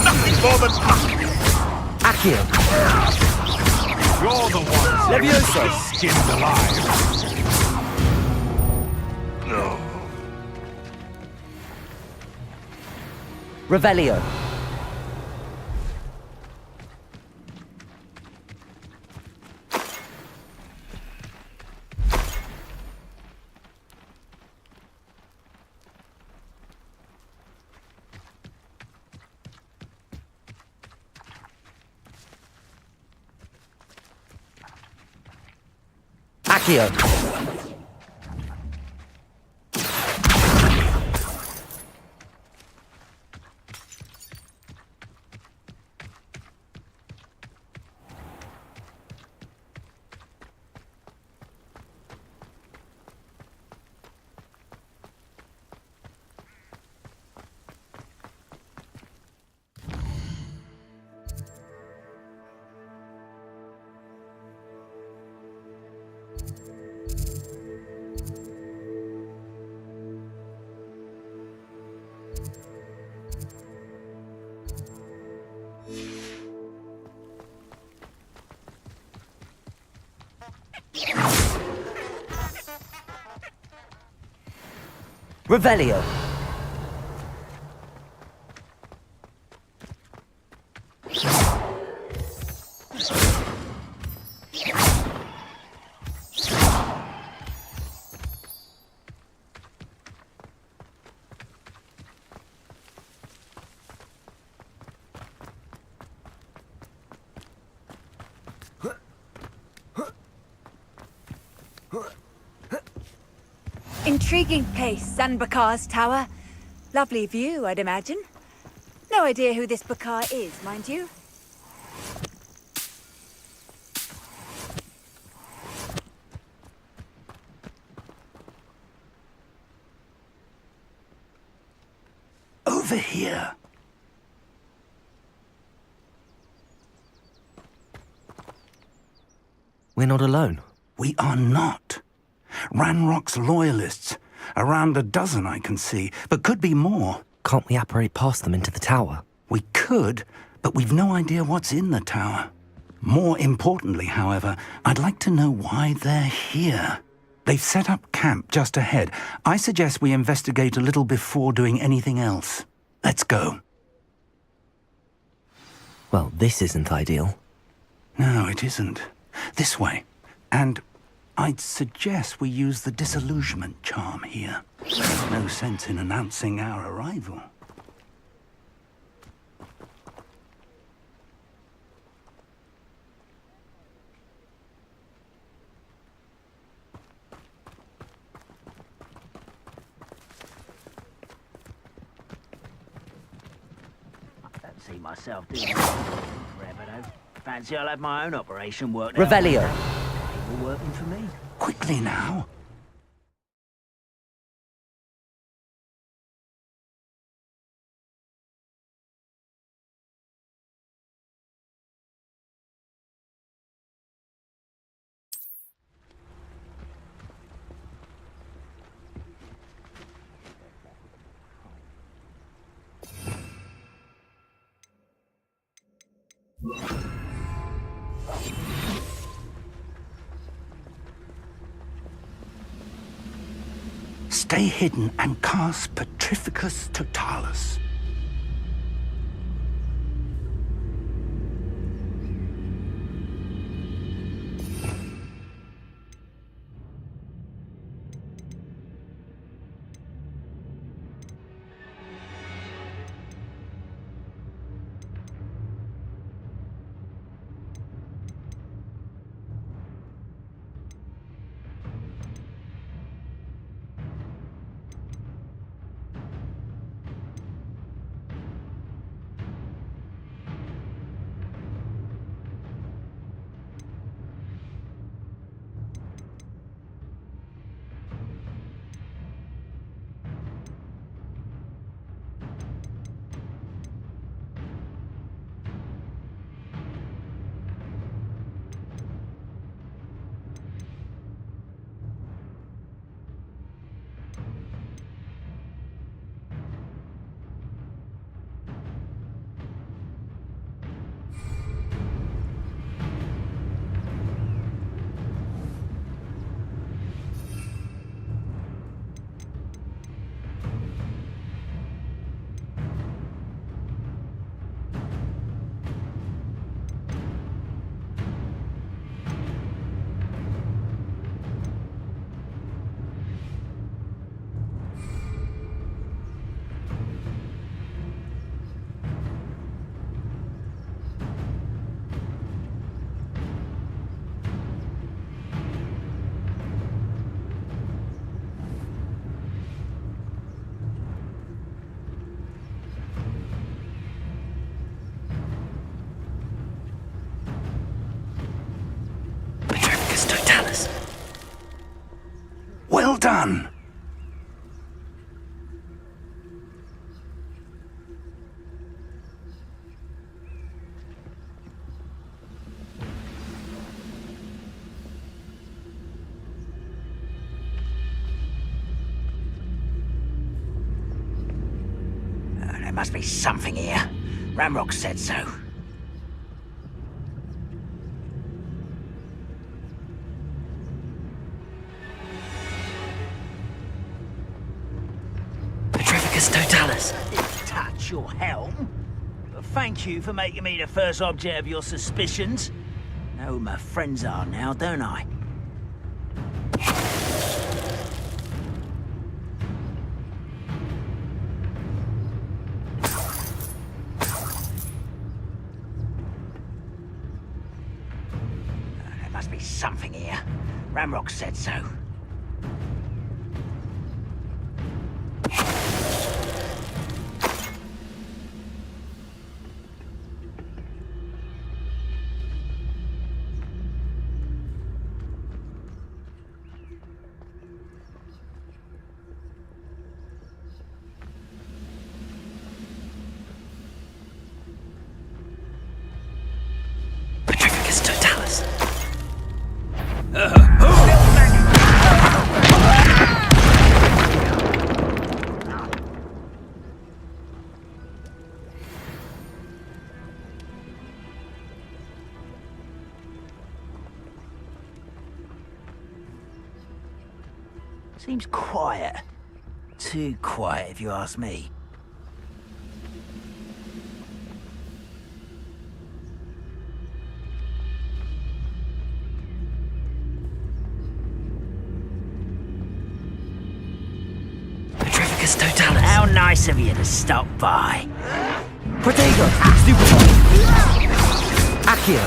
Nothing more than luck. Accio. You're the one Levioso. skinned alive. No. Revelio. Accio. Revelio. Intriguing place, Sanbakar's tower. Lovely view, I'd imagine. No idea who this Bakar is, mind you. Over here. We're not alone. We are not. Ranrock's loyalists. Around a dozen I can see, but could be more. Can't we apparate past them into the tower? We could, but we've no idea what's in the tower. More importantly, however, I'd like to know why they're here. They've set up camp just ahead. I suggest we investigate a little before doing anything else. Let's go. Well, this isn't ideal. No, it isn't. This way. And I'd suggest we use the disillusionment charm here. No sense in announcing our arrival. See myself doing it forever, though. Fancy I'll have my own operation worked Revelio. out. People working for me. Quickly now. Stay hidden and cast Petrificus Totalis. Well done! There must be something here. Ramrock said so. Petrificus Totalis. Touch your helm. But thank you for making me the first object of your suspicions. Know who my friends are now, don't I? There must be something here. Ramrock said so. Petrificus Totalis. Seems quiet. Too quiet, if you ask me. Petrificus Totalis. How nice of you to stop by. Protego. Stupefy. Accio.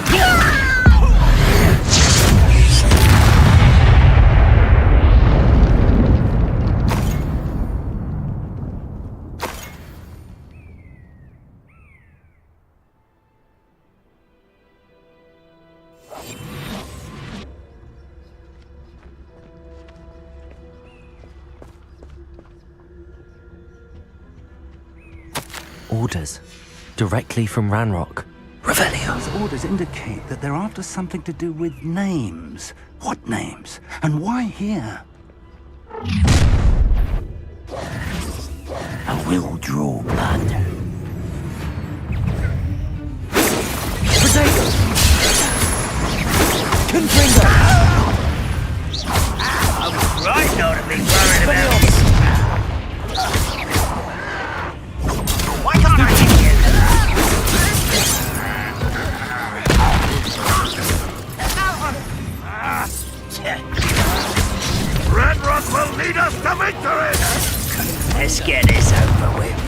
Orders. Directly from Ranrock. Revelio. These orders indicate that they're after something to do with names. What names? And why here? I will draw blood. Protego. Confringo. I was right not to be worried about it. Why can't I hit you? Ranrock will lead us to victory! Let's get this over with.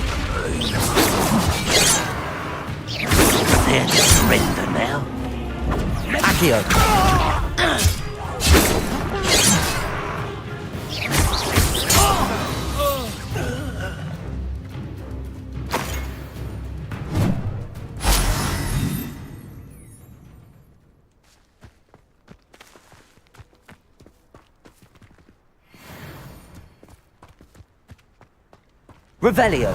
Prepare to surrender now. Accio. Revelio.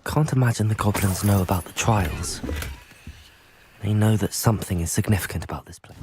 Can't imagine the goblins know about the trials. They know that something is significant about this place.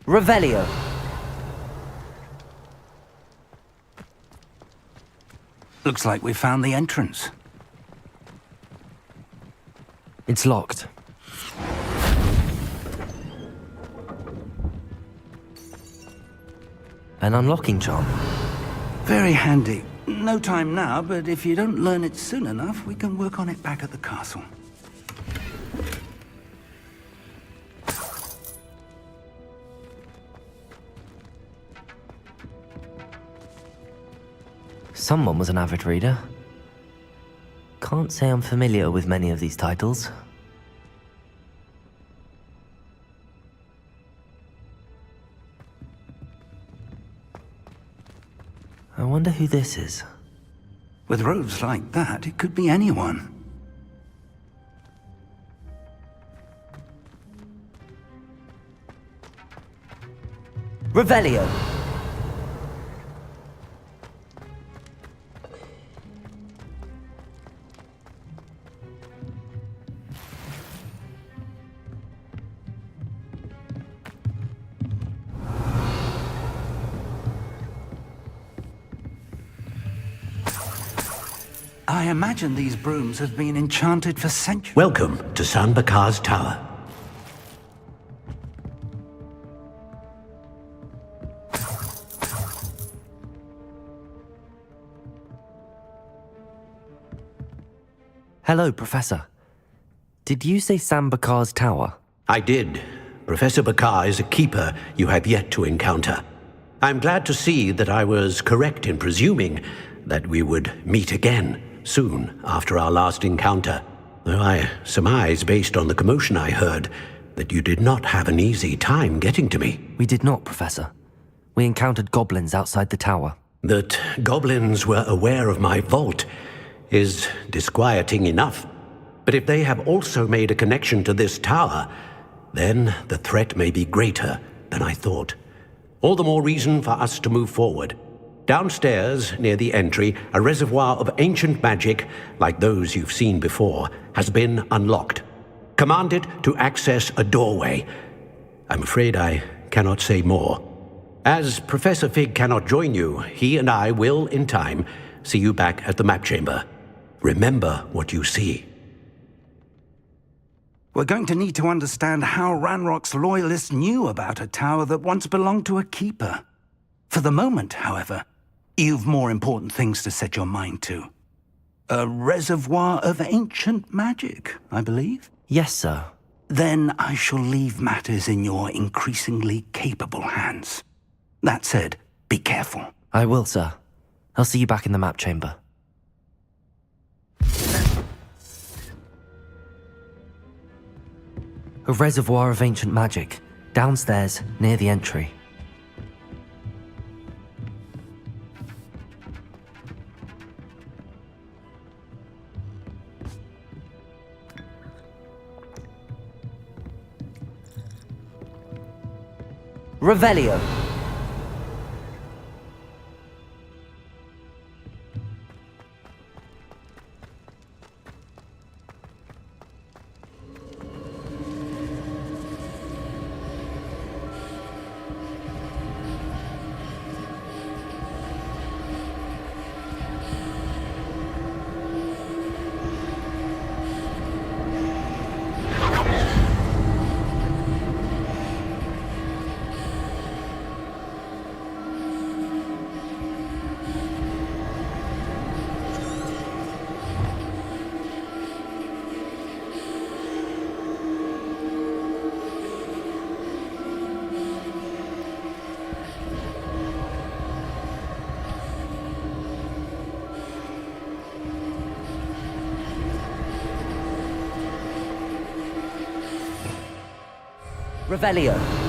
Revelio. Looks like we found the entrance. It's locked. An unlocking charm. Very handy. No time now, but if you don't learn it soon enough, we can work on it back at the castle. Someone was an avid reader. Can't say I'm familiar with many of these titles. I wonder who this is. With robes like that, it could be anyone. Revelio. I imagine these brooms have been enchanted for centuries. Welcome to San Bakar's Tower. Hello, Professor. Did you say San Bakar's Tower? I did. Professor Bakar is a keeper you have yet to encounter. I'm glad to see that I was correct in presuming that we would meet again soon after our last encounter. Though I surmise, based on the commotion I heard, that you did not have an easy time getting to me. We did not, Professor. We encountered goblins outside the tower. That goblins were aware of my vault is disquieting enough. But if they have also made a connection to this tower, then the threat may be greater than I thought. All the more reason for us to move forward. Downstairs, near the entry, a reservoir of ancient magic, like those you've seen before, has been unlocked. Command it to access a doorway. I'm afraid I cannot say more. As Professor Fig cannot join you, he and I will, in time, see you back at the map chamber. Remember what you see. We're going to need to understand how Ranrock's loyalists knew about a tower that once belonged to a keeper. For the moment, however, you've more important things to set your mind to. A reservoir of ancient magic, I believe? Yes, sir. Then I shall leave matters in your increasingly capable hands. That said, be careful. I will, sir. I'll see you back in the map chamber. A reservoir of ancient magic, downstairs, near the entry. Revelio. Revelio.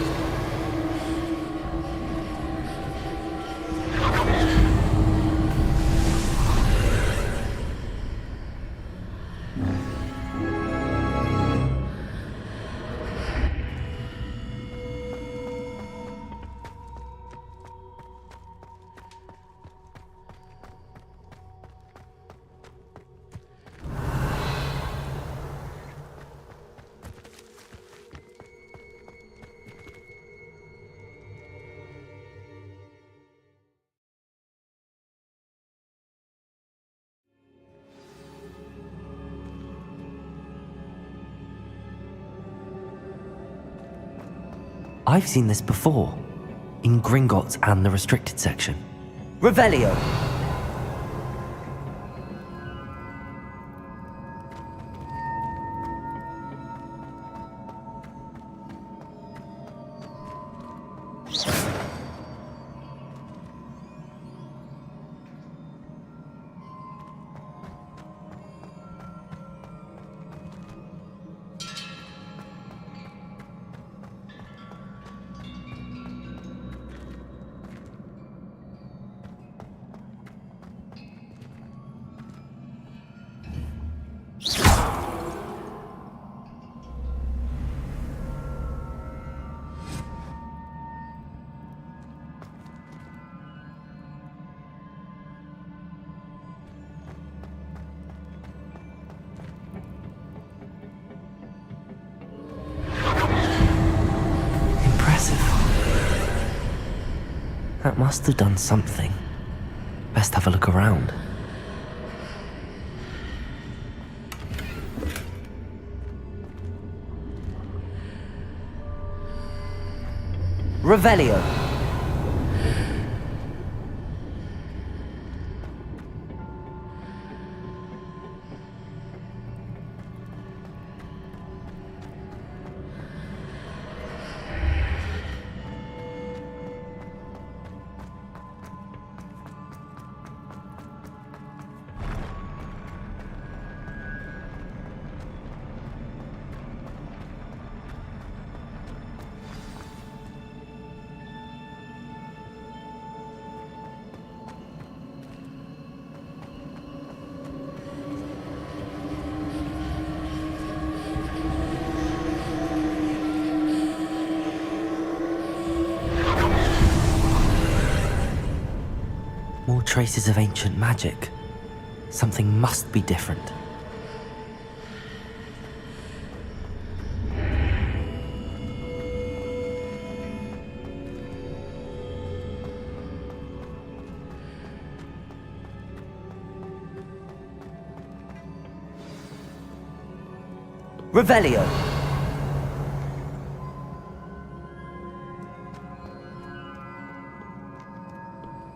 I've seen this before, in Gringotts and the restricted section. Revelio! That must have done something. Best have a look around. Revelio. More traces of ancient magic. Something must be different. Revelio.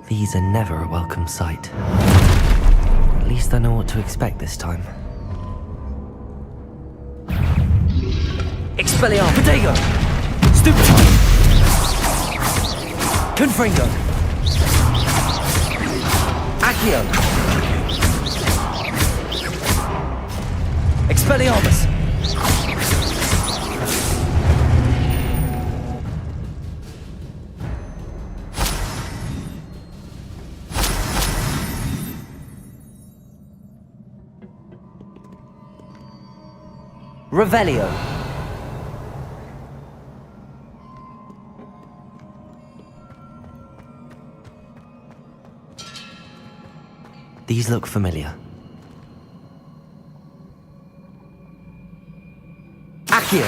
These are never a welcome sight. At least I know what to expect this time. Expelliarmus! Protego! Stupefy! Confringo! Accio! Expelliarmus! Revelio. These look familiar. Accio.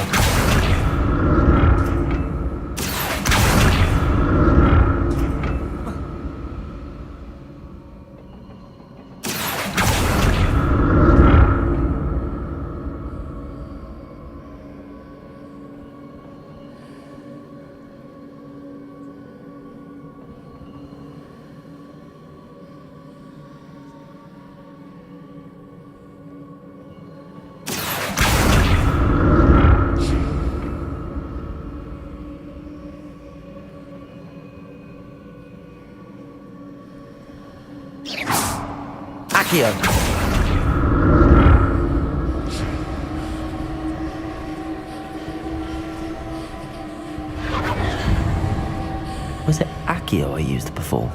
Accio. Was it Accio I used before?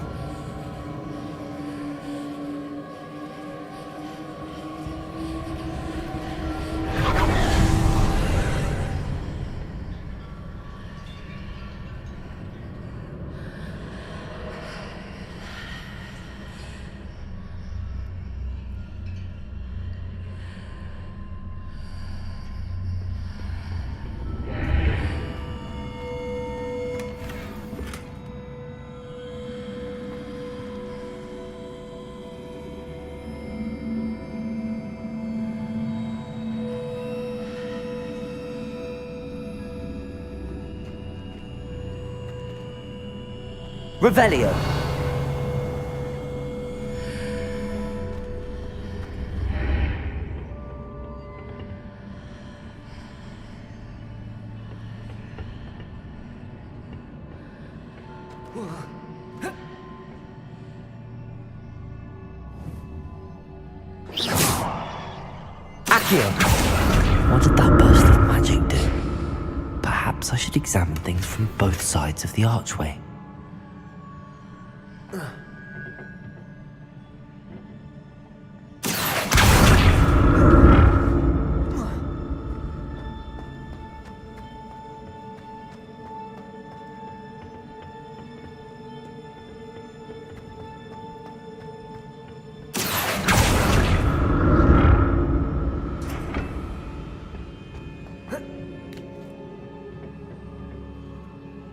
Revelio. Accio. What did that burst of magic do? Perhaps I should examine things from both sides of the archway.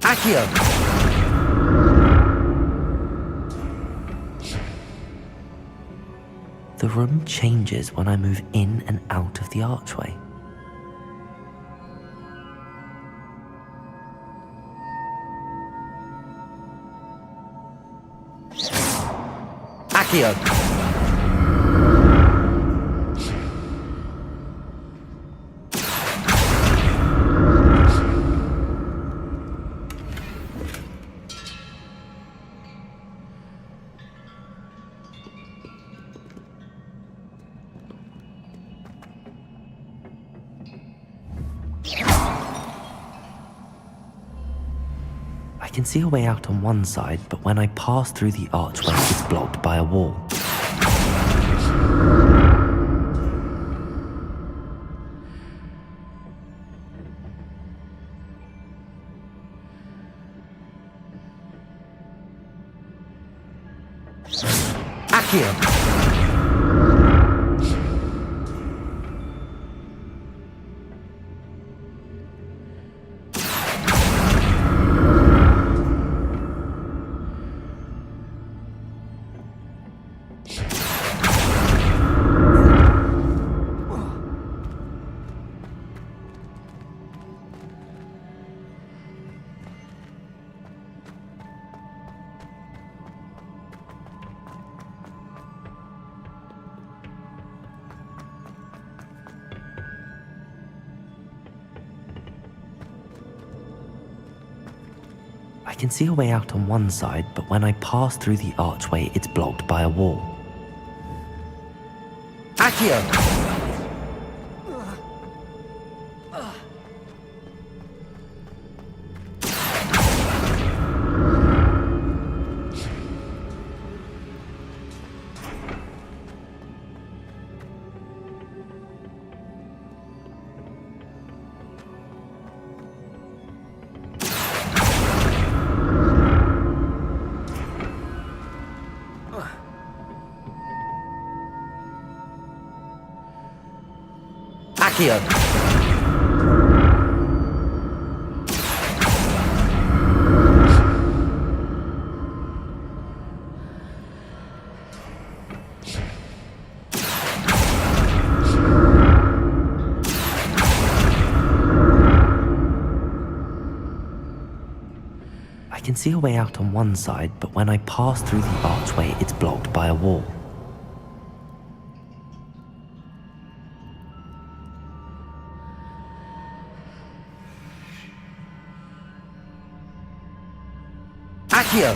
Accio! The room changes when I move in and out of the archway. Accio! I can see a way out on one side, but when I pass through the archway, it's blocked by a wall. Accio! I can see a way out on one side, but when I pass through the archway, it's blocked by a wall. Accio! Accio! I can see a way out on one side, but when I pass through the archway, it's blocked by a wall. Accio!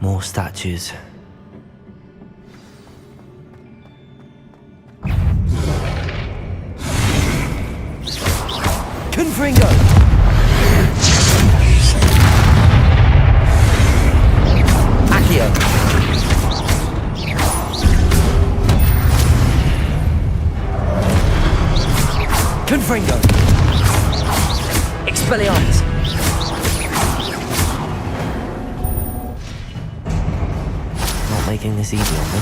More statues. Confringo! Accio! Confringo! Expelliarmus! Not making this easy on me.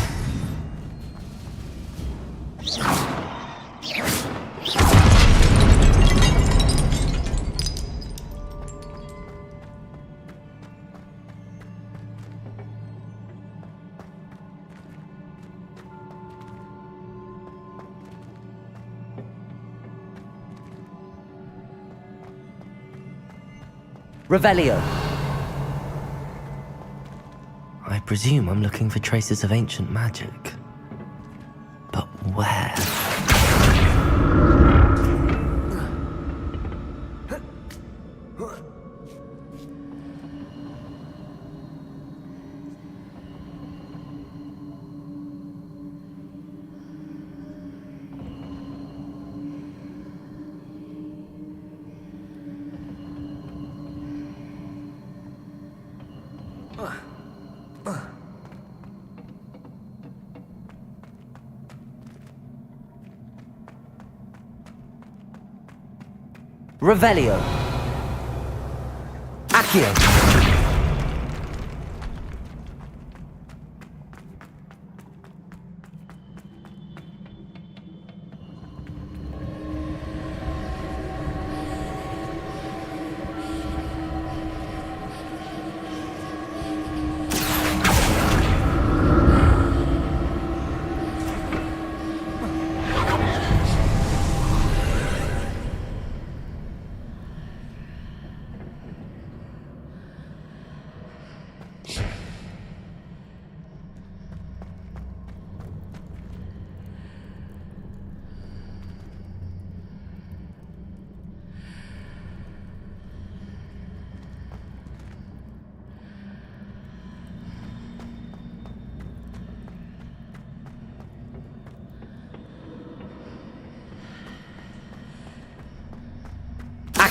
Revelio. I presume I'm looking for traces of ancient magic. But where? Revelio. Accio.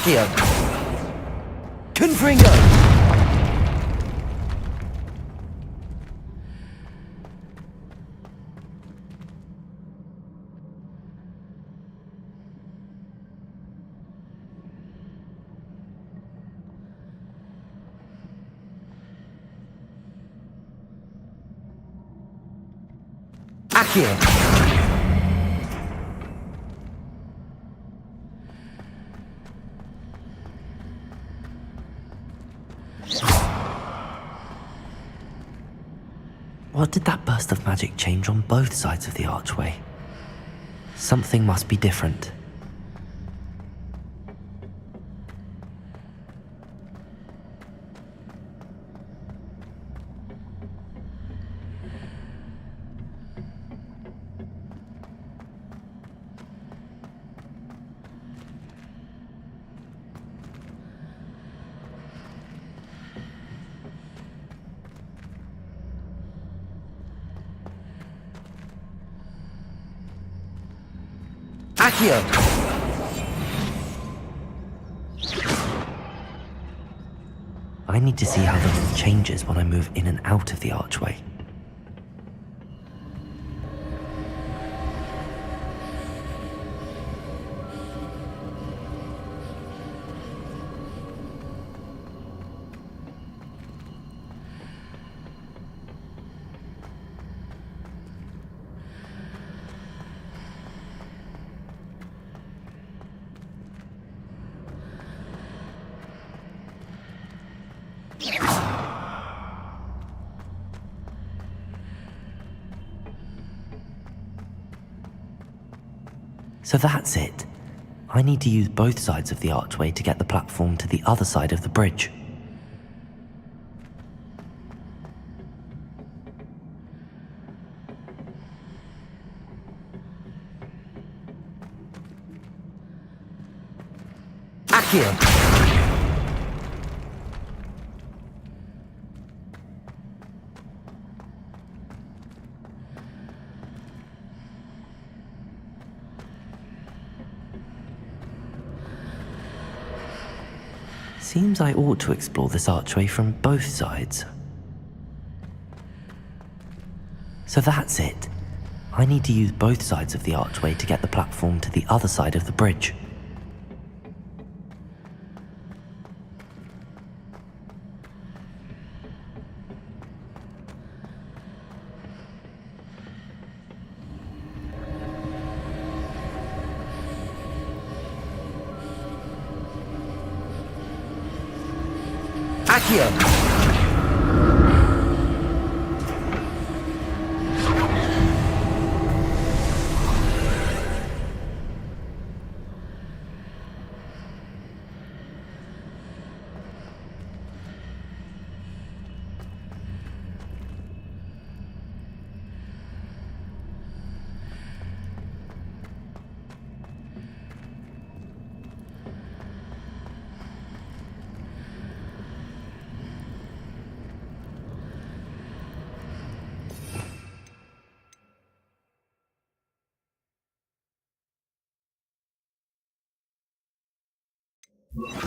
Accio. Confringo. Accio. What did that burst of magic change on both sides of the archway? Something must be different. Accio! I need to see how the room changes when I move in and out of the archway. So that's it. I need to use both sides of the archway to get the platform to the other side of the bridge. Accio! Seems I ought to explore this archway from both sides. So that's it. I need to use both sides of the archway to get the platform to the other side of the bridge. Accio! Accio!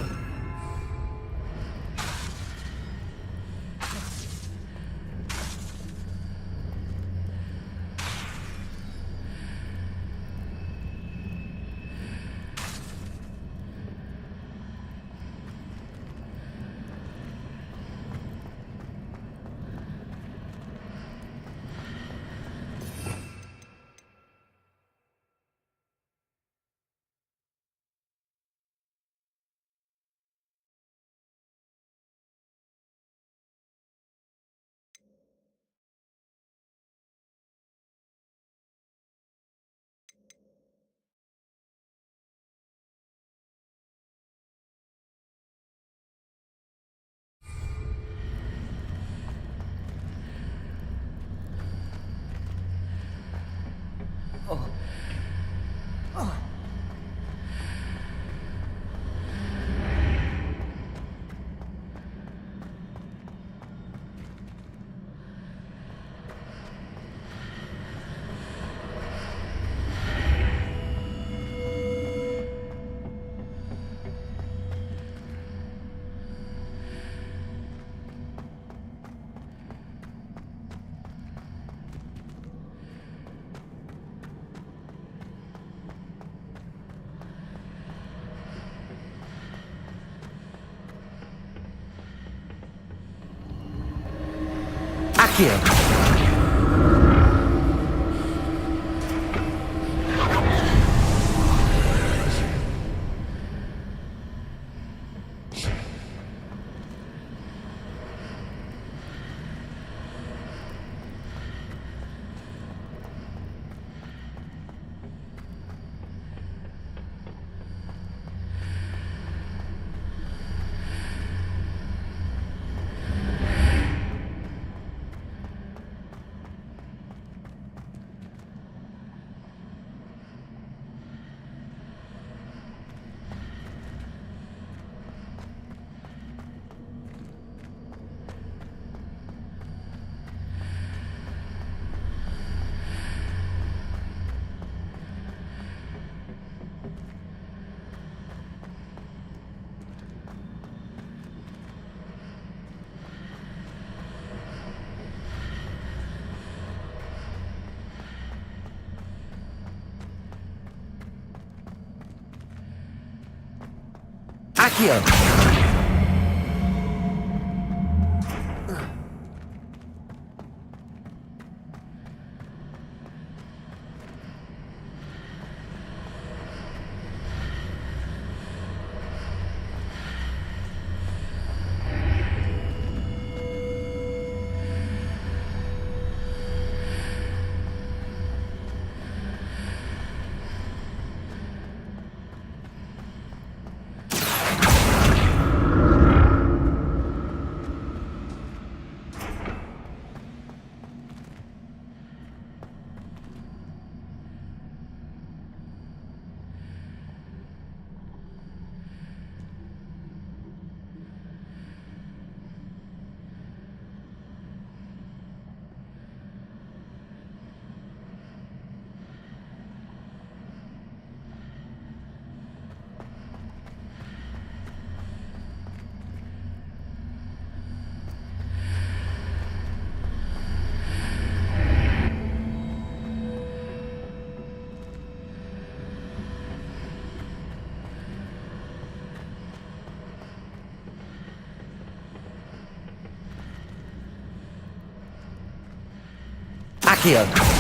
Accio! Accio!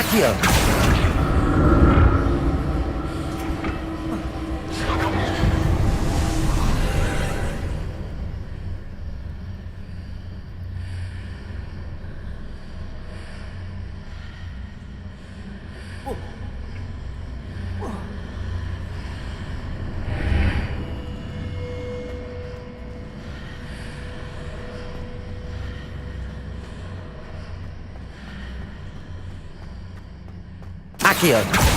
Accio! Accio!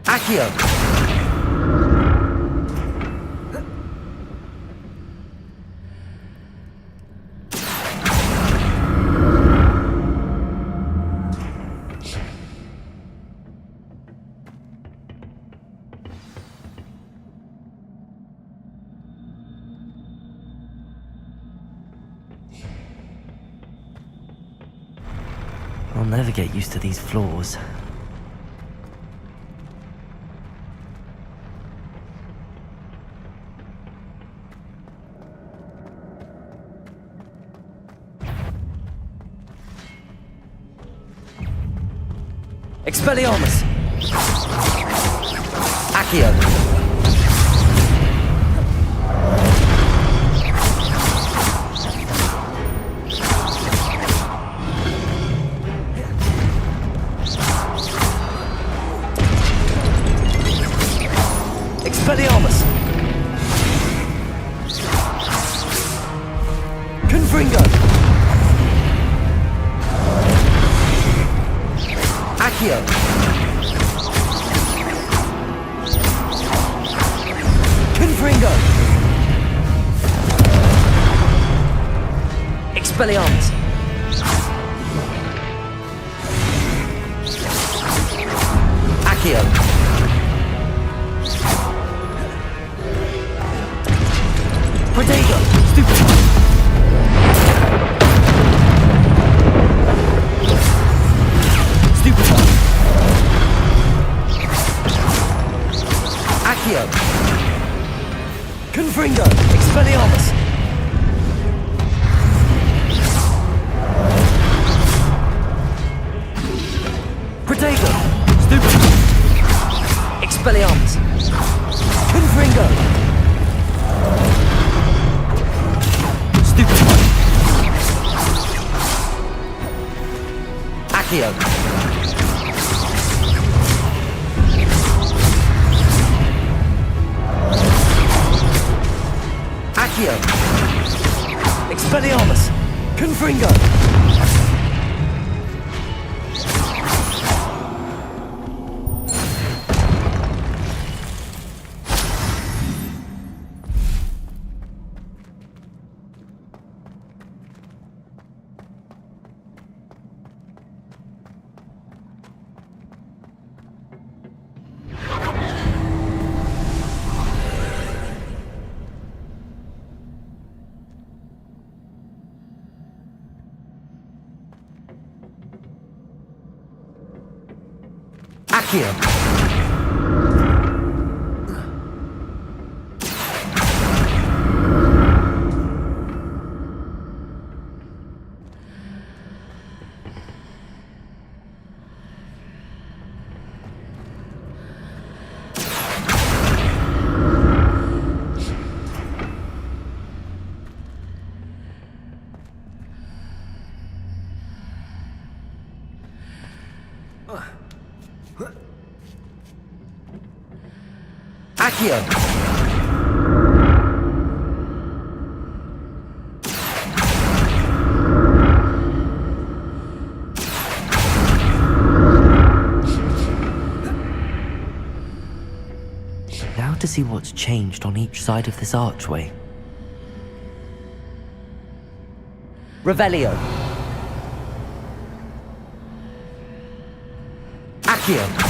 Accio! I'll never get used to these floors. Expelliarmus! Accio! Expelliarmus! Confringo! Accio! Confringo! Expelliarmus! Accio! Protego! Stupid! Stupid! Accio! Confringo! Expelliarmus! Protego! Stupid! Expelliarmus! Confringo! Stupid! Accio! Accio! Expelliarmus! Confringo! Accio! Accio! Now to see what's changed on each side of this archway. Revelio. Accio.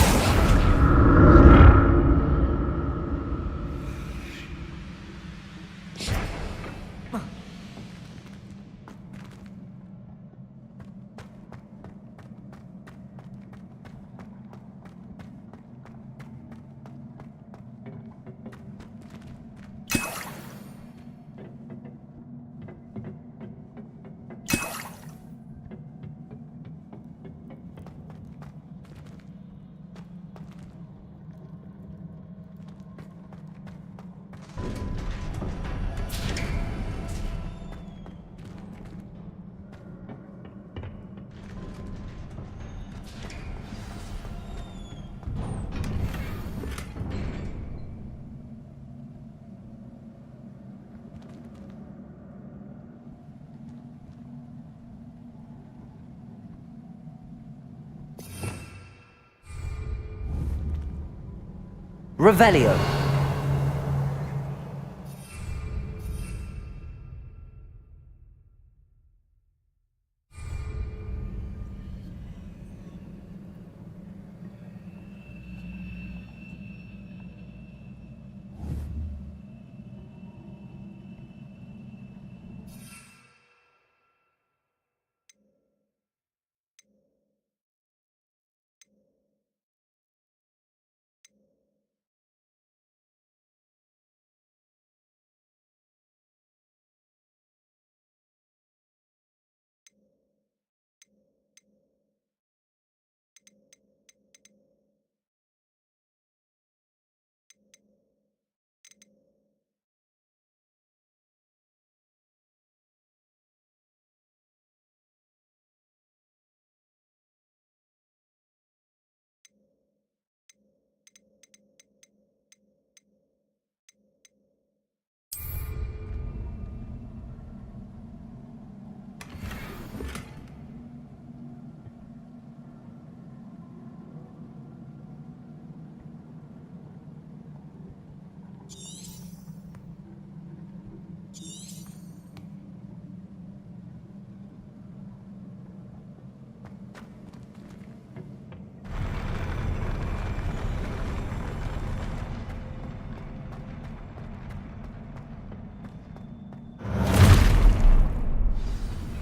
Revelio.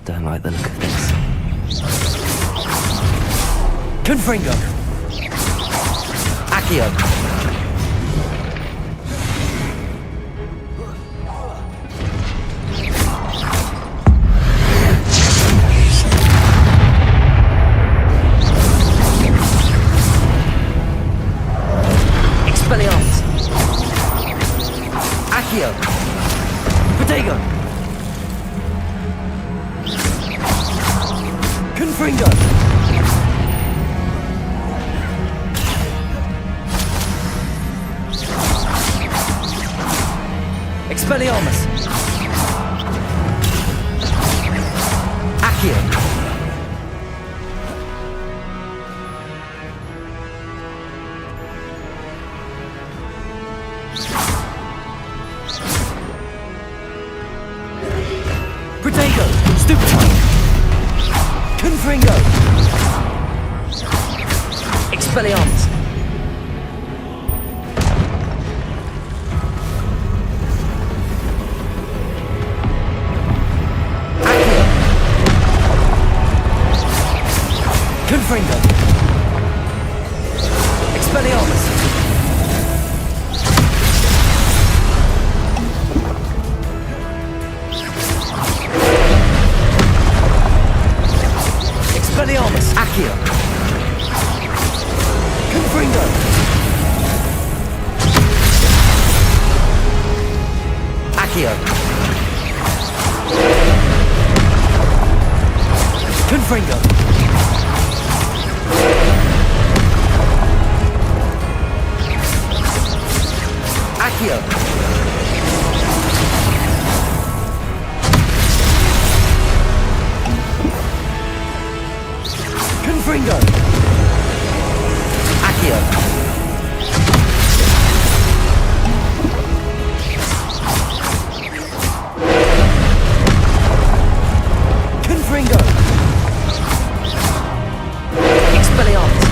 Don't like the look of this. Confringo! Accio! Expelliarmus! Accio! Protego! Confringo! Expelliarmus! Accio! Protego! Stupefy! Confringo! Expelliarmus! Accio! Confringo! Expelliarmus! Expelliarmus! Accio! Confringo! Accio! Confringo! Accio. Confringo. Accio. Confringo. Expelliarmus.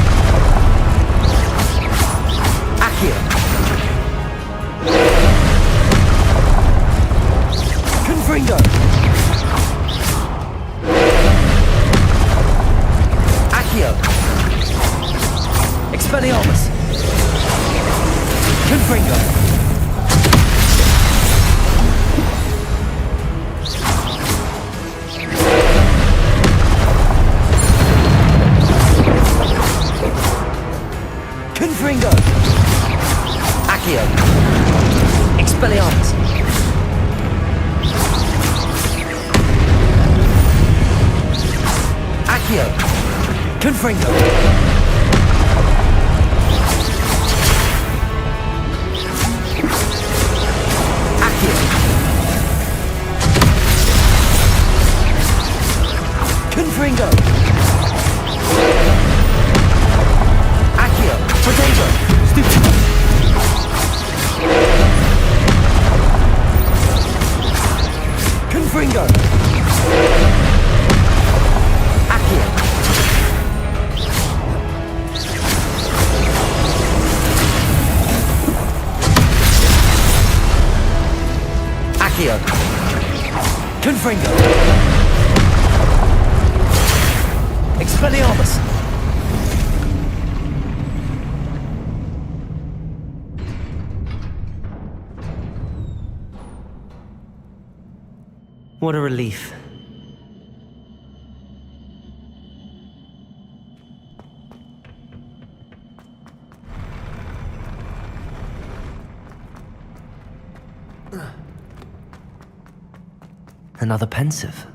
Accio. Confringo. Accio. Expelliarmus. Confringo. Confringo. Accio. Expelliarmus. Accio. Confringo. Accio. Confringo. Accio. Potato. Stupid. Confringo. Accio. Accio. Confringo. Expelliarmus. What a relief. Another pensive.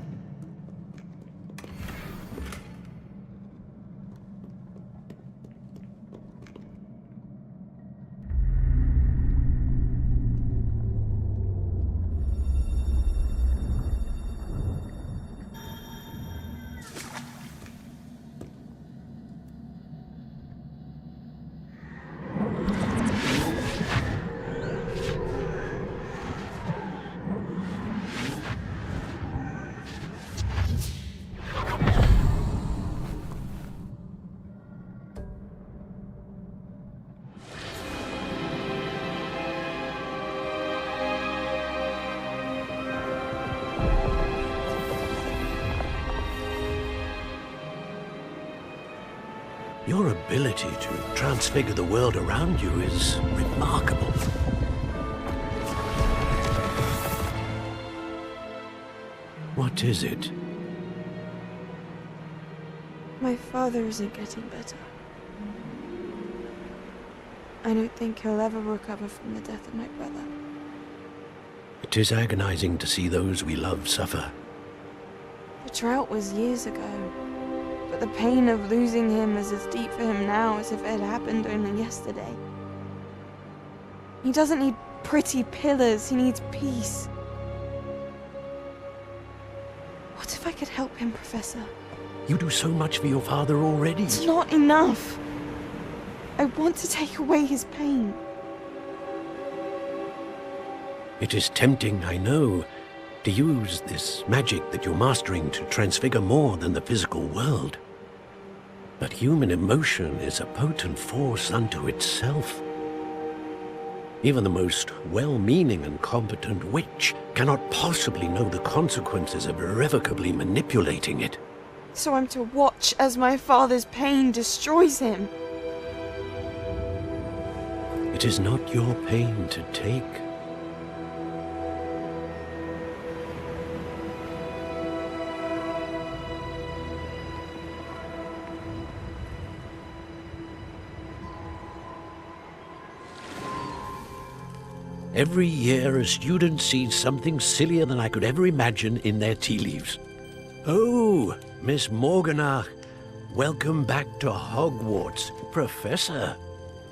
Your ability to transfigure the world around you is remarkable. What is it? My father isn't getting better. I don't think he'll ever recover from the death of my brother. It is agonizing to see those we love suffer. The drought was years ago, but the pain of losing him is as deep for him now as if it had happened only yesterday. He doesn't need pretty pillars, he needs peace. What if I could help him, Professor? You do so much for your father already. It's not enough. I want to take away his pain. It is tempting, I know, to use this magic that you're mastering to transfigure more than the physical world. But human emotion is a potent force unto itself. Even the most well-meaning and competent witch cannot possibly know the consequences of irrevocably manipulating it. So I'm to watch as my father's pain destroys him. It is not your pain to take. Every year, a student sees something sillier than I could ever imagine in their tea leaves. Oh, Miss Morganach, welcome back to Hogwarts, Professor.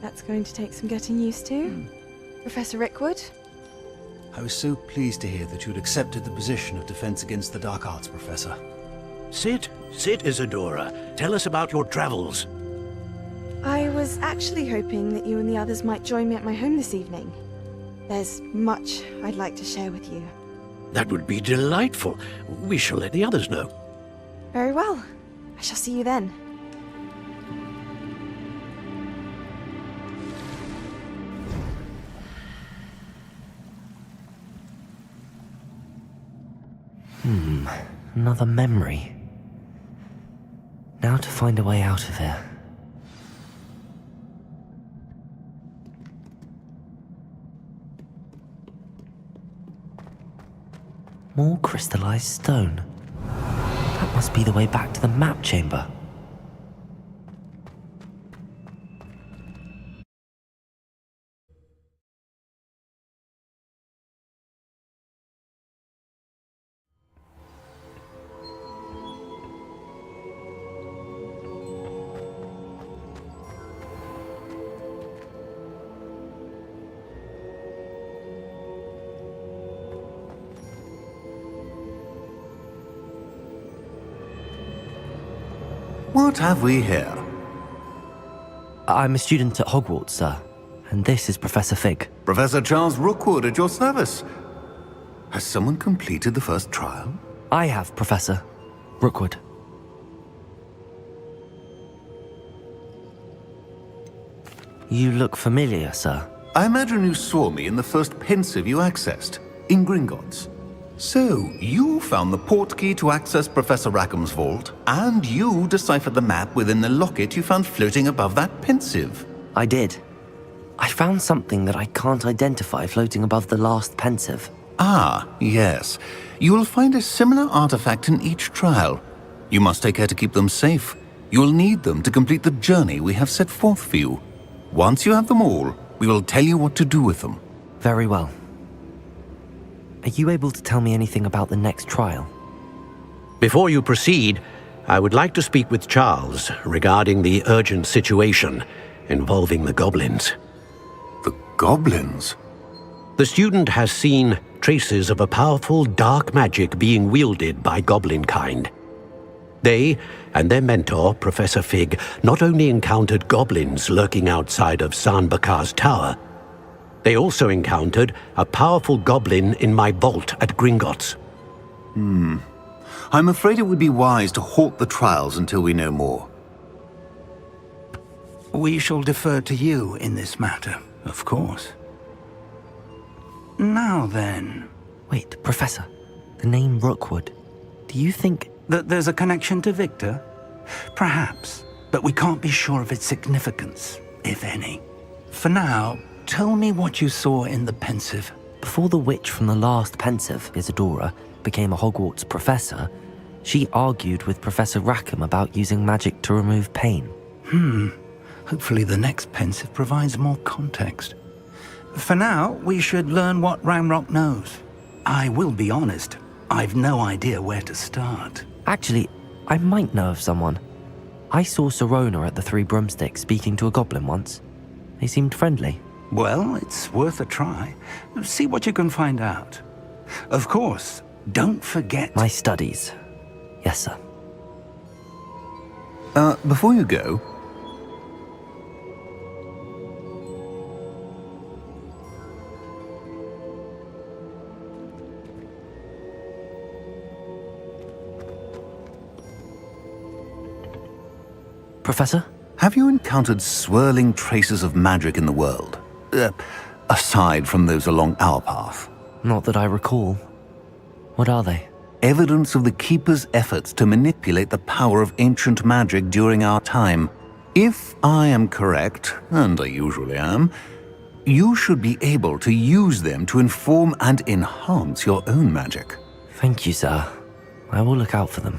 That's going to take some getting used to. Professor Rickwood? I was so pleased to hear that you'd accepted the position of Defense Against the Dark Arts, Professor. Sit, Isadora. Tell us about your travels. I was actually hoping that you and the others might join me at my home this evening. There's much I'd like to share with you. That would be delightful. We shall let the others know. Very well. I shall see you then. Another memory. Now to find a way out of here. More crystallized stone. That must be the way back to the map chamber. What have we here? I'm a student at Hogwarts, sir. And this is Professor Fig. Professor Charles Rookwood at your service. Has someone completed the first trial? I have, Professor Rookwood. You look familiar, sir. I imagine you saw me in the first pensive you accessed, in Gringotts. So, you found the portkey to access Professor Rackham's vault, and you deciphered the map within the locket you found floating above that pensive. I did. I found something that I can't identify floating above the last pensive. Ah, yes. You will find a similar artifact in each trial. You must take care to keep them safe. You will need them to complete the journey we have set forth for you. Once you have them all, we will tell you what to do with them. Very well. Are you able to tell me anything about the next trial? Before you proceed, I would like to speak with Charles regarding the urgent situation involving the goblins. The goblins? The student has seen traces of a powerful dark magic being wielded by goblin kind. They and their mentor, Professor Fig, not only encountered goblins lurking outside of San Bakar's tower, they also encountered a powerful goblin in my vault at Gringotts. I'm afraid it would be wise to halt the trials until we know more. We shall defer to you in this matter, of course. Now then... Wait, Professor. The name Rookwood. Do you think... that there's a connection to Victor? Perhaps, but we can't be sure of its significance, if any. For now, tell me what you saw in the pensive. Before the witch from the last pensive, Isadora, became a Hogwarts professor, she argued with Professor Rackham about using magic to remove pain. Hopefully the next pensive provides more context. For now, we should learn what Ranrock knows. I will be honest, I've no idea where to start. Actually, I might know of someone. I saw Serona at the Three Broomsticks speaking to a goblin once. They seemed friendly. Well, it's worth a try. See what you can find out. Of course, don't forget... My studies. Yes, sir. Before you go... Professor? Have you encountered swirling traces of magic in the world? Aside from those along our path? Not that I recall. What are they? Evidence of the Keeper's efforts to manipulate the power of ancient magic during our time. If I am correct, and I usually am, you should be able to use them to inform and enhance your own magic. Thank you, sir. I will look out for them.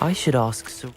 I should ask Sir...